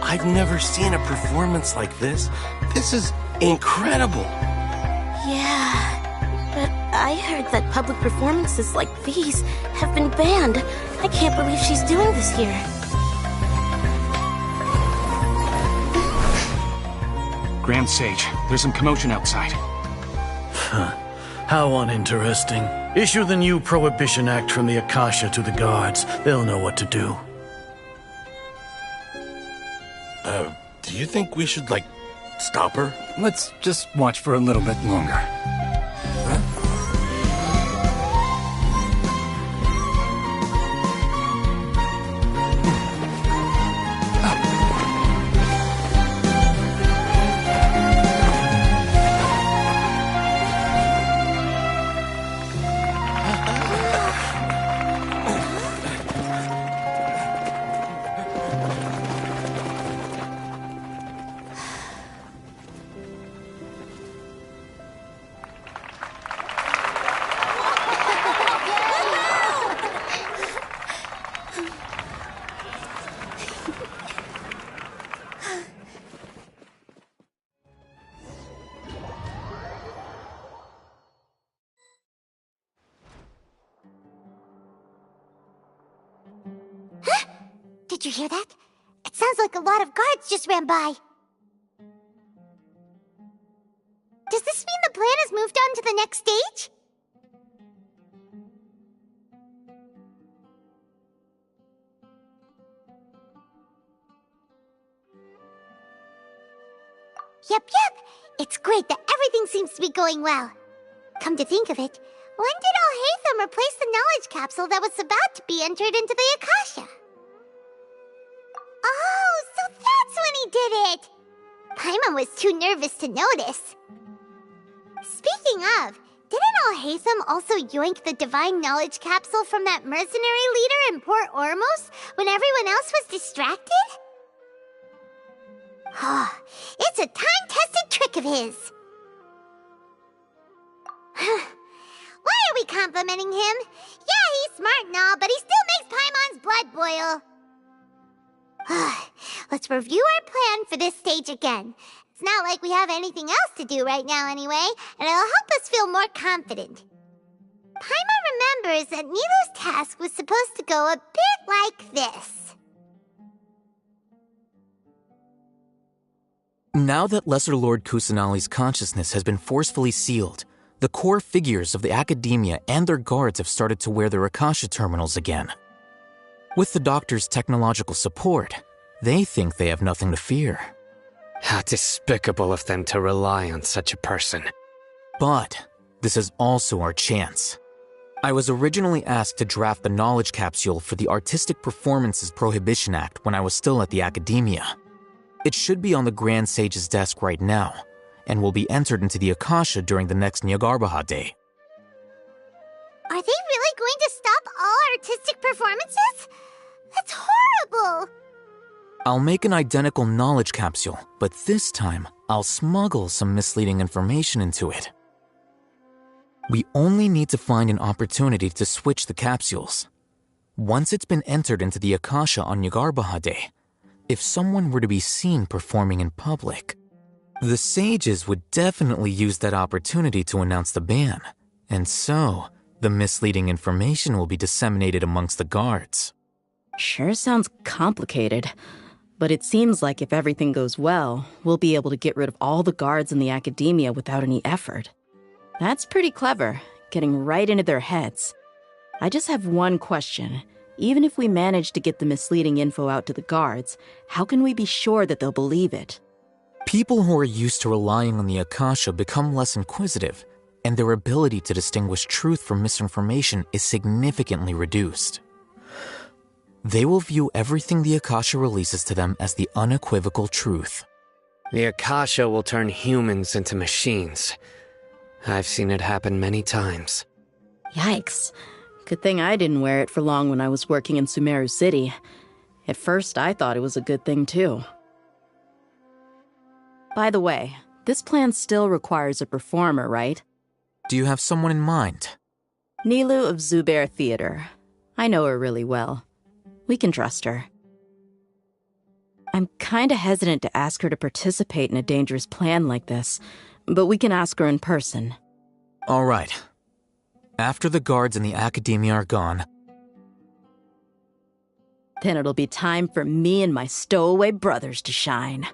I've never seen a performance like this. This is incredible. Yeah, but I heard that public performances like these have been banned. I can't believe she's doing this here. Grand Sage, there's some commotion outside. How uninteresting. Issue the new Prohibition Act from the Akasha to the guards. They'll know what to do. Do you think we should, stop her? Let's just watch for a little bit longer. Did you hear that? It sounds like a lot of guards just ran by. Does this mean the plan has moved on to the next stage? Yep. It's great that everything seems to be going well. Come to think of it, when did Alhaitham replace the knowledge capsule that was about to be entered into the Akasha? Oh, so that's when he did it! Paimon was too nervous to notice. Speaking of, didn't Alhaitham also yoink the divine knowledge capsule from that mercenary leader in Port Ormos when everyone else was distracted? It's a time-tested trick of his. Why are we complimenting him? Yeah, he's smart and all, but he still makes Paimon's blood boil. Let's review our plan for this stage again. It's not like we have anything else to do right now anyway, and it'll help us feel more confident. Paimon remembers that Nilu's task was supposed to go a bit like this. Now that Lesser Lord Kusanali's consciousness has been forcefully sealed, the core figures of the academia and their guards have started to wear their Akasha terminals again. With the doctor's technological support, they think they have nothing to fear. How despicable of them to rely on such a person. But this is also our chance. I was originally asked to draft the knowledge capsule for the Artistic Performances Prohibition Act when I was still at the academia. It should be on the Grand Sage's desk right now, and will be entered into the Akasha during the next Nyargarbaha Day. Are they really going to stop all artistic performances? That's horrible! I'll make an identical knowledge capsule, but this time I'll smuggle some misleading information into it. We only need to find an opportunity to switch the capsules. Once it's been entered into the Akasha on Nyargarbaha Day, if someone were to be seen performing in public, the sages would definitely use that opportunity to announce the ban, and so the misleading information will be disseminated amongst the guards. Sure sounds complicated, but it seems like if everything goes well, we'll be able to get rid of all the guards in the academia without any effort. That's pretty clever, getting right into their heads. I just have one question. Even if we manage to get the misleading info out to the guards, how can we be sure that they'll believe it? People who are used to relying on the Akasha become less inquisitive, and their ability to distinguish truth from misinformation is significantly reduced. They will view everything the Akasha releases to them as the unequivocal truth. The Akasha will turn humans into machines. I've seen it happen many times. Yikes. Good thing I didn't wear it for long when I was working in Sumeru City. At first, I thought it was a good thing, too. By the way, this plan still requires a performer, right? Do you have someone in mind? Nilu of Zubair Theater. I know her really well. We can trust her. I'm kinda hesitant to ask her to participate in a dangerous plan like this, but we can ask her in person. All right. After the guards and the Academia are gone, then it'll be time for me and my stowaway brothers to shine.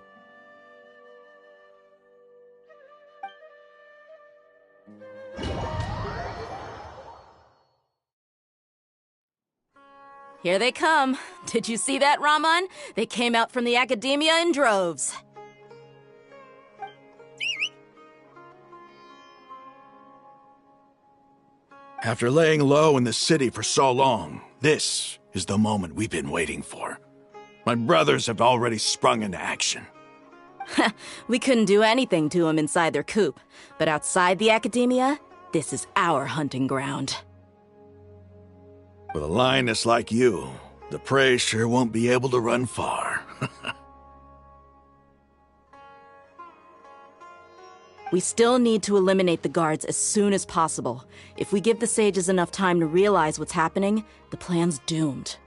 Here they come. Did you see that, Raman? They came out from the Academia in droves. After laying low in the city for so long, this is the moment we've been waiting for. My brothers have already sprung into action. We couldn't do anything to them inside their coop, but outside the Academia, this is our hunting ground. With a lioness like you, the prey sure won't be able to run far. We still need to eliminate the guards as soon as possible. If we give the sages enough time to realize what's happening, the plan's doomed.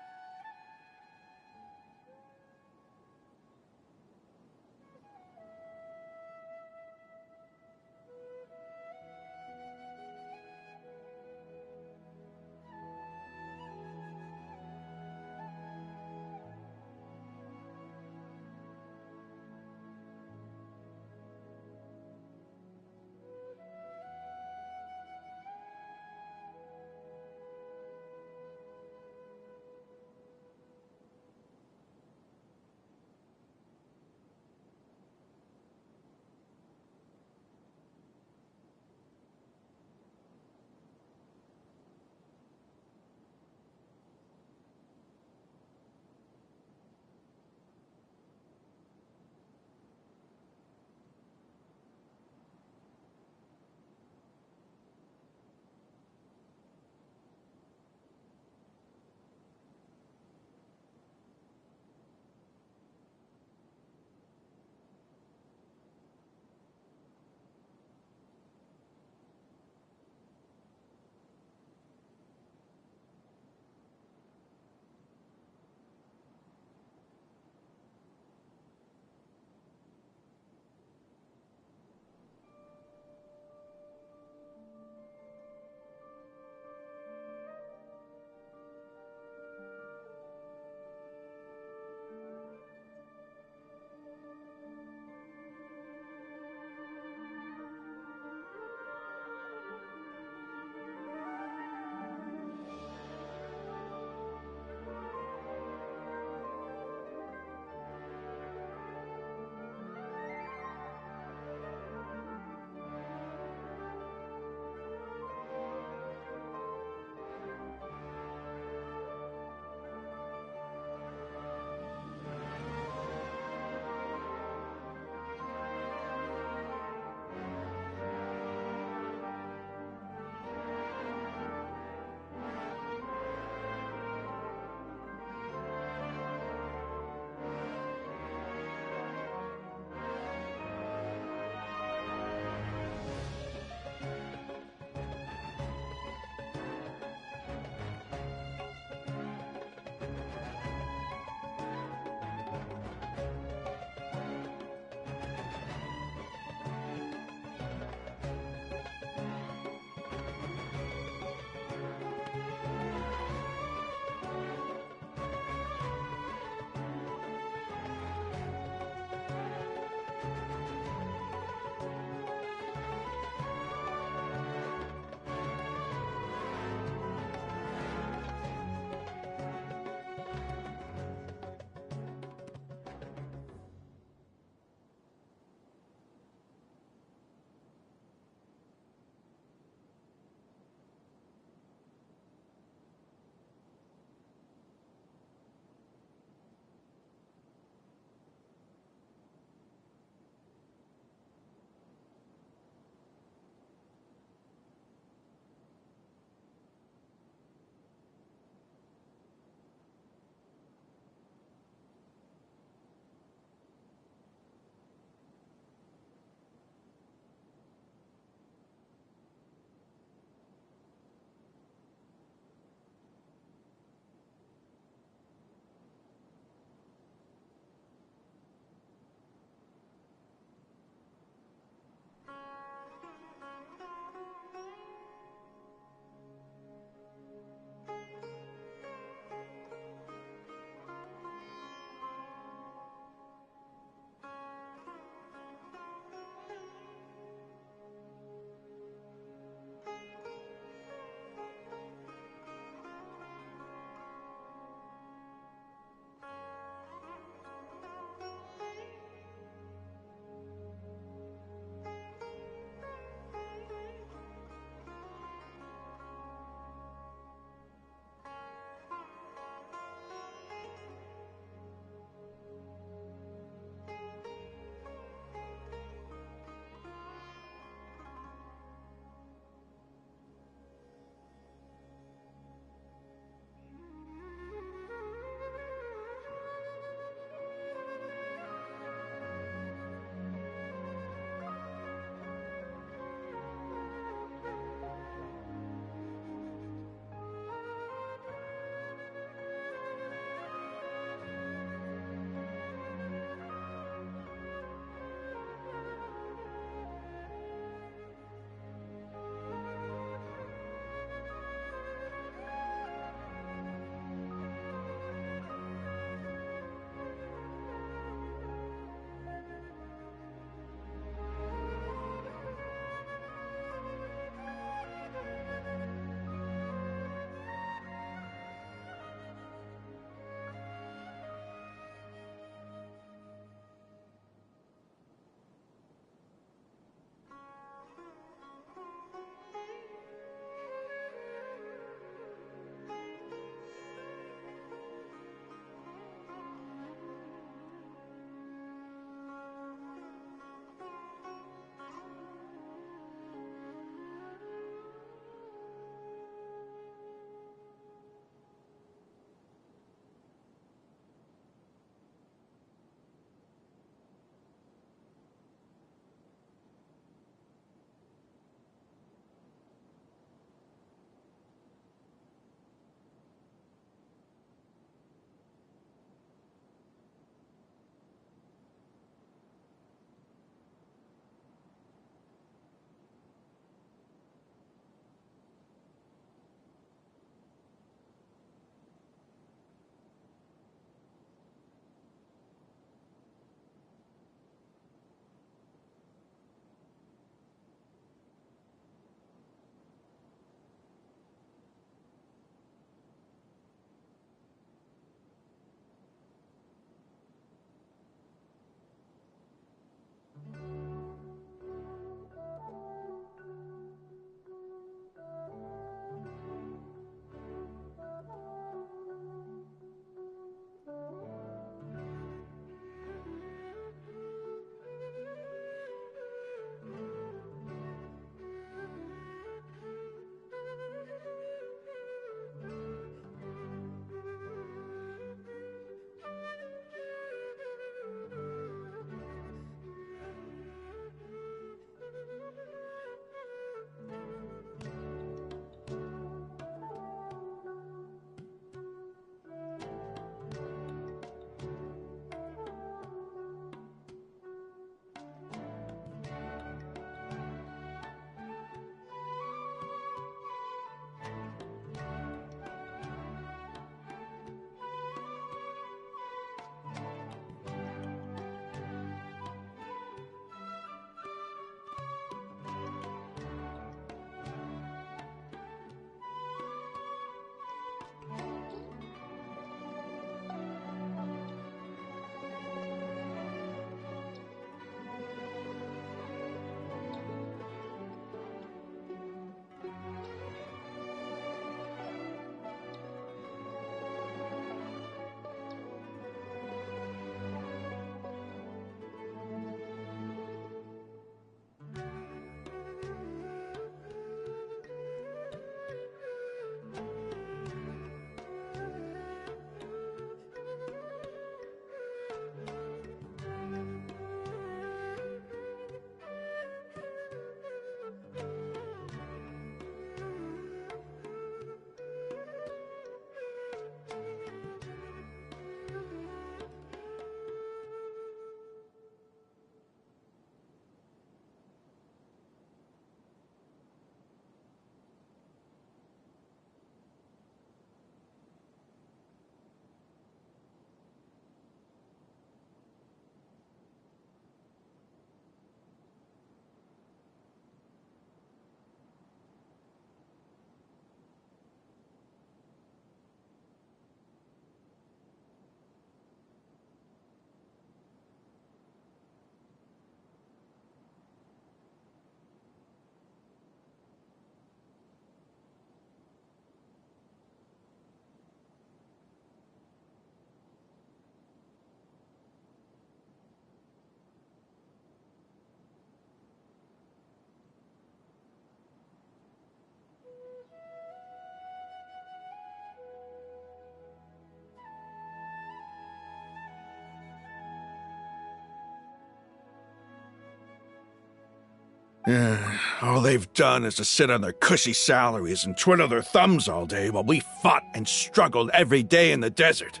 All they've done is to sit on their cushy salaries and twiddle their thumbs all day while we fought and struggled every day in the desert.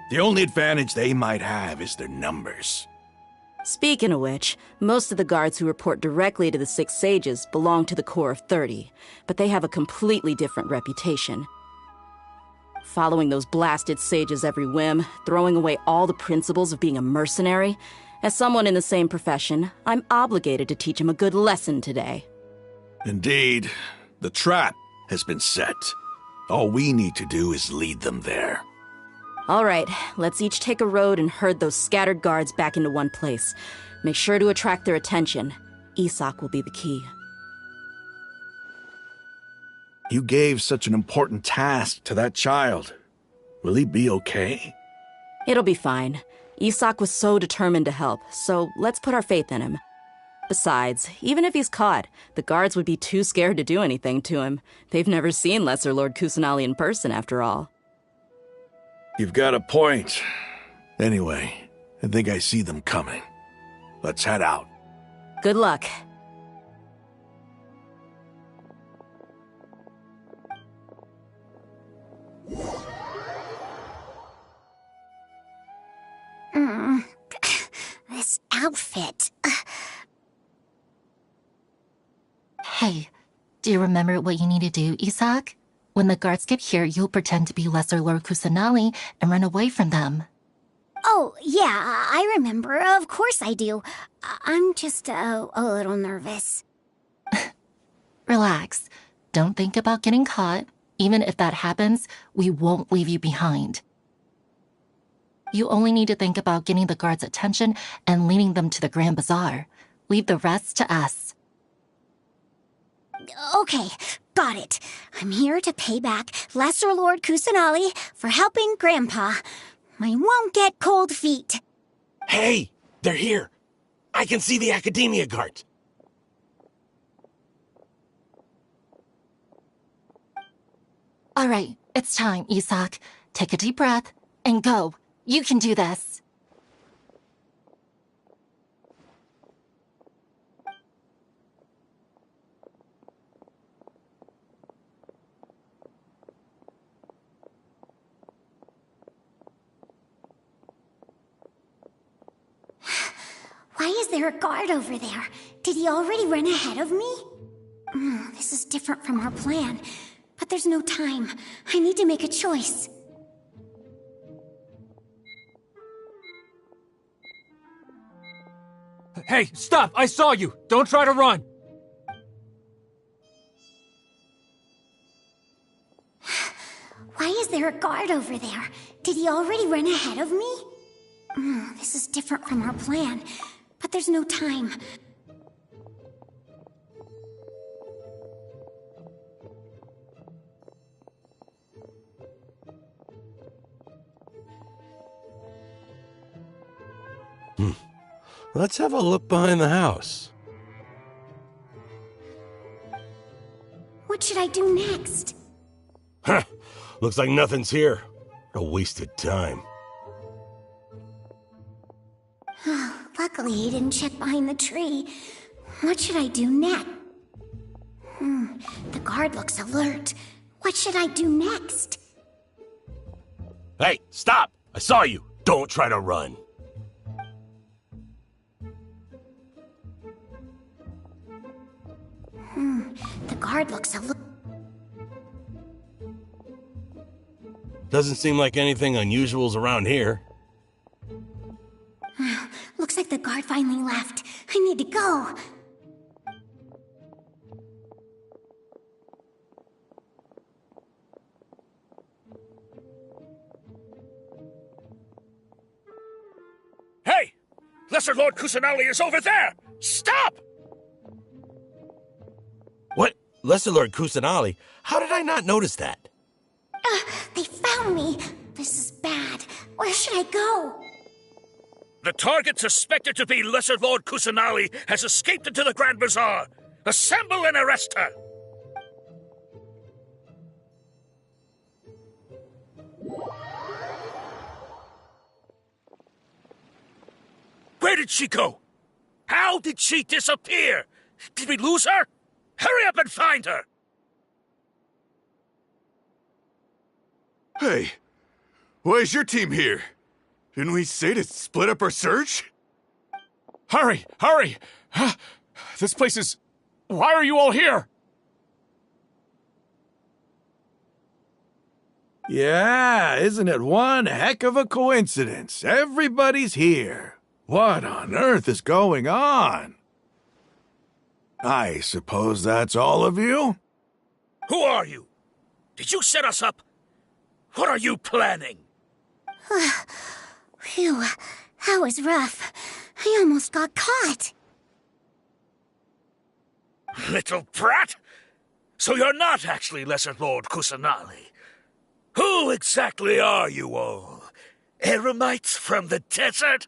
The only advantage they might have is their numbers. Speaking of which, most of the guards who report directly to the Six Sages belong to the Corps of 30, but they have a completely different reputation. Following those blasted sages every whim, throwing away all the principles of being a mercenary. As someone in the same profession, I'm obligated to teach them a good lesson today. Indeed, the trap has been set. All we need to do is lead them there. All right, let's each take a road and herd those scattered guards back into one place. Make sure to attract their attention. Isak will be the key. You gave such an important task to that child. Will he be okay? It'll be fine. Isak was so determined to help, so let's put our faith in him. Besides, even if he's caught, the guards would be too scared to do anything to him. They've never seen Lesser Lord Kusanali in person, after all. You've got a point. Anyway, I think I see them coming. Let's head out. Good luck. This outfit. Hey, do you remember what you need to do, Isak? When the guards get here, you'll pretend to be Lesser Lord Kusanali and run away from them. Oh, yeah, I remember. Of course I do. I'm just a little nervous. Relax. Don't think about getting caught. Even if that happens, we won't leave you behind. You only need to think about getting the guards' attention and leading them to the Grand Bazaar. Leave the rest to us. Okay, got it. I'm here to pay back Lesser Lord Kusanali for helping Grandpa. I won't get cold feet. Hey, they're here. I can see the Academia guard. All right, it's time, Isak. Take a deep breath and go. You can do this. Why is there a guard over there? Did he already run ahead of me? This is different from our plan. But there's no time. I need to make a choice. Hey, stop! I saw you! Don't try to run! Why is there a guard over there? Did he already run ahead of me? This is different from our plan. But there's no time. Let's have a look behind the house. What should I do next? Huh. Looks like nothing's here. A wasted time. Luckily, he didn't check behind the tree. What should I do next? The guard looks alert. What should I do next? Hey, stop! I saw you! Don't try to run. The guard looks alert. Doesn't seem like anything unusual's around here. Looks like the guard finally left. I need to go. Hey! Lesser Lord Kusanali is over there! Stop! What? Lesser Lord Kusanali? How did I not notice that? They found me. This is bad. Where should I go? The target suspected to be Lesser Lord Kusanali has escaped into the Grand Bazaar. Assemble and arrest her! Where did she go? How did she disappear? Did we lose her? Hurry up and find her! Hey, why is your team here? Didn't we say to split up our search? Hurry! Hurry! This place is... Why are you all here? Yeah, isn't it one heck of a coincidence? Everybody's here. What on earth is going on? I suppose that's all of you? Who are you? Did you set us up? What are you planning? Phew, that was rough. I almost got caught. Little brat! So you're not actually Lesser Lord Kusanali. Who exactly are you all? Eremites from the desert?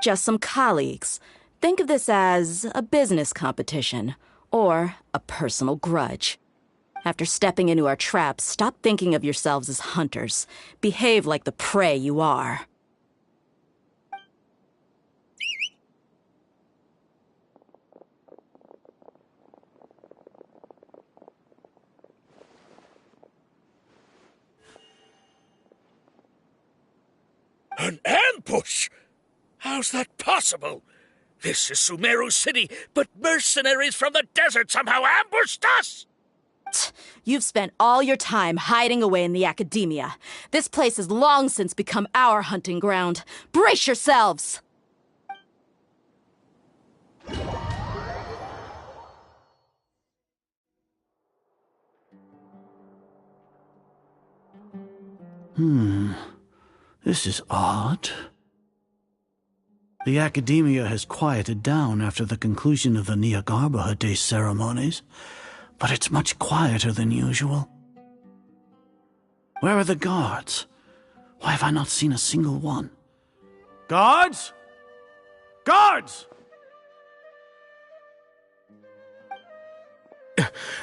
Just some colleagues. Think of this as a business competition, or a personal grudge. After stepping into our trap, stop thinking of yourselves as hunters. Behave like the prey you are. An ambush? How's that possible? This is Sumeru City, but mercenaries from the desert somehow ambushed us! You've spent all your time hiding away in the academia. This place has long since become our hunting ground. Brace yourselves! This is odd. The academia has quieted down after the conclusion of the Nyagarbha Day ceremonies, but it's much quieter than usual. Where are the guards? Why have I not seen a single one? Guards? Guards!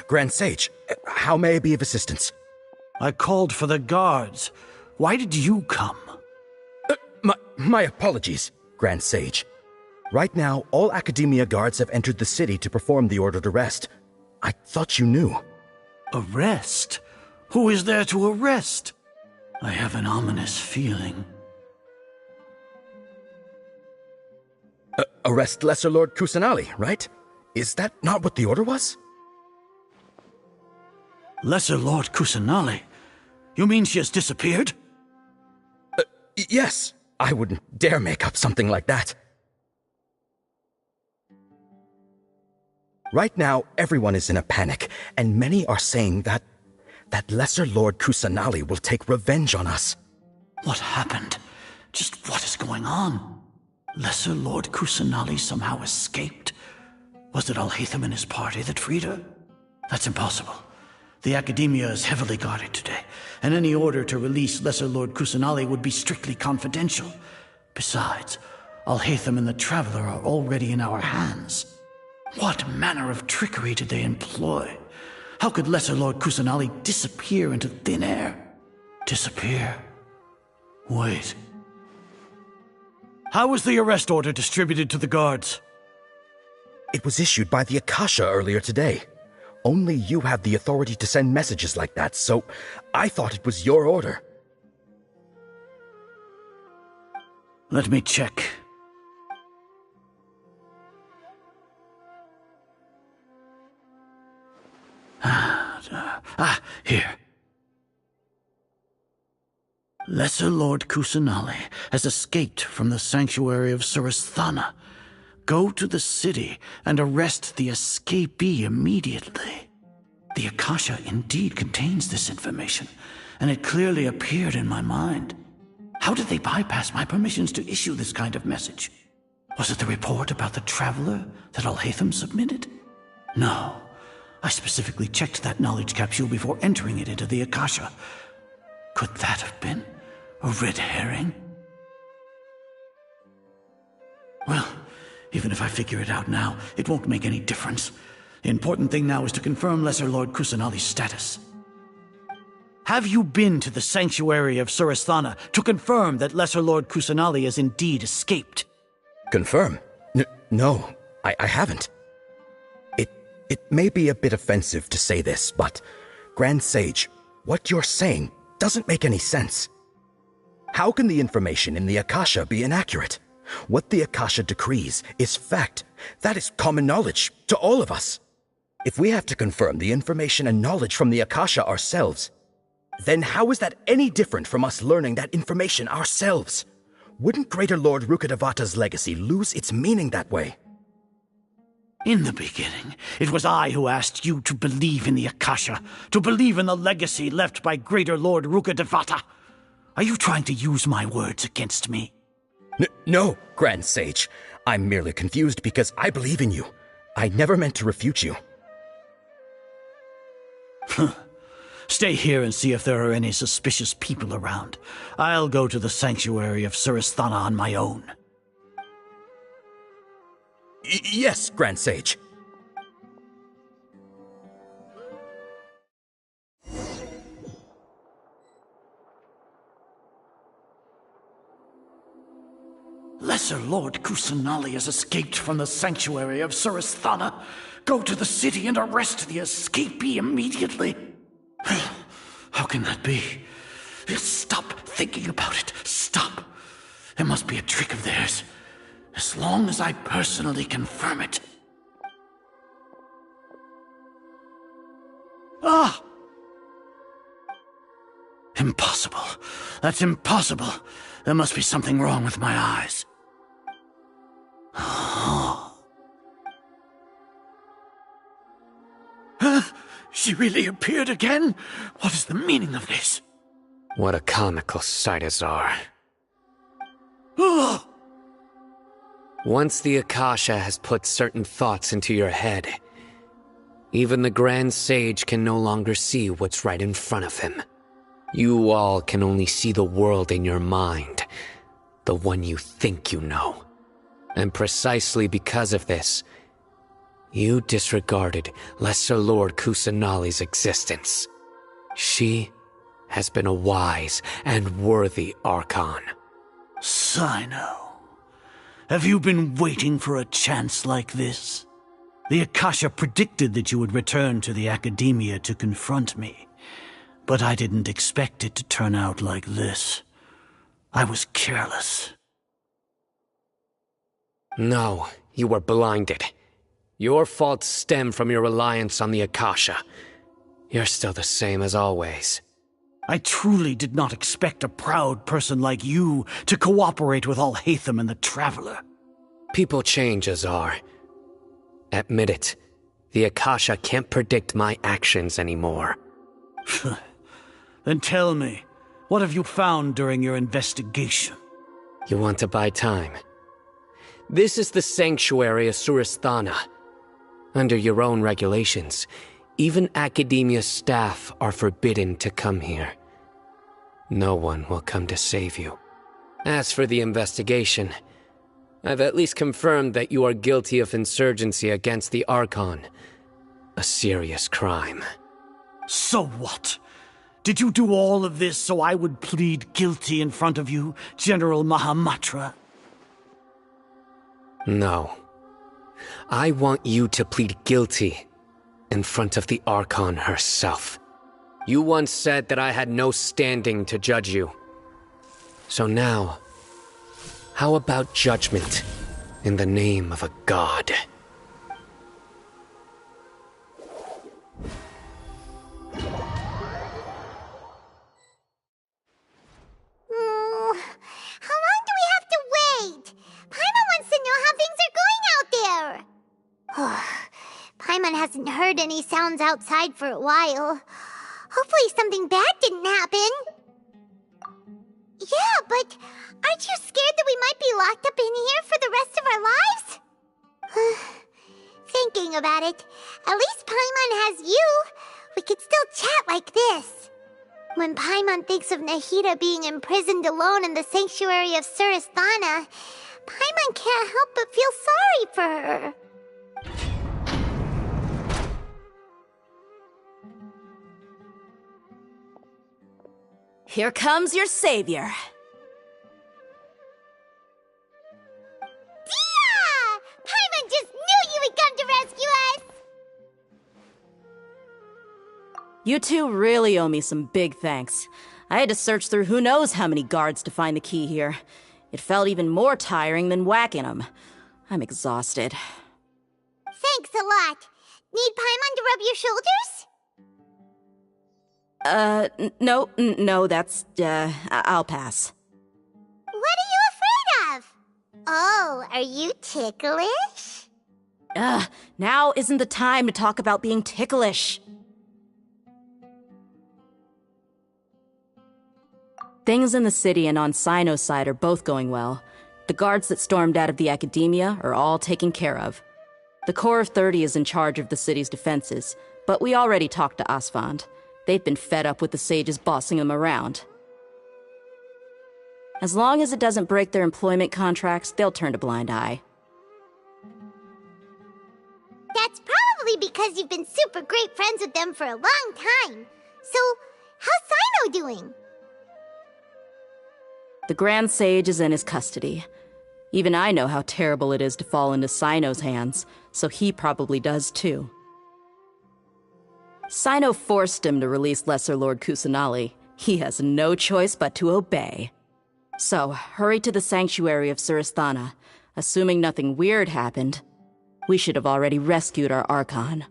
Grand Sage, how may I be of assistance? I called for the guards. Why did you come? My apologies, Grand Sage. Right now, all Academia guards have entered the city to perform the ordered arrest. I thought you knew. Arrest? Who is there to arrest? I have an ominous feeling. Arrest Lesser Lord Kusanali, right? Is that not what the order was? Lesser Lord Kusanali? You mean she has disappeared? Yes. I wouldn't dare make up something like that. Right now, everyone is in a panic, and many are saying that Lesser Lord Kusanali will take revenge on us. What happened? Just what is going on? Lesser Lord Kusanali somehow escaped? Was it Alhaitham and his party that freed her? That's impossible. The Academia is heavily guarded today, and any order to release Lesser Lord Kusanali would be strictly confidential. Besides, Alhaitham and the Traveler are already in our hands. What manner of trickery did they employ? How could Lesser Lord Kusanali disappear into thin air? Disappear? Wait. How was the arrest order distributed to the guards? It was issued by the Akasha earlier today. Only you have the authority to send messages like that, so I thought it was your order. Let me check. Here. Lesser Lord Kusanali has escaped from the sanctuary of Surasthana. Go to the city and arrest the escapee immediately. The Akasha indeed contains this information, and it clearly appeared in my mind. How did they bypass my permissions to issue this kind of message? Was it the report about the Traveler that Alhaitham submitted? No. I specifically checked that knowledge capsule before entering it into the Akasha. Could that have been a red herring? Well, even if I figure it out now, it won't make any difference. The important thing now is to confirm Lesser Lord Kusanali's status. Have you been to the sanctuary of Surasthana to confirm that Lesser Lord Kusanali has indeed escaped? Confirm? No, I haven't. It may be a bit offensive to say this, but Grand Sage, what you're saying doesn't make any sense. How can the information in the Akasha be inaccurate? What the Akasha decrees is fact. That is common knowledge to all of us. If we have to confirm the information and knowledge from the Akasha ourselves, then how is that any different from us learning that information ourselves? Wouldn't Greater Lord Rukkhadevata's legacy lose its meaning that way? In the beginning, it was I who asked you to believe in the Akasha, to believe in the legacy left by Greater Lord Rukkhadevata. Are you trying to use my words against me? No, Grand Sage. I'm merely confused because I believe in you. I never meant to refute you. Stay here and see if there are any suspicious people around. I'll go to the sanctuary of Surasthana on my own. Yes, Grand Sage. Lesser Lord Kusanali has escaped from the sanctuary of Surasthana. Go to the city and arrest the escapee immediately. How can that be? Stop thinking about it. Stop. It must be a trick of theirs. As long as I personally confirm it. Ah! Impossible. That's impossible. There must be something wrong with my eyes. She really appeared again? What is the meaning of this? What a comical sight, Azar. Once the Akasha has put certain thoughts into your head, even the Grand Sage can no longer see what's right in front of him. You all can only see the world in your mind, the one you think you know. And precisely because of this, you disregarded Lesser Lord Kusanali's existence. She has been a wise and worthy Archon. Sino, have you been waiting for a chance like this? The Akasha predicted that you would return to the Academia to confront me, but I didn't expect it to turn out like this. I was careless. No, you were blinded. Your faults stem from your reliance on the Akasha. You're still the same as always. I truly did not expect a proud person like you to cooperate with Alhaitham and the Traveler. People change, Azar. Admit it. The Akasha can't predict my actions anymore. Then tell me, what have you found during your investigation? You want to buy time? This is the sanctuary of Surasthana. Under your own regulations, even Academia staff are forbidden to come here. No one will come to save you. As for the investigation, I've at least confirmed that you are guilty of insurgency against the Archon. A serious crime. So what? Did you do all of this so I would plead guilty in front of you, General Mahamatra? No. I want you to plead guilty in front of the Archon herself. You once said that I had no standing to judge you. So now, how about judgment in the name of a god? How long do we have to wait? Paimon wants to know how things are going out there. Paimon hasn't heard any sounds outside for a while. Hopefully something bad didn't happen. Yeah, but aren't you scared that we might be locked up in here for the rest of our lives? Thinking about it, at least Paimon has you. We could still chat like this. When Paimon thinks of Nahida being imprisoned alone in the sanctuary of Surasthana, Paimon can't help but feel sorry for her. Here comes your savior. Dia! Paimon just knew you would come to rescue us! You two really owe me some big thanks. I had to search through who knows how many guards to find the key here. It felt even more tiring than whacking them. I'm exhausted. Thanks a lot. Need Paimon to rub your shoulders? No, that's, I'll pass. What are you afraid of? Oh, are you ticklish? Now isn't the time to talk about being ticklish. Things in the city and on Sino's side are both going well. The guards that stormed out of the academia are all taken care of. The Corps of 30 is in charge of the city's defenses, but we already talked to Asfand. They've been fed up with the sages bossing them around. As long as it doesn't break their employment contracts, they'll turn a blind eye. That's probably because you've been super great friends with them for a long time. So, how's Sino doing? The Grand Sage is in his custody. Even I know how terrible it is to fall into Sino's hands, so he probably does too. Sino forced him to release Lesser Lord Kusanali. He has no choice but to obey. So, hurry to the sanctuary of Surasthana. Assuming nothing weird happened, we should have already rescued our Archon.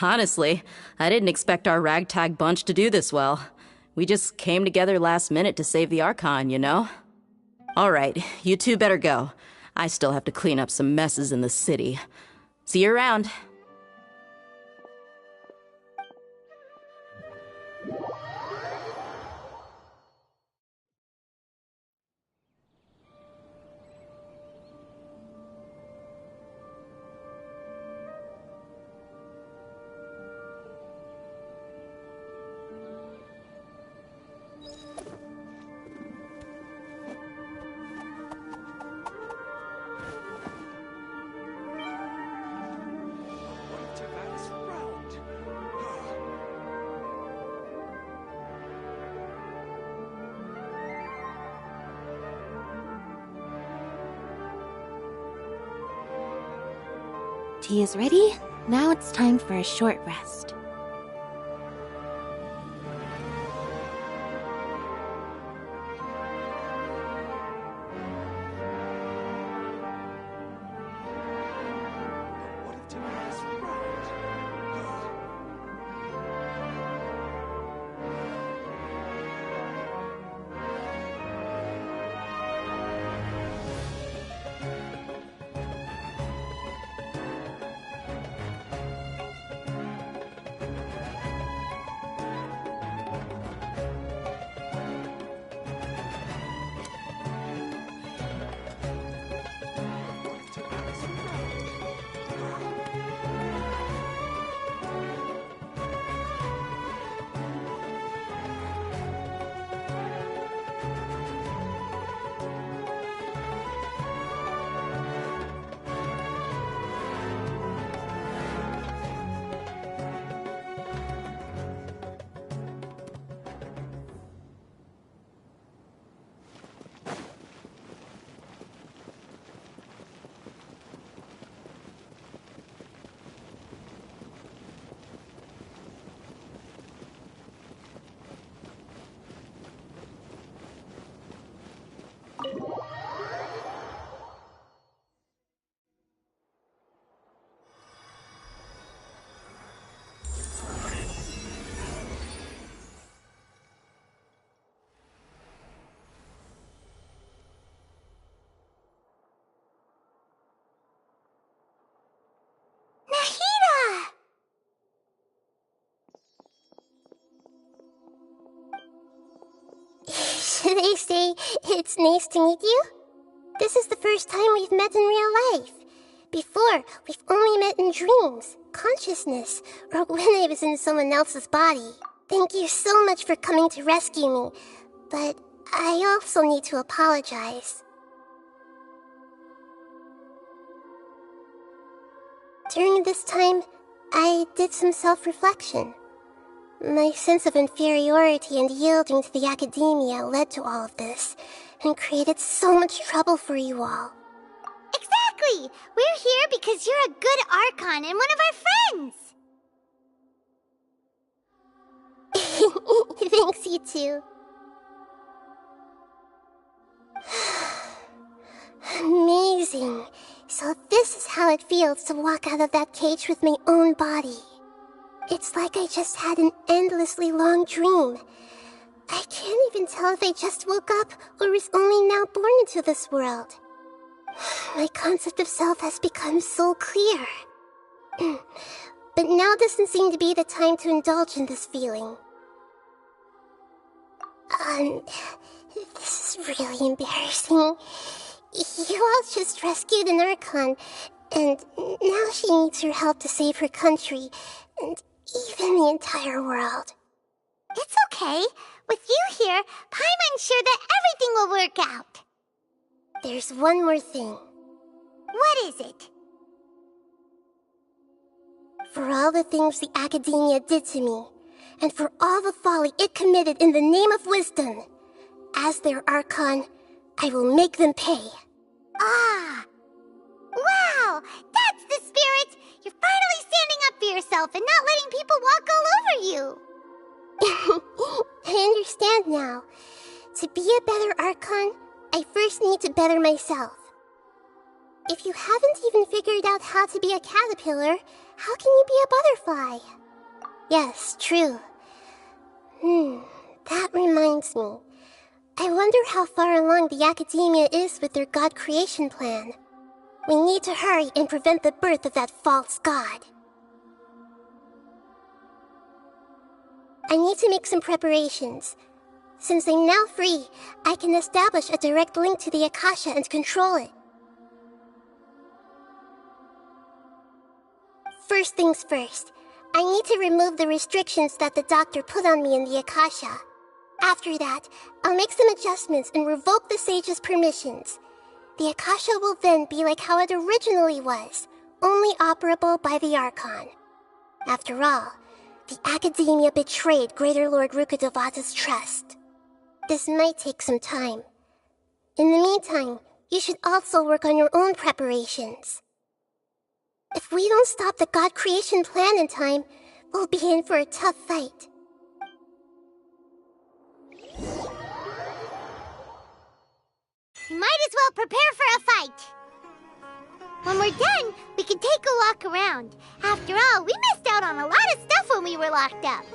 Honestly, I didn't expect our ragtag bunch to do this well. We just came together last minute to save the Archon, you know? Alright, you two better go. I still have to clean up some messes in the city. See you around. Tea is ready. Now it's time for a short rest. They say it's nice to meet you. This is the first time we've met in real life. Before, we've only met in dreams, consciousness, or when I was in someone else's body. Thank you so much for coming to rescue me, but I also need to apologize. During this time, I did some self-reflection. My sense of inferiority and yielding to the academia led to all of this, and created so much trouble for you all. Exactly! Exactly! We're here because you're a good Archon and one of our friends! Thanks, you too. Amazing. So this is how it feels to walk out of that cage with my own body. It's like I just had an endlessly long dream. I can't even tell if I just woke up or was only now born into this world. My concept of self has become so clear. But now doesn't seem to be the time to indulge in this feeling. This is really embarrassing. You all just rescued an Archon, and now she needs your help to save her country, and even the entire world. It's okay. With you here, Paimon's sure that everything will work out. There's one more thing. What is it? For all the things the Academia did to me, and for all the folly it committed in the name of wisdom, as their Archon, I will make them pay. Ah! Wow! That's the spirit! You're finally standing up for yourself and not letting people walk all over you! I understand now. To be a better Archon, I first need to better myself. If you haven't even figured out how to be a caterpillar, how can you be a butterfly? Yes, true. That reminds me. I wonder how far along the Academia is with their god creation plan. We need to hurry and prevent the birth of that false god. I need to make some preparations. Since I'm now free, I can establish a direct link to the Akasha and control it. First things first, I need to remove the restrictions that the doctor put on me in the Akasha. After that, I'll make some adjustments and revoke the sage's permissions. The Akasha will then be like how it originally was, only operable by the Archon. After all, the Academia betrayed Greater Lord Rukkhadevata's trust. This might take some time. In the meantime, you should also work on your own preparations. If we don't stop the god creation plan in time, we'll be in for a tough fight. You might as well prepare for a fight. When we're done, we can take a walk around. After all, we missed out on a lot of stuff when we were locked up.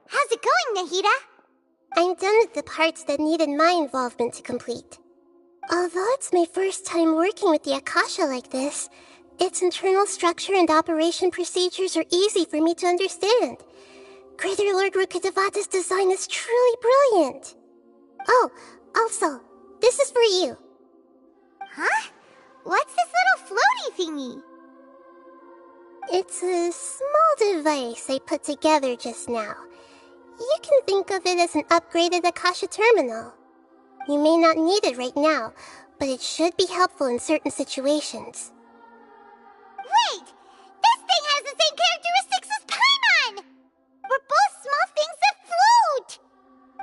How's it going, Nahida? I'm done with the parts that needed my involvement to complete. Although it's my first time working with the Akasha like this, its internal structure and operation procedures are easy for me to understand. Greater Lord Rukkhadevata's design is truly brilliant. Oh, also, this is for you. Huh? What's this little floaty thingy? It's a small device I put together just now. You can think of it as an upgraded Akasha terminal. You may not need it right now, but it should be helpful in certain situations. Wait! This thing has the same characteristics as Paimon! We're both small things that float!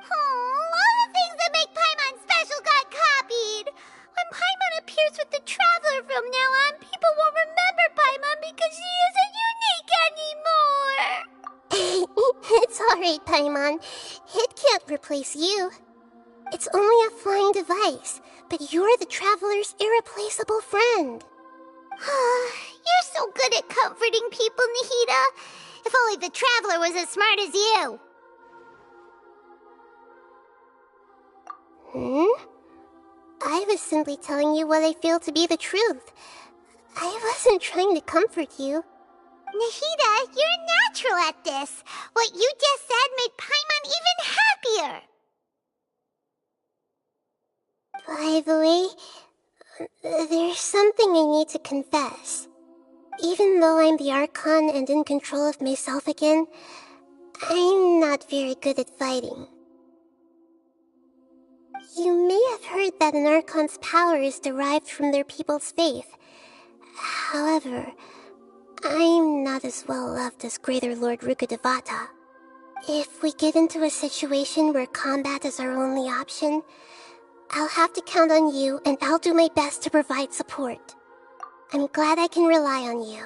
Oh, all the things that make Paimon special got copied! When Paimon appears with the Traveler from now on, people won't remember Paimon because she isn't unique anymore! It's alright, Paimon. It can't replace you. It's only a flying device, but you're the Traveler's irreplaceable friend. You're so good at comforting people, Nahida. If only the Traveler was as smart as you. I was simply telling you what I feel to be the truth. I wasn't trying to comfort you. Nahida, you're natural at this. What you just said made Paimon even happier. By the way, there's something I need to confess. Even though I'm the Archon and in control of myself again, I'm not very good at fighting. You may have heard that an Archon's power is derived from their people's faith. However, I'm not as well loved as Greater Lord Rukkhadevata. If we get into a situation where combat is our only option, I'll have to count on you, and I'll do my best to provide support. I'm glad I can rely on you.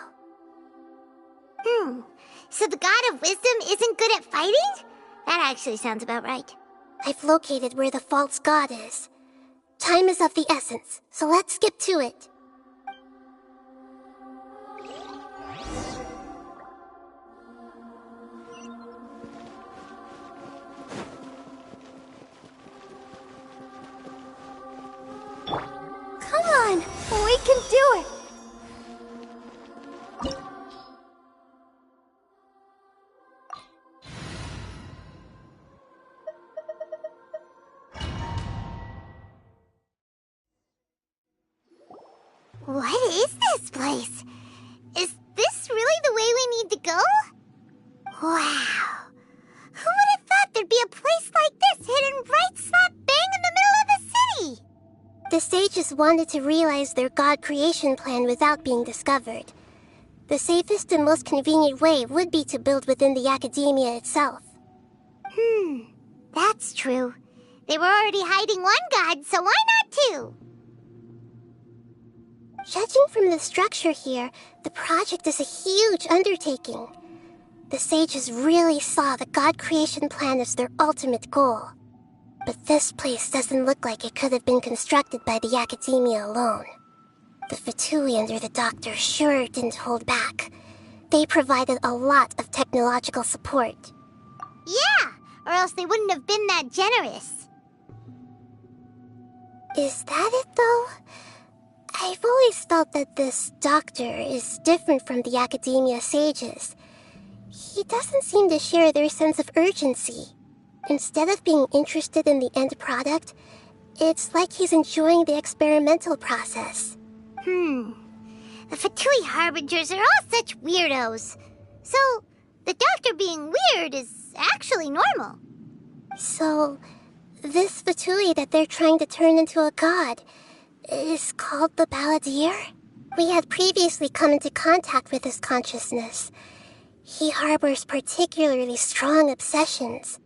So the God of Wisdom isn't good at fighting? That actually sounds about right. I've located where the false god is. Time is of the essence, so let's skip to it. Come on, we can do it. What is this place? Is this really the way we need to go? Wow. Who would have thought there'd be a place like this hidden right slap bang in the middle of the city? The sages wanted to realize their god creation plan without being discovered. The safest and most convenient way would be to build within the academia itself. That's true. They were already hiding one god, so why not two? Judging from the structure here, the project is a huge undertaking. The sages really saw the god creation plan as their ultimate goal. But this place doesn't look like it could have been constructed by the academia alone. The Fatui under the Doctor sure didn't hold back. They provided a lot of technological support. Yeah, or else they wouldn't have been that generous. Is that it, though? I've always felt that this Doctor is different from the academia sages. He doesn't seem to share their sense of urgency. Instead of being interested in the end product, it's like he's enjoying the experimental process. The Fatui Harbingers are all such weirdos. So, the Doctor being weird is actually normal. So, this Fatui that they're trying to turn into a god is called the Balladeer? We had previously come into contact with his consciousness. He harbors particularly strong obsessions.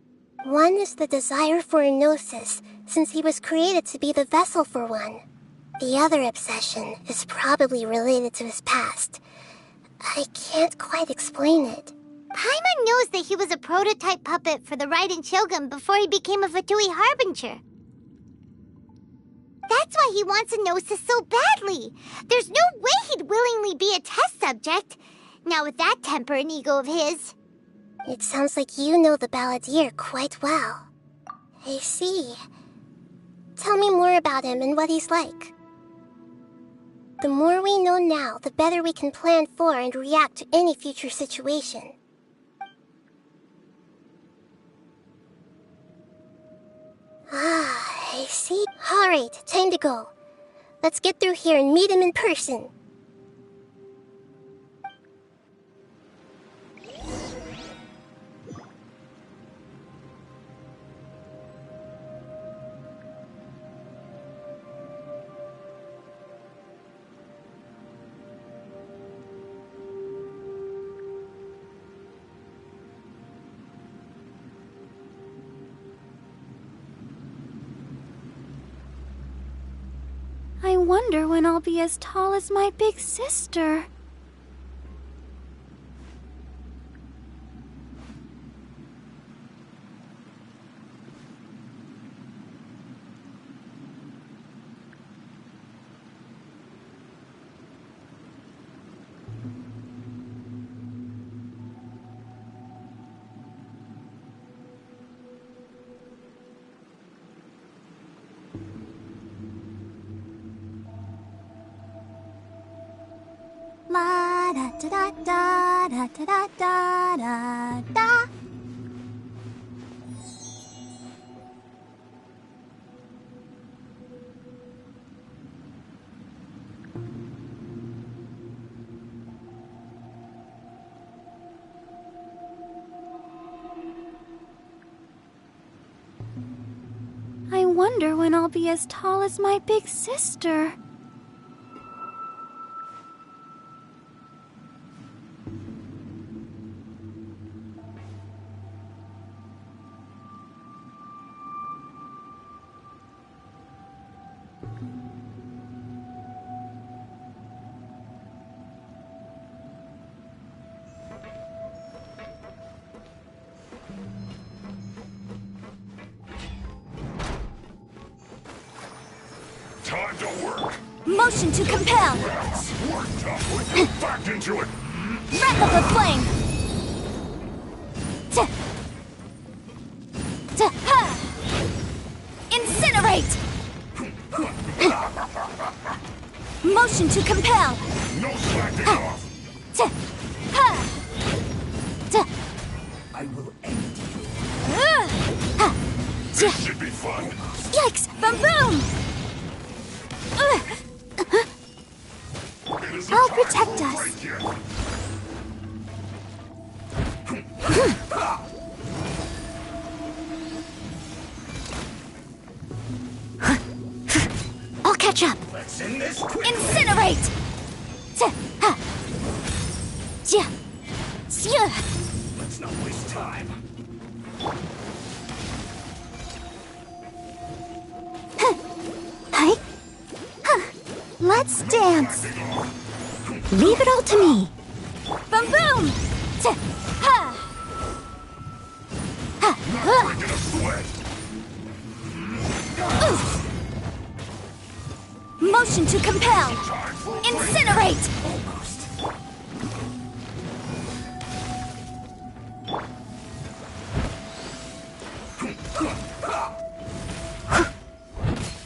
One is the desire for a gnosis, since he was created to be the vessel for one. The other obsession is probably related to his past. I can't quite explain it. Paimon knows that he was a prototype puppet for the Raiden Shogun before he became a Fatui Harbinger. That's why he wants a gnosis so badly. There's no way he'd willingly be a test subject. Now with that temper and ego of his. It sounds like you know the Balladeer quite well. I see. Tell me more about him and what he's like. The more we know now, the better we can plan for and react to any future situation. I see. Alright, time to go. Let's get through here and meet him in person. I wonder when I'll be as tall as my big sister. Da da da da da da da. I wonder when I'll be as tall as my big sister. Time to work. Motion to compel. Work tough. Let's get back into it. Breath of the flame. Ha! Incinerate. Motion to compel. No slacking off. Ha! I will end you. This should be fun. Yikes! Boom boom! I'll protect us. I'll catch up. Let's end this quickly. Incinerate! Let's not waste time. Let's dance. Leave it all to me. Boom boom! Ha! Not breaking a sweat. Motion to compel. Incinerate!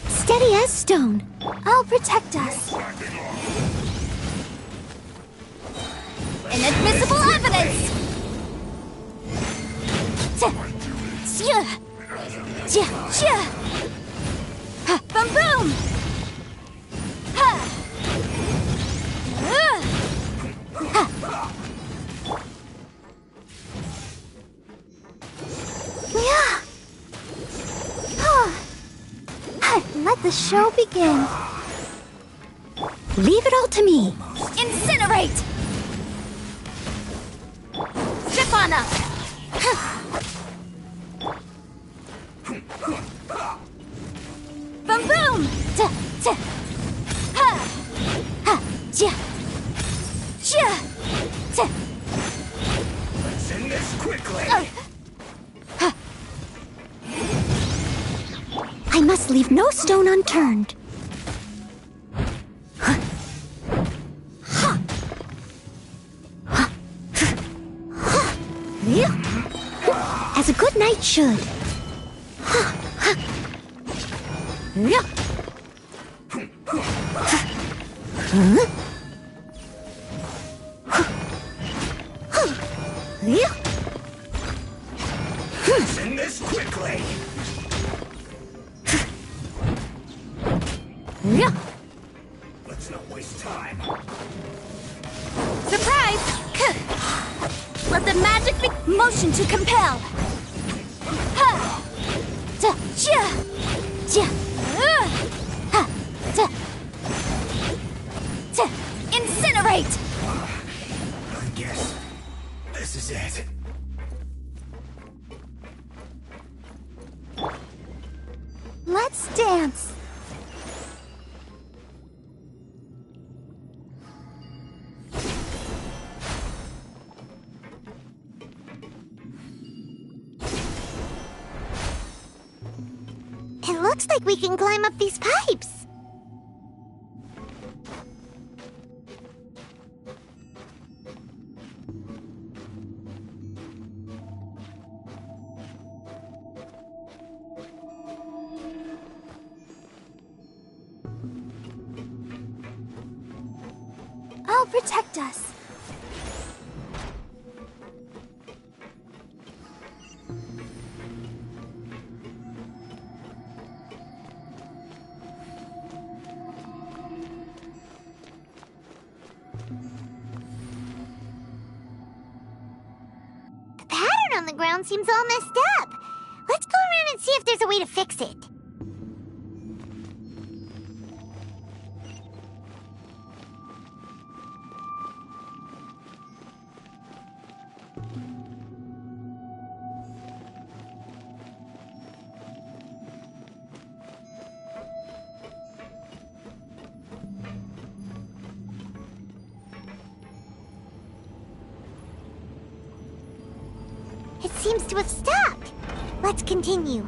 Steady as stone. I'll protect us. Inadmissible evidence! Boom boom! Let the show begin. Leave it all to me. Incinerate! Zip on up! Boom boom! Let's end this quickly. I must leave no stone unturned. As a good knight should. Let's end this quickly. Let's not waste time. Surprise! Let the magic be. Motion to compel. Incinerate! I guess this is it. Let's dance. It looks like we can climb up these pipes. I'll protect us. on the ground seems all messed up. Let's go around and see if there's a way to fix it. It seems to have stopped. Let's continue.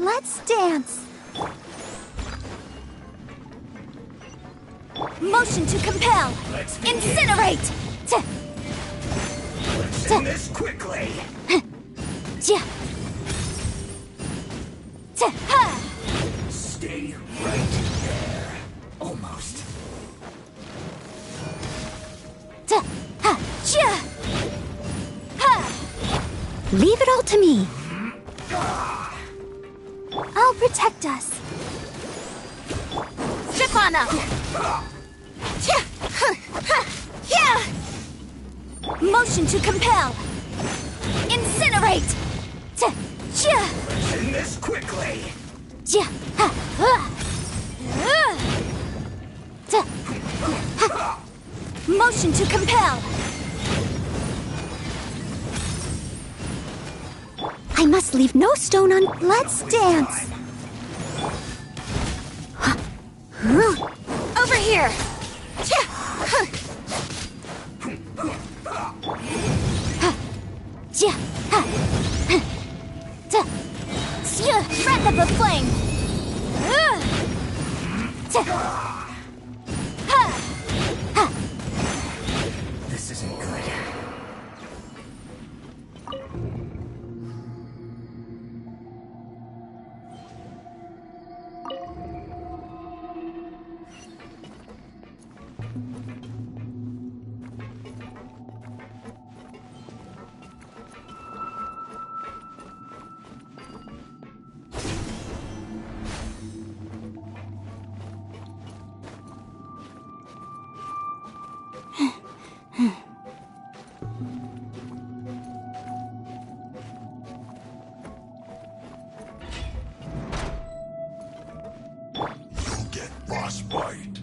Let's dance. Motion to compel. Incinerate. Let's end this quickly. Stay right there. Almost. Leave it all to me. I'll protect us. Strip on up! Motion to compel. Incinerate. Let's end this quickly. Motion to compel. I must leave no stone un... Let's dance. Over here! Breath of the flame. This isn't good.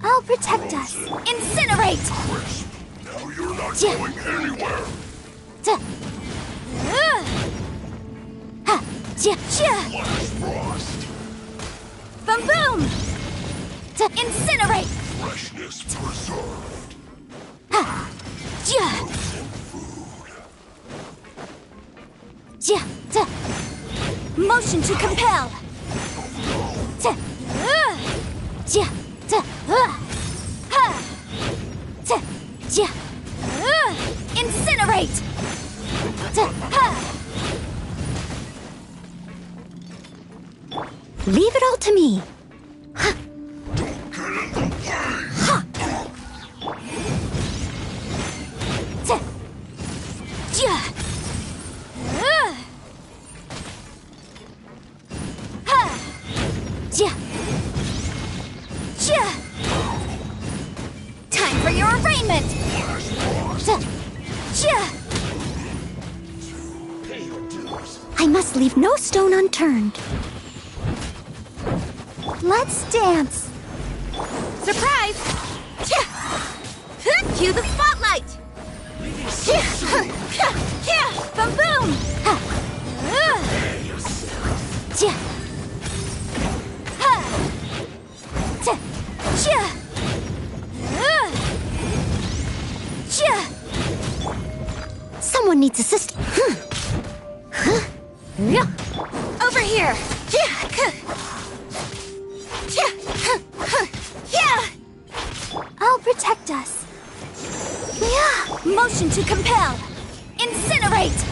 I'll protect us. Incinerate! Crisp. Now you're not going anywhere. Blast frost. Boom boom! Incinerate! Freshness preserved. Motion to compel. Incinerate! Leave it all to me. Time for your arraignment! I must leave no stone unturned. Let's dance. Surprise! Cue the spotlight! Boom boom! Someone needs assistance. Over here! I'll protect us. Motion to compel! Incinerate!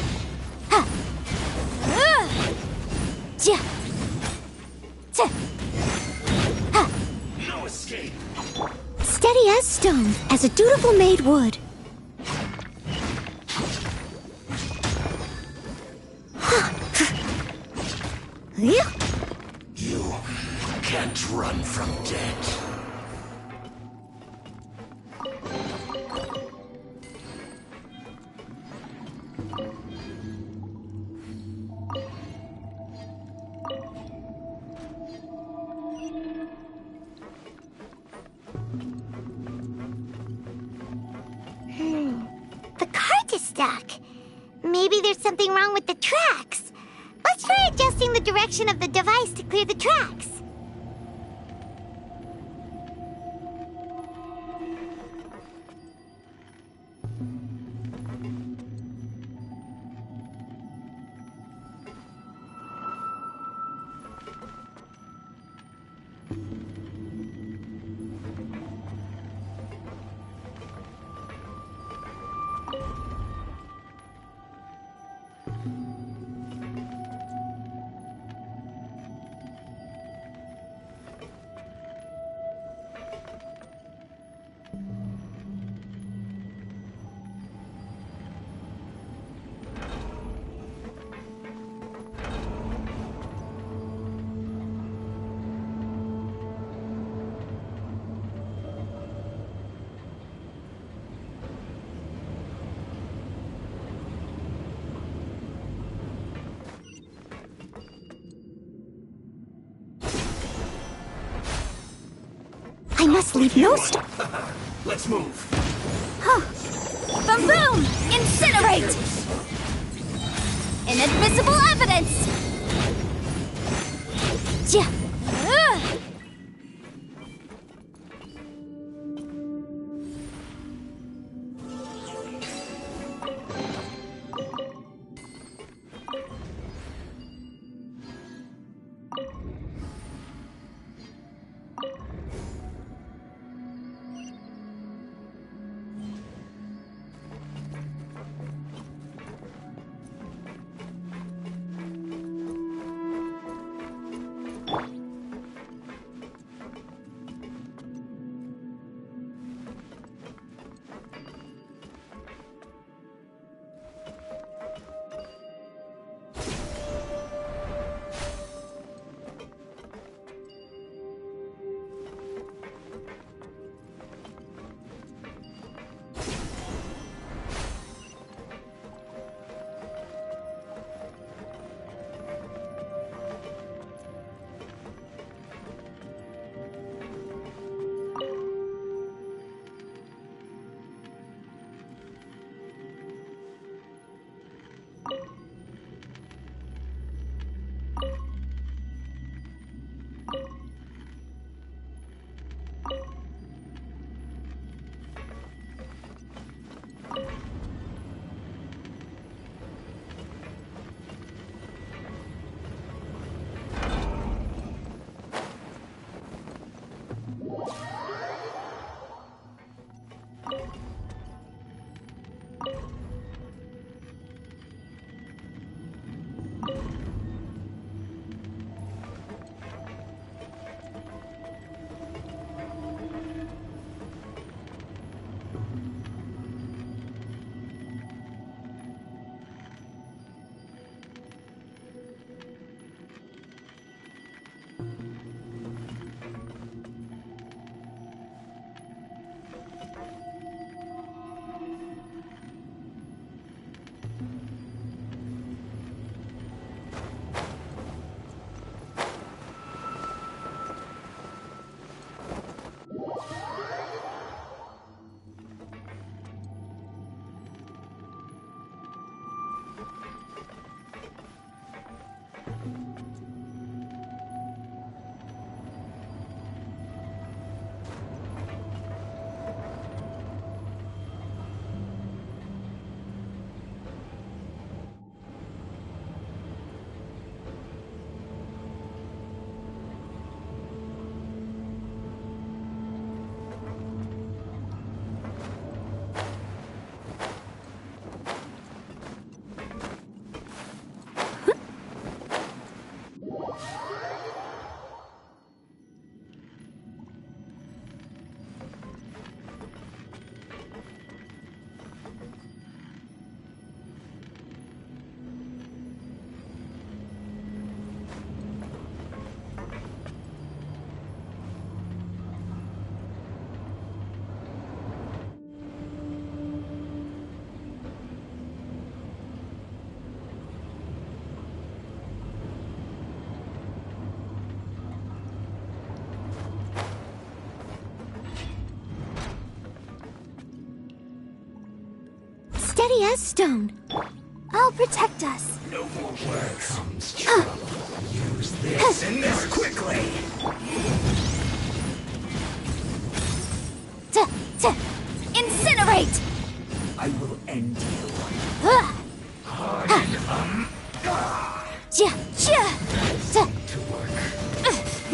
No escape! Steady as stone, as a dutiful maid would. You can't run from death. The cart is stuck. Maybe there's something wrong with the tracks. Let's try adjusting the direction of the device to clear the tracks. I must leave no stone. Let's move. Boom boom! Incinerate! Inadmissible evidence! Steady as stone. I'll protect us. No more words. Comes trouble. Use this and this quickly. Incinerate! I will end you.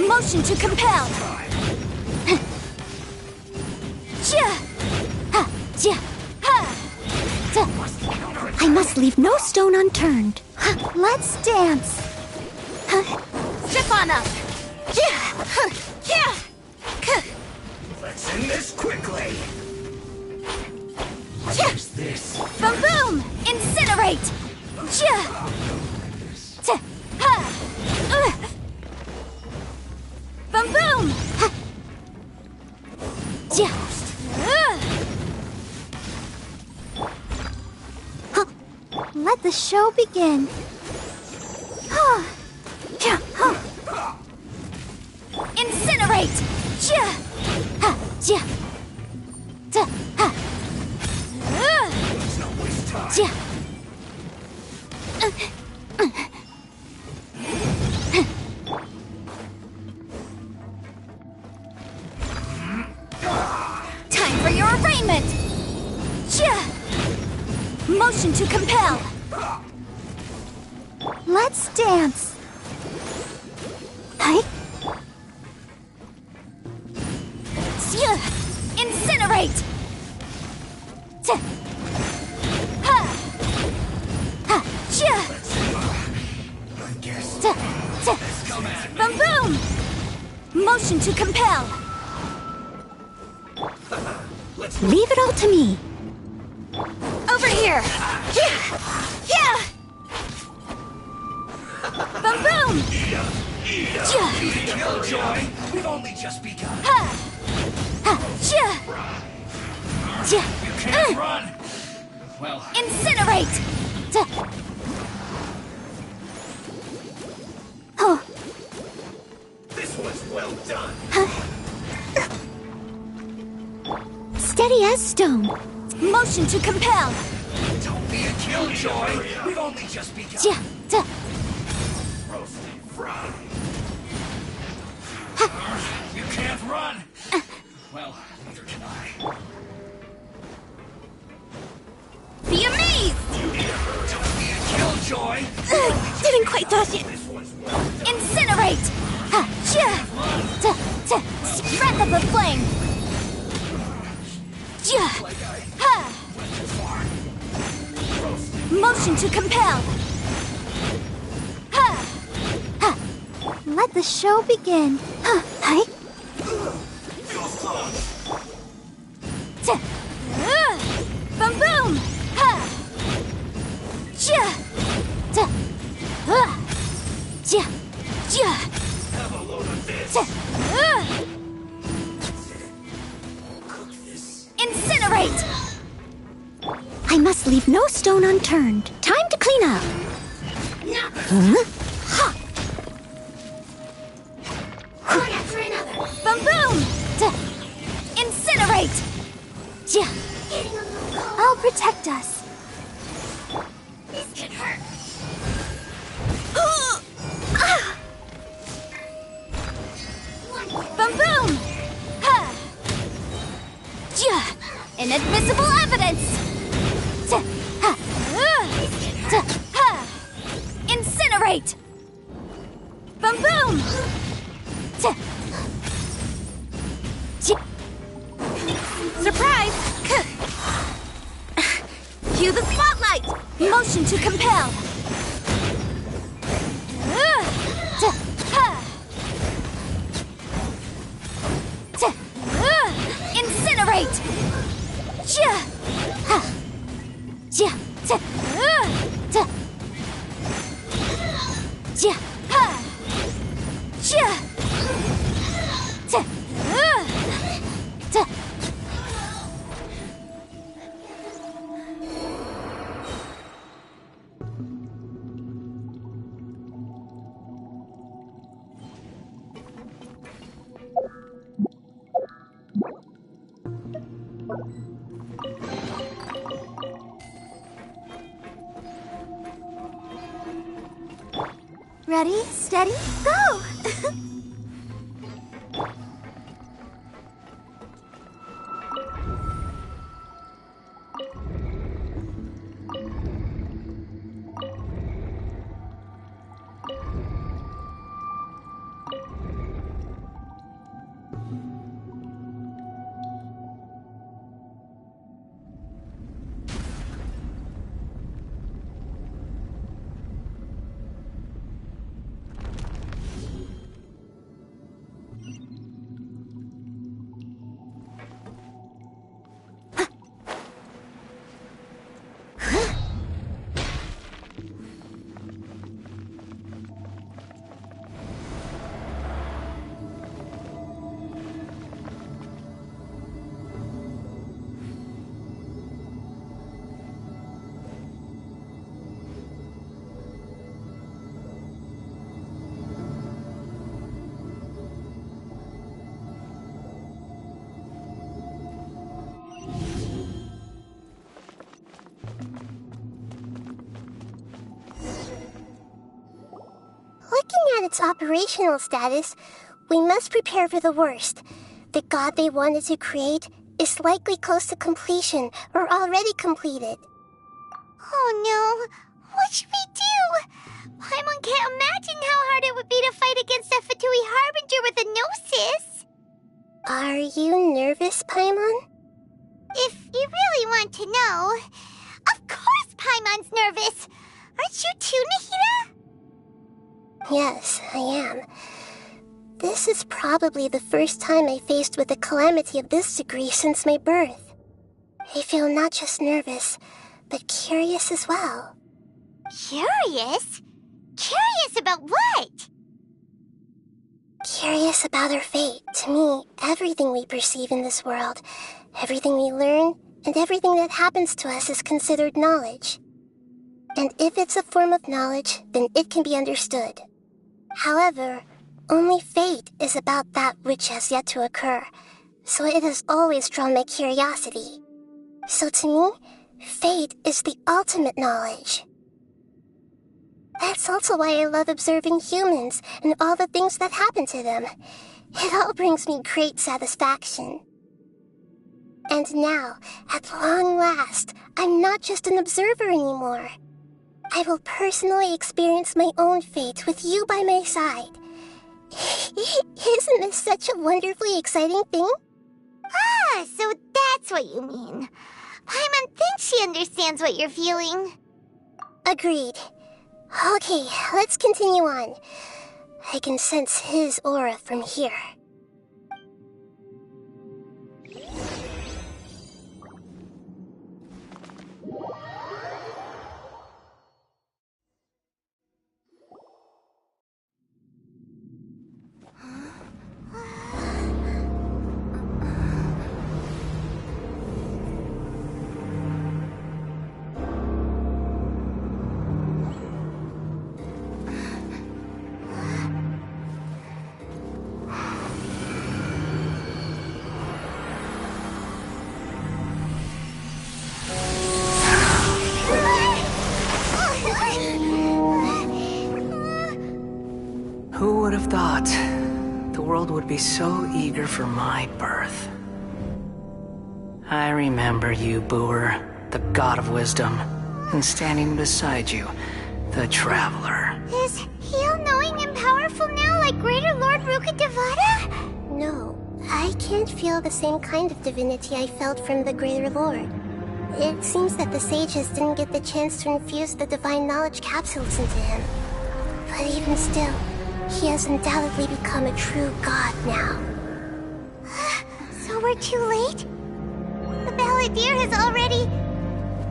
Motion to compel. I must leave no stone unturned. Let's dance. Step on up. Let's end this quickly. Use this. Boom boom! Incinerate! Boom boom! Let the show begin. Incinerate! Let's not waste time. Time for your arraignment! Motion to compel! Let's dance! Incinerate! Boom boom! Motion to compel! Leave it all to me. Over here! Boom boom! Killjoy, we've only just begun. You can't run. Well, Incinerate! this was well done. Steady as stone. Motion to compel. Don't be a killjoy. We've only just begun. Roast and fry. You can't run. Well, neither can I. Be amazed! Don't be a killjoy. Didn't quite dodge it. Incinerate! Spread up the flame! Motion to compel! Let the show begin. Boom boom! Have a load of this. Incinerate! I must leave no stone unturned. Time to clean up. Boom boom! Incinerate! I'll protect us. This can hurt. Boom boom! Inadmissible evidence! Incinerate! Boom boom! Surprise! Cue the spotlight! Motion to compel! Incinerate! Ready, steady, go! Looking at its operational status, we must prepare for the worst. The god they wanted to create is likely close to completion or already completed. Oh no! What should we do? Paimon can't imagine how hard it would be to fight against a Fatui Harbinger with a Gnosis! Are you nervous, Paimon? If you really want to know, of course Paimon's nervous! Aren't you too, Nahida? Yes, I am. This is probably the first time I faced with a calamity of this degree since my birth. I feel not just nervous, but curious as well. Curious? Curious about what? Curious about our fate. To me, everything we perceive in this world, everything we learn, and everything that happens to us is considered knowledge. And if it's a form of knowledge, then it can be understood. However, only fate is about that which has yet to occur, so it has always drawn my curiosity. So to me, fate is the ultimate knowledge. That's also why I love observing humans and all the things that happen to them. It all brings me great satisfaction. And now, at long last, I'm not just an observer anymore. I will personally experience my own fate with you by my side. Isn't this such a wonderfully exciting thing? Ah, so that's what you mean. Paimon thinks she understands what you're feeling. Agreed. Okay, let's continue on. I can sense his aura from here. Who would have thought the world would be so eager for my birth? I remember you, Booer, the god of wisdom, and standing beside you, the traveler. Is he all-knowing and powerful now like Greater Lord Rukkhadevata? No, I can't feel the same kind of divinity I felt from the Greater Lord. It seems that the sages didn't get the chance to infuse the divine knowledge capsules into him. But even still, he has undoubtedly become a true god now. So we're too late? The Balladeer has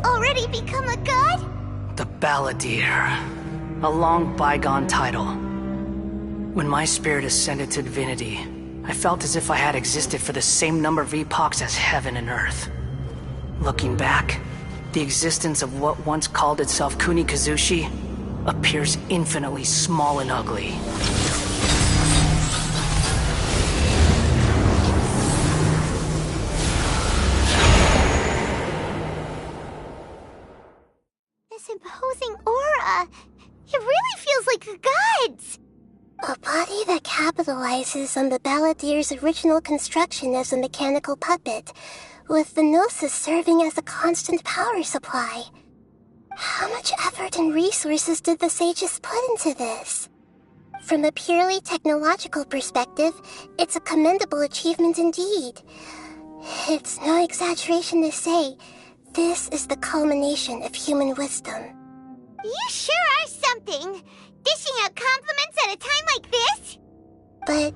already become a god? The Balladeer. A long bygone title. When my spirit ascended to divinity, I felt as if I had existed for the same number of epochs as heaven and earth. Looking back, the existence of what once called itself Kunikazushi appears infinitely small and ugly. This imposing aura. It really feels like the gods! A body that capitalizes on the Balladier's original construction as a mechanical puppet, with the Gnosis serving as a constant power supply. How much effort and resources did the sages put into this? From a purely technological perspective, it's a commendable achievement indeed. It's no exaggeration to say, this is the culmination of human wisdom. You sure are something! Dishing out compliments at a time like this? But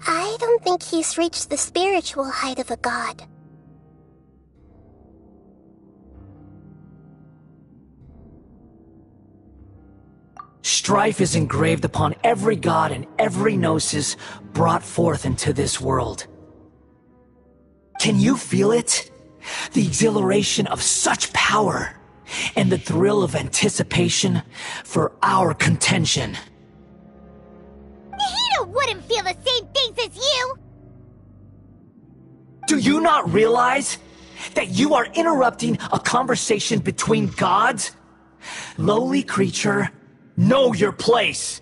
I don't think he's reached the spiritual height of a god. Strife is engraved upon every god and every gnosis brought forth into this world. Can you feel it? The exhilaration of such power, and the thrill of anticipation for our contention. Nahida wouldn't feel the same things as you! Do you not realize that you are interrupting a conversation between gods? Lowly creature, know your place!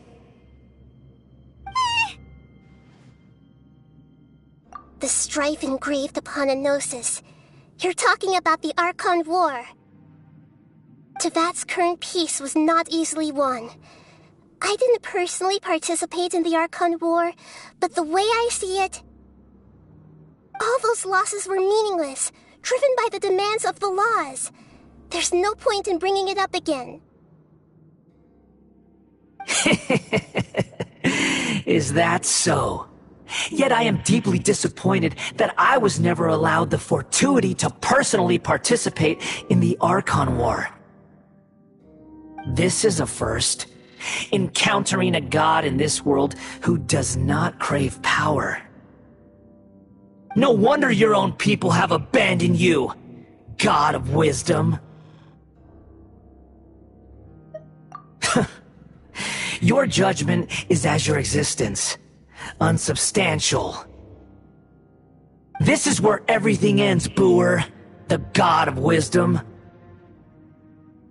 The strife engraved upon a gnosis. You're talking about the Archon War. Tevat's current peace was not easily won. I didn't personally participate in the Archon War, but the way I see it, all those losses were meaningless, driven by the demands of the laws. There's no point in bringing it up again. Is that so? Yet I am deeply disappointed that I was never allowed the fortuity to personally participate in the Archon War. This is a first. Encountering a god in this world who does not crave power. No wonder your own people have abandoned you, god of wisdom. Your judgment is as your existence, unsubstantial. This is where everything ends, Booer, the god of wisdom.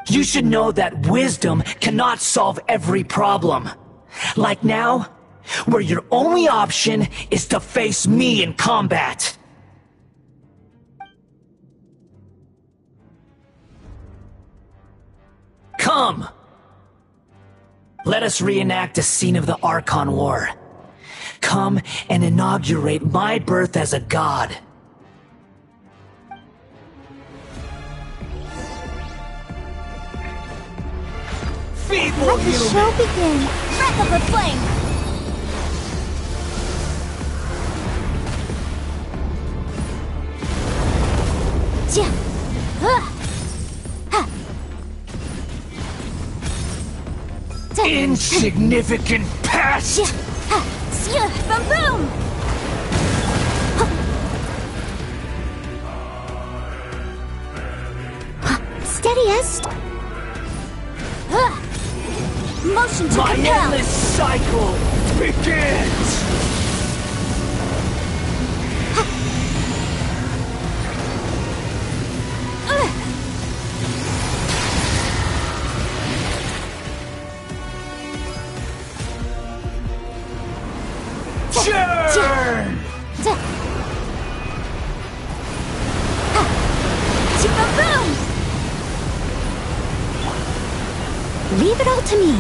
You should know that wisdom cannot solve every problem. Like now, where your only option is to face me in combat. Come! Let us reenact a scene of the Archon War. Come and inaugurate my birth as a god. Feeble Let the human! show begin! Breath of the flame! Insignificant pest! From boom! Steady as... Motion to My compel! endless cycle begins! Churn! Boom! Leave it all to me.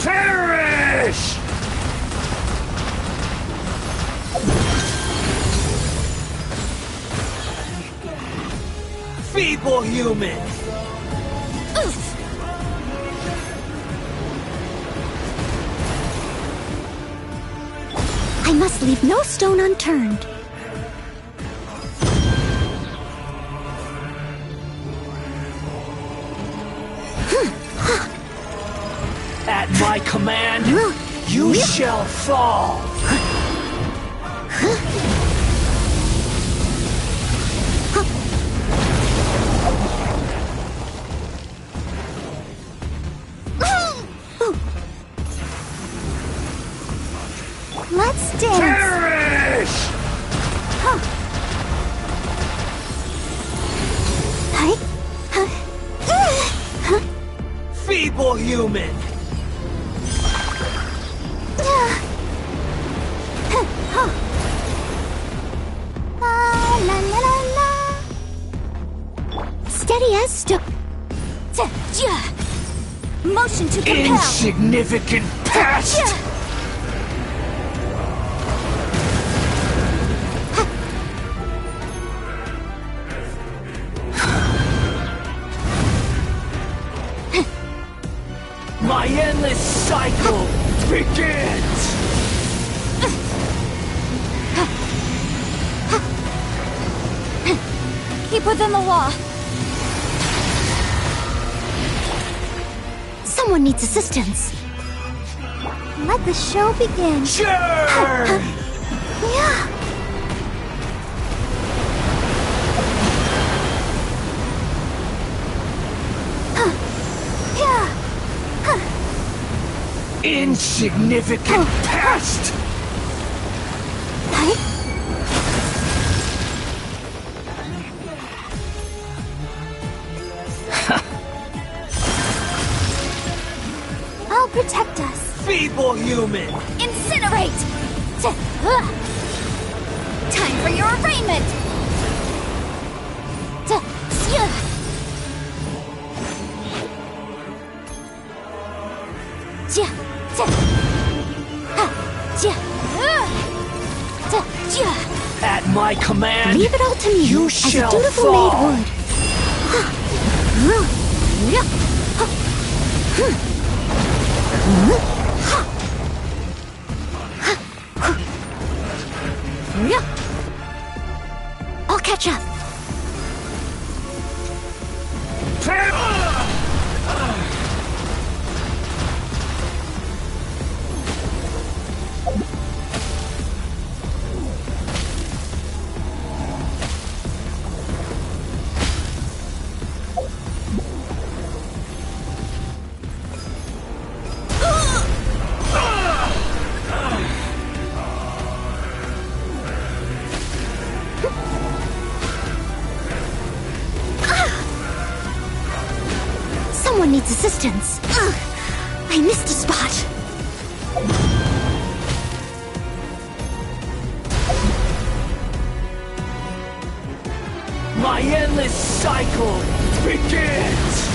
Perish! Feeble human! Oof! I must leave no stone unturned. At my command, you shall fall! Let's dance. Perish! Huh. Right? human! La la la la. Steady as stone. Motion to compel. Insignificant pest! My endless cycle begins! Keep within the law. Someone needs assistance. Let the show begin. Sure! Yeah. Insignificant pest! I'll protect us. Feeble human! Incinerate! Time for your arraignment! At my command, leave it all to me, you as shall a dutiful fall. maid would. I'll catch up. Someone needs assistance. I missed a spot. My endless cycle begins!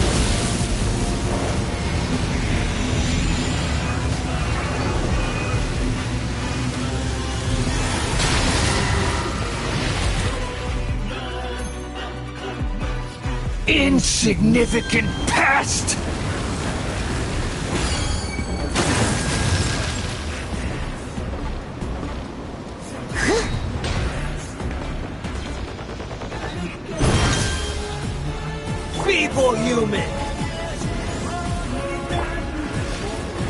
Insignificant pest! Feeble human!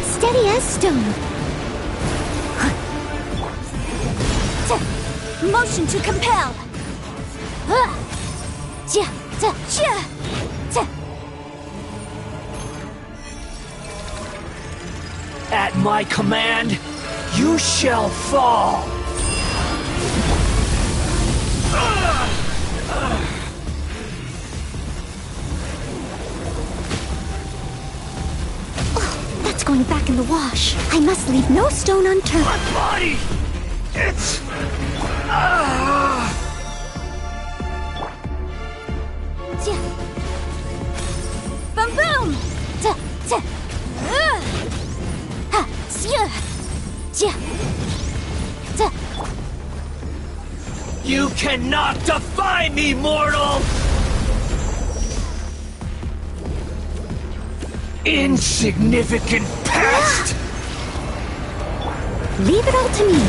Steady as stone. Motion to compel. At my command, you shall fall! That's going back in the wash. I must leave no stone unturned. My body! It's... Boom boom! You cannot defy me, mortal! Insignificant pest! Leave it all to me.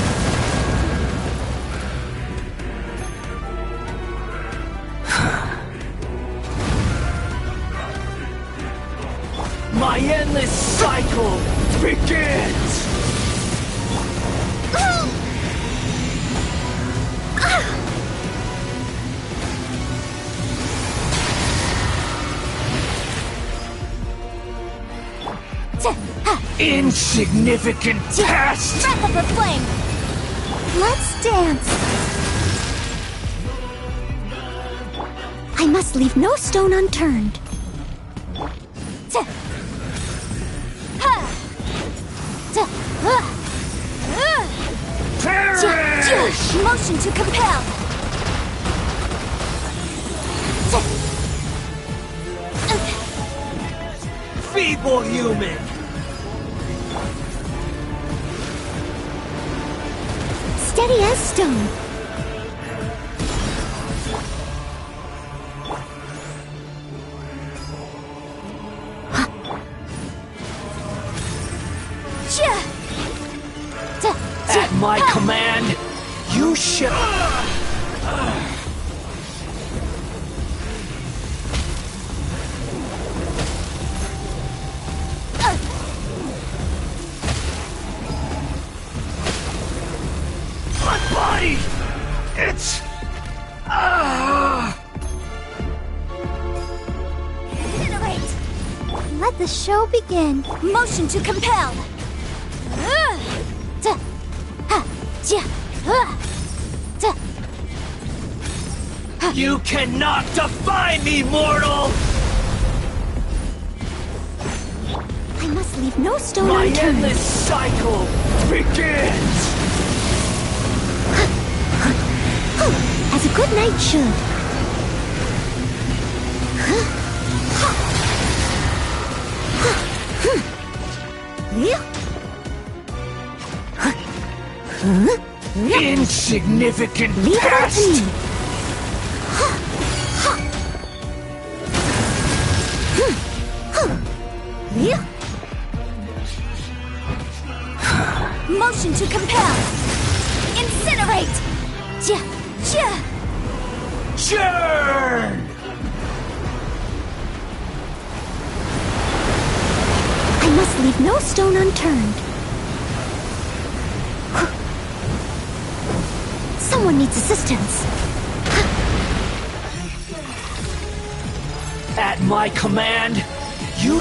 My endless cycle begins! Insignificant pest! Wrap up her flame. Let's dance. I must leave no stone unturned. Finish! Motion to compel. Feeble human! Steady as stone. At my command, you shall... My body! It's... Incinerate. Let the show begin. Motion to compel. You cannot defy me, mortal! I must leave no stone My unturned. endless cycle begins! As a good knight should. Insignificant Leave it all to past! me. Motion to compel. Incinerate. Churn! I must leave no stone unturned. Someone needs assistance. At my command, you...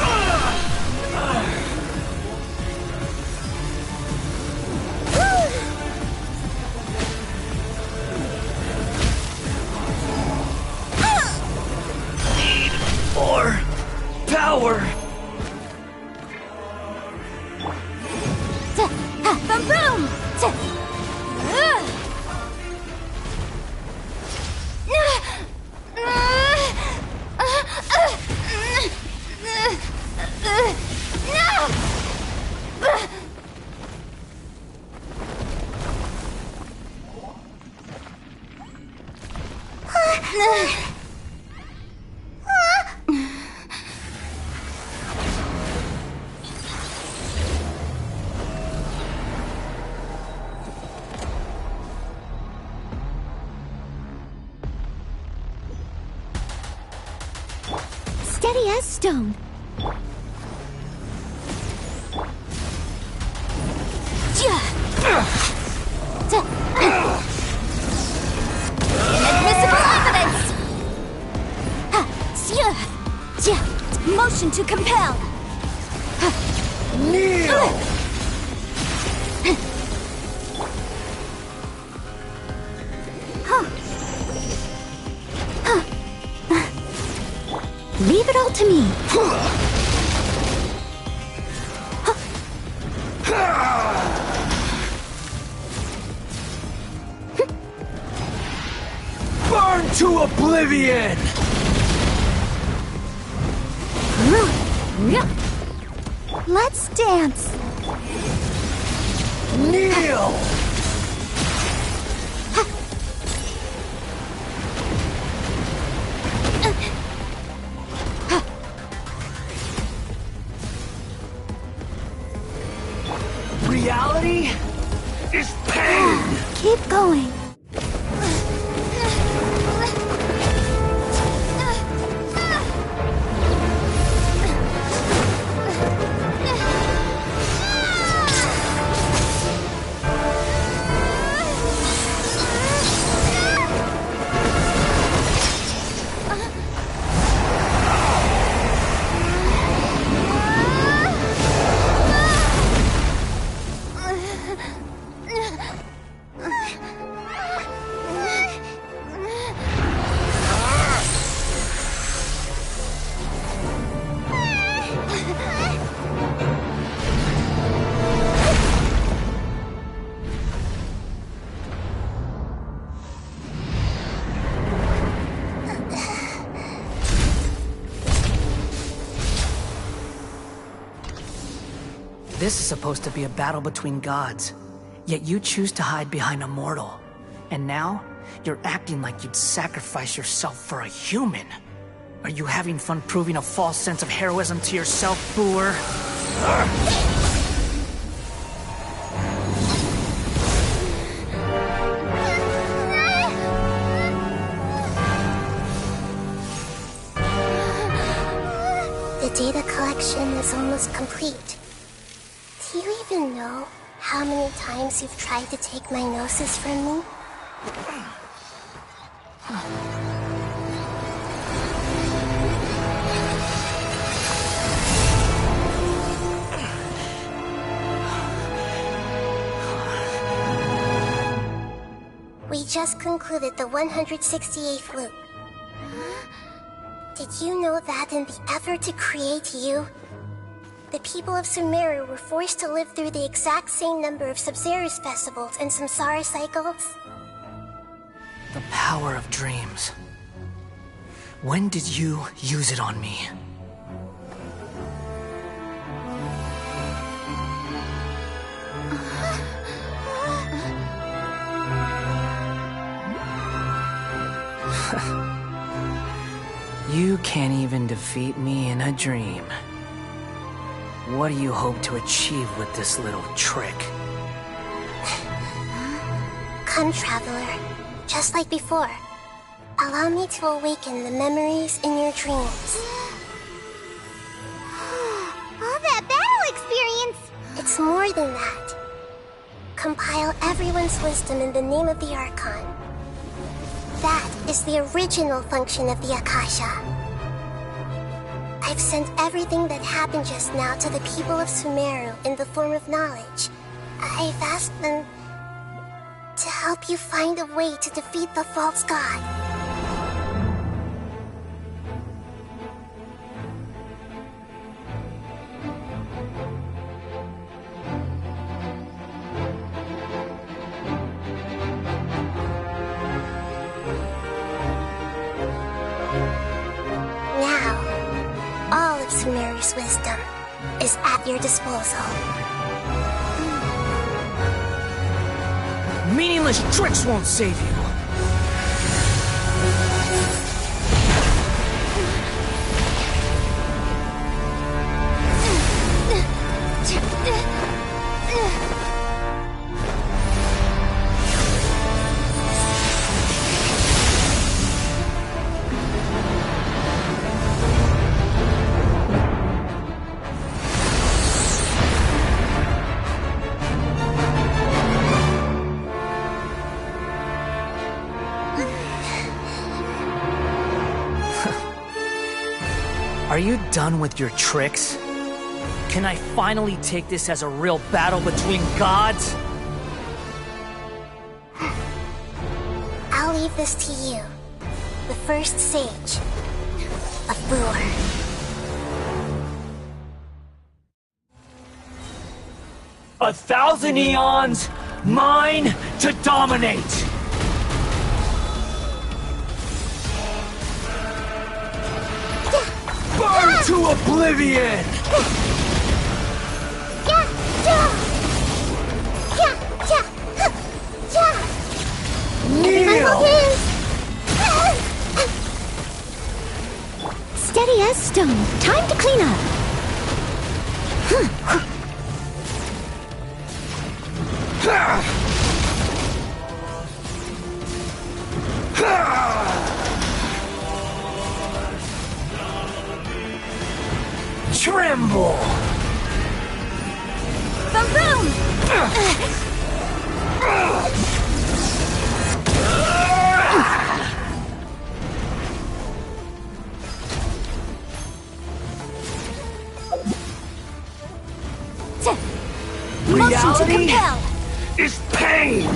Need more power. Boom! Steady as stone. Inadmissible evidence! Motion to compel. Kneel! Leave it all to me. Burn to oblivion! Let's dance. Kneel! Reality is pain! Keep going. This is supposed to be a battle between gods, yet you choose to hide behind a mortal. And now, you're acting like you'd sacrifice yourself for a human. Are you having fun proving a false sense of heroism to yourself, Boor? The data collection is almost complete. Do you even know how many times you've tried to take my gnosis from me? We just concluded the 168th loop. Did you know that in the effort to create you, the people of Sumeru were forced to live through the exact same number of Sub-Zerus festivals and Samsara cycles? The power of dreams. When did you use it on me? You can't even defeat me in a dream. What do you hope to achieve with this little trick? Come, Traveler. Just like before. Allow me to awaken the memories in your dreams. All that battle experience! It's more than that. Compile everyone's wisdom in the name of the Archon. That is the original function of the Akasha. I've sent everything that happened just now to the people of Sumeru in the form of knowledge. I've asked them to help you find a way to defeat the false god. Sumeru's wisdom is at your disposal. Meaningless tricks won't save you. Are you done with your tricks? Can I finally take this as a real battle between gods? I'll leave this to you, the first sage of Boor. A thousand eons, mine to dominate! Burn to oblivion! Kneel! Steady as stone. Time to clean up. Tremble! Boom boom! Motion to compel is pain!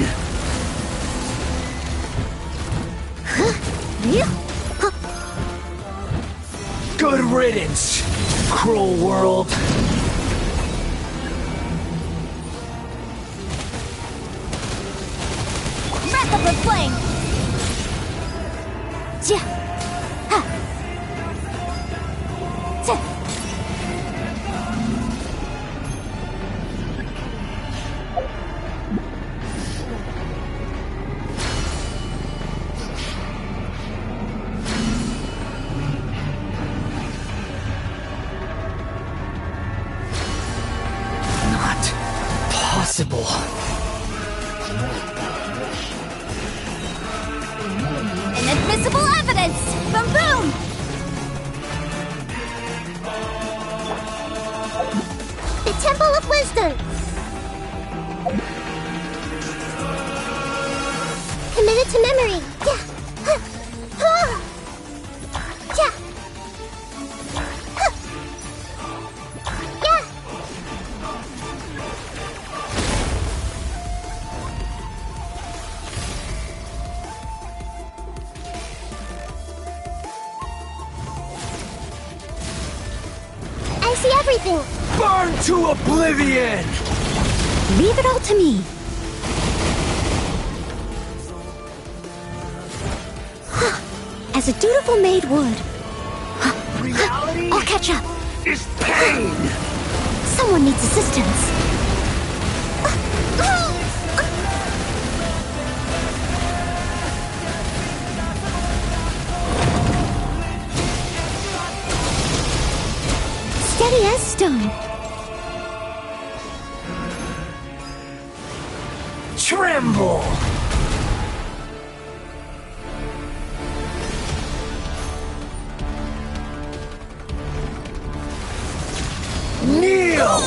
Good riddance, cruel world. Wrap up with flame. Invisible evidence from Boom! The Temple of Wisdom! Committed to memory! Yeah! Huh. Huh. Yeah! Huh. Yeah! I see everything! Burn to oblivion! Leave it all to me. As a dutiful maid would. Reality I'll catch up. is pain! Someone needs assistance. Steady as stone. Tremble! Kneel!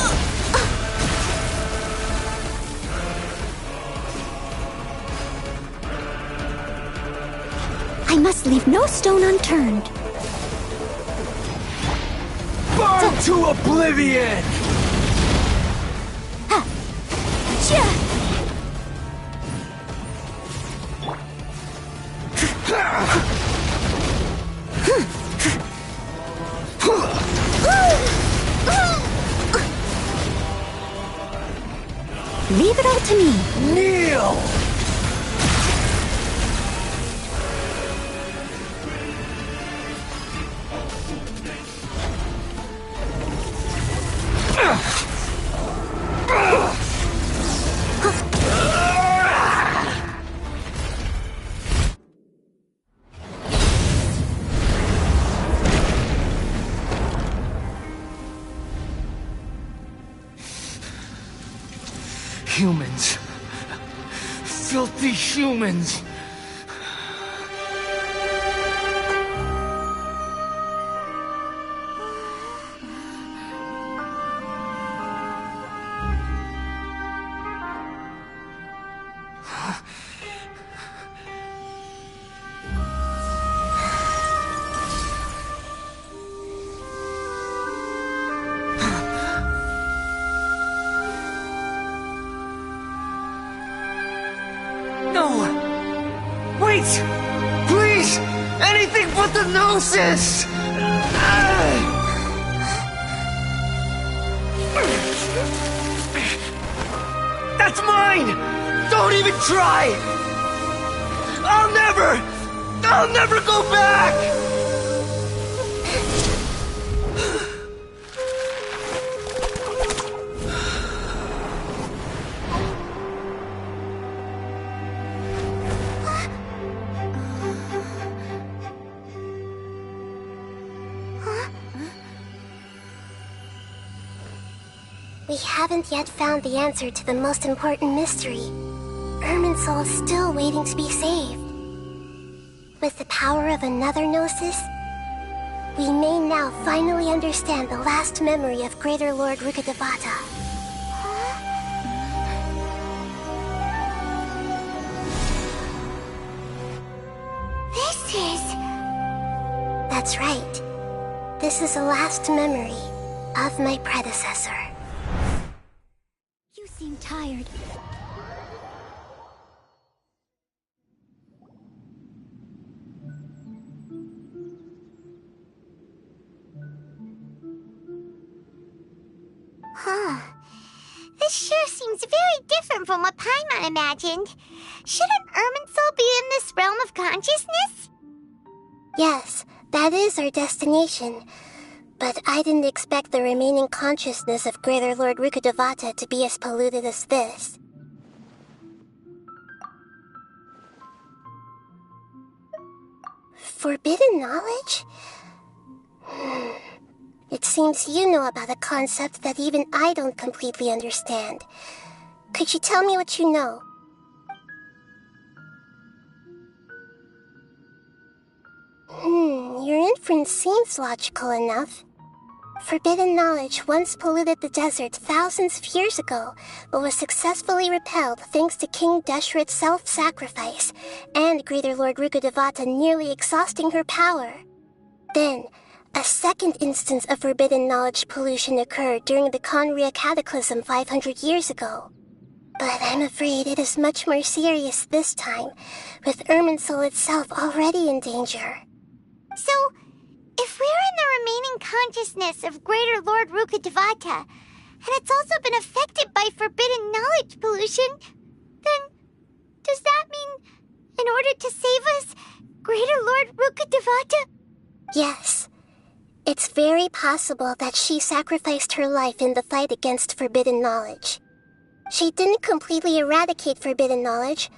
I must leave no stone unturned. Burn to oblivion! Leave it all to me. Kneel! Humans. Filthy humans. Wait! Please! Anything but the Gnosis! That's mine! Don't even try! I'll never go back! We haven't yet found the answer to the most important mystery. Irminsul is still waiting to be saved. With the power of another Gnosis, we may now finally understand the last memory of Greater Lord Rukkhadevata. This is... That's right. This is the last memory of my predecessor. You seem tired. Huh. This sure seems very different from what Paimon imagined. Shouldn't Irminsul be in this realm of consciousness? Yes, that is our destination. But I didn't expect the remaining consciousness of Greater Lord Rukkhadevata to be as polluted as this. Forbidden knowledge? It seems you know about a concept that even I don't completely understand. Could you tell me what you know? inference seems logical enough. Forbidden knowledge once polluted the desert thousands of years ago, but was successfully repelled thanks to King Deshret's self-sacrifice, and Greater Lord Rukkhadevata nearly exhausting her power. Then, a second instance of forbidden knowledge pollution occurred during the Conria Cataclysm 500 years ago. But I'm afraid it is much more serious this time, with Irminsul itself already in danger. So, if we're in the remaining consciousness of Greater Lord Rukkhadevata, and it's also been affected by forbidden knowledge pollution, then does that mean, in order to save us, Greater Lord Rukkhadevata? Yes. It's very possible that she sacrificed her life in the fight against forbidden knowledge. She didn't completely eradicate forbidden knowledge,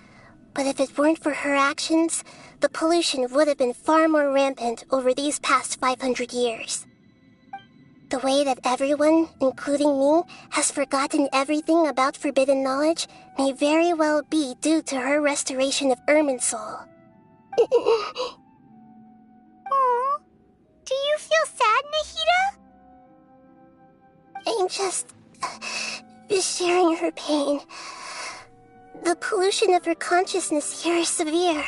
but if it weren't for her actions, the pollution would have been far more rampant over these past 500 years. The way that everyone, including me, has forgotten everything about forbidden knowledge may very well be due to her restoration of Irminsul. Aww. Do you feel sad, Nahida? I'm just sharing her pain. The pollution of her consciousness here is severe.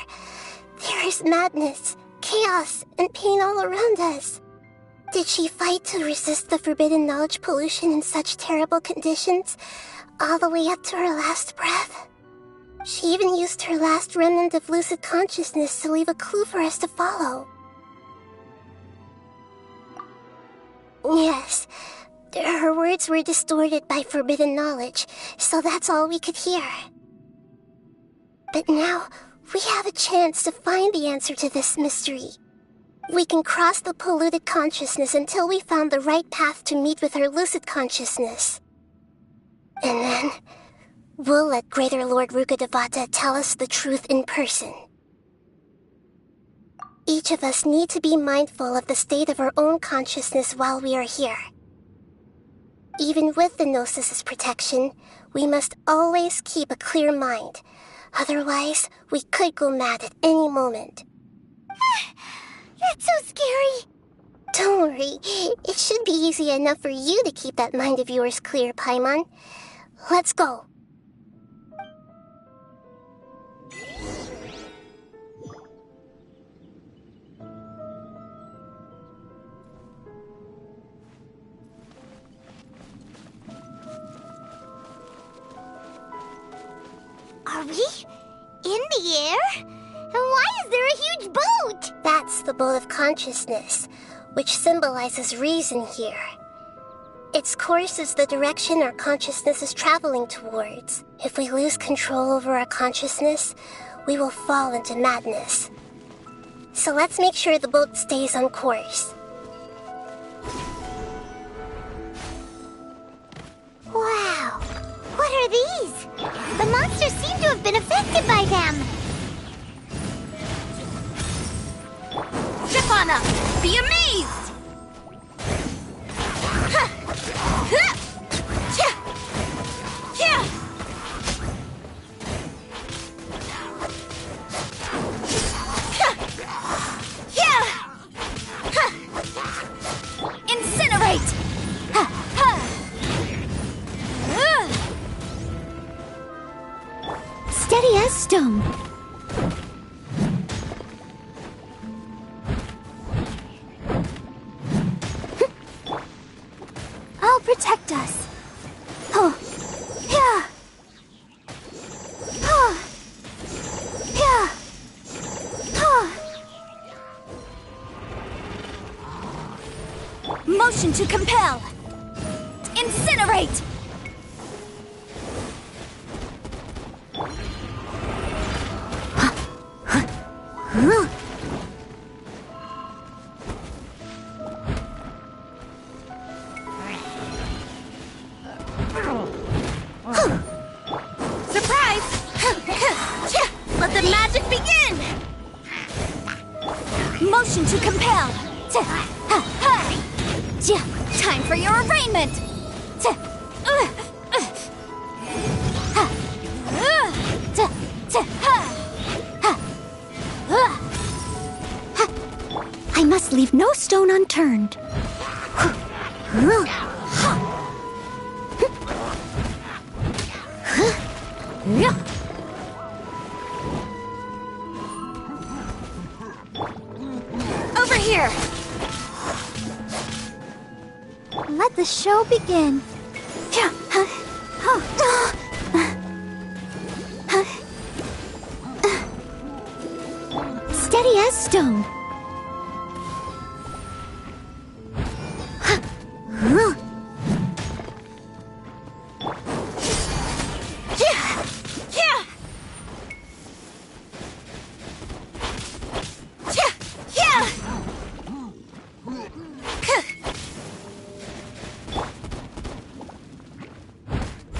There is madness, chaos, and pain all around us. Did she fight to resist the forbidden knowledge pollution in such terrible conditions, all the way up to her last breath? She even used her last remnant of lucid consciousness to leave a clue for us to follow. Yes, her words were distorted by forbidden knowledge, so that's all we could hear. But now, we have a chance to find the answer to this mystery. We can cross the polluted consciousness until we found the right path to meet with her lucid consciousness. And then, we'll let Greater Lord Rukkhadevata tell us the truth in person. Each of us need to be mindful of the state of our own consciousness while we are here. Even with the Gnosis' protection, we must always keep a clear mind. Otherwise, we could go mad at any moment. That's so scary. Don't worry. It should be easy enough for you to keep that mind of yours clear, Paimon. Let's go. Are we in the air? And why is there a huge boat? That's the boat of consciousness, which symbolizes reason here. Its course is the direction our consciousness is traveling towards. If we lose control over our consciousness, we will fall into madness. So let's make sure the boat stays on course. Wow! What are these? The monsters seem to have been affected by them. Shifana, be amazed! Incinerate! Steady as stone. I'll protect us. Oh, yeah. Oh, yeah. Oh. Motion to compel! Incinerate! Surprise! Let the magic begin! Motion to compel! Time for your arraignment! I must leave no stone unturned. Over here! Let the show begin. Steady as stone.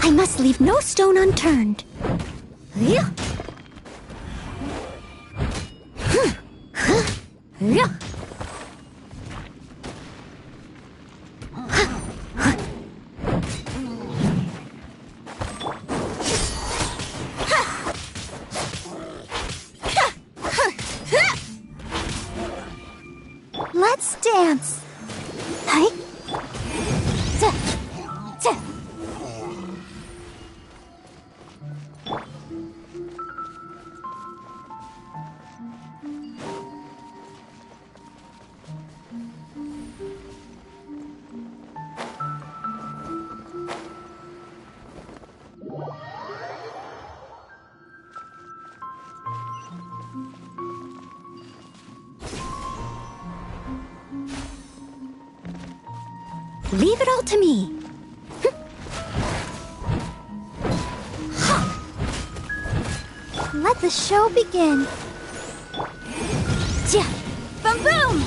I must leave no stone unturned. Let's dance. Hi. Leave it all to me. Let the show begin. Boom boom!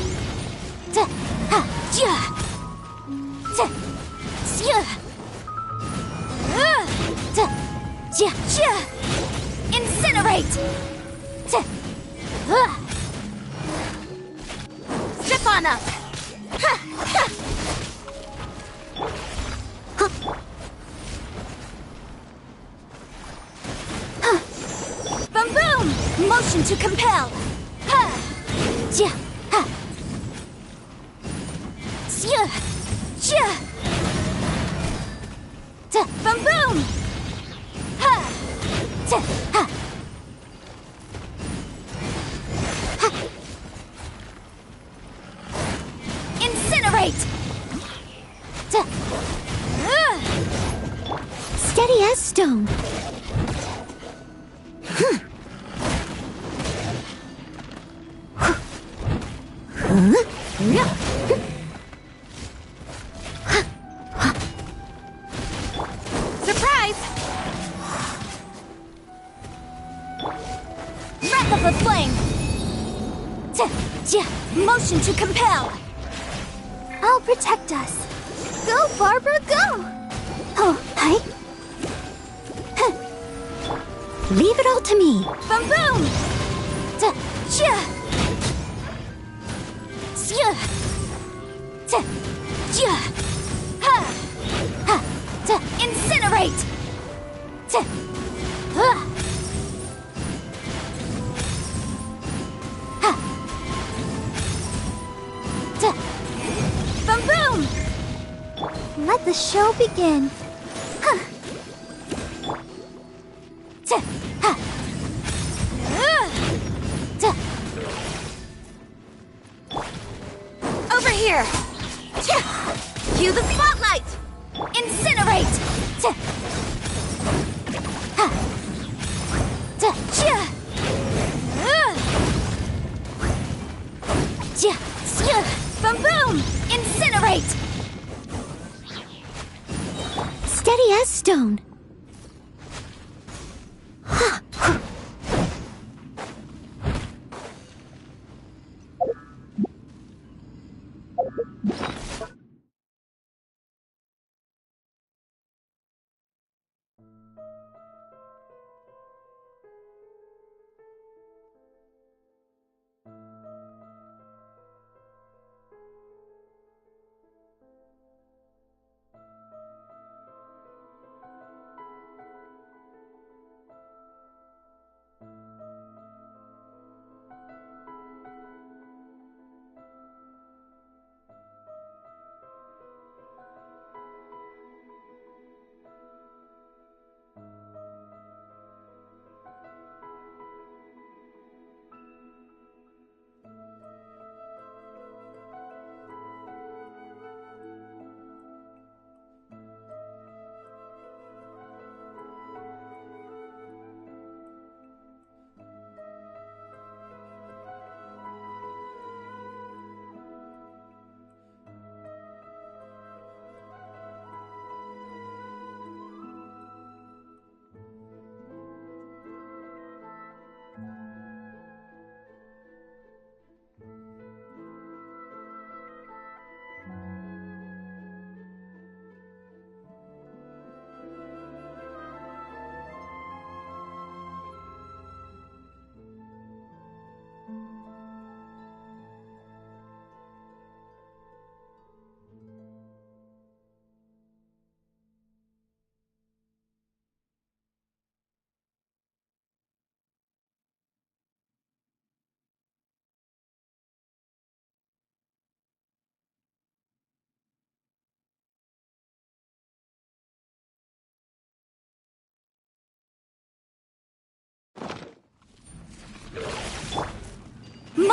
Incinerate! Zip on up! Boom boom! Motion to compel! Boom boom! Incinerate! Steady as stone. Surprise! Wrath of the flame! Motion to compel! I'll protect us. Go, Barbara, go! Oh, hi. Leave it all to me. Boom boom! Incinerate! Boom boom! Let the show begin. Over here! Cue the spotlight! Incinerate! Boom boom! Incinerate! Steady as stone.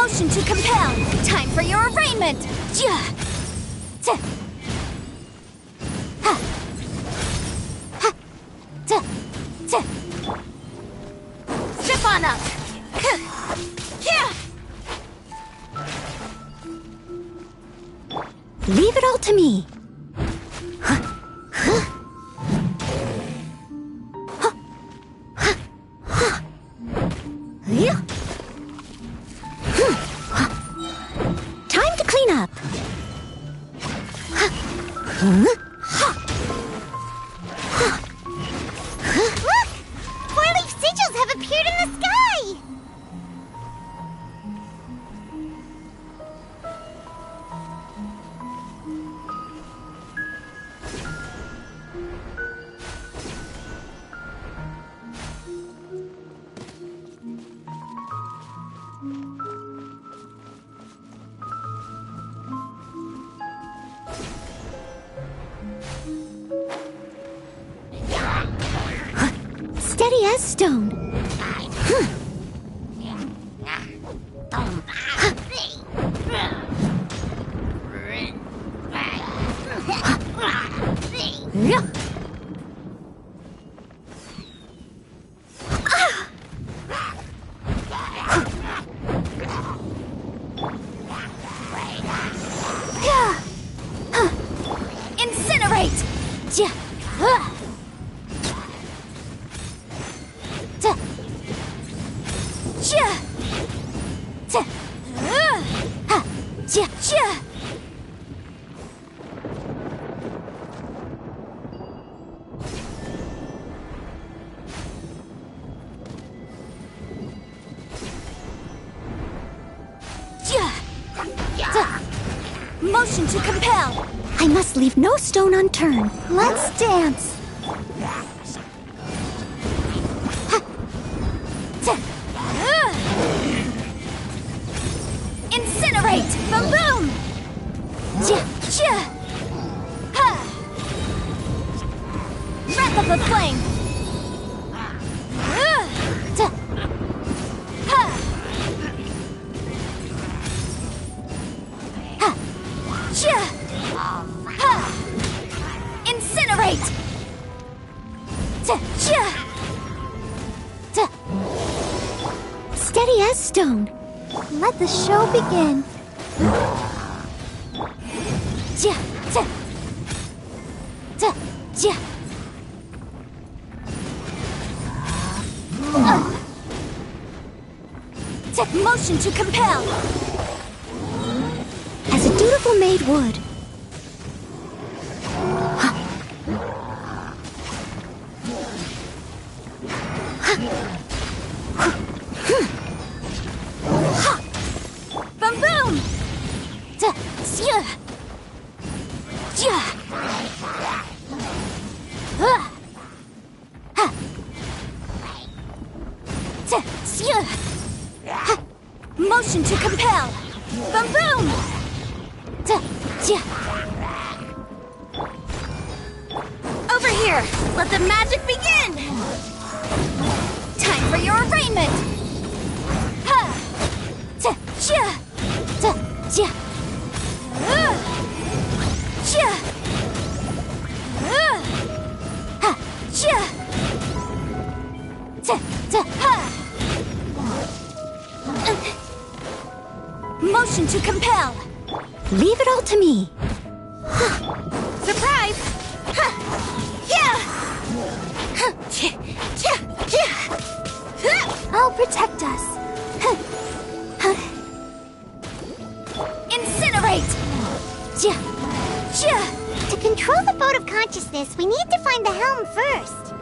Motion to compel. Time for your arraignment. Ja. Ta. Ha. Ha. Ta. Ta. Step on up. Yeah. Leave it all to me. Time to clean up. Look! Four-leaf sigils have appeared in the sky! Steady as stone. Incinerate! Ja. Ta. Ja. Ta. Ha. Ja. Ja. Ja. Ta. Motion to compel. I must leave no stone unturned. Let's dance. Incinerate! Boom! Ja, ja. Ha! Breath of the flame! Ta. Ha! Ha! Ja! Ha! Incinerate! Ta. Ja! Ta. Steady as stone. Let the show begin. Ja, ta. Ta. Ja. Ta. Motion to compel. As a dutiful maid would. Boom! Ta. Ja. Ja. Ha. Ha. Ta. Ja. Ha. Motion to compel. Boom! Ta. Ja. Over here. Let the magic begin. Time for your arraignment. Ha. Ta. Ja. Ta. Ja. Ja. Ha. Ja. Ta. Ta. Ha. Motion to compel. Leave it all to me. Surprise! Ha. Yeah. Ha. Cha. Cha. Ja. Ha. I'll protect us. Incinerate! Ja. Ja. To control the boat of consciousness, we need to find the helm first.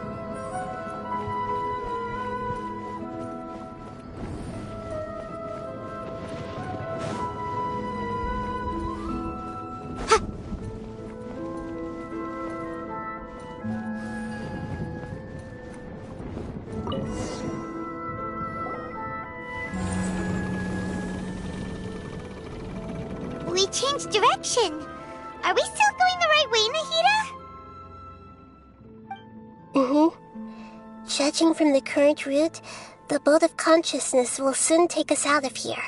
We changed direction. Are we still going the right way, Nahida? Judging from the current route, the boat of consciousness will soon take us out of here.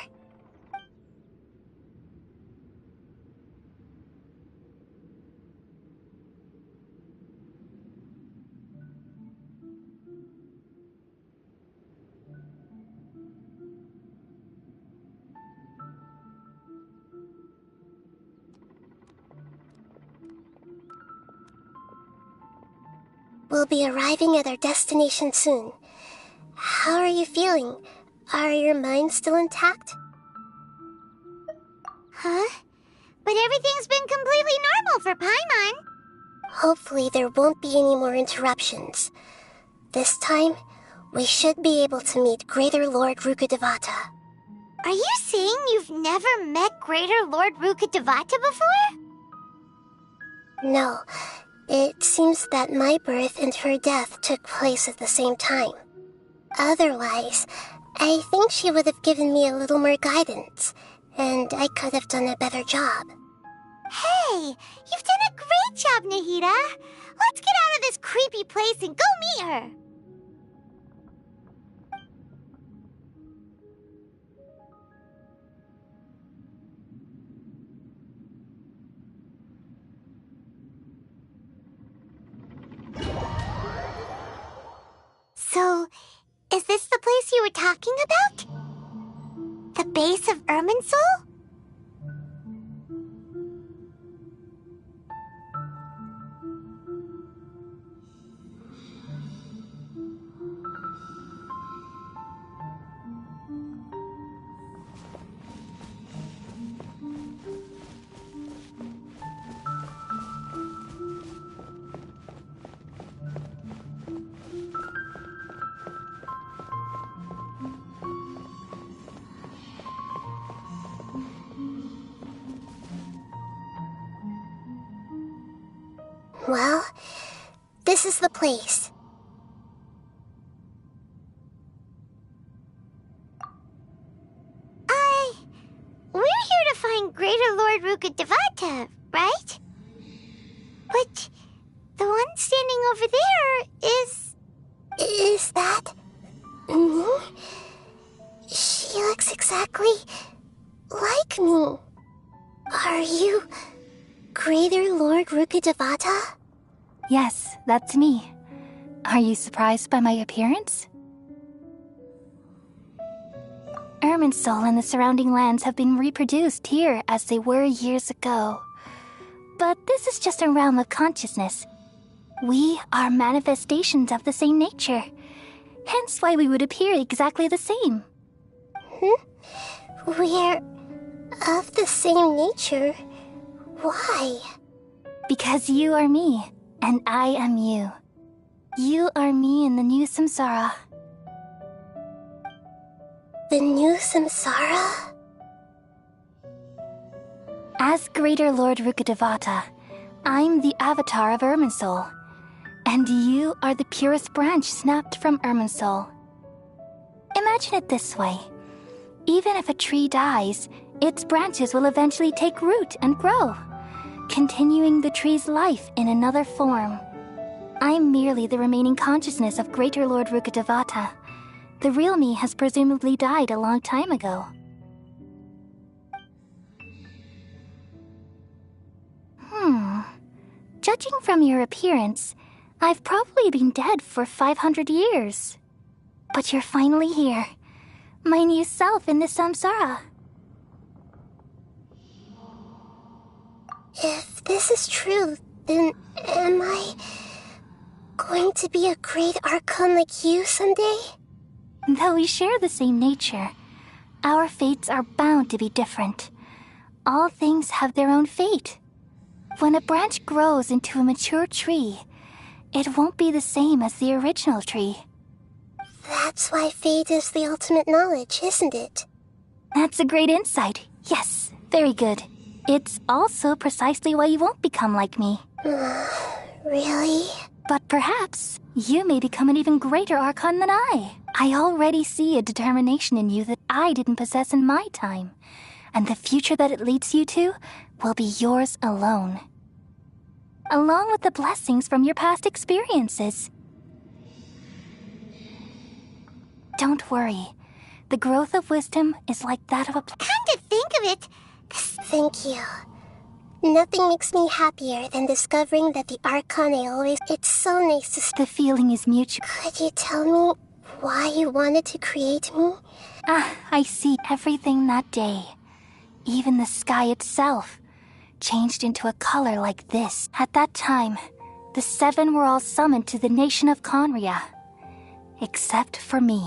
We'll be arriving at our destination soon. How are you feeling? Are your minds still intact? Huh? But everything's been completely normal for Paimon. Hopefully there won't be any more interruptions. This time, we should be able to meet Greater Lord Rukkhadevata. Are you saying you've never met Greater Lord Rukkhadevata before? No. It seems that my birth and her death took place at the same time. Otherwise, I think she would have given me a little more guidance, and I could have done a better job. Hey, you've done a great job, Nahida. Let's get out of this creepy place and go meet her. So, is this the place you were talking about? The base of Irminsul? Well, this is the place. We're here to find Greater Lord Rukkhadevata, right? But the one standing over there is... Is that... me? She looks exactly like me. Are you Greater Lord Rukkhadevata? Yes, that's me. Are you surprised by my appearance? Irminsul and the surrounding lands have been reproduced here as they were years ago. But this is just a realm of consciousness. We are manifestations of the same nature. Hence why we would appear exactly the same. We're of the same nature? Why? Because you are me, and I am you. You are me in the new samsara. The new samsara? As Greater Lord Rukkhadevata, I'm the avatar of Irminsul, and you are the purest branch snapped from Irminsul. Imagine it this way. Even if a tree dies, its branches will eventually take root and grow, continuing the tree's life in another form. I'm merely the remaining consciousness of Greater Lord Rukkhadevata. The real me has presumably died a long time ago. Judging from your appearance, I've probably been dead for 500 years. But you're finally here. My new self in the samsara. If this is true, then am I going to be a great Archon like you someday? Though we share the same nature, our fates are bound to be different. All things have their own fate. When a branch grows into a mature tree, it won't be the same as the original tree. That's why fate is the ultimate knowledge, isn't it? That's a great insight. Yes, very good. It's also precisely why you won't become like me. Really? But perhaps you may become an even greater Archon than I. I already see a determination in you that I didn't possess in my time. And the future that it leads you to will be yours alone. Along with the blessings from your past experiences. Don't worry. The growth of wisdom is like that of a... Come to think of it... Thank you. Nothing makes me happier than discovering that the Archon I always... It's so nice to... The feeling is mutual. Could you tell me why you wanted to create me? I see everything that day. Even the sky itself changed into a color like this. At that time, the 7 were all summoned to the nation of Conria. Except for me.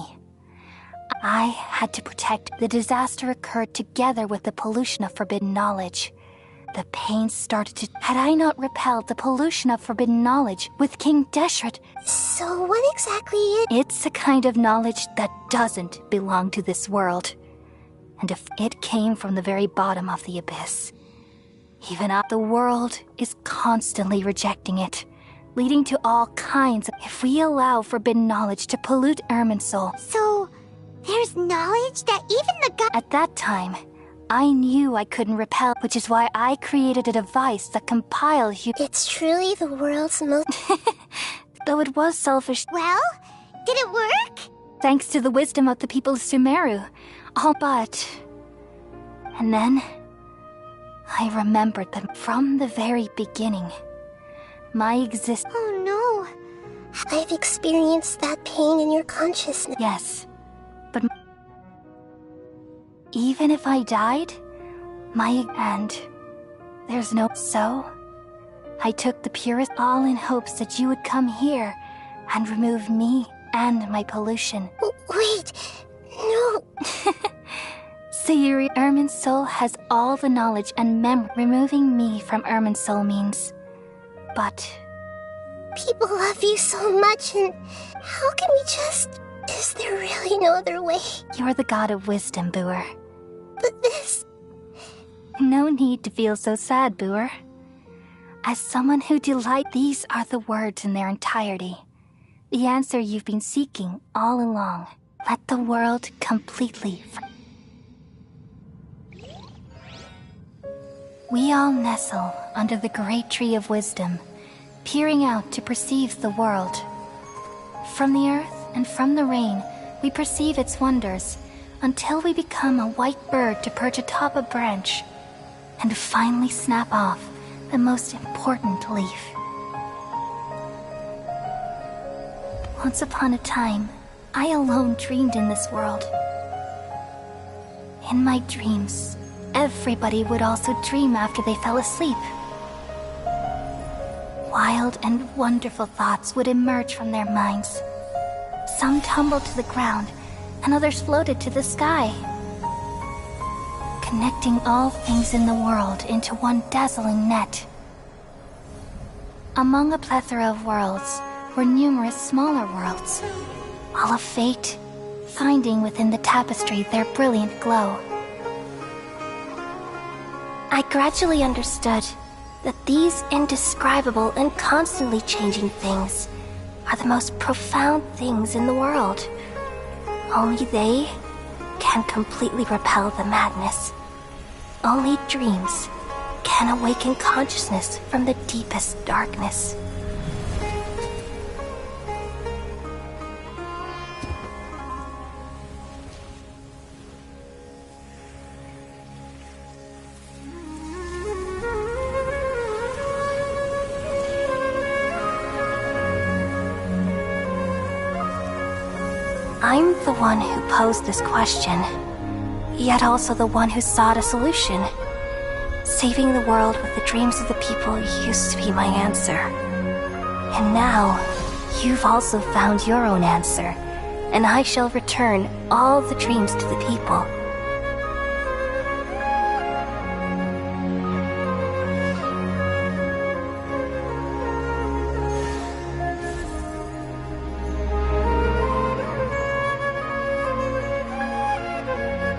I had to protect. The disaster occurred together with the pollution of forbidden knowledge. The pain started to... Had I not repelled the pollution of forbidden knowledge with King Deshret... So what exactly is... It's a kind of knowledge that doesn't belong to this world. And if it came from the very bottom of the abyss. Even out the world is constantly rejecting it, leading to all kinds of... If we allow forbidden knowledge to pollute Irminsul... So, there's knowledge that even the god... At that time, I knew I couldn't repel, which is why I created a device that compiled It's truly the world's most... Though it was selfish... Well, did it work? Thanks to the wisdom of the people of Sumeru. All but... And then... I remembered that from the very beginning, my existence... Oh no. I've experienced that pain in your consciousness. Yes, but... Even if I died, and there's no... So, I took the purest, all in hopes that you would come here and remove me and my pollution. Wait, no. Sayuri, Irminsul has all the knowledge and memory. Removing me from Irminsul means... But... People love you so much, and how can we just... Is there really no other way? You're the god of wisdom, Boer. But this... No need to feel so sad, Boer. As someone who delights, these are the words in their entirety. The answer you've been seeking all along. Let the world completely... We all nestle under the great tree of wisdom, peering out to perceive the world. From the earth and from the rain, we perceive its wonders, until we become a white bird to perch atop a branch, and finally snap off the most important leaf. Once upon a time, I alone dreamed in this world. In my dreams, everybody would also dream after they fell asleep. Wild and wonderful thoughts would emerge from their minds. Some tumbled to the ground, and others floated to the sky, connecting all things in the world into one dazzling net. Among a plethora of worlds were numerous smaller worlds, all of fate, finding within the tapestry their brilliant glow. I gradually understood that these indescribable and constantly changing things are the most profound things in the world. Only they can completely repel the madness. Only dreams can awaken consciousness from the deepest darkness. I'm the one who posed this question, yet also the one who sought a solution. Saving the world with the dreams of the people used to be my answer. And now, you've also found your own answer, and I shall return all the dreams to the people.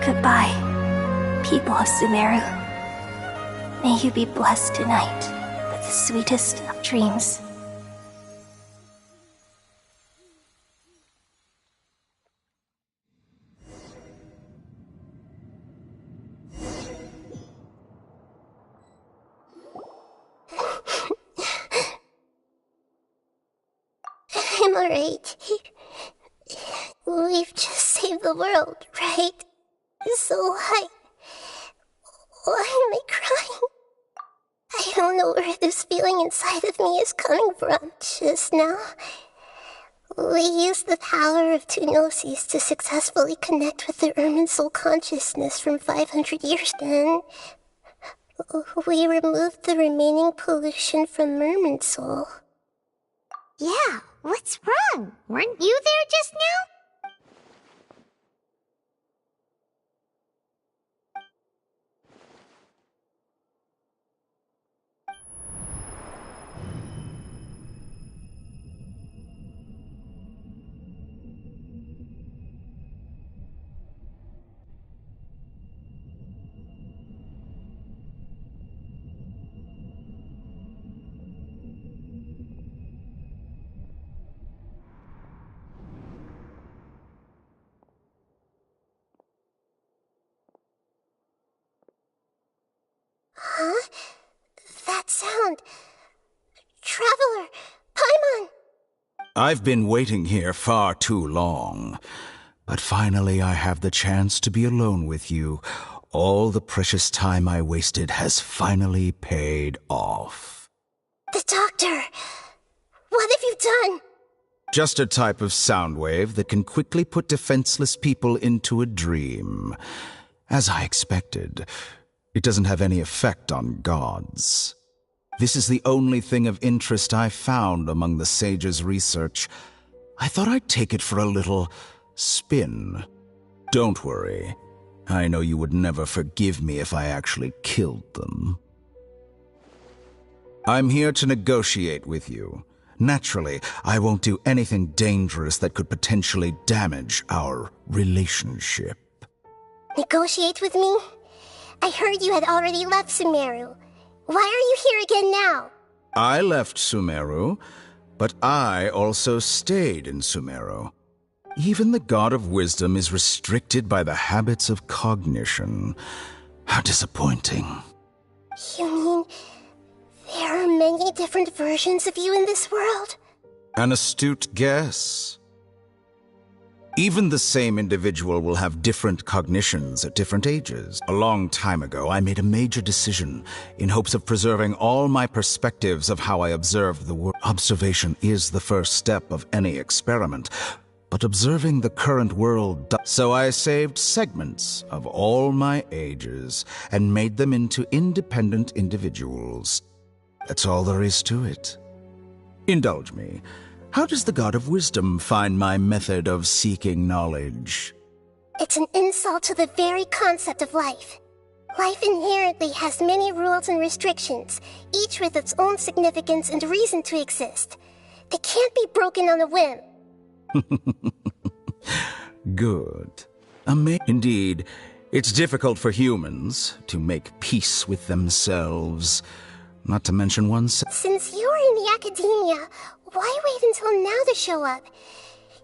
Goodbye, people of Sumeru. May you be blessed tonight with the sweetest of dreams. I'm alright. We've just saved the world, right? So why am I crying? I don't know where this feeling inside of me is coming from. Just now, we used the power of two gnosis to successfully connect with the Irminsul consciousness from 500 years. Then, we removed the remaining pollution from Irminsul. Yeah, what's wrong? Weren't you there just now? Huh? That sound. Traveler! Paimon! I've been waiting here far too long. But finally I have the chance to be alone with you. All the precious time I wasted has finally paid off. The doctor! What have you done? Just a type of sound wave that can quickly put defenseless people into a dream. As I expected, it doesn't have any effect on gods. This is the only thing of interest I found among the sage's research. I thought I'd take it for a little spin. Don't worry. I know you would never forgive me if I actually killed them. I'm here to negotiate with you. Naturally, I won't do anything dangerous that could potentially damage our relationship. Negotiate with me? I heard you had already left Sumeru. Why are you here again now? I left Sumeru, but I also stayed in Sumeru. Even the God of Wisdom is restricted by the habits of cognition. How disappointing. You mean there are many different versions of you in this world? An astute guess. Even the same individual will have different cognitions at different ages. A long time ago, I made a major decision in hopes of preserving all my perspectives of how I observed the world. Observation is the first step of any experiment, but observing the current world. So I saved segments of all my ages and made them into independent individuals. That's all there is to it. Indulge me. How does the God of Wisdom find my method of seeking knowledge? It's an insult to the very concept of life. Life inherently has many rules and restrictions, each with its own significance and reason to exist. They can't be broken on a whim. Good. Indeed, it's difficult for humans to make peace with themselves, not to mention oneself. Since you're in the academia, why wait until now to show up?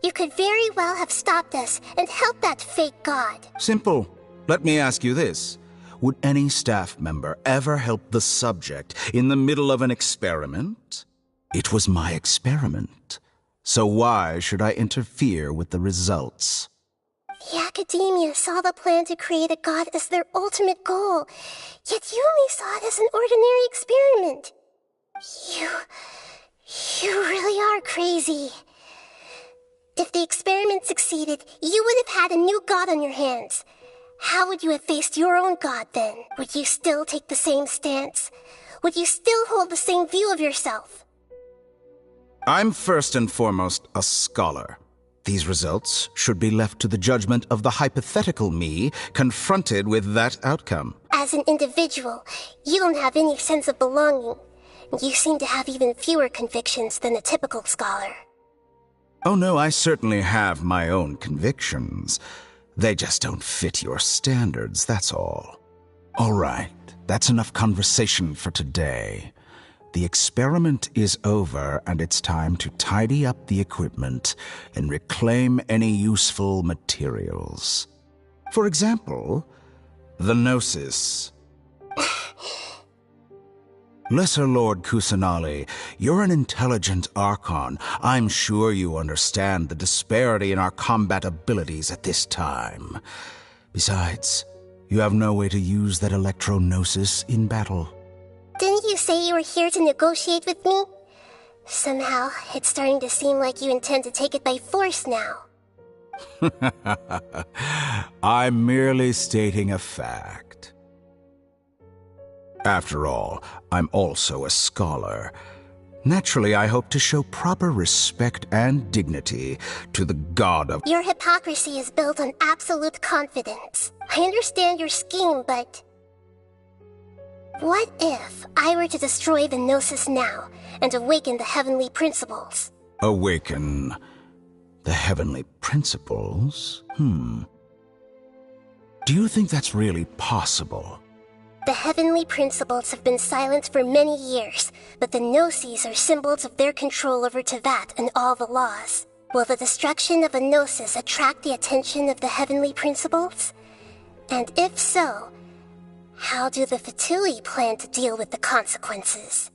You could very well have stopped us and helped that fake god. Simple. Let me ask you this. Would any staff member ever help the subject in the middle of an experiment? It was my experiment. So why should I interfere with the results? The academia saw the plan to create a god as their ultimate goal, yet you only saw it as an ordinary experiment. You really are crazy. If the experiment succeeded, you would have had a new god on your hands. How would you have faced your own god then? Would you still take the same stance? Would you still hold the same view of yourself? I'm first and foremost a scholar. These results should be left to the judgment of the hypothetical me confronted with that outcome. As an individual, you don't have any sense of belonging. You seem to have even fewer convictions than a typical scholar. Oh no, I certainly have my own convictions. They just don't fit your standards, that's all. All right, that's enough conversation for today. The experiment is over, and it's time to tidy up the equipment and reclaim any useful materials. For example, the Gnosis. Lesser Lord Kusanali, you're an intelligent Archon. I'm sure you understand the disparity in our combat abilities at this time. Besides, you have no way to use that Electro-Gnosis in battle. Didn't you say you were here to negotiate with me? Somehow, it's starting to seem like you intend to take it by force now. I'm merely stating a fact. After all, I'm also a scholar. Naturally, I hope to show proper respect and dignity to the god of... Your hypocrisy is built on absolute confidence. I understand your scheme, but... what if I were to destroy the Gnosis now and awaken the heavenly principles? Awaken the heavenly principles? Do you think that's really possible? The heavenly principles have been silent for many years, but the Gnosis are symbols of their control over Tevat and all the laws. Will the destruction of a Gnosis attract the attention of the heavenly principles? And if so, how do the Fatui plan to deal with the consequences?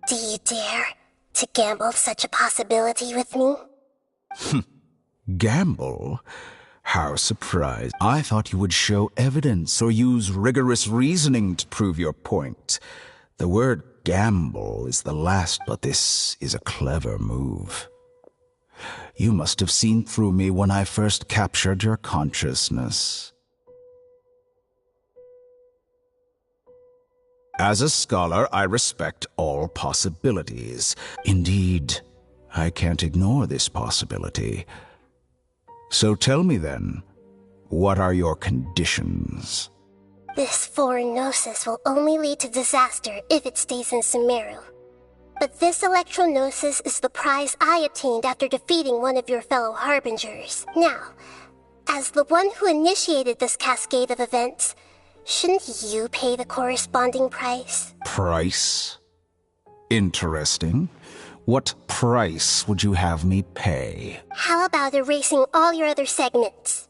Do you dare to gamble such a possibility with me? Gamble? How surprised. I thought you would show evidence or use rigorous reasoning to prove your point. The word gamble is the last, but this is a clever move. You must have seen through me when I first captured your consciousness. As a scholar, I respect all possibilities. Indeed, I can't ignore this possibility. So tell me then, what are your conditions? This foreign Gnosis will only lead to disaster if it stays in Sumeru. But this Electro-Gnosis is the prize I obtained after defeating one of your fellow Harbingers. Now, as the one who initiated this cascade of events, shouldn't you pay the corresponding price? Price? Interesting. What price would you have me pay? How about erasing all your other segments?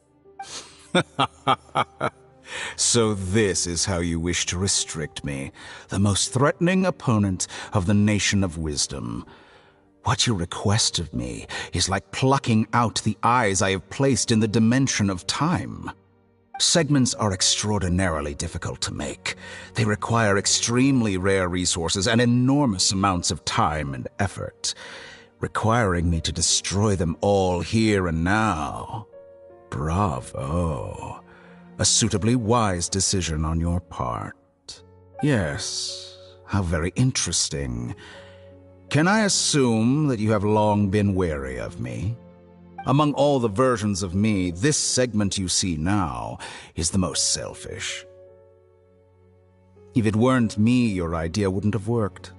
So this is how you wish to restrict me, the most threatening opponent of the Nation of Wisdom. What you request of me is like plucking out the eyes I have placed in the dimension of time. Segments are extraordinarily difficult to make. They require extremely rare resources and enormous amounts of time and effort, requiring me to destroy them all here and now. Bravo. A suitably wise decision on your part. Yes, how very interesting. Can I assume that you have long been wary of me? Among all the versions of me, this segment you see now is the most selfish. If it weren't me, your idea wouldn't have worked.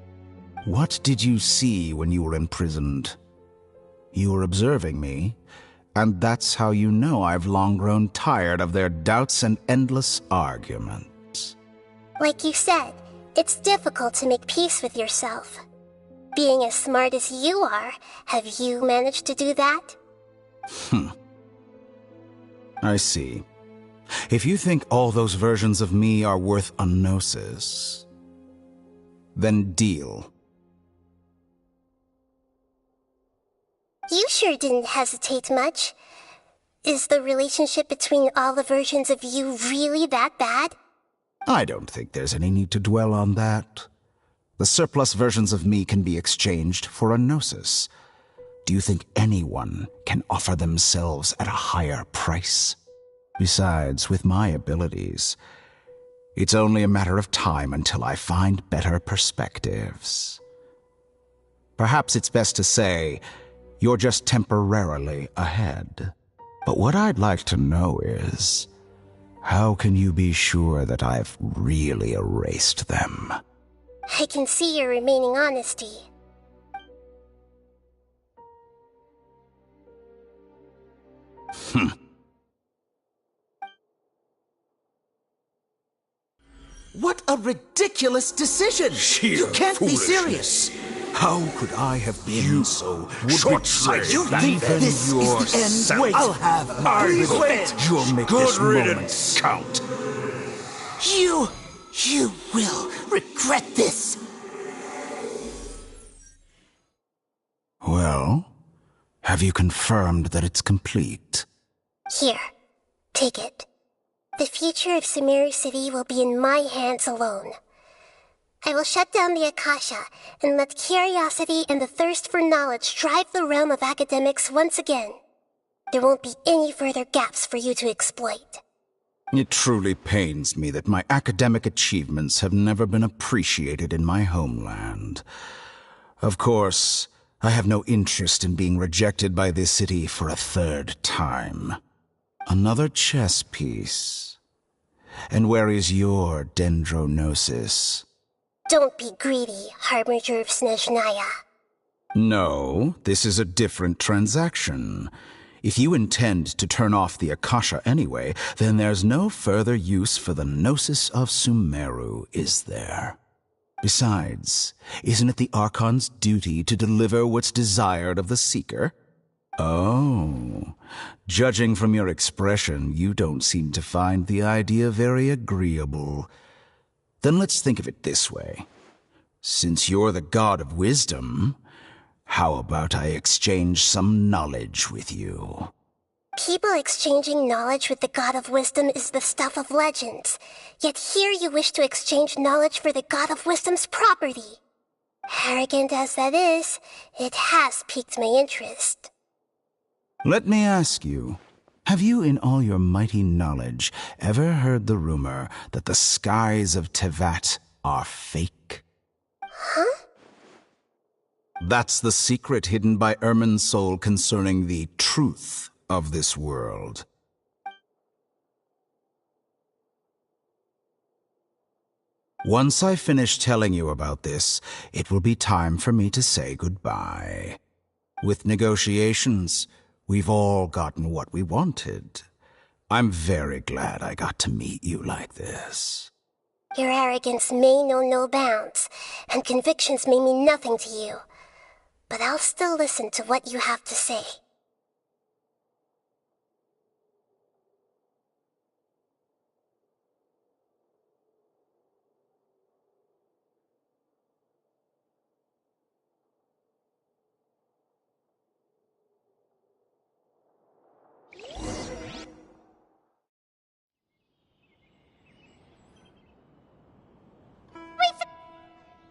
What did you see when you were imprisoned? You were observing me, and that's how you know I've long grown tired of their doubts and endless arguments. Like you said, it's difficult to make peace with yourself. Being as smart as you are, have you managed to do that? I see. If you think all those versions of me are worth a gnosis, then deal. You sure didn't hesitate much. Is the relationship between all the versions of you really that bad? I don't think there's any need to dwell on that. The surplus versions of me can be exchanged for a gnosis. Do you think anyone can offer themselves at a higher price? Besides, with my abilities, it's only a matter of time until I find better perspectives. Perhaps it's best to say you're just temporarily ahead. But what I'd like to know is, how can you be sure that I've really erased them? I can see your remaining honesty. What a ridiculous decision! You can't be serious! How could I have been so short-sighted? You think this is the end? Wait, I'll have my revenge! You'll make this moment count. You will regret this! Well, have you confirmed that it's complete? Here, take it. The future of Sumeru City will be in my hands alone. I will shut down the Akasha and let curiosity and the thirst for knowledge drive the realm of academics once again. There won't be any further gaps for you to exploit. It truly pains me that my academic achievements have never been appreciated in my homeland. Of course, I have no interest in being rejected by this city for a third time. Another chess piece. And where is your dendronosis? Don't be greedy, Harbinger of Snezhnaya. No, this is a different transaction. If you intend to turn off the Akasha anyway, then there's no further use for the Gnosis of Sumeru, is there? Besides, isn't it the Archon's duty to deliver what's desired of the Seeker? Oh, judging from your expression, you don't seem to find the idea very agreeable. Then let's think of it this way. Since you're the god of wisdom, how about I exchange some knowledge with you? People exchanging knowledge with the god of wisdom is the stuff of legends. Yet here you wish to exchange knowledge for the god of wisdom's property. Arrogant as that is, it has piqued my interest. Let me ask you, have you in all your mighty knowledge ever heard the rumor that the skies of Tevat are fake? Huh? That's the secret hidden by Ermin's soul concerning the truth of this world. Once I finish telling you about this, it will be time for me to say goodbye. With negotiations, we've all gotten what we wanted. I'm very glad I got to meet you like this. Your arrogance may know no bounds, and convictions may mean nothing to you. But I'll still listen to what you have to say.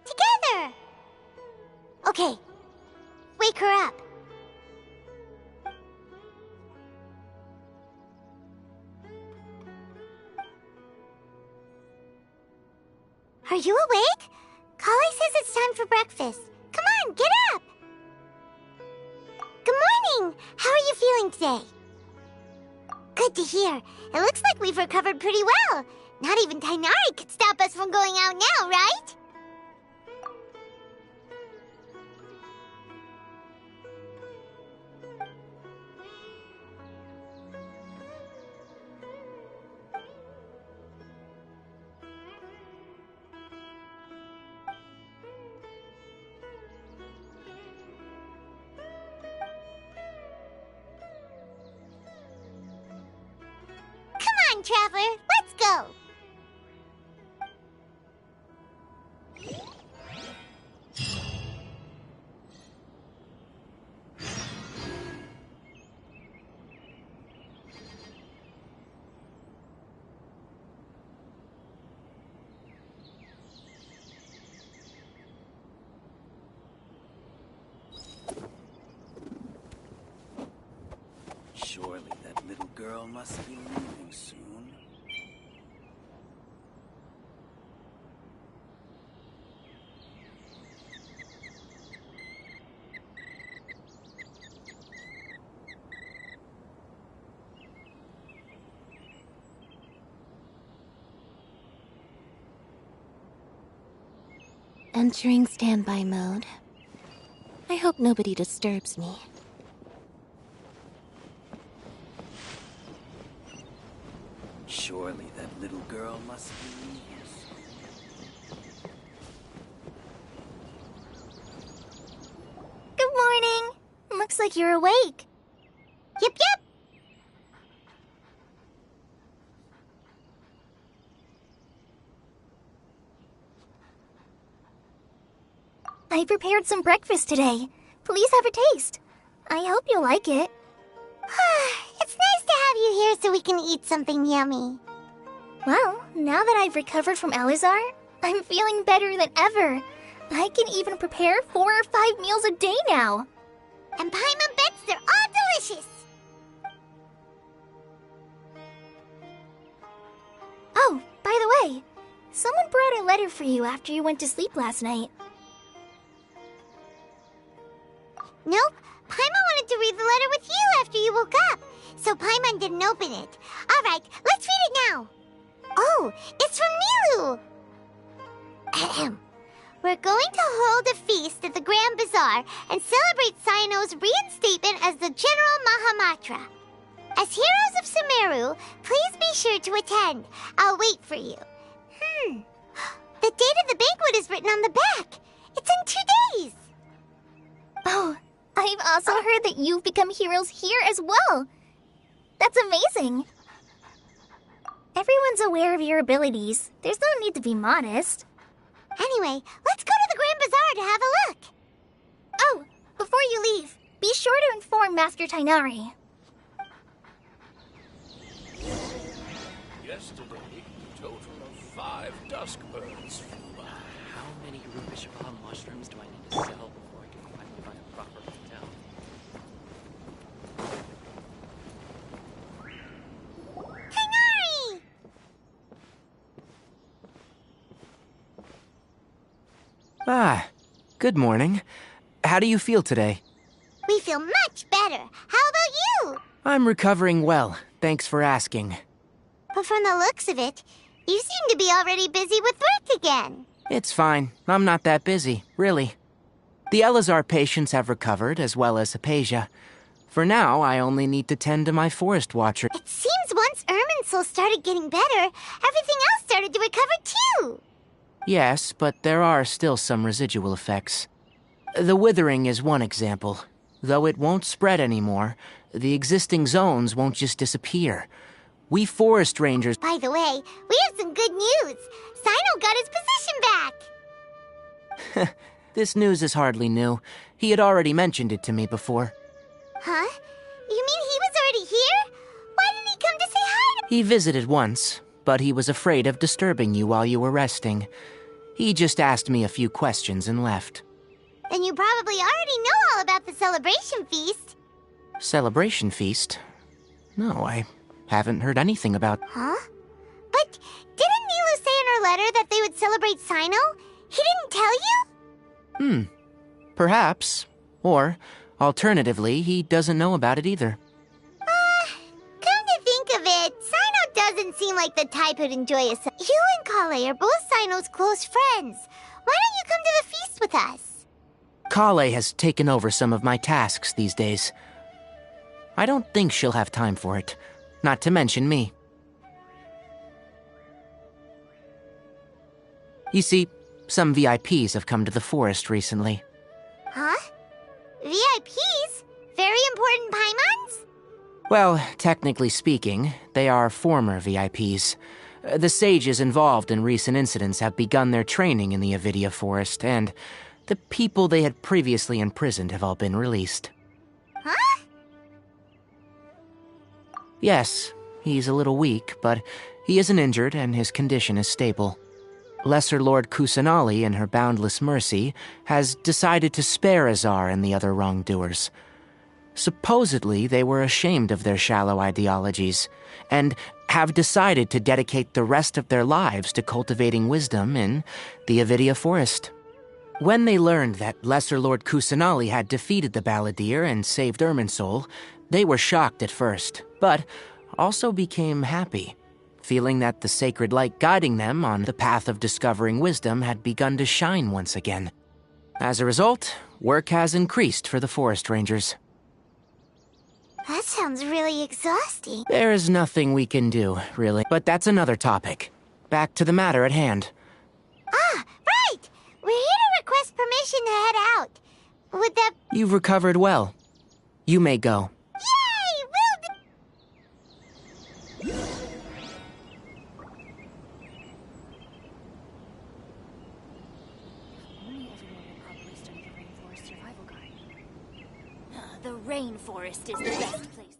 Together! Okay. Wake her up. Are you awake? Kali says it's time for breakfast. Come on, get up! Good morning! How are you feeling today? Good to hear. It looks like we've recovered pretty well. Not even Tainari could stop us from going out now, right? Come on, Traveler, let's go! Surely that little girl must be leaving soon. Entering standby mode. I hope nobody disturbs me. Surely that little girl must be leaving soon. Good morning! Looks like you're awake. Yep, yep! I prepared some breakfast today. Please have a taste. I hope you'll like it. It's nice to have you here so we can eat something yummy. Well, now that I've recovered from Elazar, I'm feeling better than ever. I can even prepare 4 or 5 meals a day now. And Paimon bets they're all delicious. Oh, by the way, someone brought a letter for you after you went to sleep last night. Nope. Paimon wanted to read the letter with you after you woke up, so Paimon didn't open it. Alright, let's read it now. Oh, it's from Nilu! Ahem. We're going to hold a feast at the Grand Bazaar and celebrate Cyno's reinstatement as the General Mahamatra. As heroes of Sumeru, please be sure to attend. I'll wait for you. The date of the banquet is written on the back. It's in 2 days. Oh, I've also heard that you've become heroes here as well. That's amazing. Everyone's aware of your abilities. There's no need to be modest. Anyway, let's go to the Grand Bazaar to have a look. Oh, before you leave, be sure to inform Master Tainari. Yesterday, a total of 5 dusk birds flew by. How many Rubishaba mushrooms do I need to sell before I can finally find a proper hotel? Tainari! Ah, good morning. How do you feel today? We feel much better. How about you? I'm recovering well, thanks for asking. But from the looks of it, you seem to be already busy with work again. It's fine. I'm not that busy, really. The Elazar patients have recovered, as well as Hypatia. For now, I only need to tend to my forest watcher. It seems once Irminsul started getting better, everything else started to recover too. Yes, but there are still some residual effects. The withering is one example. Though it won't spread anymore, the existing zones won't just disappear. We forest rangers— By the way, we have some good news. Cyno got his position back. This news is hardly new. He had already mentioned it to me before. Huh? You mean he was already here? Why didn't he come to say hi? He visited once, but he was afraid of disturbing you while you were resting. He just asked me a few questions and left. Then you probably already know all about the celebration feast. Celebration feast? No, I haven't heard anything about— Huh? But didn't Nilu say in her letter that they would celebrate Cyno? He didn't tell you? Perhaps. Or, alternatively, he doesn't know about it either. Come to think of it, Cyno doesn't seem like the type who'd enjoy a— You and Kale are both Cyno's close friends. Why don't you come to the feast with us? Kale has taken over some of my tasks these days. I don't think she'll have time for it. Not to mention me. You see, some VIPs have come to the forest recently. Huh? VIPs? Very important Paimons? Well, technically speaking, they are former VIPs. The sages involved in recent incidents have begun their training in the Avidia Forest, and the people they had previously imprisoned have all been released. Huh? Yes, he's a little weak, but he isn't injured and his condition is stable. Lesser Lord Kusanali, in her boundless mercy, has decided to spare Azar and the other wrongdoers. Supposedly, they were ashamed of their shallow ideologies, and have decided to dedicate the rest of their lives to cultivating wisdom in the Avidia Forest. When they learned that Lesser Lord Kusanali had defeated the Balladeer and saved Irminsul, they were shocked at first, but also became happy, feeling that the sacred light guiding them on the path of discovering wisdom had begun to shine once again. As a result, work has increased for the forest rangers. That sounds really exhausting. There is nothing we can do, really. But that's another topic. Back to the matter at hand. Ah, right! We're here to request permission to head out. Would that— You've recovered well. You may go. Yay! The rainforest is the best place.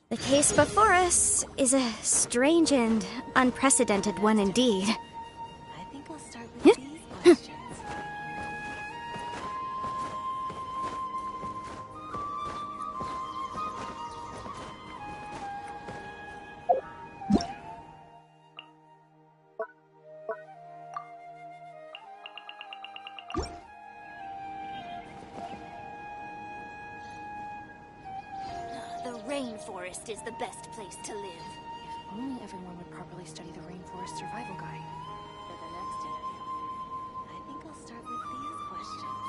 The case before us is a strange and unprecedented one indeed. I think I'll start with these questions. The rainforest is the best place to live. If only everyone would properly study the Rainforest Survival Guide. For the next interview, I think I'll start with these questions.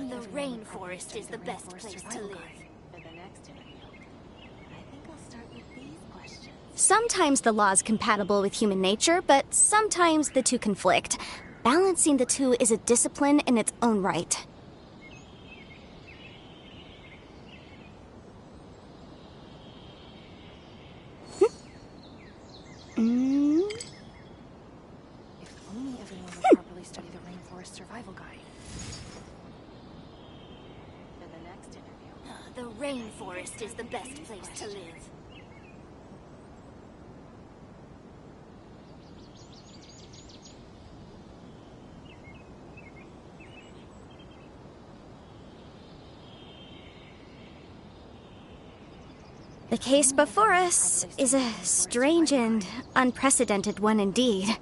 The rainforest is the best place to live. For the next interview, I think I'll start with these questions. Sometimes the law's compatible with human nature, but sometimes the two conflict. Balancing the two is a discipline in its own right. If only everyone would properly study the Rainforest Survival Guide. For the next interview, The rainforest is the best place to live. The case before us is a strange and unprecedented one indeed.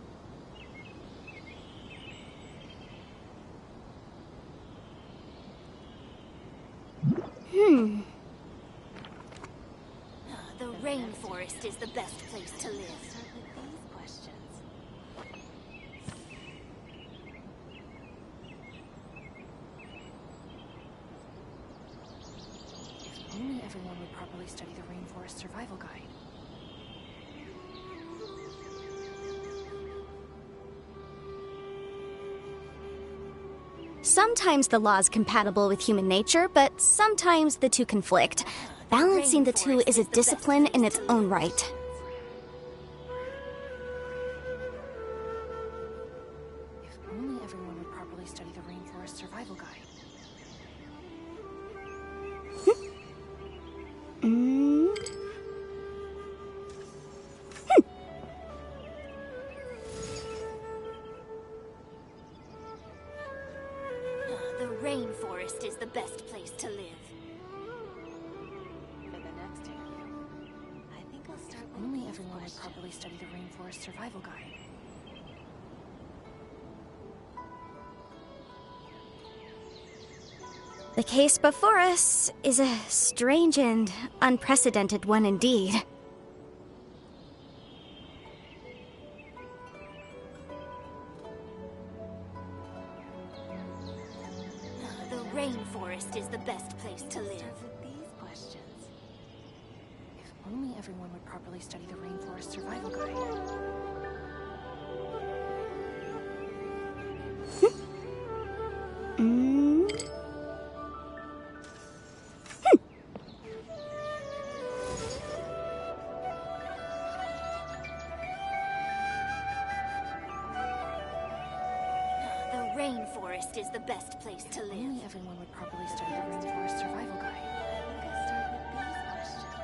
The rainforest is the best place to live. start with these questions. If only everyone would properly study the Rainforest Survival Guide. Sometimes the law's compatible with human nature, but sometimes the two conflict. Balancing the two is a discipline in its own right. If only everyone would properly study the Rainforest Survival Guide. The rainforest is the best place to live. For the next interview, I think I'll start with Only these everyone would questions. properly study the Rainforest Survival Guide. The case before us is a strange and unprecedented one indeed. The rainforest is the best place to live. Start with these questions. If only everyone would properly study the Rainforest Survival Guide. The rainforest is the best place to live. Only everyone would properly study the Rainforest Survival Guide. I think I'll start with these questions.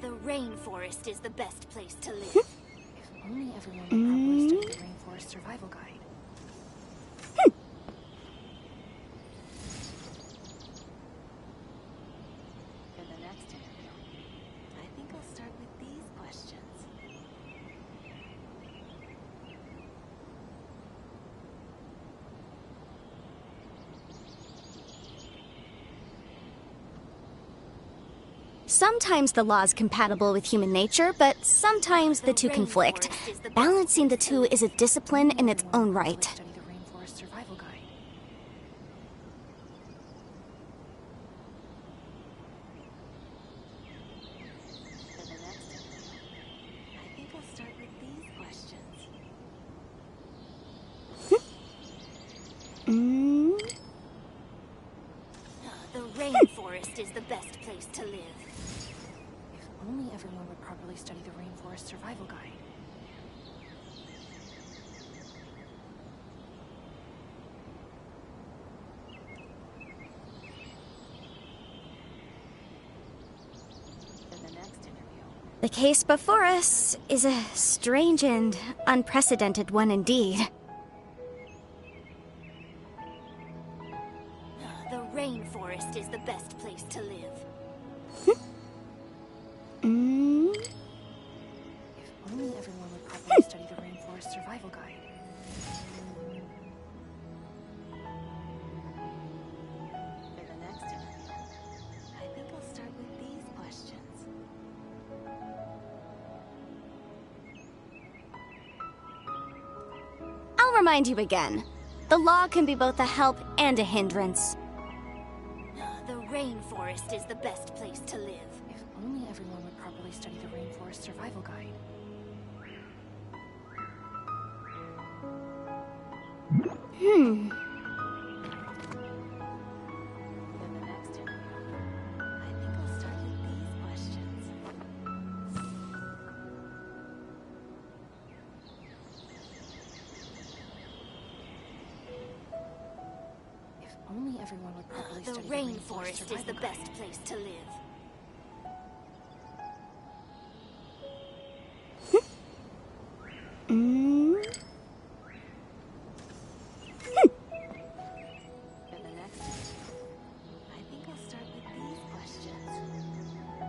The rainforest is the best place to live. If only everyone would properly study the Rainforest Survival Guide. For the next interview, I think I'll start with these questions. Sometimes the law's compatible with human nature, but sometimes the two conflict. Balancing the two is a discipline in its own right. Study the Rainforest Survival Guide. best place to live. If only everyone would properly study the Rainforest Survival Guide. The case before us is a strange and unprecedented one indeed. The rainforest is the best place to live. If only everyone would properly study the Rainforest Survival Guide. For the next interview, I think I'll start with these questions. I'll remind you again. The law can be both a help and a hindrance. The rainforest is the best place to live. If only everyone would properly study the Rainforest Survival Guide. For the next interview, I think I'll start with these questions. If only everyone would properly The study rainforest is the Survival best Guide. place to live. For the next interview, I think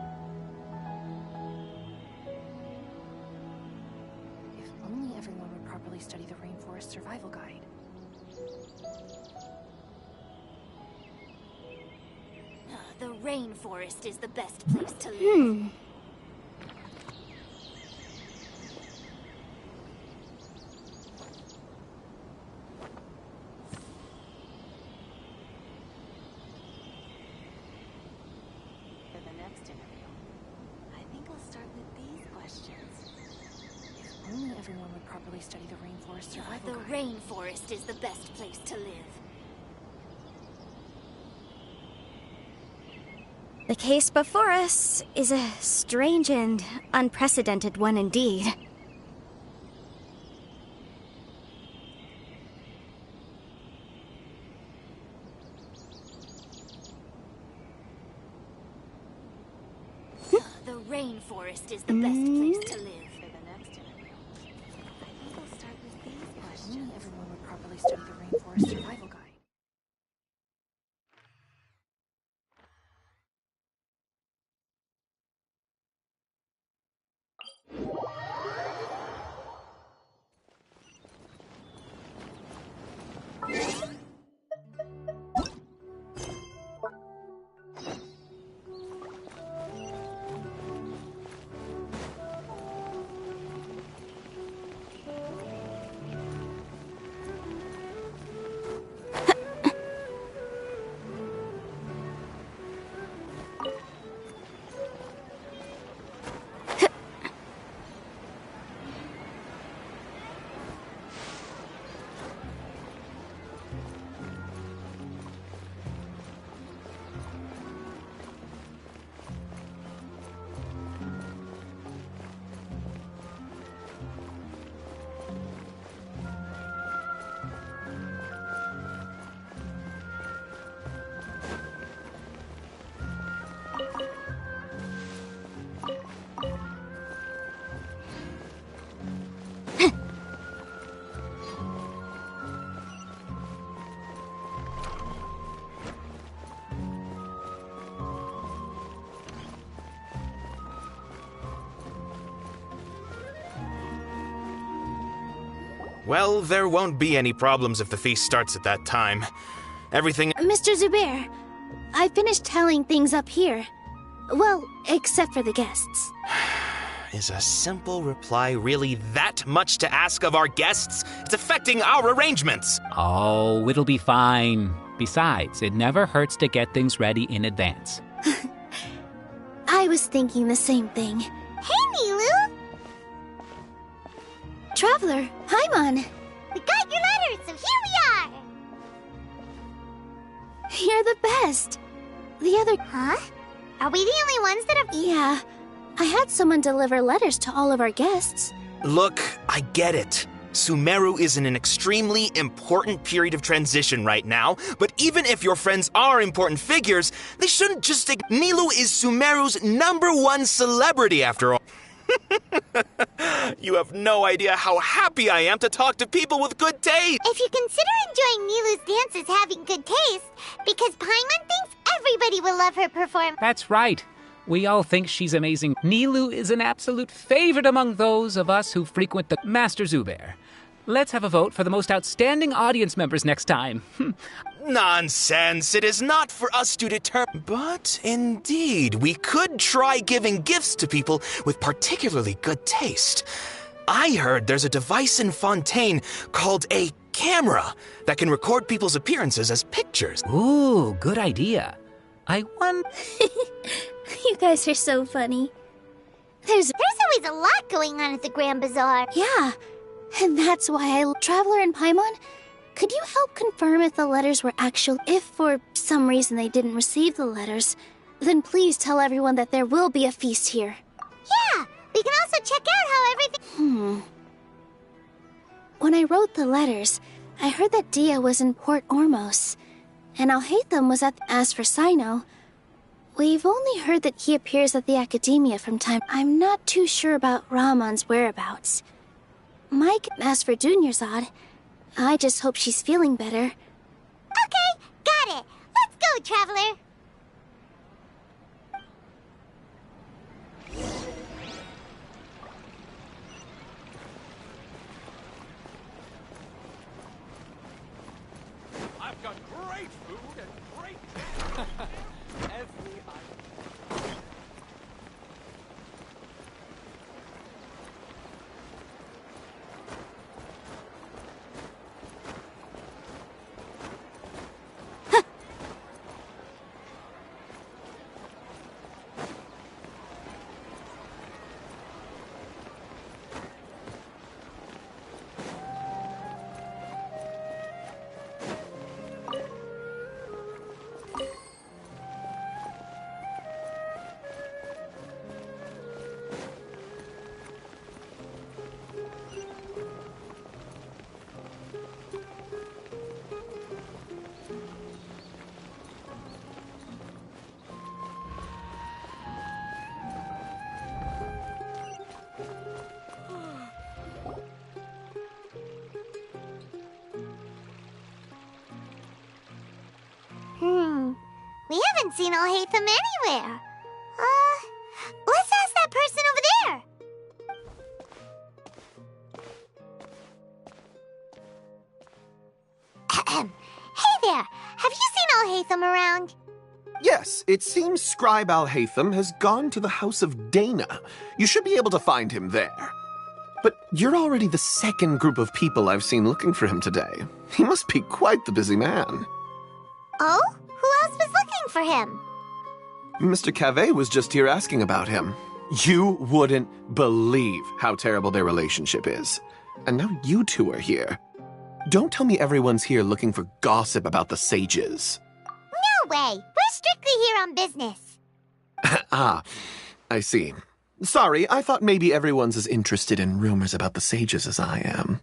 I'll start with these questions. If only everyone would properly study the Rainforest Survival Guide. The rainforest is the best place to live. For the next interview, I think I'll start with these questions. If only everyone would properly study the Rainforest Survival The Guide. rainforest is the best place to live. The case before us is a strange and unprecedented one indeed. The rainforest is the best place to live. For the next interview, I think I'll start with these If questions. only everyone would properly study the Rainforest Survival Guide. Well, there won't be any problems if the feast starts at that time. Everything— Mr. Zubair, I finished tallying things up here. Well, except for the guests. Is a simple reply really that much to ask of our guests? It's affecting our arrangements. Oh, it'll be fine. Besides, it never hurts to get things ready in advance. I was thinking the same thing. Hey, Nilu! Traveler, Paimon! We got your letter, so here we are! You're the best. The other... Huh? Are we the only ones that have... Yeah. I had someone deliver letters to all of our guests. Look, I get it. Sumeru is in an extremely important period of transition right now, but even if your friends are important figures, they shouldn't just think Nilou is Sumeru's #1 celebrity after all. You have no idea how happy I am to talk to people with good taste. If you consider enjoying Nilou's dance as having good taste, because Paimon thinks everybody will love her perform. That's right. We all think she's amazing. Nilou is an absolute favorite among those of us who frequent the Master Zubair. Let's have a vote for the most outstanding audience members next time. Nonsense. It is not for us to determine. But indeed, we could try giving gifts to people with particularly good taste. I heard there's a device in Fontaine called a camera that can record people's appearances as pictures. Ooh, good idea. I wonder... You guys are so funny. There's always a lot going on at the Grand Bazaar. Yeah, and that's why Traveler and Paimon, could you help confirm if the letters were actual? If for some reason they didn't receive the letters, then please tell everyone that there will be a feast here. Yeah, we can also check out how everything... When I wrote the letters, I heard that Dia was in Port Ormos, and Alhaitham was at... As for Sino, we've only heard that he appears at the Academia from time... I'm not too sure about Rahman's whereabouts. Mike, as for Dunyarzad, I just hope she's feeling better. Okay, got it. Let's go, Traveler. I've got great food and great every item. We haven't seen Alhaitham anywhere. Let's ask that person over there. Hey there, have you seen Alhaitham around? Yes, it seems Scribe Alhaitham has gone to the House of Dana. You should be able to find him there. But you're already the second group of people I've seen looking for him today. He must be quite the busy man. Oh? Who else was looking for him? Mr. Cavey was just here asking about him. You wouldn't believe how terrible their relationship is. And now you two are here. Don't tell me everyone's here looking for gossip about the sages. No way! We're strictly here on business. Ah, I see. Sorry, I thought maybe everyone's as interested in rumors about the sages as I am.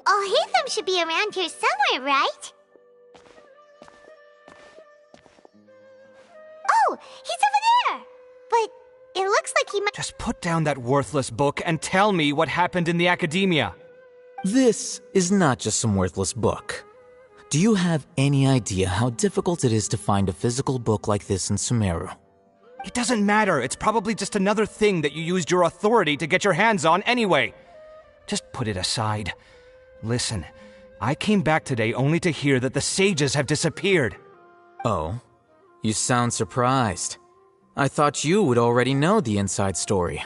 Alhaitham should be around here somewhere, right? Oh, he's over there! But it looks like he might— Just put down that worthless book and tell me what happened in the Academia. This is not just some worthless book. Do you have any idea how difficult it is to find a physical book like this in Sumeru? It doesn't matter. It's probably just another thing that you used your authority to get your hands on anyway. Just put it aside. Listen, I came back today only to hear that the sages have disappeared. Oh? You sound surprised. I thought you would already know the inside story.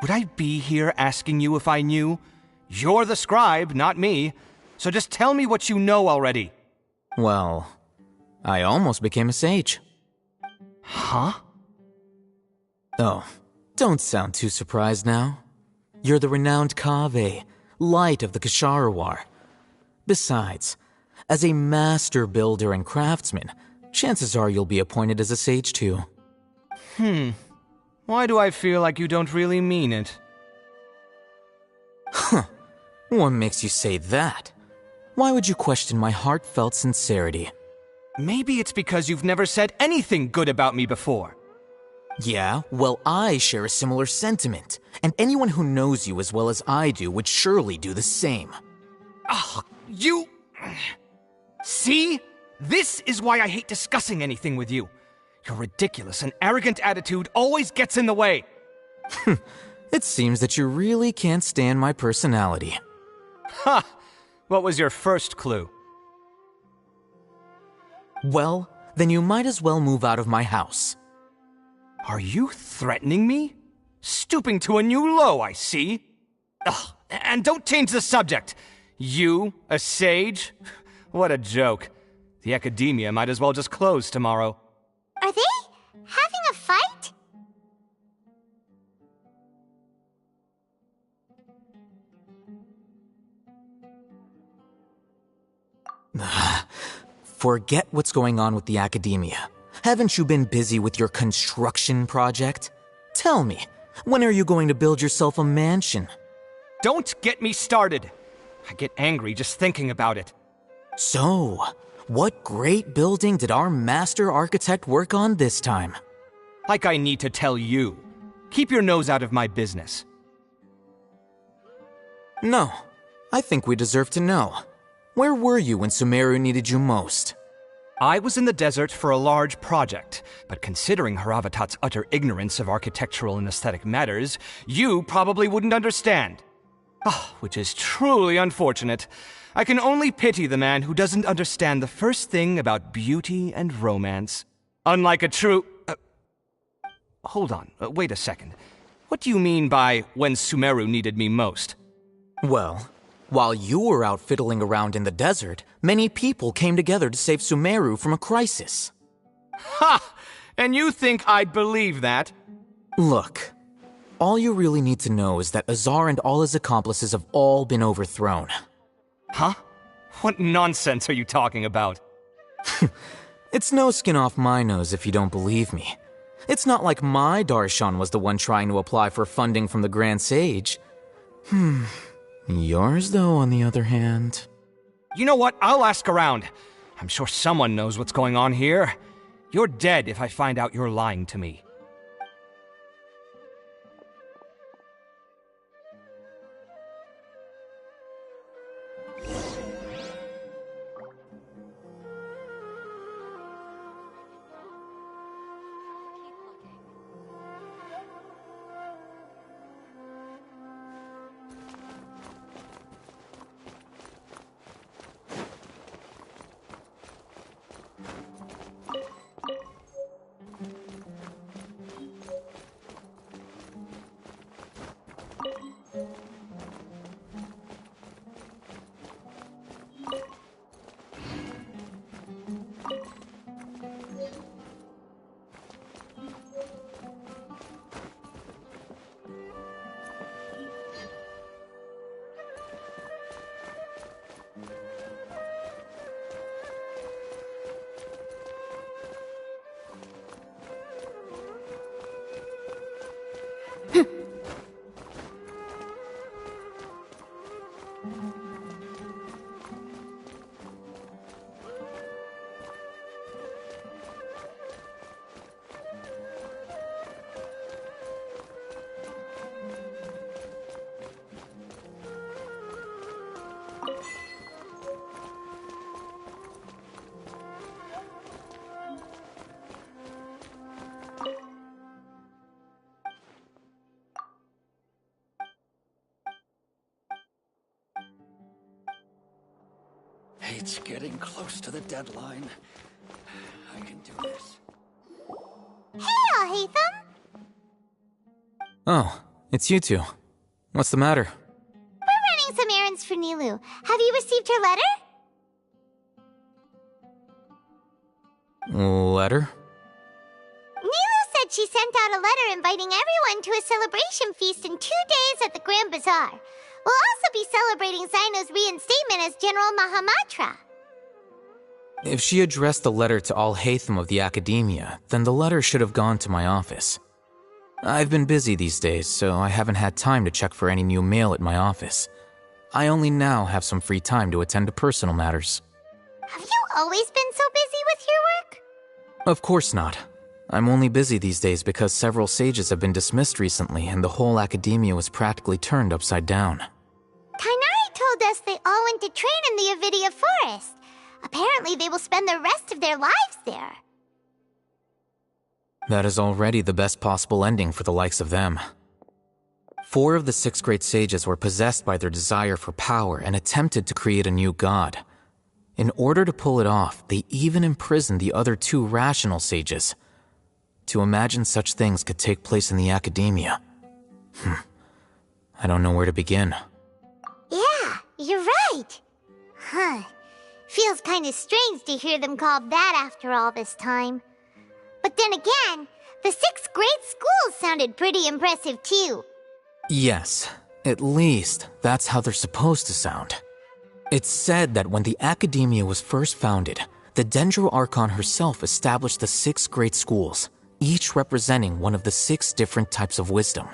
Would I be here asking you if I knew? You're the scribe, not me. So just tell me what you know already. Well, I almost became a sage. Huh? Oh, don't sound too surprised now. You're the renowned Kaveh, light of the Ksharawar. Besides, as a master builder and craftsman, chances are you'll be appointed as a sage too. Why do I feel like you don't really mean it? Huh. What makes you say that? Why would you question my heartfelt sincerity? Maybe it's because you've never said anything good about me before. Yeah, well, I share a similar sentiment, and anyone who knows you as well as I do would surely do the same. Ugh, you... See? This is why I hate discussing anything with you. Your ridiculous and arrogant attitude always gets in the way. It seems that you really can't stand my personality. Ha! What was your first clue? Well, then you might as well move out of my house. Are you threatening me? Stooping to a new low, I see. Ugh, and don't change the subject. You, a sage? What a joke. The academia might as well just close tomorrow. Are they having a fight? Forget what's going on with the academia. Haven't you been busy with your construction project? Tell me, when are you going to build yourself a mansion? Don't get me started. I get angry just thinking about it. So, what great building did our master architect work on this time? Like I need to tell you. Keep your nose out of my business. No, I think we deserve to know. Where were you when Sumeru needed you most? I was in the desert for a large project, but considering Haravatat's utter ignorance of architectural and aesthetic matters, you probably wouldn't understand. Which is truly unfortunate. I can only pity the man who doesn't understand the first thing about beauty and romance. Unlike a true... Hold on, wait a second. What do you mean by when Sumeru needed me most? Well, while you were out fiddling around in the desert, many people came together to save Sumeru from a crisis. Ha! And you think I'd believe that? Look, all you really need to know is that Azar and all his accomplices have all been overthrown. Huh? What nonsense are you talking about? It's no skin off my nose if you don't believe me. It's not like my Darshan was the one trying to apply for funding from the Grand Sage. Yours, though, on the other hand... You know what? I'll ask around. I'm sure someone knows what's going on here. You're dead if I find out you're lying to me. It's getting close to the deadline. I can do this. Hey, Alhaitham! Oh, it's you two. What's the matter? We're running some errands for Nilu. Have you received her letter? Letter? Nilu said she sent out a letter inviting everyone to a celebration feast in 2 days at the Grand Bazaar. We'll also be celebrating Zaino's reinstatement as General Mahamatra. If she addressed the letter to Alhaitham of the Academia, then the letter should have gone to my office. I've been busy these days, so I haven't had time to check for any new mail at my office. I only now have some free time to attend to personal matters. Have you always been so busy with your work? Of course not. I'm only busy these days because several sages have been dismissed recently and the whole Academia was practically turned upside down. Kainari told us they all went to train in the Avidia Forest. Apparently they will spend the rest of their lives there. That is already the best possible ending for the likes of them. 4 of the 6 great sages were possessed by their desire for power and attempted to create a new god. In order to pull it off, they even imprisoned the other 2 rational sages. To imagine such things could take place in the Academia. I don't know where to begin. Yeah, you're right. Huh. Feels kind of strange to hear them called that after all this time. But then again, the 6 great schools sounded pretty impressive too. Yes, at least that's how they're supposed to sound. It's said that when the Academia was first founded, the Dendro Archon herself established the 6 great schools, each representing one of the 6 different types of wisdom.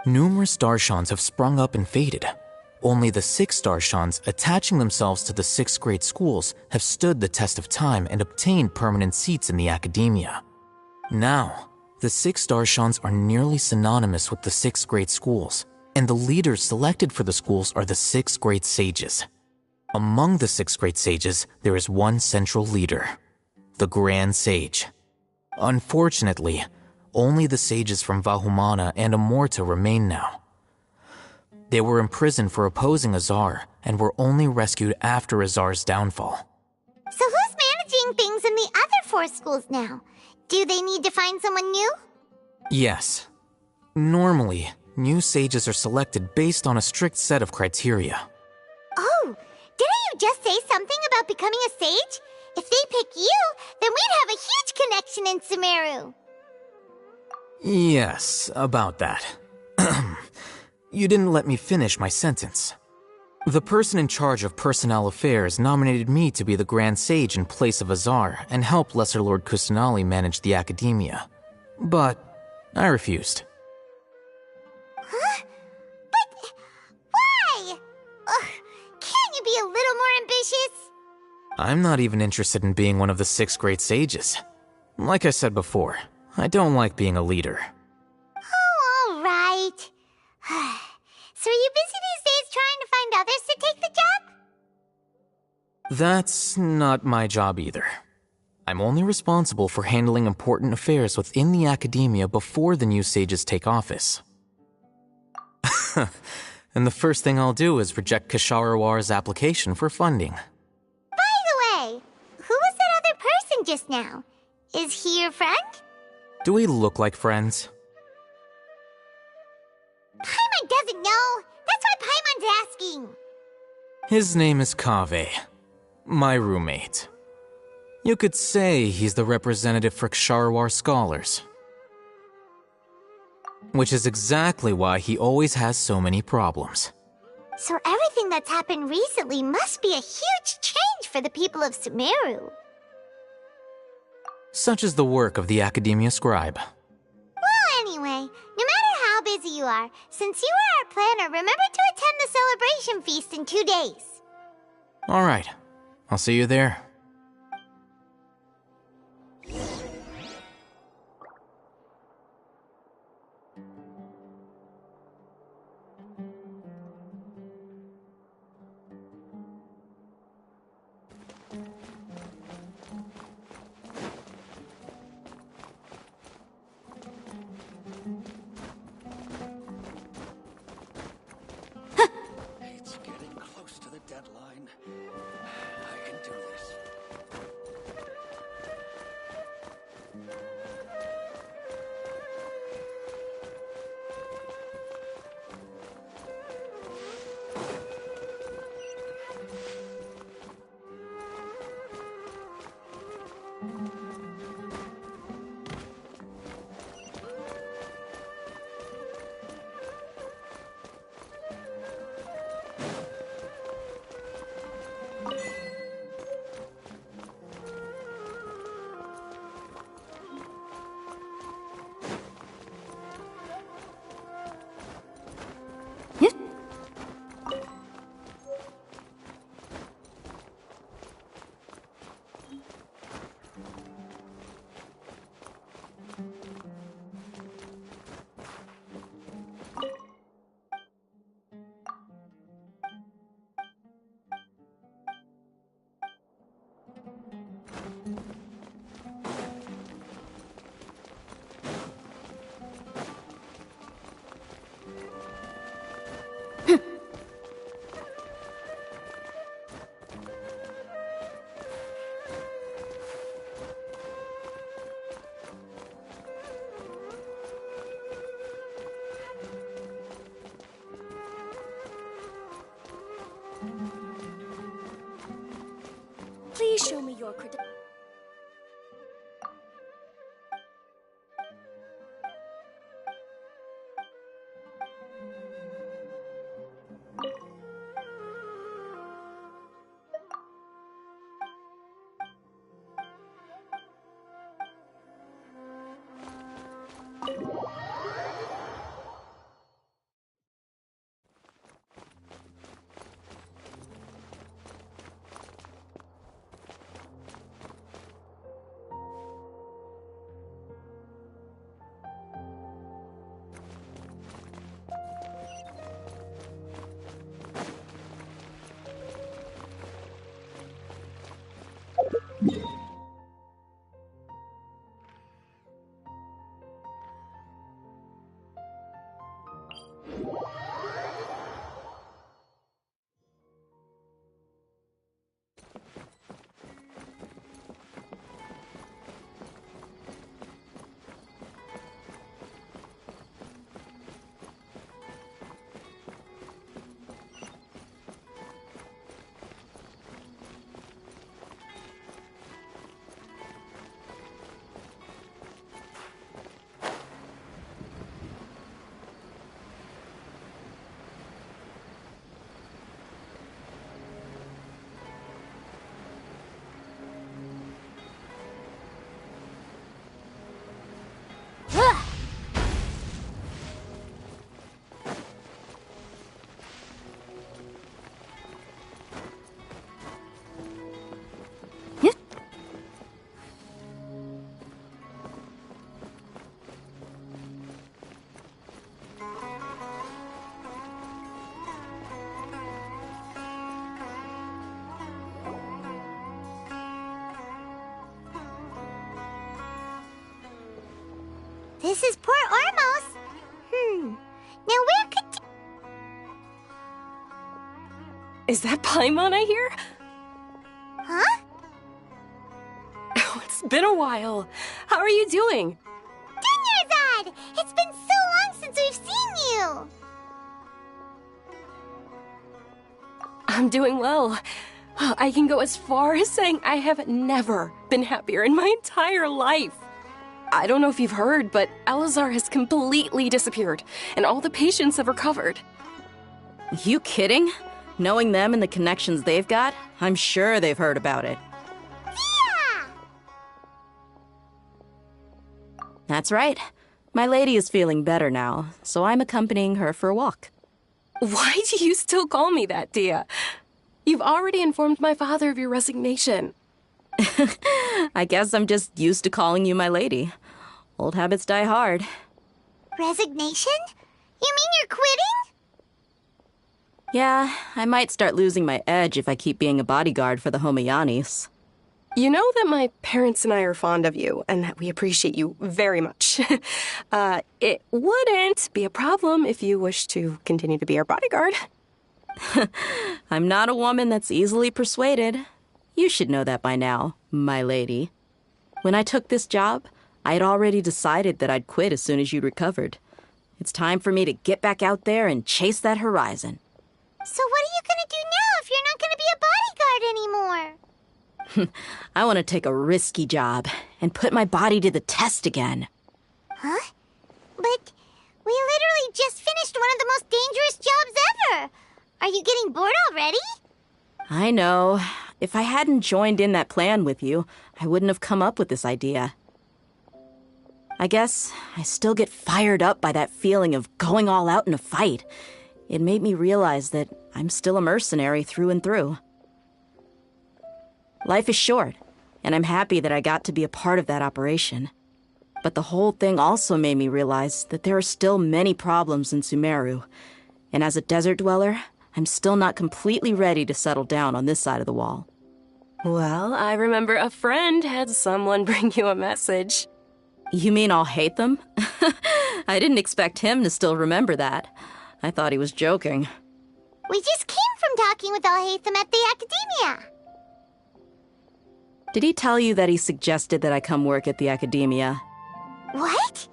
Numerous Darshans have sprung up and faded. Only the 6 Darshans attaching themselves to the 6 great schools have stood the test of time and obtained permanent seats in the Academia. Now, the 6 Darshans are nearly synonymous with the 6 great schools, and the leaders selected for the schools are the 6 great sages. Among the 6 great sages, there is one central leader, the Grand Sage. Unfortunately, only the sages from Vahumana and Amorta remain now. They were imprisoned for opposing Azar and were only rescued after Azar's downfall. So who's managing things in the other 4 schools now? Do they need to find someone new? Yes. Normally, new sages are selected based on a strict set of criteria. Oh, didn't you just say something about becoming a sage? If they pick you, then we'd have a huge connection in Sumeru. Yes, about that. You didn't let me finish my sentence. The person in charge of personnel affairs nominated me to be the Grand Sage in place of Azar and help Lesser Lord Kusanali manage the Academia. But I refused. Huh? But why? Can't you be a little more ambitious? I'm not even interested in being one of the 6 great sages. Like I said before, I don't like being a leader. Oh, all right. So are you busy these days trying to find others to take the job? That's not my job either. I'm only responsible for handling important affairs within the Academia before the new sages take office. And the first thing I'll do is reject Kasharawar's application for funding. By the way, who was that other person just now? Is he your friend? Do we look like friends? Paimon doesn't know. That's why Paimon's asking. His name is Kaveh, my roommate. You could say he's the representative for Ksharawar scholars. Which is exactly why he always has so many problems. So everything that's happened recently must be a huge change for the people of Sumeru. Such is the work of the Academia Scribe. Well, anyway, no matter how busy you are, since you are our planner, remember to attend the celebration feast in 2 days. All right, I'll see you there. It's getting close to the deadline. I This is Port Ormos. Now where could... Is that Paimon I hear? Huh? Oh, it's been a while. How are you doing? Dunyarzad! It's been so long since we've seen you! I'm doing well. I can go as far as saying I have never been happier in my entire life. I don't know if you've heard, but Elazar has completely disappeared, and all the patients have recovered. You kidding? Knowing them and the connections they've got, I'm sure they've heard about it. Yeah! That's right. My lady is feeling better now, so I'm accompanying her for a walk. Why do you still call me that, Dia? You've already informed my father of your resignation. I guess I'm just used to calling you my lady. Old habits die hard. Resignation? You mean you're quitting? Yeah, I might start losing my edge if I keep being a bodyguard for the Homayanis. You know that my parents and I are fond of you, and that we appreciate you very much. It wouldn't be a problem if you wish to continue to be our bodyguard. I'm not a woman that's easily persuaded. You should know that by now, my lady. When I took this job, I had already decided that I'd quit as soon as you'd recovered. It's time for me to get back out there and chase that horizon. So what are you gonna do now if you're not gonna be a bodyguard anymore? I want to take a risky job and put my body to the test again. Huh? But we literally just finished one of the most dangerous jobs ever! Are you getting bored already? I know. If I hadn't joined in that plan with you, I wouldn't have come up with this idea. I guess I still get fired up by that feeling of going all out in a fight. It made me realize that I'm still a mercenary through and through. Life is short, and I'm happy that I got to be a part of that operation. But the whole thing also made me realize that there are still many problems in Sumeru, and as a desert dweller, I'm still not completely ready to settle down on this side of the wall. Well, I remember a friend had someone bring you a message. You mean I'll hate them? I didn't expect him to still remember that. I thought he was joking. We just came from talking with Alhaitham at the Academia. Did he tell you that he suggested that I come work at the Academia? What?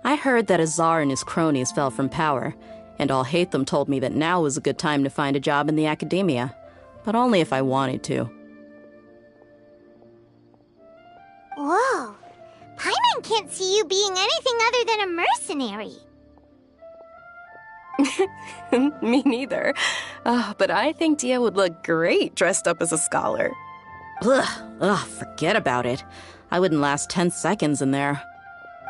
I heard that Azar and his cronies fell from power, and Alhaitham told me that now was a good time to find a job in the Academia, but only if I wanted to. Whoa. Paimon can't see you being anything other than a mercenary. Me neither. But I think Dia would look great dressed up as a scholar. Ugh, forget about it. I wouldn't last 10 seconds in there.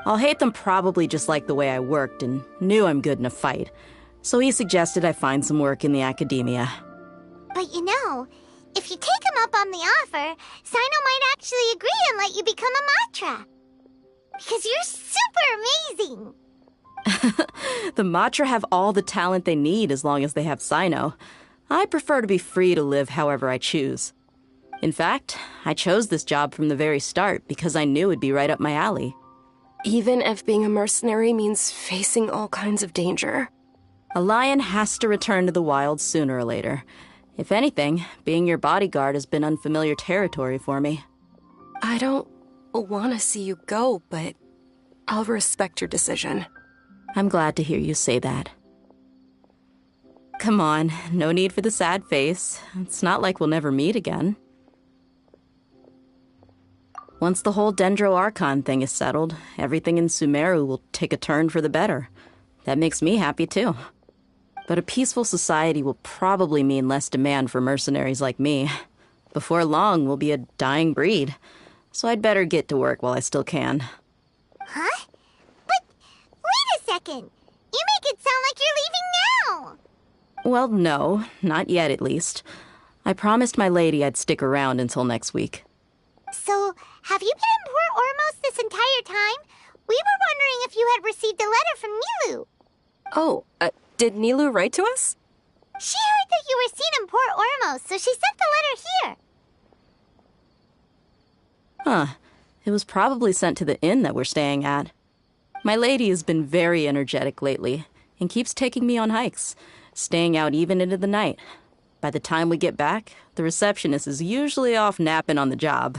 I'll hate them probably just like the way I worked and knew I'm good in a fight. So he suggested I find some work in the academia. But you know, if you take him up on the offer, Sino might actually agree and let you become a Matra. Because you're super amazing! The Matra have all the talent they need as long as they have Sino. I prefer to be free to live however I choose. In fact, I chose this job from the very start because I knew it'd be right up my alley. Even if being a mercenary means facing all kinds of danger. A lion has to return to the wild sooner or later. If anything, being your bodyguard has been unfamiliar territory for me. I don't want to see you go, but I'll respect your decision. I'm glad to hear you say that. Come on, no need for the sad face. It's not like we'll never meet again. Once the whole Dendro Archon thing is settled, everything in Sumeru will take a turn for the better. That makes me happy too. But a peaceful society will probably mean less demand for mercenaries like me. Before long, we'll be a dying breed. So I'd better get to work while I still can. Huh? But wait a second! You make it sound like you're leaving now! Well, no, not yet at least. I promised my lady I'd stick around until next week. So, have you been in Port Ormos this entire time? We were wondering if you had received a letter from Nilu. Oh, did Nilu write to us? She heard that you were seen in Port Ormos, so she sent the letter here. Huh. It was probably sent to the inn that we're staying at. My lady has been very energetic lately and keeps taking me on hikes, staying out even into the night. By the time we get back, the receptionist is usually off napping on the job.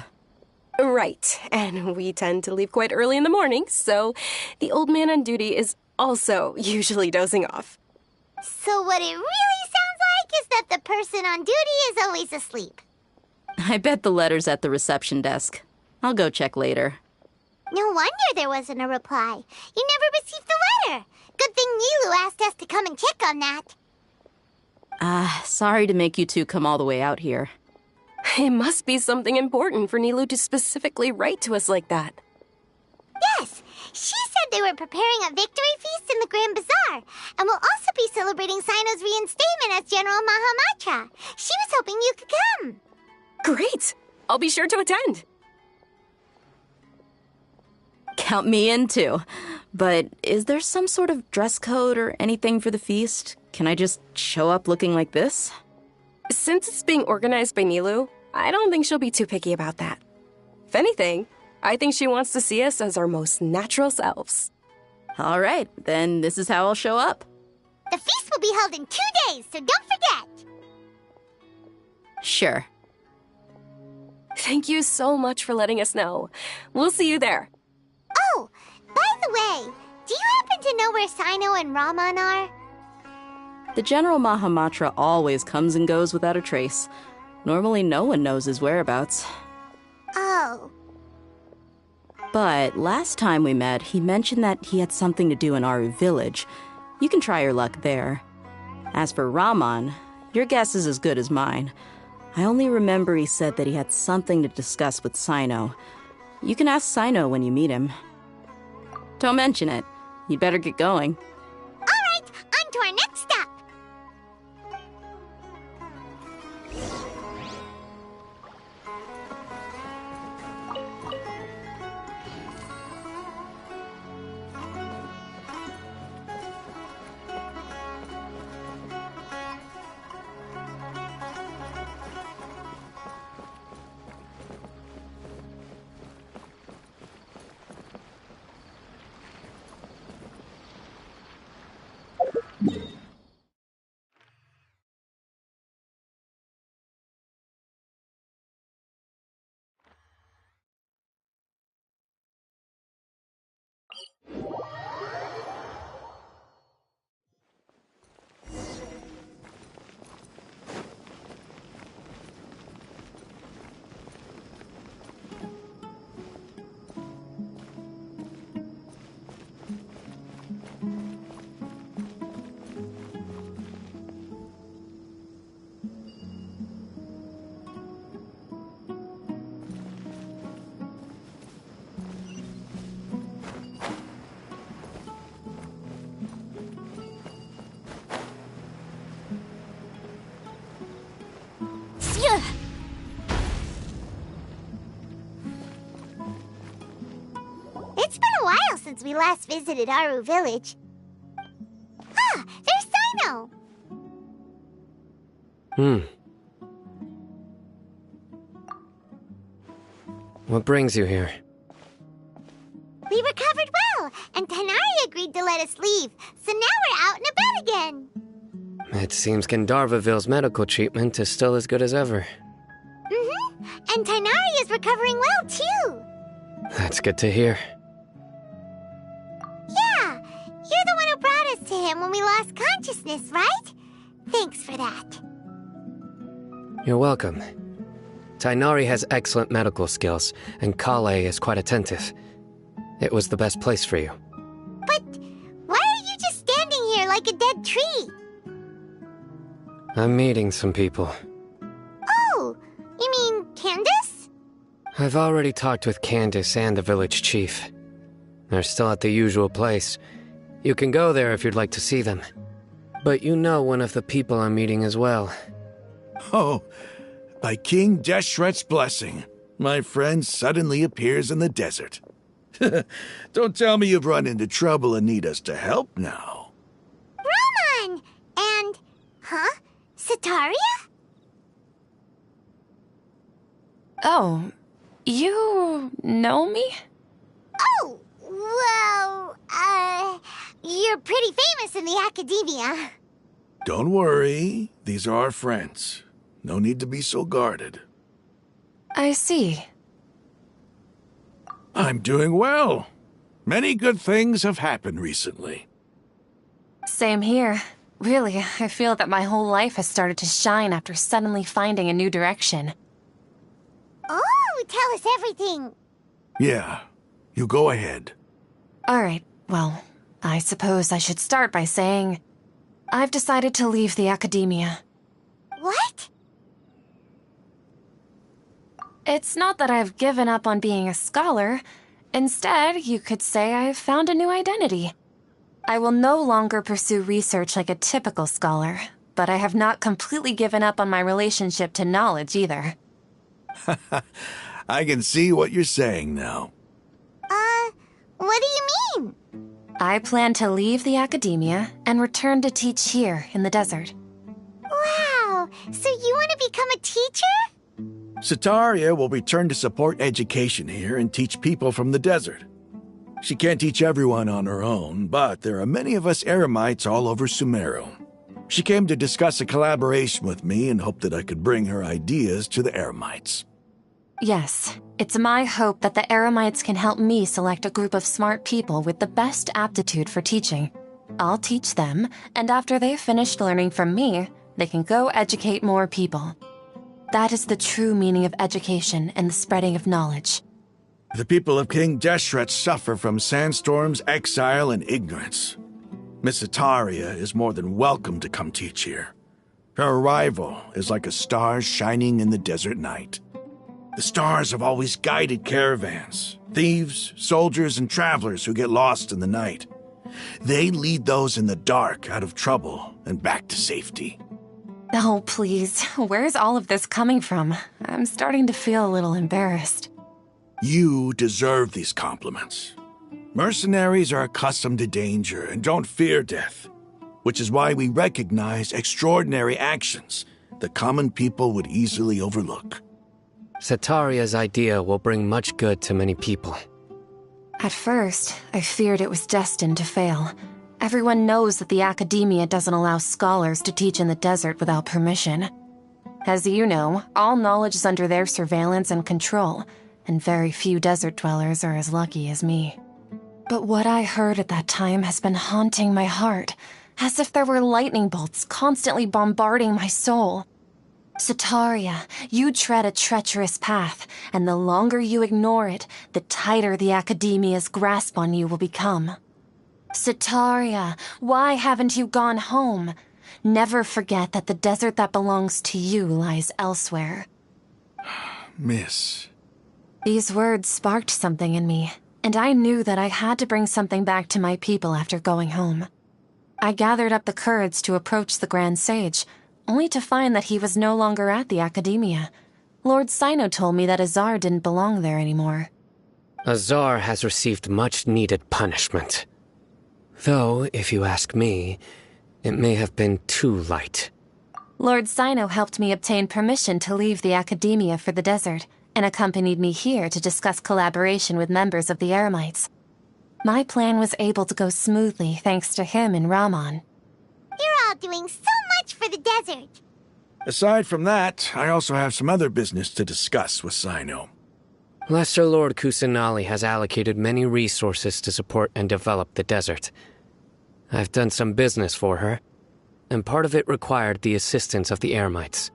Right, and we tend to leave quite early in the morning, so the old man on duty is also usually dozing off. So what it really sounds like is that the person on duty is always asleep. I bet the letter's at the reception desk. I'll go check later. No wonder there wasn't a reply. You never received the letter. Good thing Nilu asked us to come and check on that. Sorry to make you two come all the way out here. It must be something important for Nilu to specifically write to us like that. Yes, she said they were preparing a victory feast in the Grand Bazaar, and will also be celebrating Sino's reinstatement as General Mahamatra. She was hoping you could come. Great! I'll be sure to attend. Count me in too. But is there some sort of dress code or anything for the feast? Can I just show up looking like this? Since it's being organized by Nilu, I don't think she'll be too picky about that. If anything, I think she wants to see us as our most natural selves. All right, then this is how I'll show up. The feast will be held in 2 days, so don't forget. Sure. Thank you so much for letting us know. We'll see you there. Oh, by the way, do you happen to know where Sino and Raman are? The General Mahamatra always comes and goes without a trace. Normally no one knows his whereabouts. Oh. But last time we met, he mentioned that he had something to do in Aru village. You can try your luck there. As for Raman, your guess is as good as mine. I only remember he said that he had something to discuss with Sino. You can ask Sino when you meet him. Don't mention it. You'd better get going. All right, on to our next stop. It's been a while since we last visited Aru Village. Ah, there's Sino! What brings you here? We recovered well, and Tanari agreed to let us leave, so now we're out and about again. It seems Gandharvaville's medical treatment is still as good as ever. Mm-hmm, and Tanari is recovering well, too. That's good to hear. Yeah, you're the one who brought us to him when we lost consciousness, right? Thanks for that. You're welcome. Tainari has excellent medical skills, and Kale is quite attentive. It was the best place for you. But why are you just standing here like a dead tree? I'm meeting some people. Oh, you mean Candace? I've already talked with Candace and the village chief. They're still at the usual place. You can go there if you'd like to see them. But you know one of the people I'm meeting as well. Oh, by King Deshret's blessing, my friend suddenly appears in the desert. Don't tell me you've run into trouble and need us to help now. Roman! And... huh? Sataria? Oh, you know me? Oh, well, you're pretty famous in the academia. Don't worry, these are our friends. No need to be so guarded. I see. I'm doing well. Many good things have happened recently. Same here. Really, I feel that my whole life has started to shine after suddenly finding a new direction. Oh, tell us everything. Yeah, you go ahead. Alright, well, I suppose I should start by saying I've decided to leave the academia. What? It's not that I've given up on being a scholar. Instead, you could say I've found a new identity. I will no longer pursue research like a typical scholar, but I have not completely given up on my relationship to knowledge either. I can see what you're saying now. What do you mean? I plan to leave the academia and return to teach here in the desert. Wow, so you want to become a teacher? Sataria will return to support education here and teach people from the desert. She can't teach everyone on her own, but there are many of us Eremites all over Sumeru. She came to discuss a collaboration with me and hoped that I could bring her ideas to the Eremites. Yes, it's my hope that the Eremites can help me select a group of smart people with the best aptitude for teaching. I'll teach them, and after they've finished learning from me, they can go educate more people. That is the true meaning of education and the spreading of knowledge. The people of King Deshret suffer from sandstorms, exile, and ignorance. Miss Ataria is more than welcome to come teach here. Her arrival is like a star shining in the desert night. The stars have always guided caravans, thieves, soldiers, and travelers who get lost in the night. They lead those in the dark out of trouble and back to safety. Oh, please, where's all of this coming from? I'm starting to feel a little embarrassed. You deserve these compliments. Mercenaries are accustomed to danger and don't fear death, which is why we recognize extraordinary actions that common people would easily overlook. Sataria's idea will bring much good to many people. At first, I feared it was destined to fail. Everyone knows that the academia doesn't allow scholars to teach in the desert without permission. As you know, all knowledge is under their surveillance and control, and very few desert dwellers are as lucky as me. But what I heard at that time has been haunting my heart, as if there were lightning bolts constantly bombarding my soul. Sataria, you tread a treacherous path, and the longer you ignore it, the tighter the academia's grasp on you will become. Sataria, why haven't you gone home? Never forget that the desert that belongs to you lies elsewhere. Miss. These words sparked something in me, and I knew that I had to bring something back to my people after going home. I gathered up the courage to approach the Grand Sage, only to find that he was no longer at the academia. Lord Sino told me that Azar didn't belong there anymore. Azar has received much-needed punishment. Though, if you ask me, it may have been too light. Lord Sino helped me obtain permission to leave the academia for the desert, and accompanied me here to discuss collaboration with members of the Eremites. My plan was able to go smoothly thanks to him and Rahman. You're all doing so much for the desert. Aside from that, I also have some other business to discuss with Sino. Lesser Lord Kusanali has allocated many resources to support and develop the desert. I've done some business for her, and part of it required the assistance of the Eremites.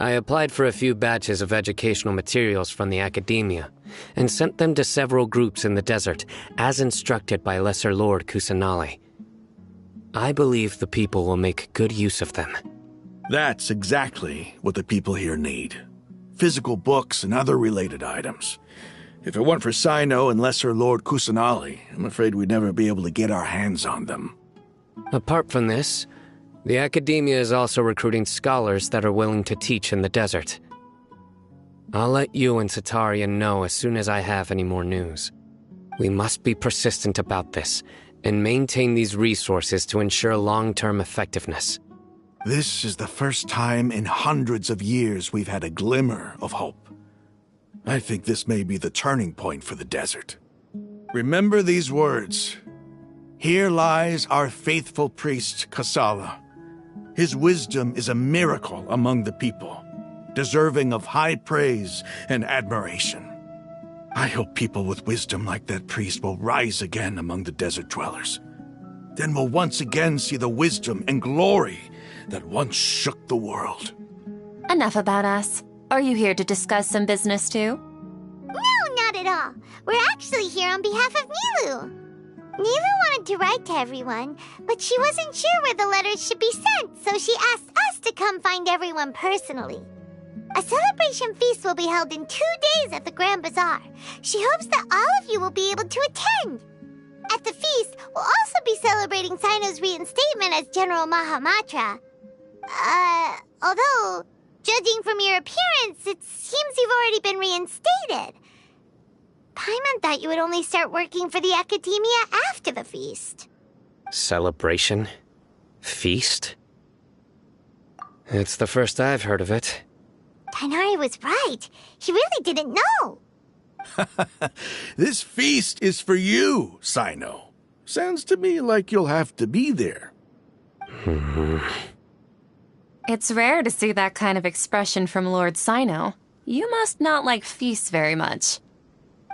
I applied for a few batches of educational materials from the academia, and sent them to several groups in the desert, as instructed by Lesser Lord Kusanali. I believe the people will make good use of them. That's exactly what the people here need. Physical books and other related items. If it weren't for Sino and Lesser Lord Kusanali, I'm afraid we'd never be able to get our hands on them. Apart from this, the academia is also recruiting scholars that are willing to teach in the desert. I'll let you and Satarian know as soon as I have any more news. We must be persistent about this, and maintain these resources to ensure long-term effectiveness. This is the first time in hundreds of years we've had a glimmer of hope. I think this may be the turning point for the desert. Remember these words. Here lies our faithful priest, Kasala. His wisdom is a miracle among the people, deserving of high praise and admiration. I hope people with wisdom like that priest will rise again among the desert dwellers. Then we'll once again see the wisdom and glory that once shook the world. Enough about us. Are you here to discuss some business too? No, not at all. We're actually here on behalf of Nilu. Nilu wanted to write to everyone, but she wasn't sure where the letters should be sent, so she asked us to come find everyone personally. A celebration feast will be held in 2 days at the Grand Bazaar. She hopes that all of you will be able to attend. At the feast, we'll also be celebrating Sino's reinstatement as General Mahamatra. Although, judging from your appearance, it seems you've already been reinstated. Paimon thought you would only start working for the academia after the feast. Celebration? Feast? It's the first I've heard of it. Tainari was right. He really didn't know. This feast is for you, Sino. Sounds to me like you'll have to be there. It's rare to see that kind of expression from Lord Sino. You must not like feasts very much.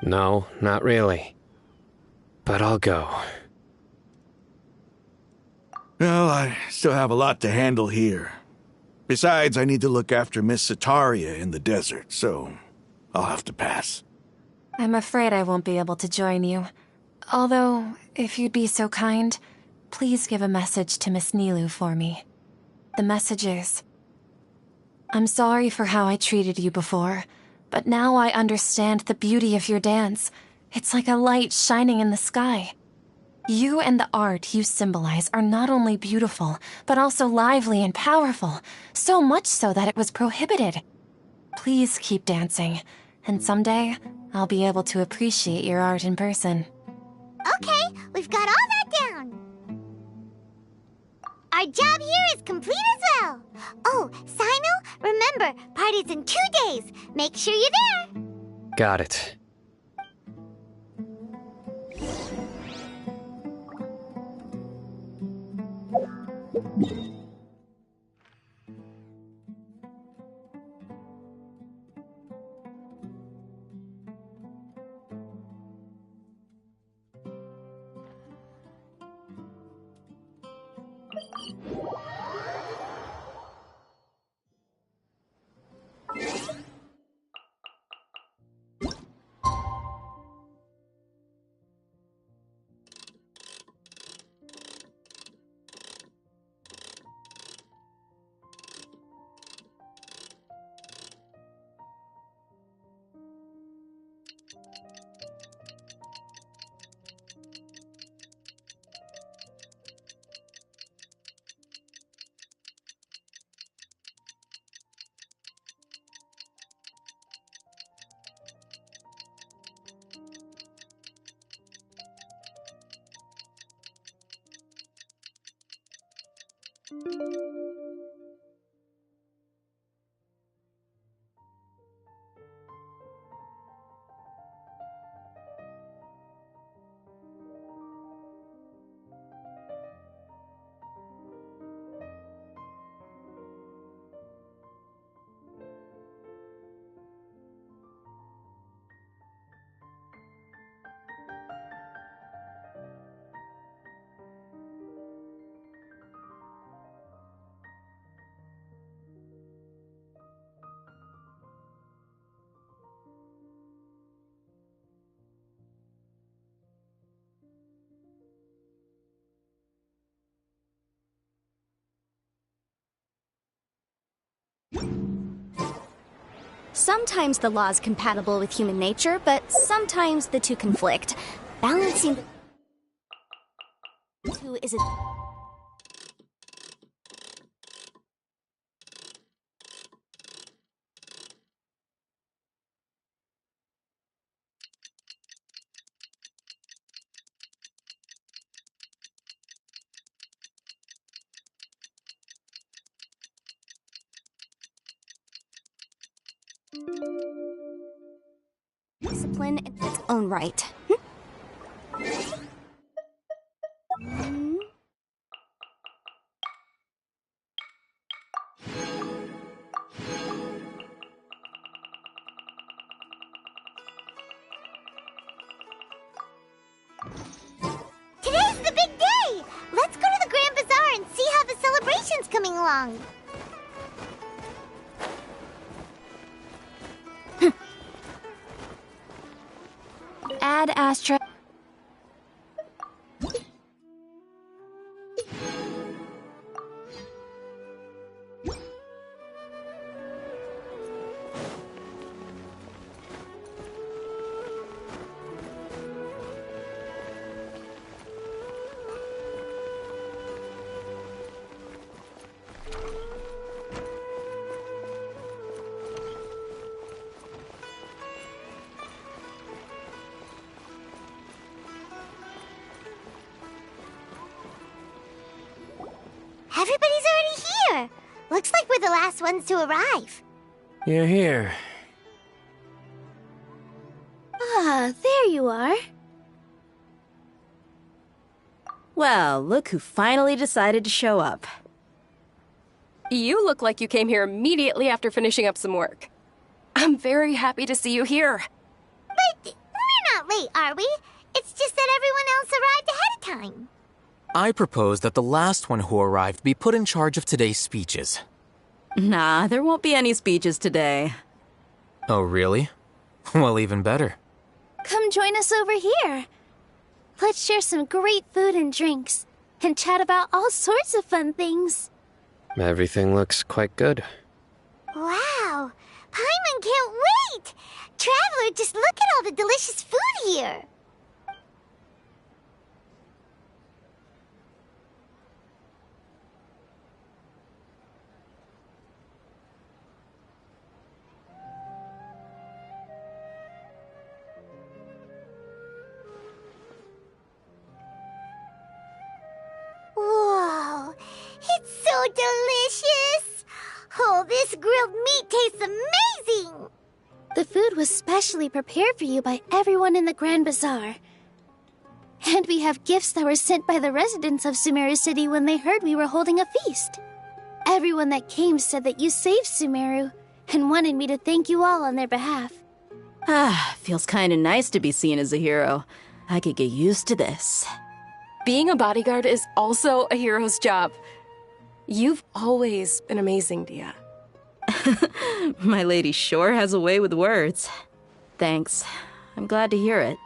No, not really. But I'll go. Well, I still have a lot to handle here. Besides, I need to look after Miss Sataria in the desert, so I'll have to pass. I'm afraid I won't be able to join you. Although, if you'd be so kind, please give a message to Miss Nilu for me. The message is, I'm sorry for how I treated you before, but now I understand the beauty of your dance. It's like a light shining in the sky. You and the art you symbolize are not only beautiful, but also lively and powerful, so much so that it was prohibited. Please keep dancing, and someday I'll be able to appreciate your art in person. Okay, we've got all that down. Our job here is complete as well. Oh, Sino, remember, party's in 2 days. Make sure you're there. Got it. Sometimes the law is compatible with human nature, but sometimes the two conflict. Balancing the two is a... discipline in its own right. Today's the big day! Let's go to the Grand Bazaar and see how the celebration's coming along. Ad Astra. Everybody's already here. Looks like we're the last ones to arrive. You're here. Ah, there you are. Well, look who finally decided to show up. You look like you came here immediately after finishing up some work. I'm very happy to see you here. But we're not late, are we? It's just that everyone else arrived ahead of time. I propose that the last one who arrived be put in charge of today's speeches. Nah, there won't be any speeches today. Oh, really? Well, even better. Come join us over here. Let's share some great food and drinks, and chat about all sorts of fun things. Everything looks quite good. Wow! Paimon can't wait! Traveler, just look at all the delicious food here! Whoa! It's so delicious! Oh, this grilled meat tastes amazing! The food was specially prepared for you by everyone in the Grand Bazaar. And we have gifts that were sent by the residents of Sumeru City when they heard we were holding a feast. Everyone that came said that you saved Sumeru and wanted me to thank you all on their behalf. Ah, feels kinda nice to be seen as a hero. I could get used to this. Being a bodyguard is also a hero's job. You've always been amazing, Dia. My lady sure has a way with words. Thanks. I'm glad to hear it.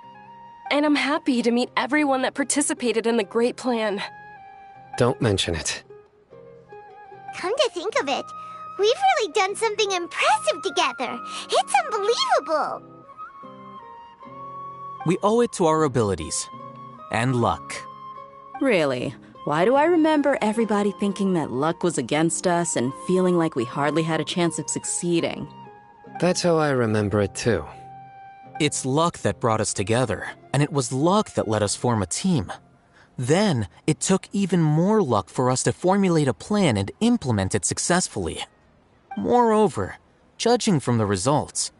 And I'm happy to meet everyone that participated in the great plan. Don't mention it. Come to think of it, we've really done something impressive together. It's unbelievable. We owe it to our abilities. And luck. Really? Why do I remember everybody thinking that luck was against us and feeling like we hardly had a chance of succeeding? That's how I remember it too. It's luck that brought us together, and it was luck that let us form a team. Then, it took even more luck for us to formulate a plan and implement it successfully. Moreover, judging from the results,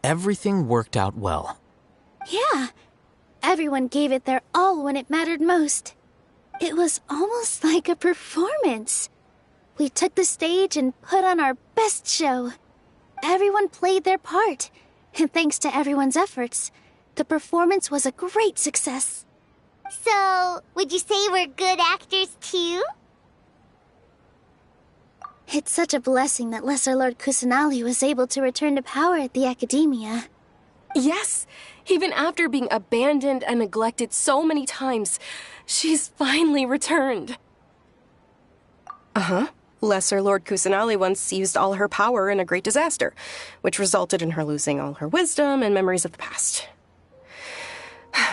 everything worked out well. Yeah, everyone gave it their all when it mattered most. It was almost like a performance. We took the stage and put on our best show. Everyone played their part, and thanks to everyone's efforts, the performance was a great success. So, would you say we're good actors too? It's such a blessing that Lesser Lord Kusanali was able to return to power at the Academia. Yes! Even after being abandoned and neglected so many times, she's finally returned. Uh-huh. Lesser Lord Kusanali once used all her power in a great disaster, which resulted in her losing all her wisdom and memories of the past.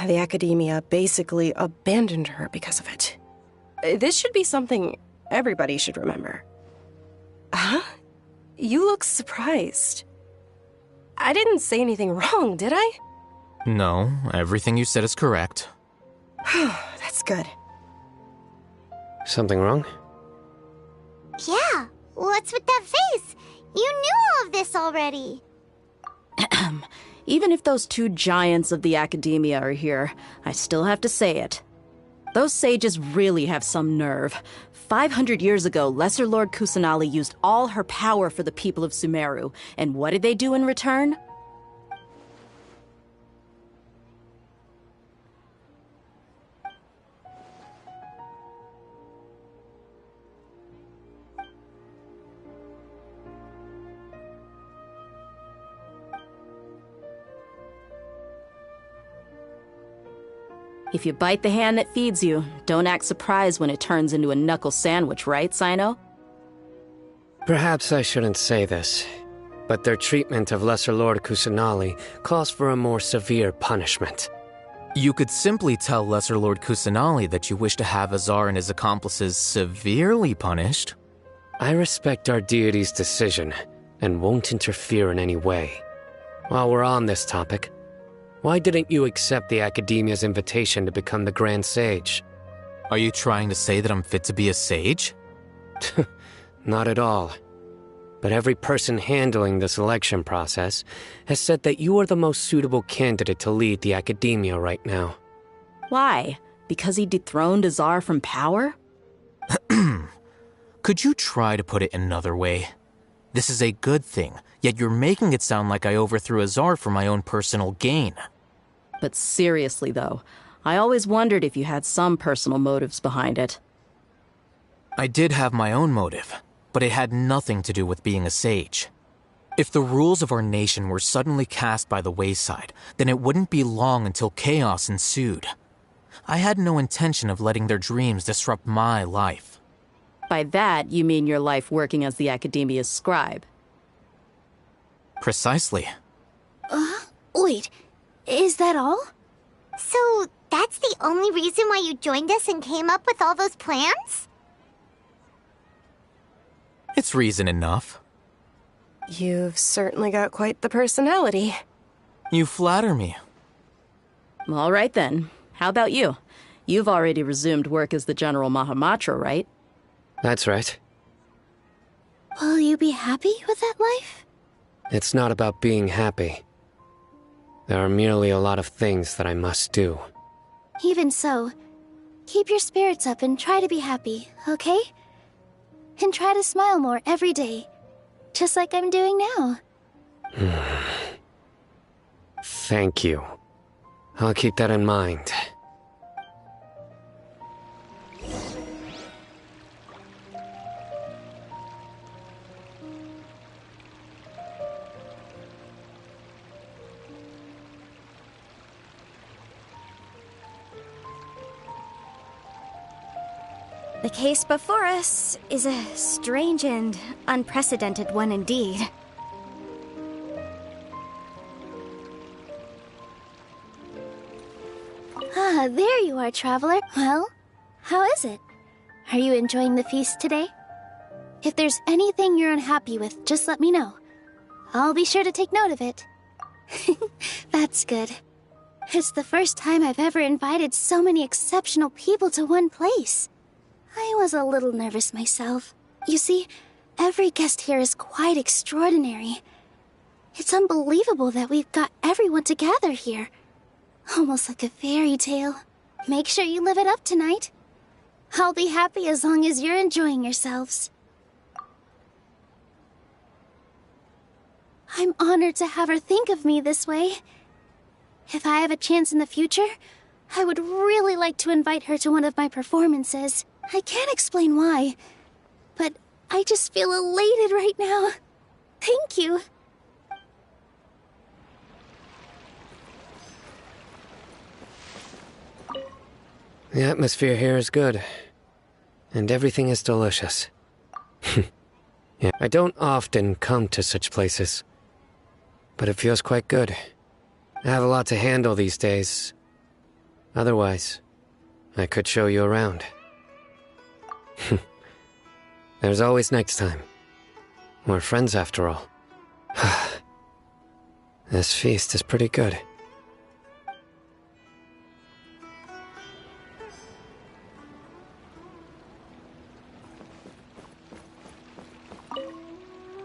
The academia basically abandoned her because of it. This should be something everybody should remember. Huh? You look surprised. I didn't say anything wrong, did I? No, everything you said is correct. That's good. Something wrong? Yeah, what's with that face? You knew all of this already. Even if those two giants of the academia are here, I still have to say it. Those sages really have some nerve. 500 years ago, Lesser Lord Kusanali used all her power for the people of Sumeru, and what did they do in return? If you bite the hand that feeds you, don't act surprised when it turns into a knuckle sandwich, right, Sino? Perhaps I shouldn't say this, but their treatment of Lesser Lord Kusanali calls for a more severe punishment. You could simply tell Lesser Lord Kusanali that you wish to have Azar and his accomplices severely punished. I respect our deity's decision, and won't interfere in any way. While we're on this topic, why didn't you accept the Academia's invitation to become the Grand Sage? Are you trying to say that I'm fit to be a sage? Not at all. But every person handling the selection process has said that you are the most suitable candidate to lead the Academia right now. Why? Because he dethroned Azar from power? Could you try to put it another way? This is a good thing, yet you're making it sound like I overthrew Azar for my own personal gain. But seriously, though, I always wondered if you had some personal motives behind it. I did have my own motive, but it had nothing to do with being a sage. If the rules of our nation were suddenly cast by the wayside, then it wouldn't be long until chaos ensued. I had no intention of letting their dreams disrupt my life. By that, you mean your life working as the Academia's scribe? Precisely. Wait, is that all? So, that's the only reason why you joined us and came up with all those plans? It's reason enough. You've certainly got quite the personality. You flatter me. All right then. How about you? You've already resumed work as the General Mahamatra, right? That's right. Will you be happy with that life? It's not about being happy. There are merely a lot of things that I must do. Even so, keep your spirits up and try to be happy, okay? And try to smile more every day, just like I'm doing now. Thank you. I'll keep that in mind. The case before us is a strange and unprecedented one indeed. Ah, there you are, traveler. Well, how is it? Are you enjoying the feast today? If there's anything you're unhappy with, just let me know. I'll be sure to take note of it. That's good. It's the first time I've ever invited so many exceptional people to one place. I was a little nervous myself. You see, every guest here is quite extraordinary. It's unbelievable that we've got everyone together here. Almost like a fairy tale. Make sure you live it up tonight. I'll be happy as long as you're enjoying yourselves. I'm honored to have her think of me this way. If I have a chance in the future, I would really like to invite her to one of my performances. I can't explain why, but I just feel elated right now. Thank you. The atmosphere here is good, and everything is delicious. Yeah, I don't often come to such places, but it feels quite good. I have a lot to handle these days. Otherwise, I could show you around. There's always next time. We're friends after all. This feast is pretty good.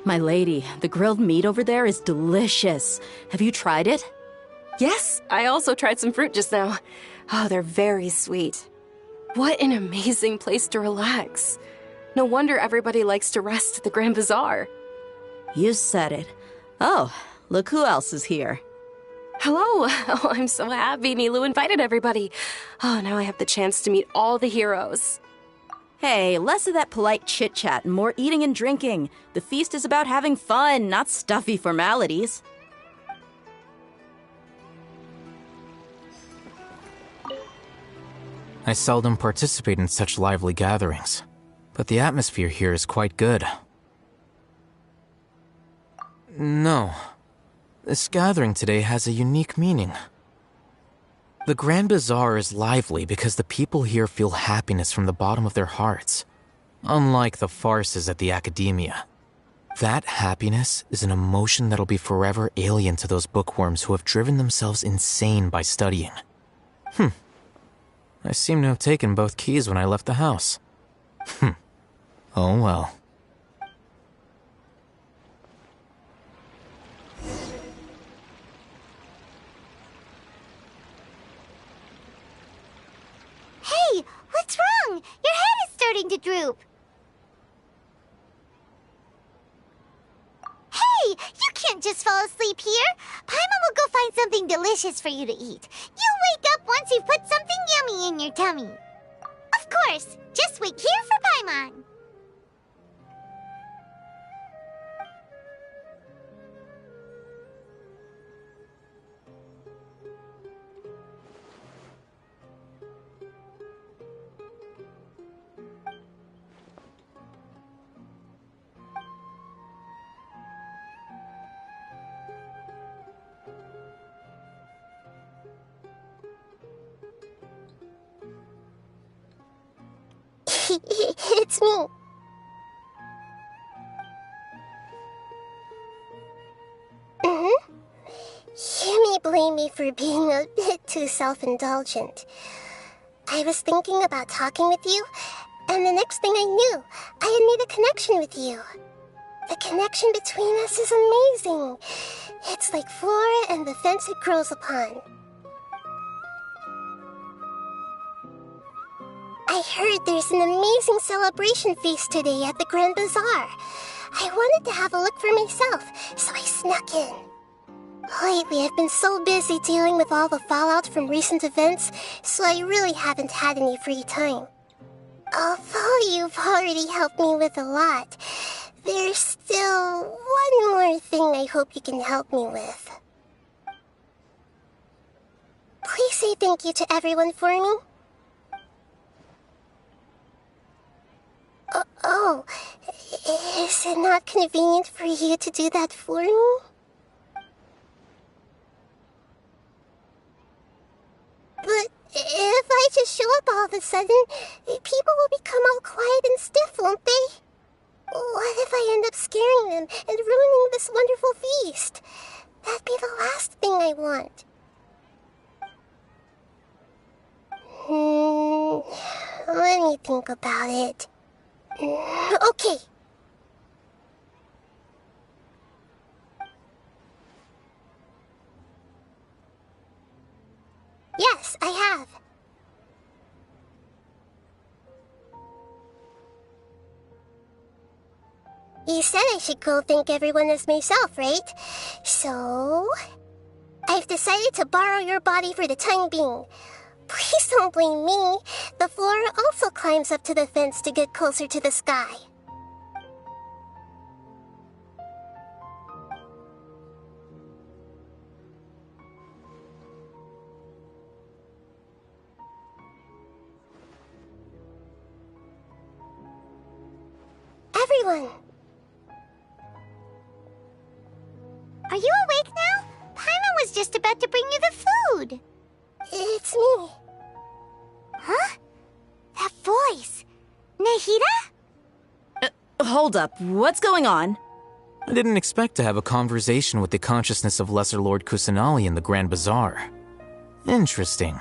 My lady, the grilled meat over there is delicious. Have you tried it? Yes, I also tried some fruit just now. Oh, they're very sweet. What an amazing place to relax. No wonder everybody likes to rest at the Grand Bazaar. You said it. Oh, look who else is here. Hello. Oh, I'm so happy Nilou invited everybody. Oh, now I have the chance to meet all the heroes. Hey, less of that polite chit-chat and more eating and drinking. The feast is about having fun, not stuffy formalities. I seldom participate in such lively gatherings, but the atmosphere here is quite good. No, this gathering today has a unique meaning. The Grand Bazaar is lively because the people here feel happiness from the bottom of their hearts, unlike the farces at the Academia. That happiness is an emotion that'll be forever alien to those bookworms who have driven themselves insane by studying. I seem to have taken both keys when I left the house. Oh well. Hey, what's wrong? Your head is starting to droop. Hey, you can't just fall asleep here. Paimon will go find something delicious for you to eat. You'll wake up once you've put something yummy in your tummy. Of course, just wait here for Paimon. It's me. You may blame me for being a bit too self-indulgent. I was thinking about talking with you, and the next thing I knew, I had made a connection with you. The connection between us is amazing. It's like flora and the fence it grows upon. I heard there's an amazing celebration feast today at the Grand Bazaar. I wanted to have a look for myself, so I snuck in. Lately, I've been so busy dealing with all the fallout from recent events, so I really haven't had any free time. Although you've already helped me with a lot, there's still one more thing I hope you can help me with. Please say thank you to everyone for me. Oh, is it not convenient for you to do that for me? But if I just show up all of a sudden, people will become all quiet and stiff, won't they? What if I end up scaring them and ruining this wonderful feast? That'd be the last thing I want. Let me think about it. Okay. Yes, I have. You said I should go thank everyone as myself, right? So, I've decided to borrow your body for the time being. Please don't blame me. The flora also climbs up to the fence to get closer to the sky. one. Are you awake now? Paimon was just about to bring you the food. It's me. Huh? That voice. Nahida? Hold up, what's going on? I didn't expect to have a conversation with the consciousness of Lesser Lord Kusanali in the Grand Bazaar. Interesting.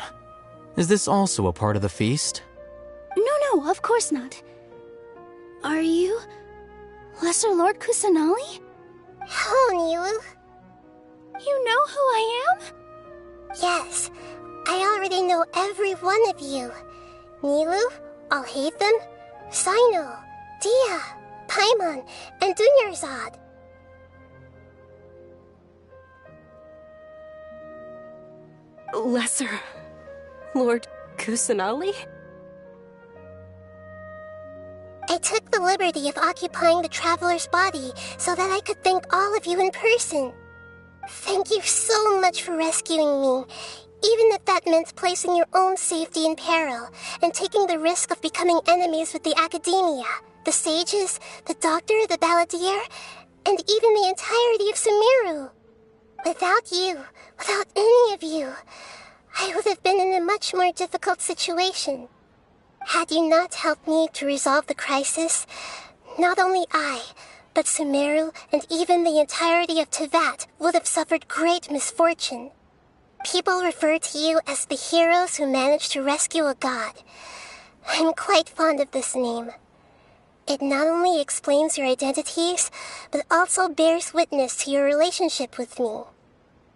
Is this also a part of the feast? No, of course not. Are you Lesser Lord Kusanali? Hello, Nilu. You know who I am? Yes, I already know every one of you. Nilu, Alhaitham, Sino, Dia, Paimon, and Dunyarzad. Lesser Lord Kusanali? I took the liberty of occupying the traveler's body so that I could thank all of you in person. Thank you so much for rescuing me, even if that meant placing your own safety in peril and taking the risk of becoming enemies with the academia, the sages, the doctor, the balladeer, and even the entirety of Sumeru. Without you, without any of you, I would have been in a much more difficult situation. Had you not helped me to resolve the crisis, not only I, but Sumeru and even the entirety of Tevat would have suffered great misfortune. People refer to you as the heroes who managed to rescue a god. I'm quite fond of this name. It not only explains your identities, but also bears witness to your relationship with me.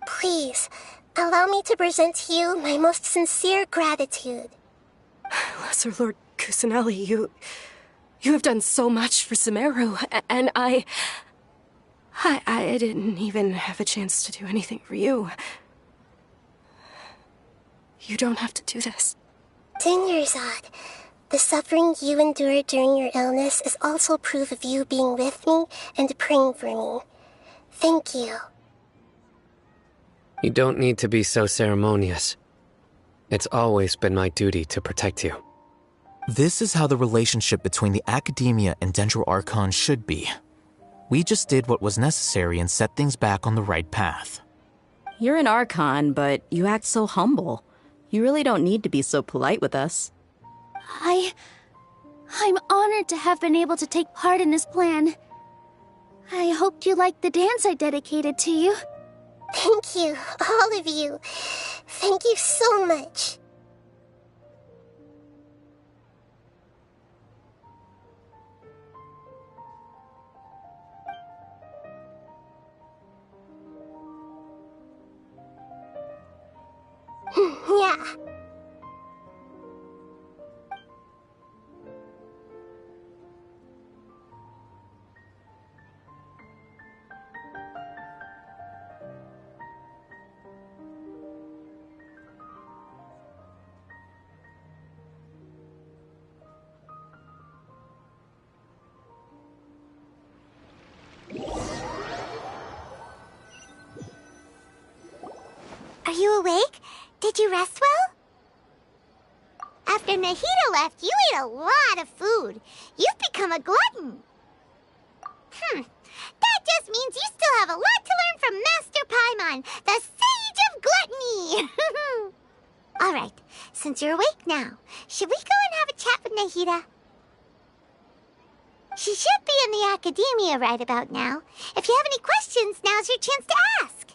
Please, allow me to present to you my most sincere gratitude. Lesser Lord Kusanali, you have done so much for Sumeru, and I didn't even have a chance to do anything for you. You don't have to do this. Dunyarzad, the suffering you endured during your illness is also proof of you being with me and praying for me. Thank you. You don't need to be so ceremonious. It's always been my duty to protect you. This is how the relationship between the Academia and Dendro Archon should be. We just did what was necessary and set things back on the right path. You're an Archon, but you act so humble. You really don't need to be so polite with us. I'm honored to have been able to take part in this plan. I hoped you liked the dance I dedicated to you. Thank you, all of you. Thank you so much. Yeah. Are you awake? Did you rest well? After Nahida left, you ate a lot of food. You've become a glutton. That just means you still have a lot to learn from Master Paimon, the Sage of Gluttony. All right, since you're awake now, should we go and have a chat with Nahida? She should be in the Academia right about now. If you have any questions, now's your chance to ask.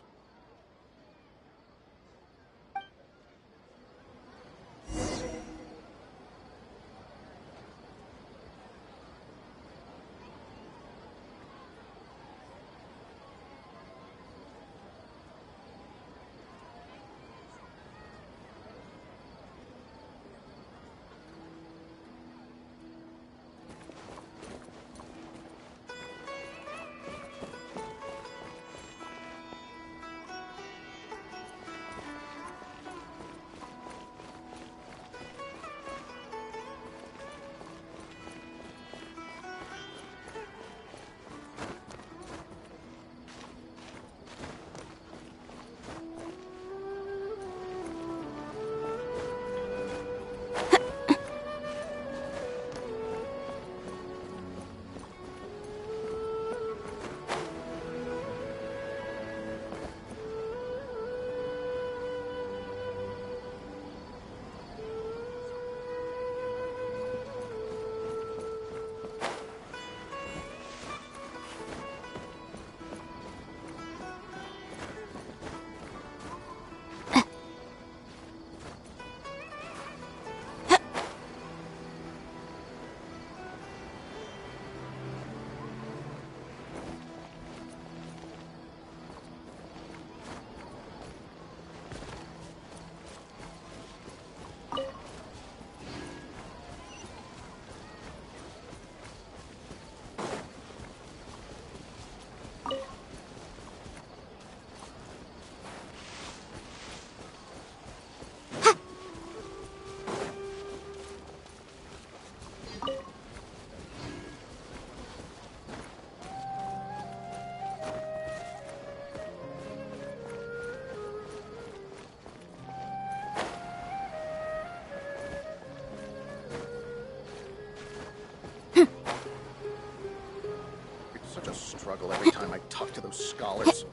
struggle every time I talk to those scholars.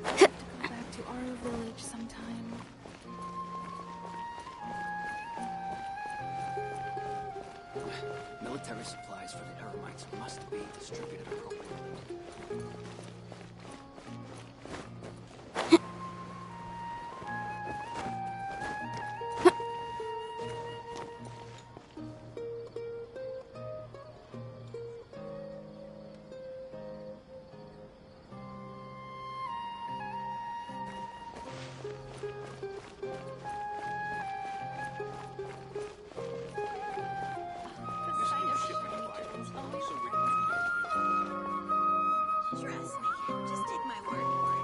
I'll have to go back to our village sometime. Military supplies for the Eremites must be distributed appropriately. Trust me. Just take my word for it.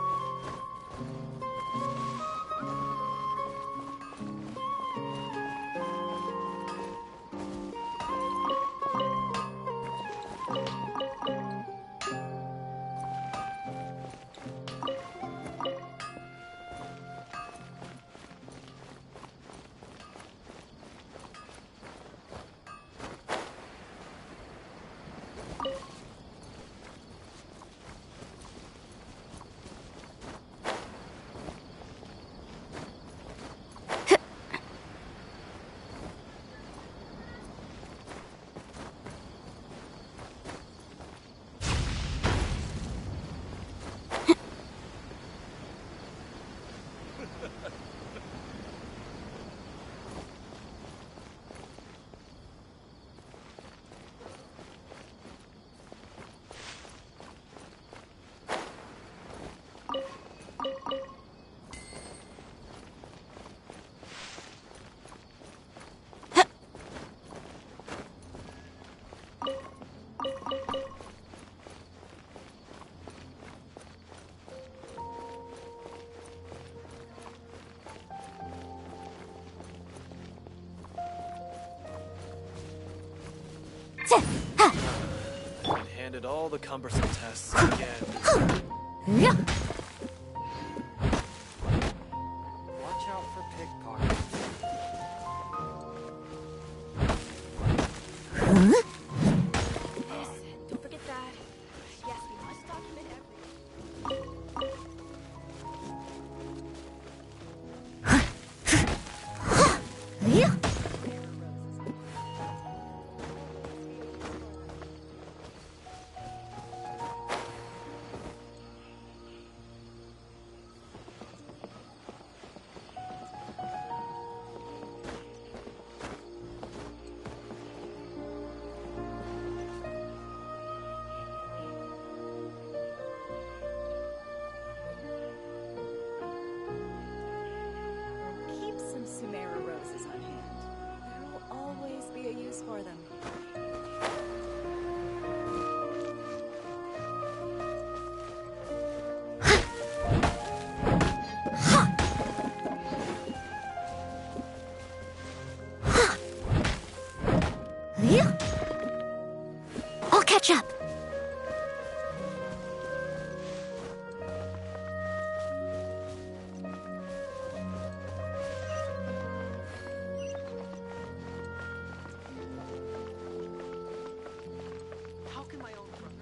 And handed all the cumbersome tests again. Watch out for pickpockets. Don't forget that. Yes, we must document everything. Keep some Sumeru roses on hand. There will always be a use for them. I'll catch up. How can my own brother?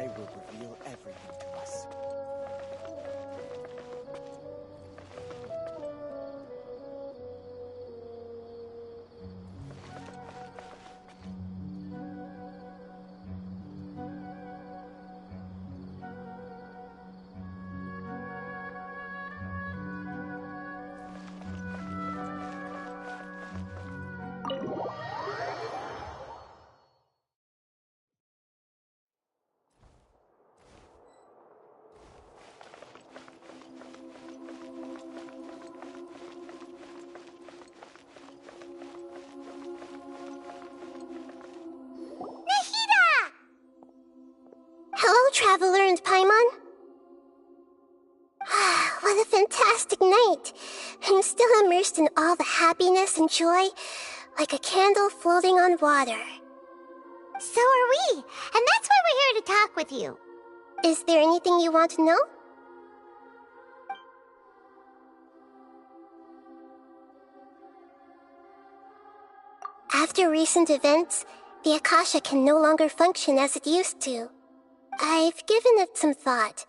I will reveal everything to us. Hello, Traveler and Paimon. What a fantastic night. I'm still immersed in all the happiness and joy, like a candle floating on water. So are we, and that's why we're here to talk with you. Is there anything you want to know? After recent events, the Akasha can no longer function as it used to. I've given it some thought,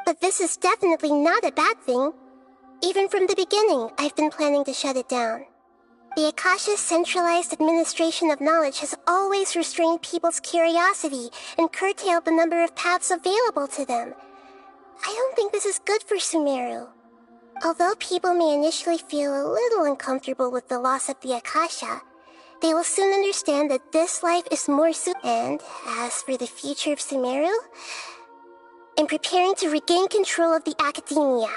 but this is definitely not a bad thing. Even from the beginning, I've been planning to shut it down. The Akasha's centralized administration of knowledge has always restrained people's curiosity and curtailed the number of paths available to them. I don't think this is good for Sumeru. Although people may initially feel a little uncomfortable with the loss of the Akasha, they will soon understand that this life is more And as for the future of Sumeru, I'm preparing to regain control of the academia.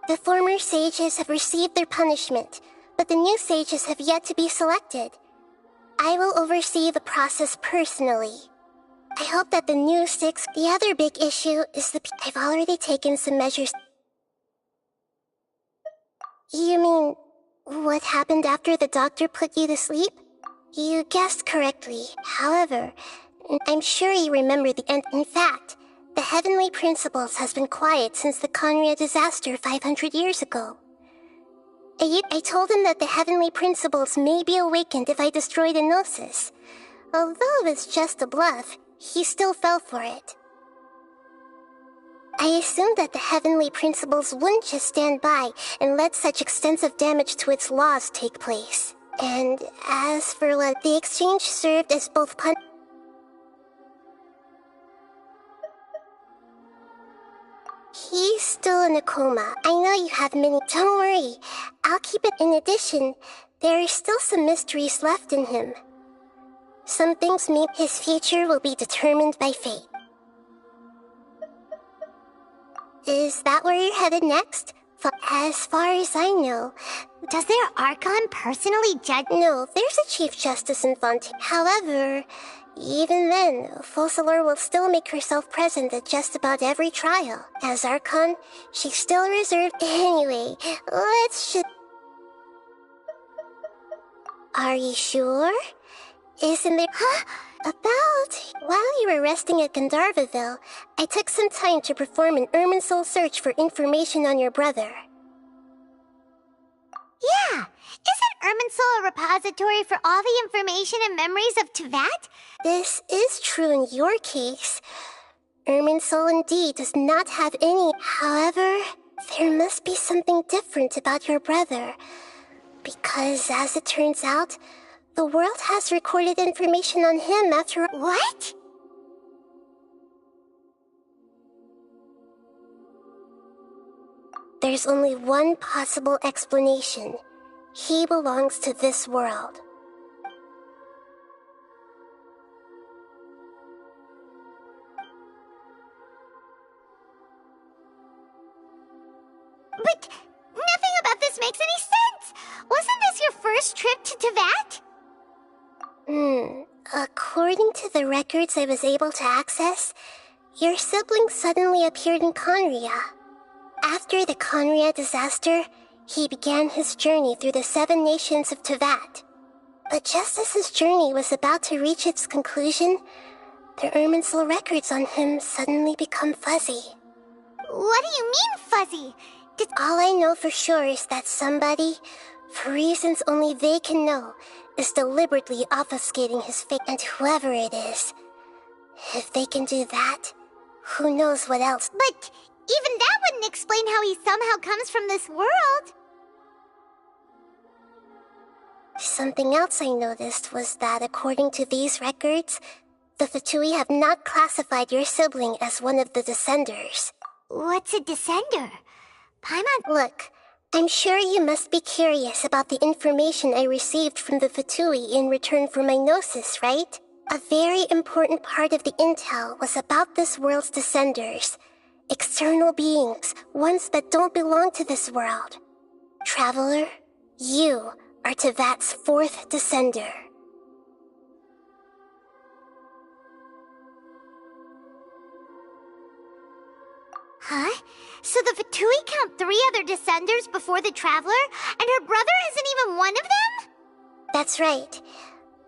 The former sages have received their punishment, but the new sages have yet to be selected. I will oversee the process personally. I hope that the new six... The other big issue is I've already taken some measures... You mean, what happened after the doctor put you to sleep? You guessed correctly. However, I'm sure you remember the end. In fact, the Heavenly Principles has been quiet since the Conria disaster 500 years ago. I told him that the Heavenly Principles may be awakened if I destroy the Gnosis. Although it's just a bluff, he still fell for it. I assumed that the Heavenly Principles wouldn't just stand by and let such extensive damage to its laws take place. And as for what the exchange served as both He's still in a coma. I know you have many. Don't worry. I'll keep it. In addition, there are still some mysteries left in him. Some things mean his future will be determined by fate. Is that where you're headed next? As far as I know, does their Archon personally judge? No, there's a Chief Justice in Fontaine. However, even then, Focalor will still make herself present at just about every trial. As Archon, she's still reserved. Anyway, let's just... Are you sure? Isn't there... Huh? While you were resting at Gandharvaville, I took some time to perform an Irminsul search for information on your brother. Yeah! Isn't Irminsul a repository for all the information and memories of Teyvat? This is true in your case. Irminsul indeed does not have any. However, there must be something different about your brother. Because, as it turns out, the world has recorded information on him after... What? There's only one possible explanation. He belongs to this world. But nothing about this makes any sense! Wasn't this your first trip to Teyvat? According to the records I was able to access, your sibling suddenly appeared in Conria. After the Conria disaster, he began his journey through the 7 nations of Teyvat. But just as his journey was about to reach its conclusion, the Irminsul records on him suddenly become fuzzy. What do you mean, fuzzy? All I know for sure is that somebody, for reasons only they can know, is deliberately obfuscating his fate. And whoever it is, if they can do that, Who knows what else? But even that wouldn't explain how he somehow comes from this world. Something else I noticed was that according to these records, the Fatui have not classified your sibling as one of the Descenders. What's a Descender? Paimon... Look, I'm sure you must be curious about the information I received from the Fatui in return for my gnosis, right? A very important part of the intel was about this world's Descenders. External beings, ones that don't belong to this world. Traveler, you are Tevat's fourth Descender. Huh? So the Fatui count 3 other Descenders before the Traveler, and her brother isn't even one of them? That's right.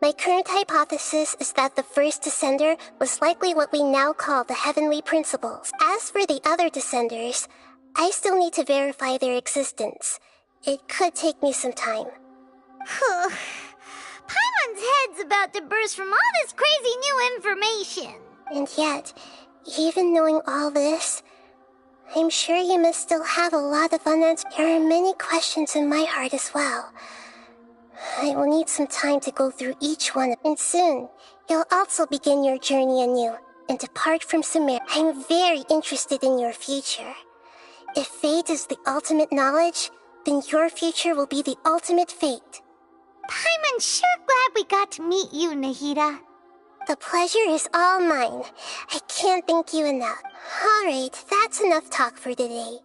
My current hypothesis is that the first Descender was likely what we now call the Heavenly Principles. As for the other Descenders, I still need to verify their existence. It could take me some time. Paimon's head's about to burst from all this crazy new information. And yet, even knowing all this, I'm sure you must still have a lot of unanswered. There are many questions in my heart as well. I will need some time to go through each one, and soon, you'll also begin your journey anew and depart from Sumer. I'm very interested in your future. If fate is the ultimate knowledge, then your future will be the ultimate fate. Paimon's sure glad we got to meet you, Nahida. The pleasure is all mine. I can't thank you enough. Alright, that's enough talk for today.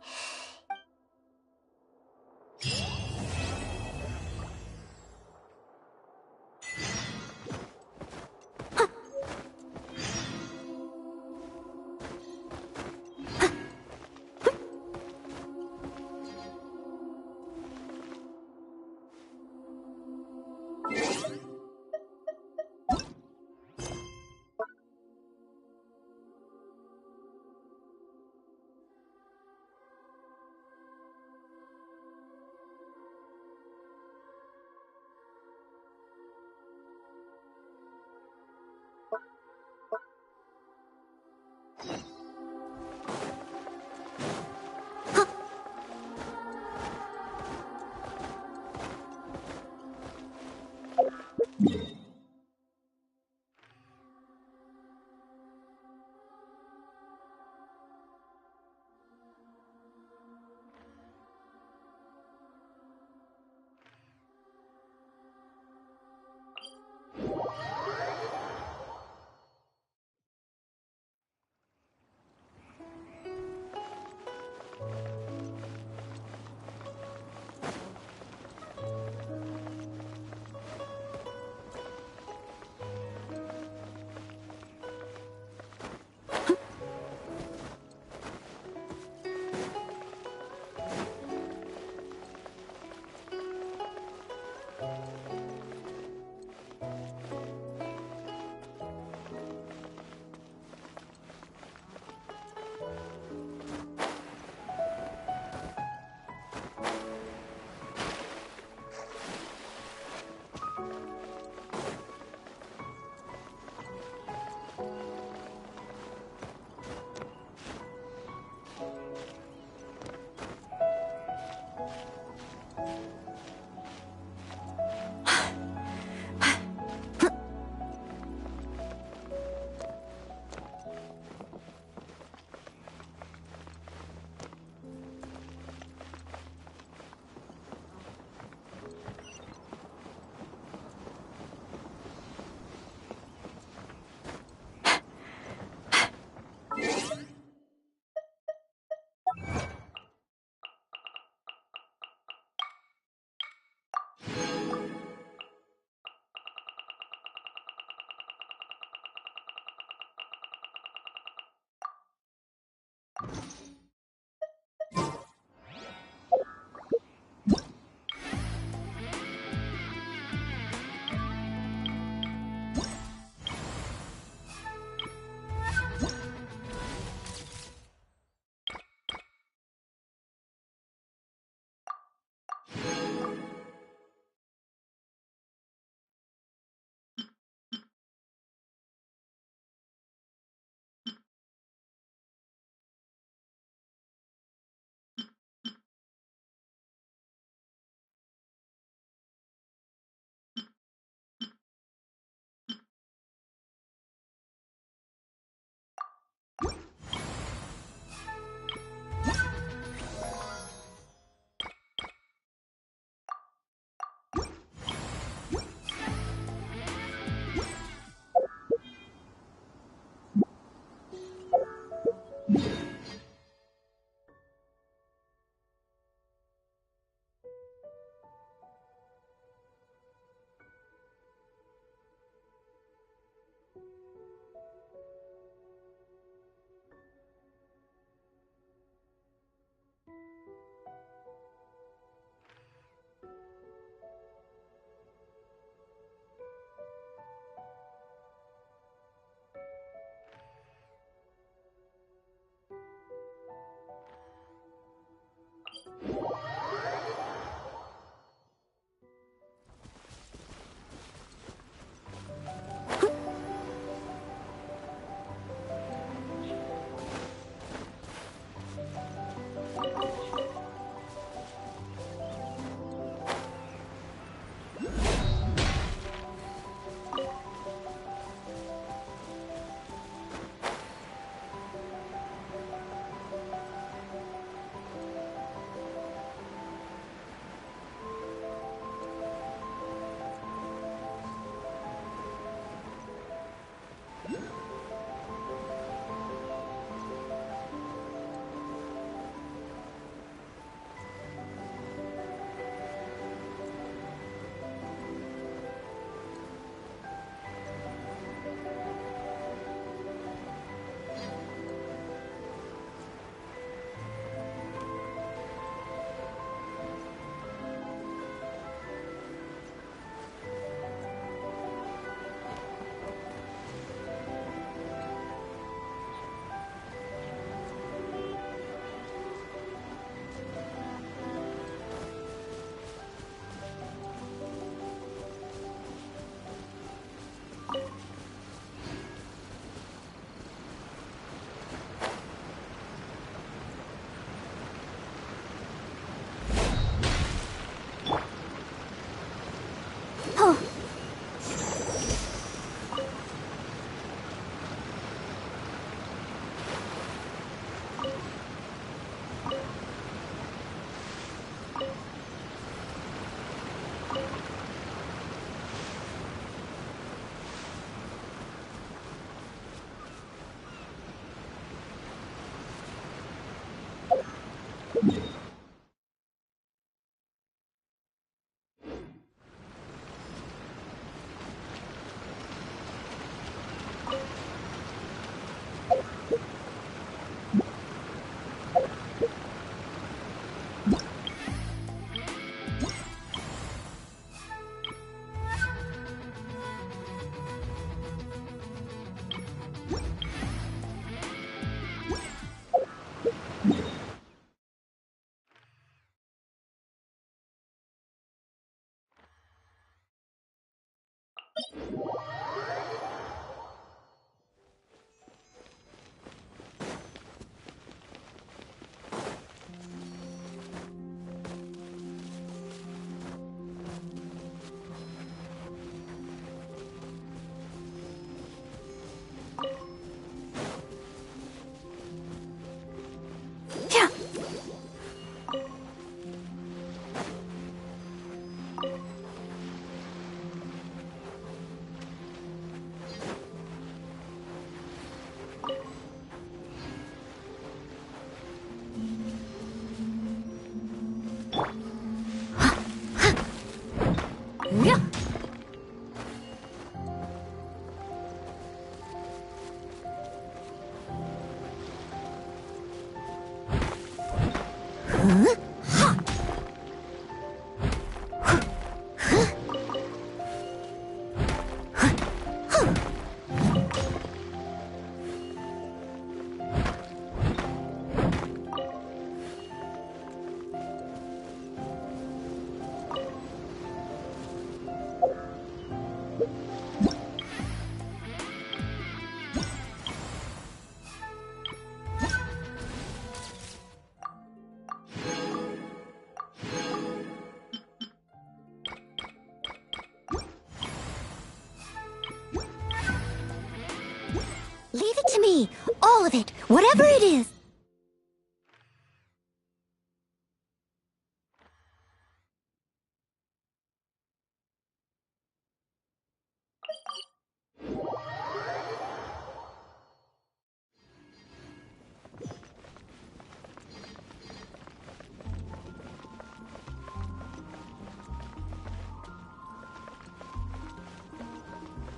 Leave it to me. All of it. Whatever it is.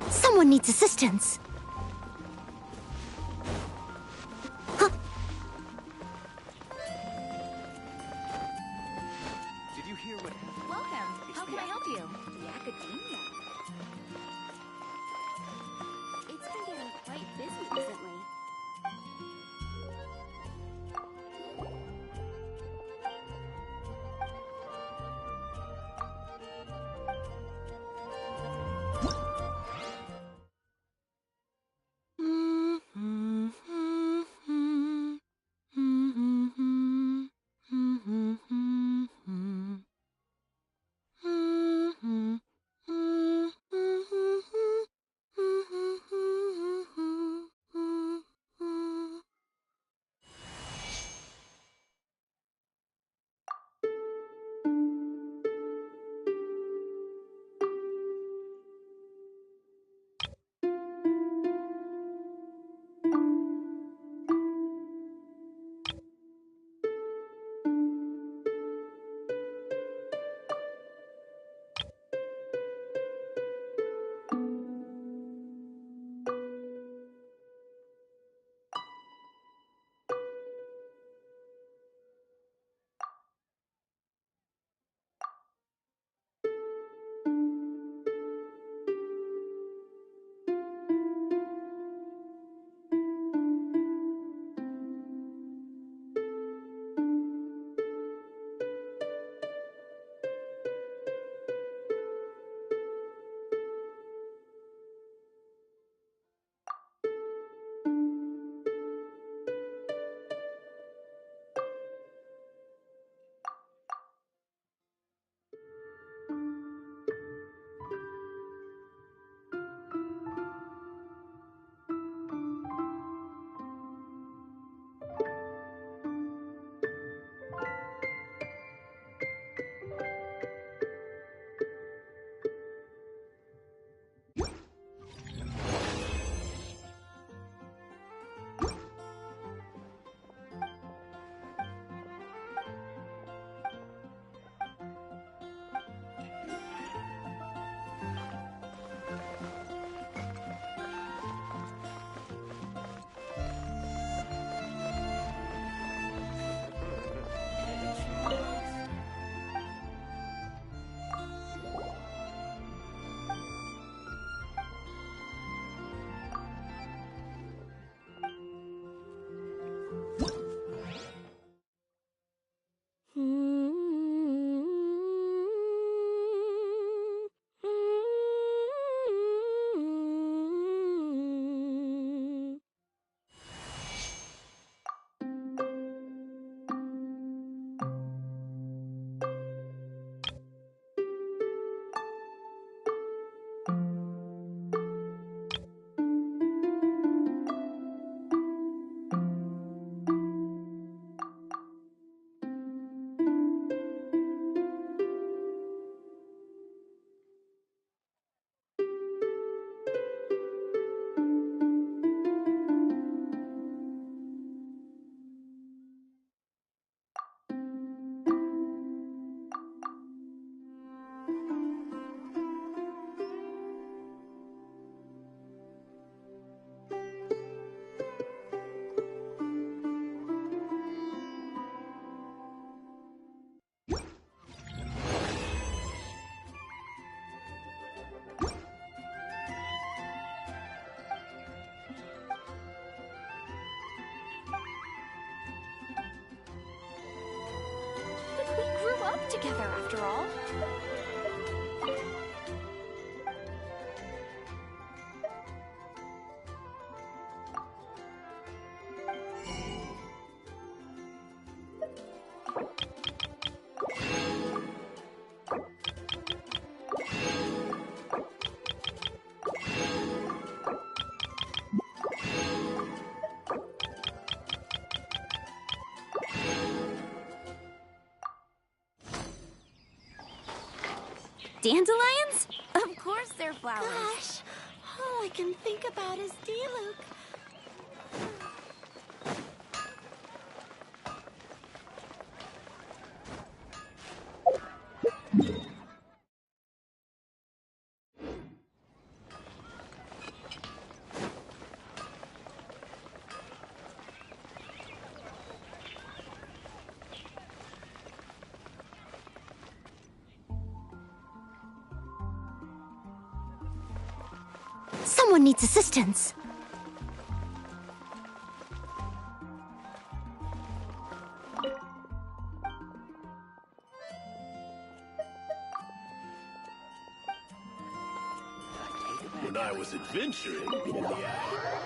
Someone needs assistance. Did you hear what happened? Welcome. It's How the can I help you? academia. The academia. It's been getting quite busy recently. together after all. Dandelions? Of course they're flowers. Gosh, all I can think about is Diluc. Someone needs assistance. When I was adventuring in the attic.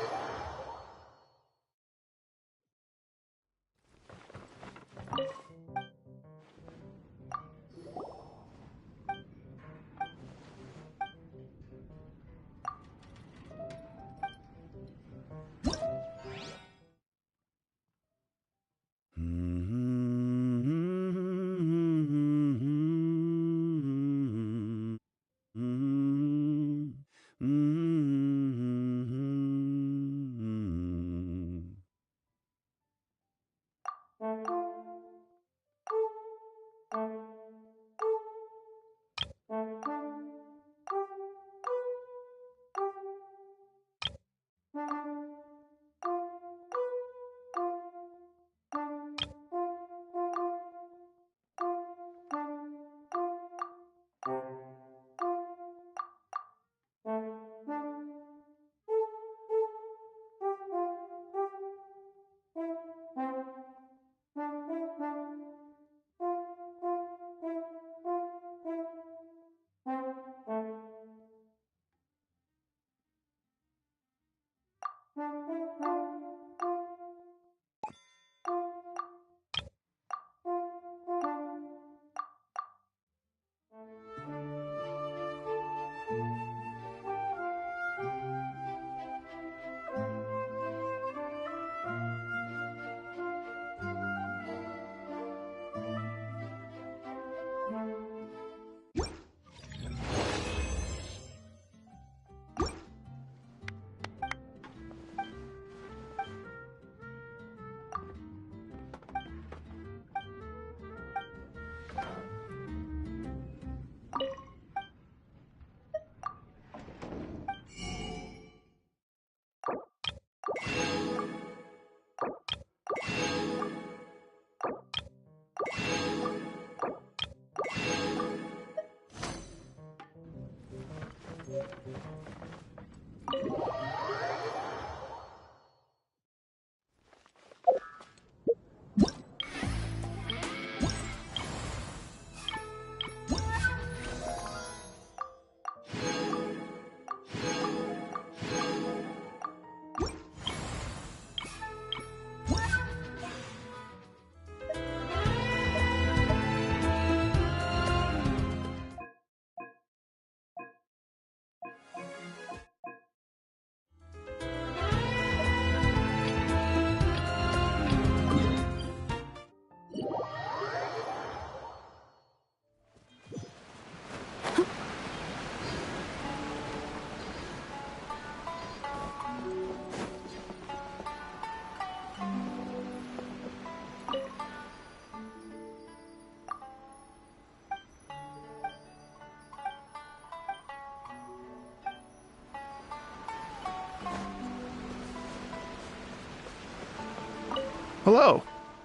Hello.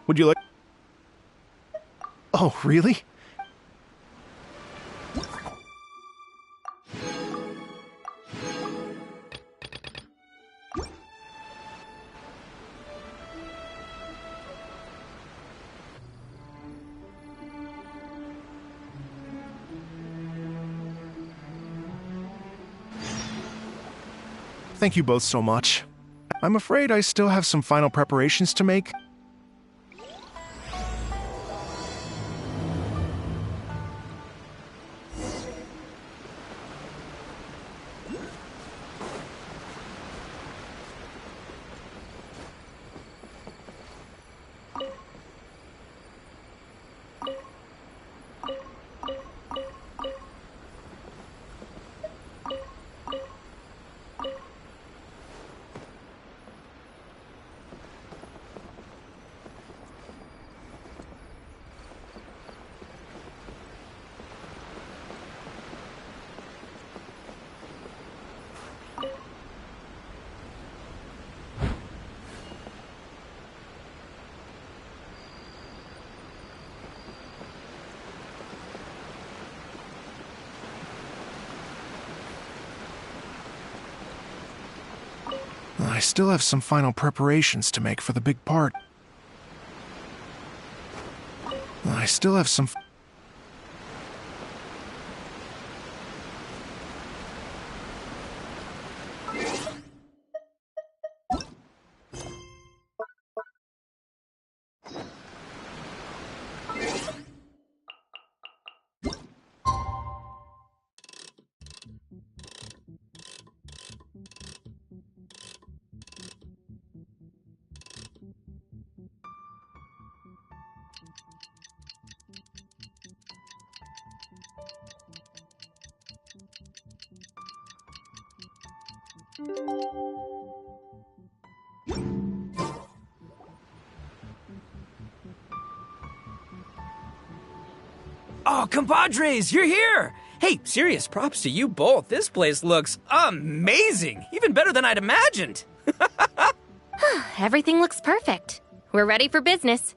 Would you like... Oh, really? Thank you both so much. I'm afraid I still have some final preparations to make. I still have some final preparations to make for the big part. I still have some... Oh, compadres, you're here! Hey, serious props to you both. This place looks amazing! Even better than I'd imagined! Everything looks perfect. We're ready for business.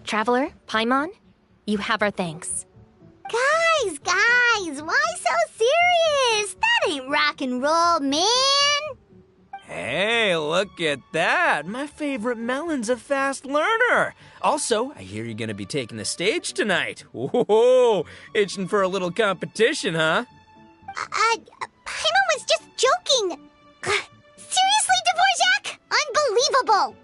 Traveler, Paimon, you have our thanks. Guys, why so serious? That ain't rock and roll, man! Hey, look at that! My favorite melon's a fast learner! Also, I hear you're gonna be taking the stage tonight. Whoa, itching for a little competition, huh? Paimon was just joking! Seriously, Dvorak? Unbelievable!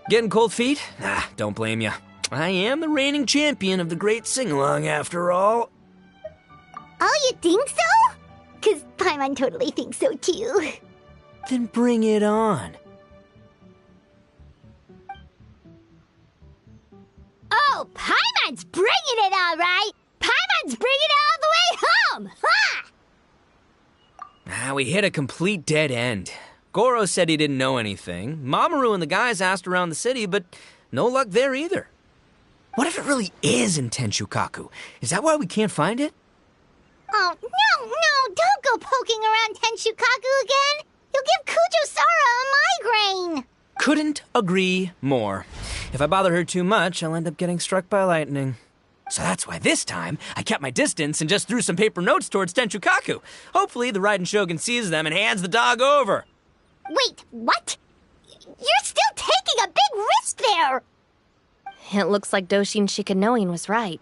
Getting cold feet? Nah, don't blame ya. I am the reigning champion of the great sing-along, after all. Oh, you think so? 'Cause Paimon totally thinks so, too. Then bring it on. Oh, Paimon's bringing it all right! Paimon's bringing it all the way home! Ha! We hit a complete dead end. Goro said he didn't know anything. Mamoru and the guys asked around the city, but no luck there either. What if it really is in Tenshukaku? Is that why we can't find it? Oh, no, don't go poking around Tenshukaku again! You'll give Kujo-Sara a migraine! Couldn't agree more. If I bother her too much, I'll end up getting struck by lightning. So that's why this time, I kept my distance and just threw some paper notes towards Tenshukaku. Hopefully the Raiden Shogun sees them and hands the dog over. Wait, what? You're still taking a big risk there! It looks like Doshin Shikanoin was right.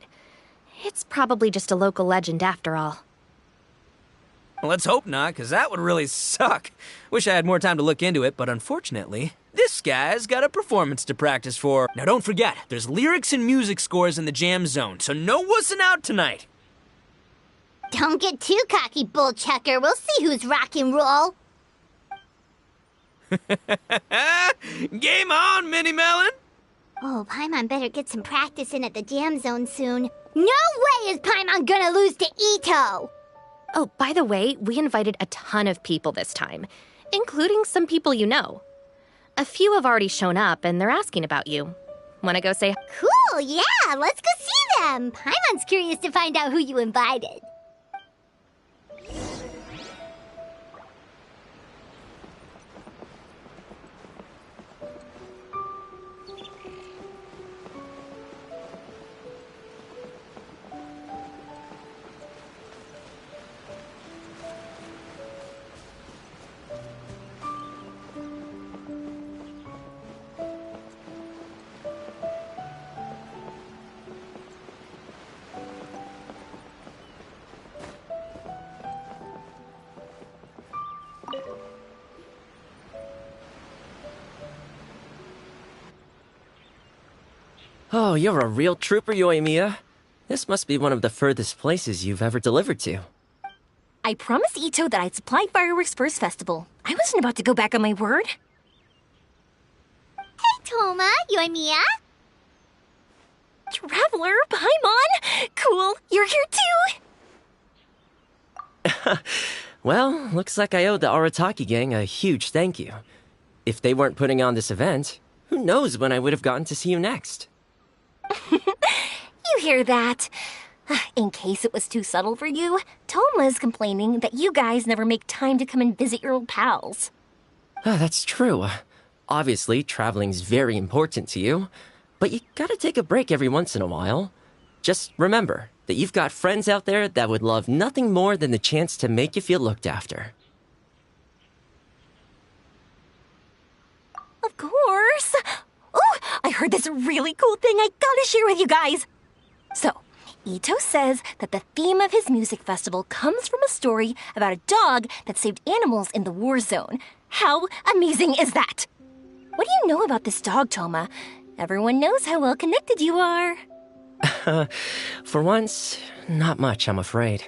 It's probably just a local legend after all. Well, let's hope not, because that would really suck. Wish I had more time to look into it, but unfortunately, this guy's got a performance to practice for. Now don't forget, there's lyrics and music scores in the jam zone, so no wussing out tonight. Don't get too cocky, bullchucker. We'll see who's rock and roll. Game on, Mini Melon! Oh, Paimon better get some practice in at the jam zone soon. No way is Paimon gonna lose to Ito! Oh, by the way, we invited a ton of people this time, including some people you know. A few have already shown up, and they're asking about you. Wanna go say... Cool, yeah, let's go see them! Paimon's curious to find out who you invited. Oh, you're a real trooper, Yoimiya. This must be one of the furthest places you've ever delivered to. I promised Ito that I'd supply fireworks for his festival. I wasn't about to go back on my word. Hey, Toma, Yoimiya. Traveler, Paimon! Cool, you're here too! Well, looks like I owe the Arataki gang a huge thank you. If they weren't putting on this event, who knows when I would have gotten to see you next. You hear that? In case it was too subtle for you, Toma's complaining that you guys never make time to come and visit your old pals. That's true. Obviously, traveling's very important to you, but you gotta take a break every once in a while. Just remember that you've got friends out there that would love nothing more than the chance to make you feel looked after. Of course! Oh, I heard this really cool thing I gotta share with you guys! So, Ito says that the theme of his music festival comes from a story about a dog that saved animals in the war zone. How amazing is that? What do you know about this dog, Toma? Everyone knows how well connected you are. For once, not much, I'm afraid.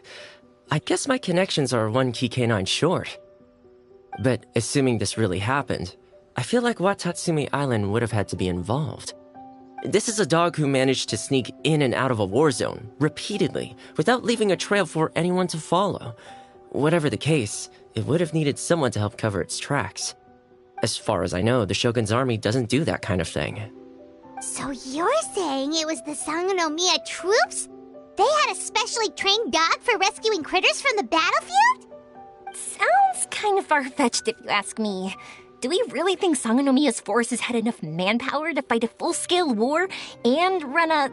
I guess my connections are one key canine short. But assuming this really happened, I feel like Watatsumi Island would have had to be involved. This is a dog who managed to sneak in and out of a war zone, repeatedly, without leaving a trail for anyone to follow. Whatever the case, it would have needed someone to help cover its tracks. As far as I know, the Shogun's army doesn't do that kind of thing. So you're saying it was the Sangonomiya troops? They had a specially trained dog for rescuing critters from the battlefield? Sounds kind of far-fetched if you ask me. Do we really think Sangonomiya's forces had enough manpower to fight a full-scale war and run a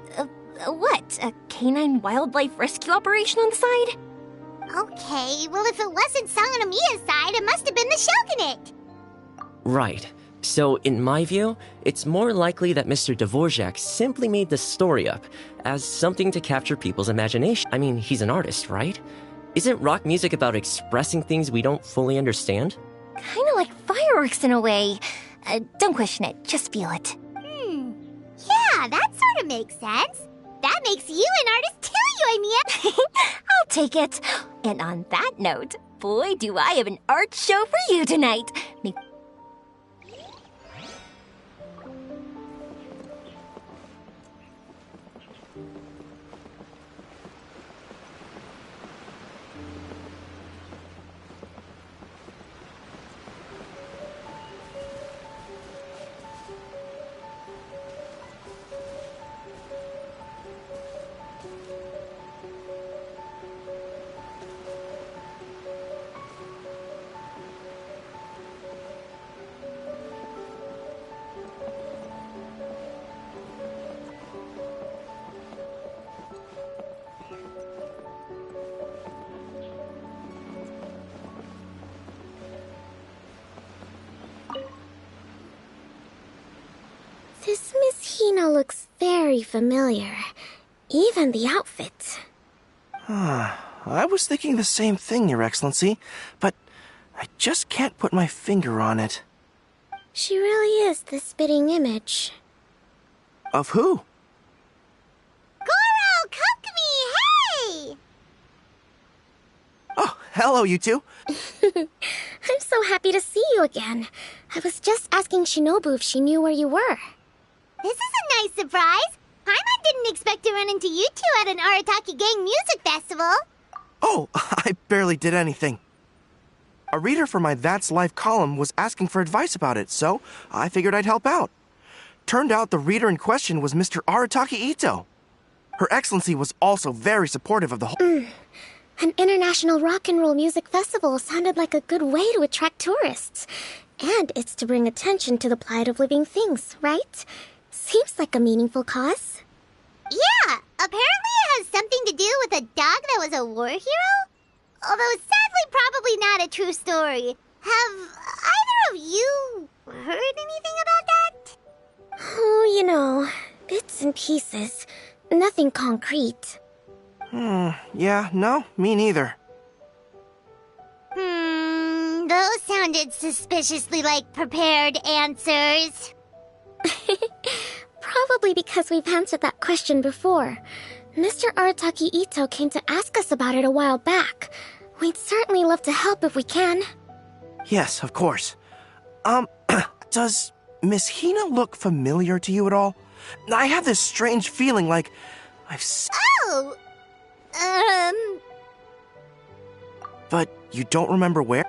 canine wildlife rescue operation on the side? Okay, well if it wasn't Sangonomiya's side, it must have been the Shogunate. Right. So, in my view, it's more likely that Mr. Dvorak simply made the story up as something to capture people's imagination. I mean, he's an artist, right? Isn't rock music about expressing things we don't fully understand? Kinda like fireworks in a way. Don't question it, just feel it. Yeah, that sort of makes sense. That makes you an artist too, Yoimiya. I'll take it. And on that note, boy, do I have an art show for you tonight. This Miss Hina looks very familiar. Even the outfit. I was thinking the same thing, Your Excellency, but I just can't put my finger on it. She really is the spitting image. Of who? Goro, Kokumi, hey! Oh, hello, you two. I'm so happy to see you again. I was just asking Shinobu if she knew where you were. This is a nice surprise. Paimon didn't expect to run into you two at an Arataki Gang music festival. Oh, I barely did anything. A reader for my That's Life column was asking for advice about it, so I figured I'd help out. Turned out the reader in question was Mr. Arataki Ito. Her Excellency was also very supportive of the whole... An international rock and roll music festival sounded like a good way to attract tourists. And it's to bring attention to the plight of living things, right? Seems like a meaningful cause. Yeah, apparently it has something to do with a dog that was a war hero? Although sadly probably not a true story. Have either of you heard anything about that? Oh, you know, bits and pieces. Nothing concrete. Yeah, no, me neither. Those sounded suspiciously like prepared answers. probably because we've answered that question before. Mr. Arataki Ito came to ask us about it a while back. We'd certainly love to help if we can. Yes, of course. Does Miss Hina look familiar to you at all? I have this strange feeling like I've Oh! But you don't remember where?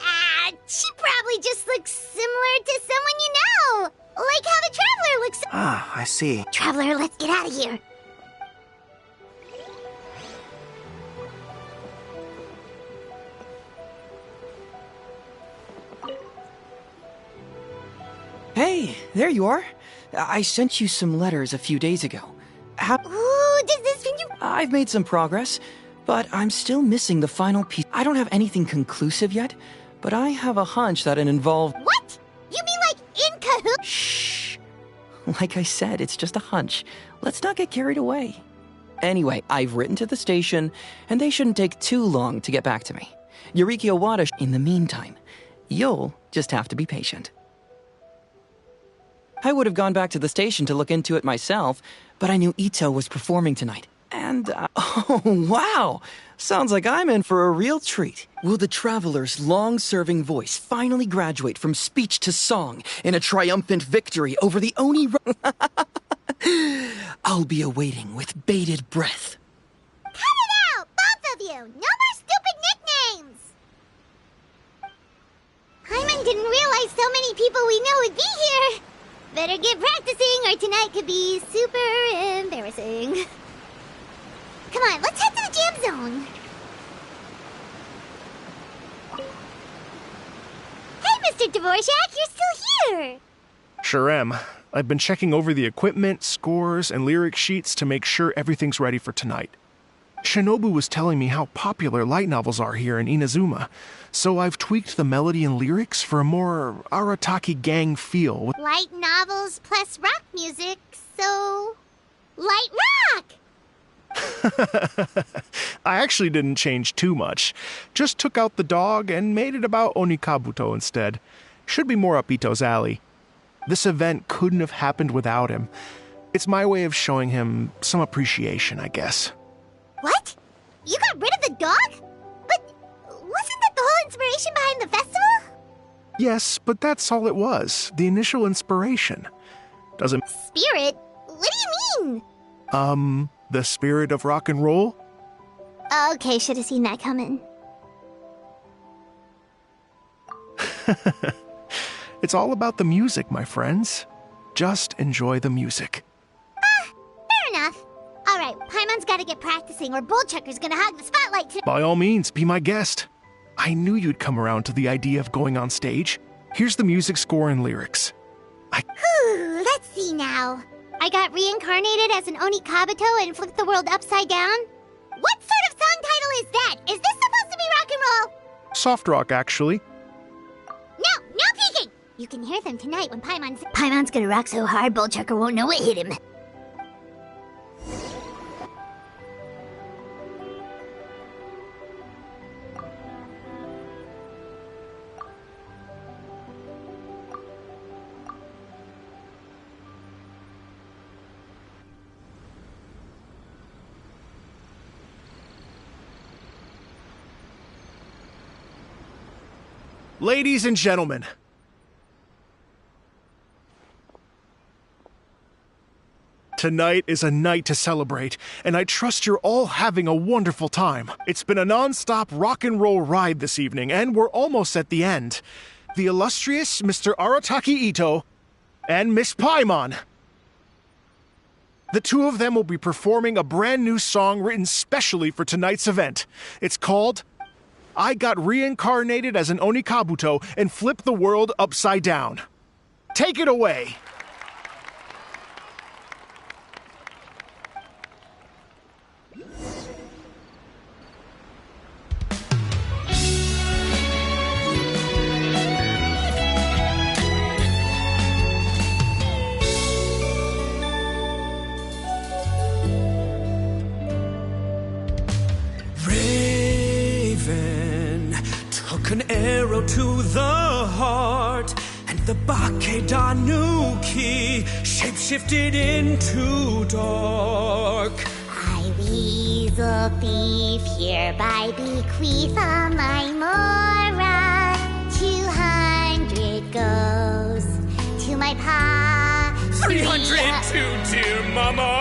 She probably just looks similar to someone you know! Like how the Traveler looks. Ah, I see. Traveler, let's get out of here. Hey, there you are. I sent you some letters a few days ago. Ooh, does this mean you... I've made some progress, but I'm still missing the final piece. I don't have anything conclusive yet, but I have a hunch that it involved... What? You mean like in cahoots? Shh. Like I said, it's just a hunch. Let's not get carried away. Anyway, I've written to the station, and they shouldn't take too long to get back to me. Yuriki Owada, in the meantime, you'll just have to be patient. I would have gone back to the station to look into it myself, but I knew Ito was performing tonight. And, oh, wow! Sounds like I'm in for a real treat. Will the Traveler's long-serving voice finally graduate from speech to song in a triumphant victory over the Oni... I'll be awaiting with bated breath. Cut it out, both of you! No more stupid nicknames! Paimon didn't realize so many people we know would be here. Better get practicing or tonight could be super embarrassing. Come on, let's head to the jam zone. Hey, Mr. Dvorak, you're still here! Sure am. I've been checking over the equipment, scores, and lyric sheets to make sure everything's ready for tonight. Shinobu was telling me how popular light novels are here in Inazuma, so I've tweaked the melody and lyrics for a more Arataki gang feel. Light novels plus rock music, so... light rock! I actually didn't change too much. Just took out the dog and made it about Onikabuto instead. Should be more up Ito's alley. This event couldn't have happened without him. It's my way of showing him some appreciation, I guess. What? You got rid of the dog? But wasn't that the whole inspiration behind the festival? Yes, but that's all it was. The initial inspiration. Doesn't... Spirit? What do you mean? The spirit of rock and roll? Okay, should have seen that coming. It's all about the music, my friends. Just enjoy the music. Fair enough. Alright, Paimon's gotta get practicing or Bullchucker's gonna hog the spotlight today. By all means, be my guest. I knew you'd come around to the idea of going on stage. Here's the music score and lyrics. Whew, let's see now. I got reincarnated as an Onikabuto and flipped the world upside down? What sort of song title is that? Is this supposed to be rock and roll? Soft rock, actually. No peeking! You can hear them tonight when Paimon's gonna rock so hard, Bullchucker won't know what hit him. Ladies and gentlemen, tonight is a night to celebrate, and I trust you're all having a wonderful time. It's been a non-stop rock and roll ride this evening, and we're almost at the end. The illustrious Mr. Arataki Ito and Miss Paimon. The two of them will be performing a brand new song written specially for tonight's event. It's called I Got Reincarnated as an Onikabuto and Flipped the World Upside Down. Take it away! An arrow to the heart, and the Bakedanu key, shapeshifted into dark. I, weasel thief, hereby bequeath all my mora. 200 goes to my pa. 300 to dear mama.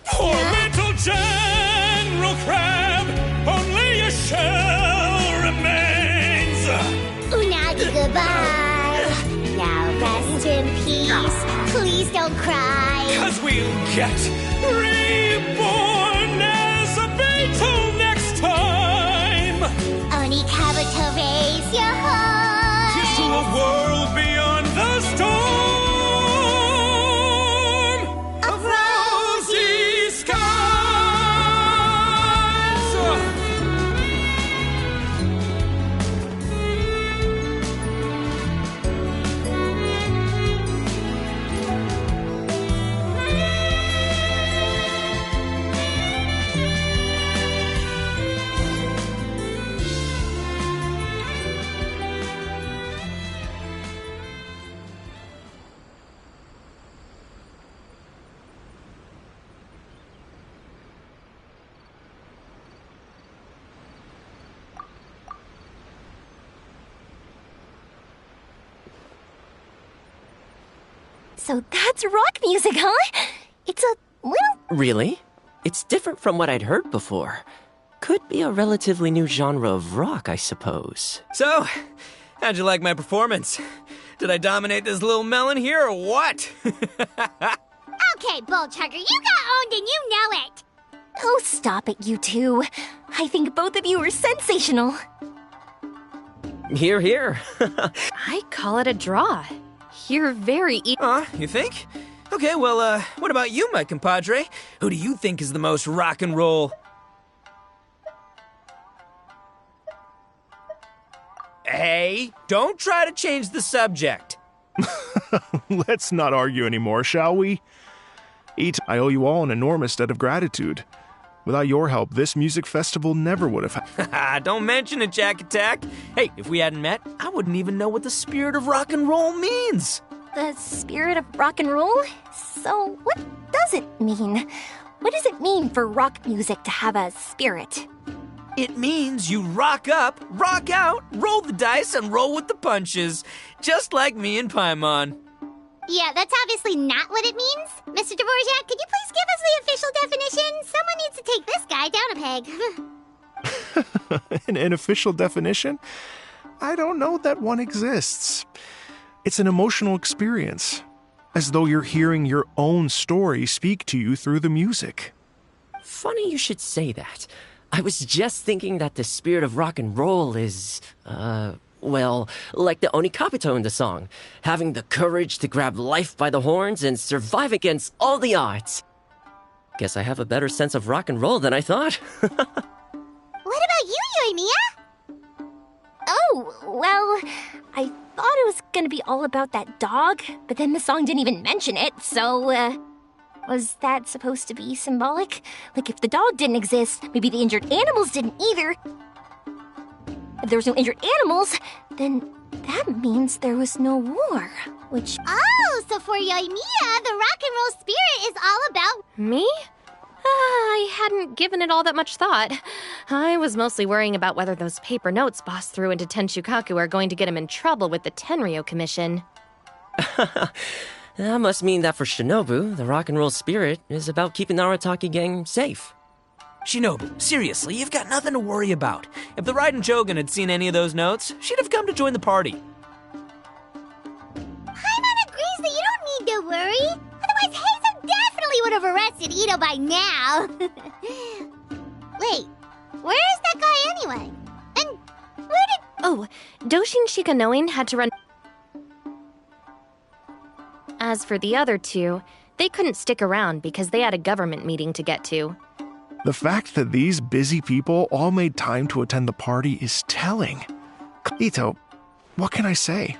Poor little General Crab, only a shell remains. Unagi, goodbye. Now rest in peace. Please don't cry. 'Cause we'll get reborn as a beetle next time. Only Kabuto, raise your heart. Here's to a world beyond the storm. Of rosy skies. So that's rock music, huh? It's a little... Really? It's different from what I'd heard before. Could be a relatively new genre of rock, I suppose. So, how'd you like my performance? Did I dominate this little melon here or what? Okay, Bullchugger, you got owned and you know it. Oh, stop it, you two. I think both of you are sensational. Here, here. I call it a draw. You're very you think? Okay, well, what about you, my compadre? Who do you think is the most rock and roll? Hey, don't try to change the subject. Let's not argue anymore, shall we? I owe you all an enormous debt of gratitude. Without your help, this music festival never would have happened. Don't mention it, Jack Attack. Hey, if we hadn't met, I wouldn't even know what the spirit of rock and roll means. The spirit of rock and roll? So, what does it mean? What does it mean for rock music to have a spirit? It means you rock up, rock out, roll the dice, and roll with the punches. Just like me and Paimon. Yeah, that's obviously not what it means. Mr. Dvorak, could you please give us the official definition? Someone needs to take this guy down a peg. An official definition? I don't know that one exists. It's an emotional experience, as though you're hearing your own story speak to you through the music. Funny you should say that. I was just thinking that the spirit of rock and roll is, well, like the Oni Kabuto in the song, having the courage to grab life by the horns and survive against all the odds. Guess I have a better sense of rock and roll than I thought. What about you, Yoimiya? Oh, well, I thought it was gonna be all about that dog, but then the song didn't even mention it, so, was that supposed to be symbolic? Like, if the dog didn't exist, maybe the injured animals didn't either. If there was no injured animals, then that means there was no war, which... Oh, so for Yoimiya, the rock and roll spirit is all about... Me? I hadn't given it all that much thought. I was mostly worrying about whether those paper notes Boss threw into Tenshukaku are going to get him in trouble with the Tenryo Commission. That must mean that for Shinobu, the rock and roll spirit is about keeping the Arataki gang safe. Shinobu, seriously, you've got nothing to worry about. If the Raiden Shogun had seen any of those notes, she'd have come to join the party. Paimon agrees that you don't need to worry. Otherwise, Heizo definitely would have arrested Ito by now. Wait, where is that guy anyway? And where did... Oh, Doshin Shikanoin had to run... As for the other two, they couldn't stick around because they had a government meeting to get to. The fact that these busy people all made time to attend the party is telling. Ito, what can I say?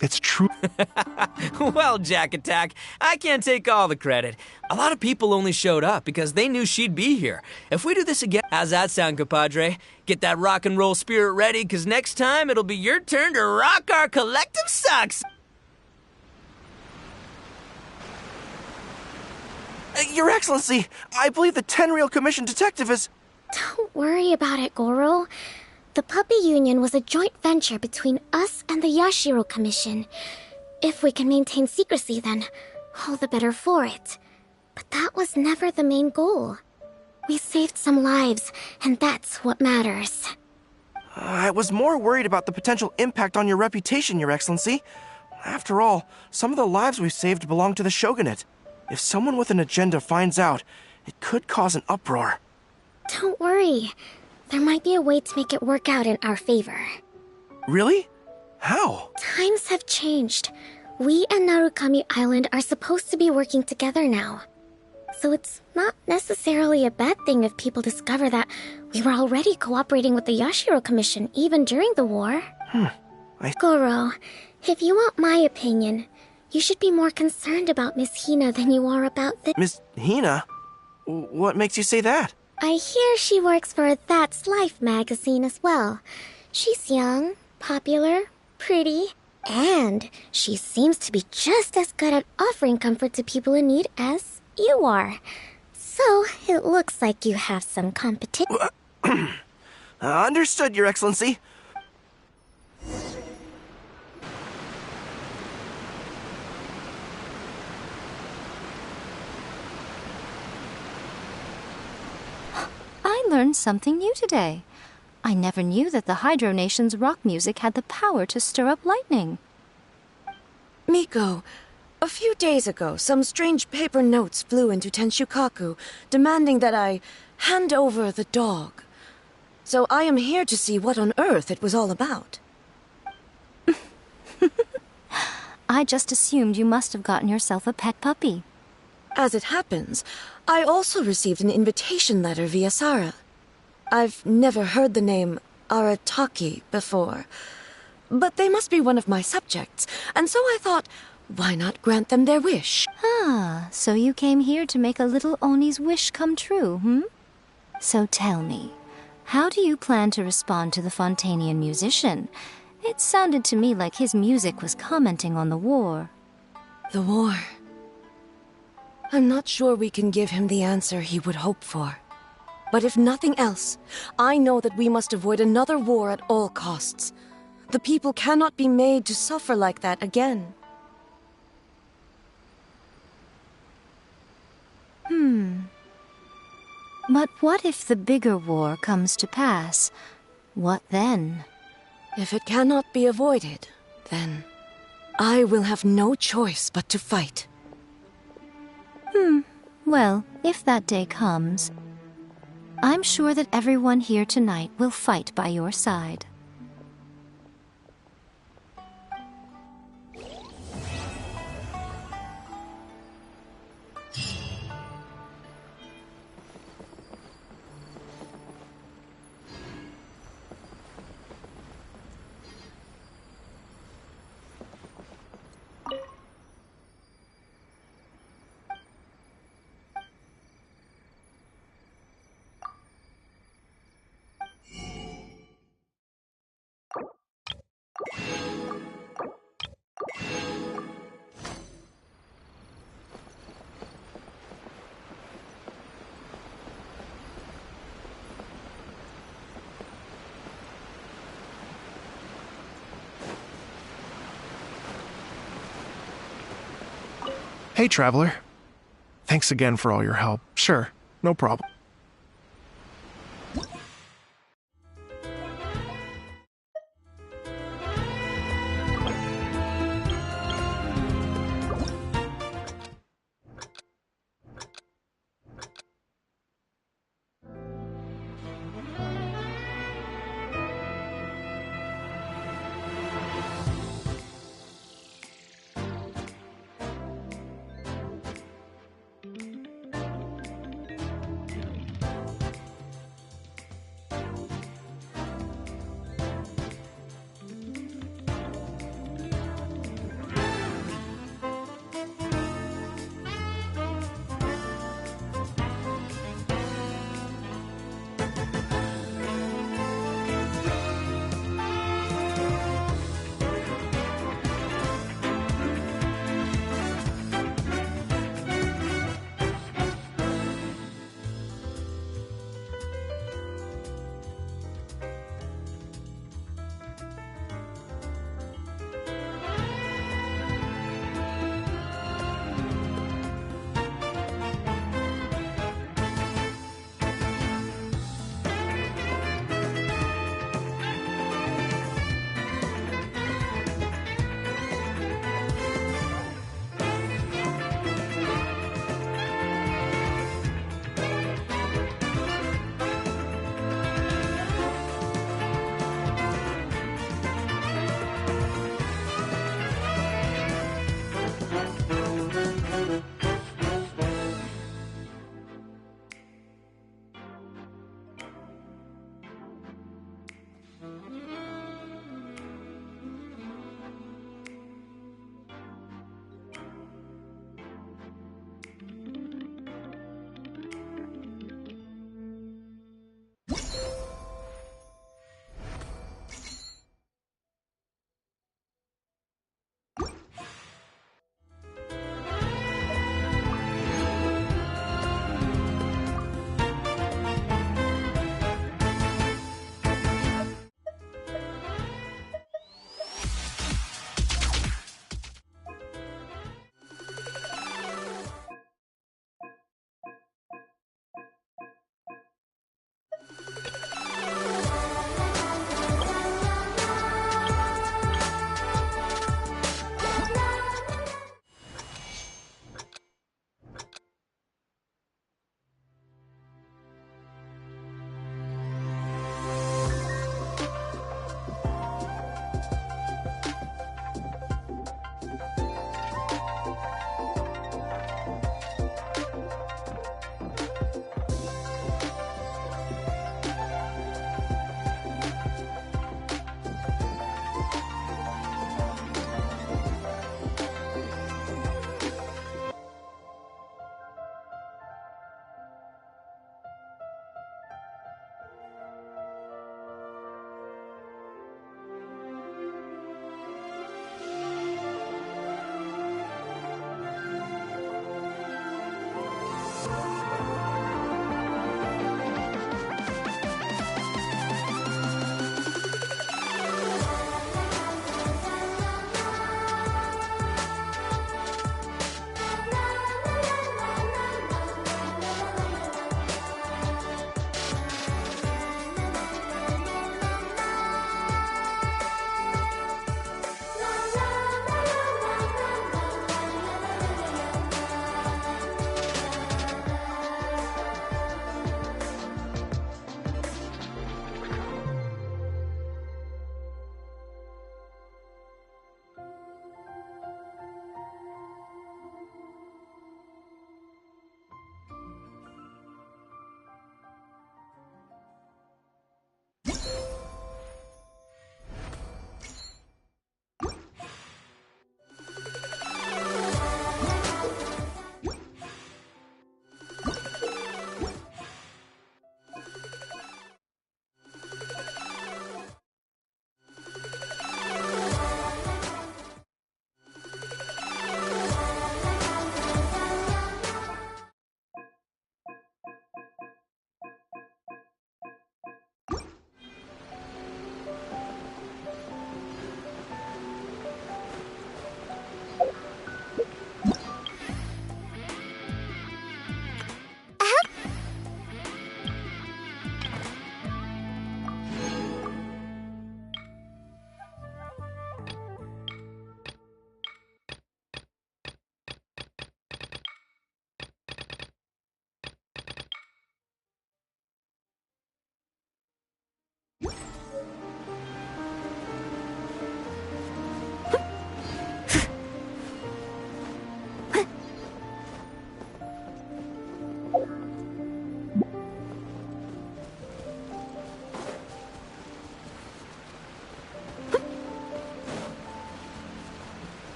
It's true. Well, Jack Attack, I can't take all the credit. A lot of people only showed up because they knew she'd be here. If we do this again, how's that sound, compadre? Get that rock and roll spirit ready, because next time it'll be your turn to rock our collective socks. Your Excellency, I believe the Tenryou Commission detective is... Don't worry about it, Goro. The Puppy Union was a joint venture between us and the Yashiro Commission. If we can maintain secrecy, then all the better for it. But that was never the main goal. We saved some lives, and that's what matters. I was more worried about the potential impact on your reputation, Your Excellency. After all, some of the lives we've saved belong to the Shogunate. If someone with an agenda finds out, it could cause an uproar. Don't worry. There might be a way to make it work out in our favor. Really? How? Times have changed. We and Narukami Island are supposed to be working together now. So it's not necessarily a bad thing if people discover that we were already cooperating with the Yashiro Commission even during the war. Goro, if you want my opinion, you should be more concerned about Miss Hina than you are about the— Miss Hina? What makes you say that? I hear she works for That's Life magazine as well. She's young, popular, pretty, and she seems to be just as good at offering comfort to people in need as you are. So, it looks like you have some competition. Understood, Your Excellency. I learned something new today. I never knew that the Hydro Nation's rock music had the power to stir up lightning. Miko, a few days ago, some strange paper notes flew into Tenshukaku, demanding that I hand over the dog. So I am here to see what on earth it was all about. I just assumed you must have gotten yourself a pet puppy. As it happens, I also received an invitation letter via Sara. I've never heard the name Arataki before, but they must be one of my subjects, and so I thought, why not grant them their wish? Ah, so you came here to make a little Oni's wish come true, hmm? So tell me, how do you plan to respond to the Fontanian musician? It sounded to me like his music was commenting on the war. The war. I'm not sure we can give him the answer he would hope for. But if nothing else, I know that we must avoid another war at all costs. The people cannot be made to suffer like that again. But what if the bigger war comes to pass? What then? If it cannot be avoided, then I will have no choice but to fight. Well, if that day comes, I'm sure that everyone here tonight will fight by your side. Hey, Traveler. Thanks again for all your help. Sure, no problem.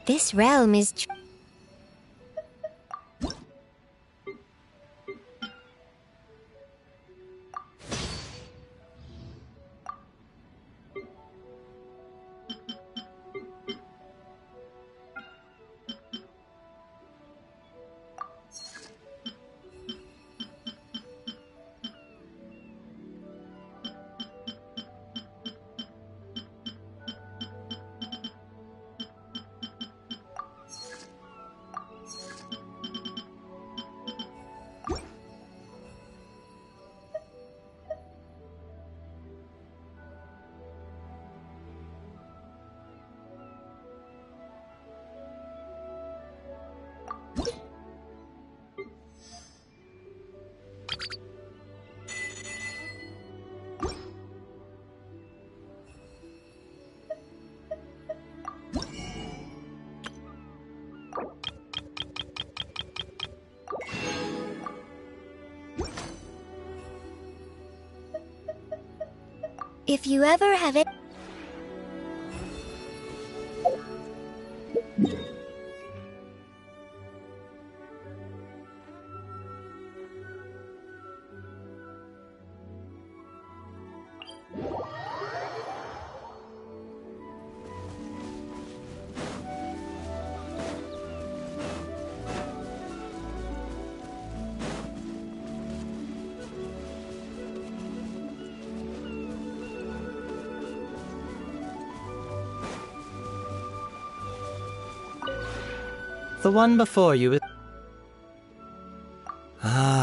This realm is if you ever have it. The one before you is... Ah,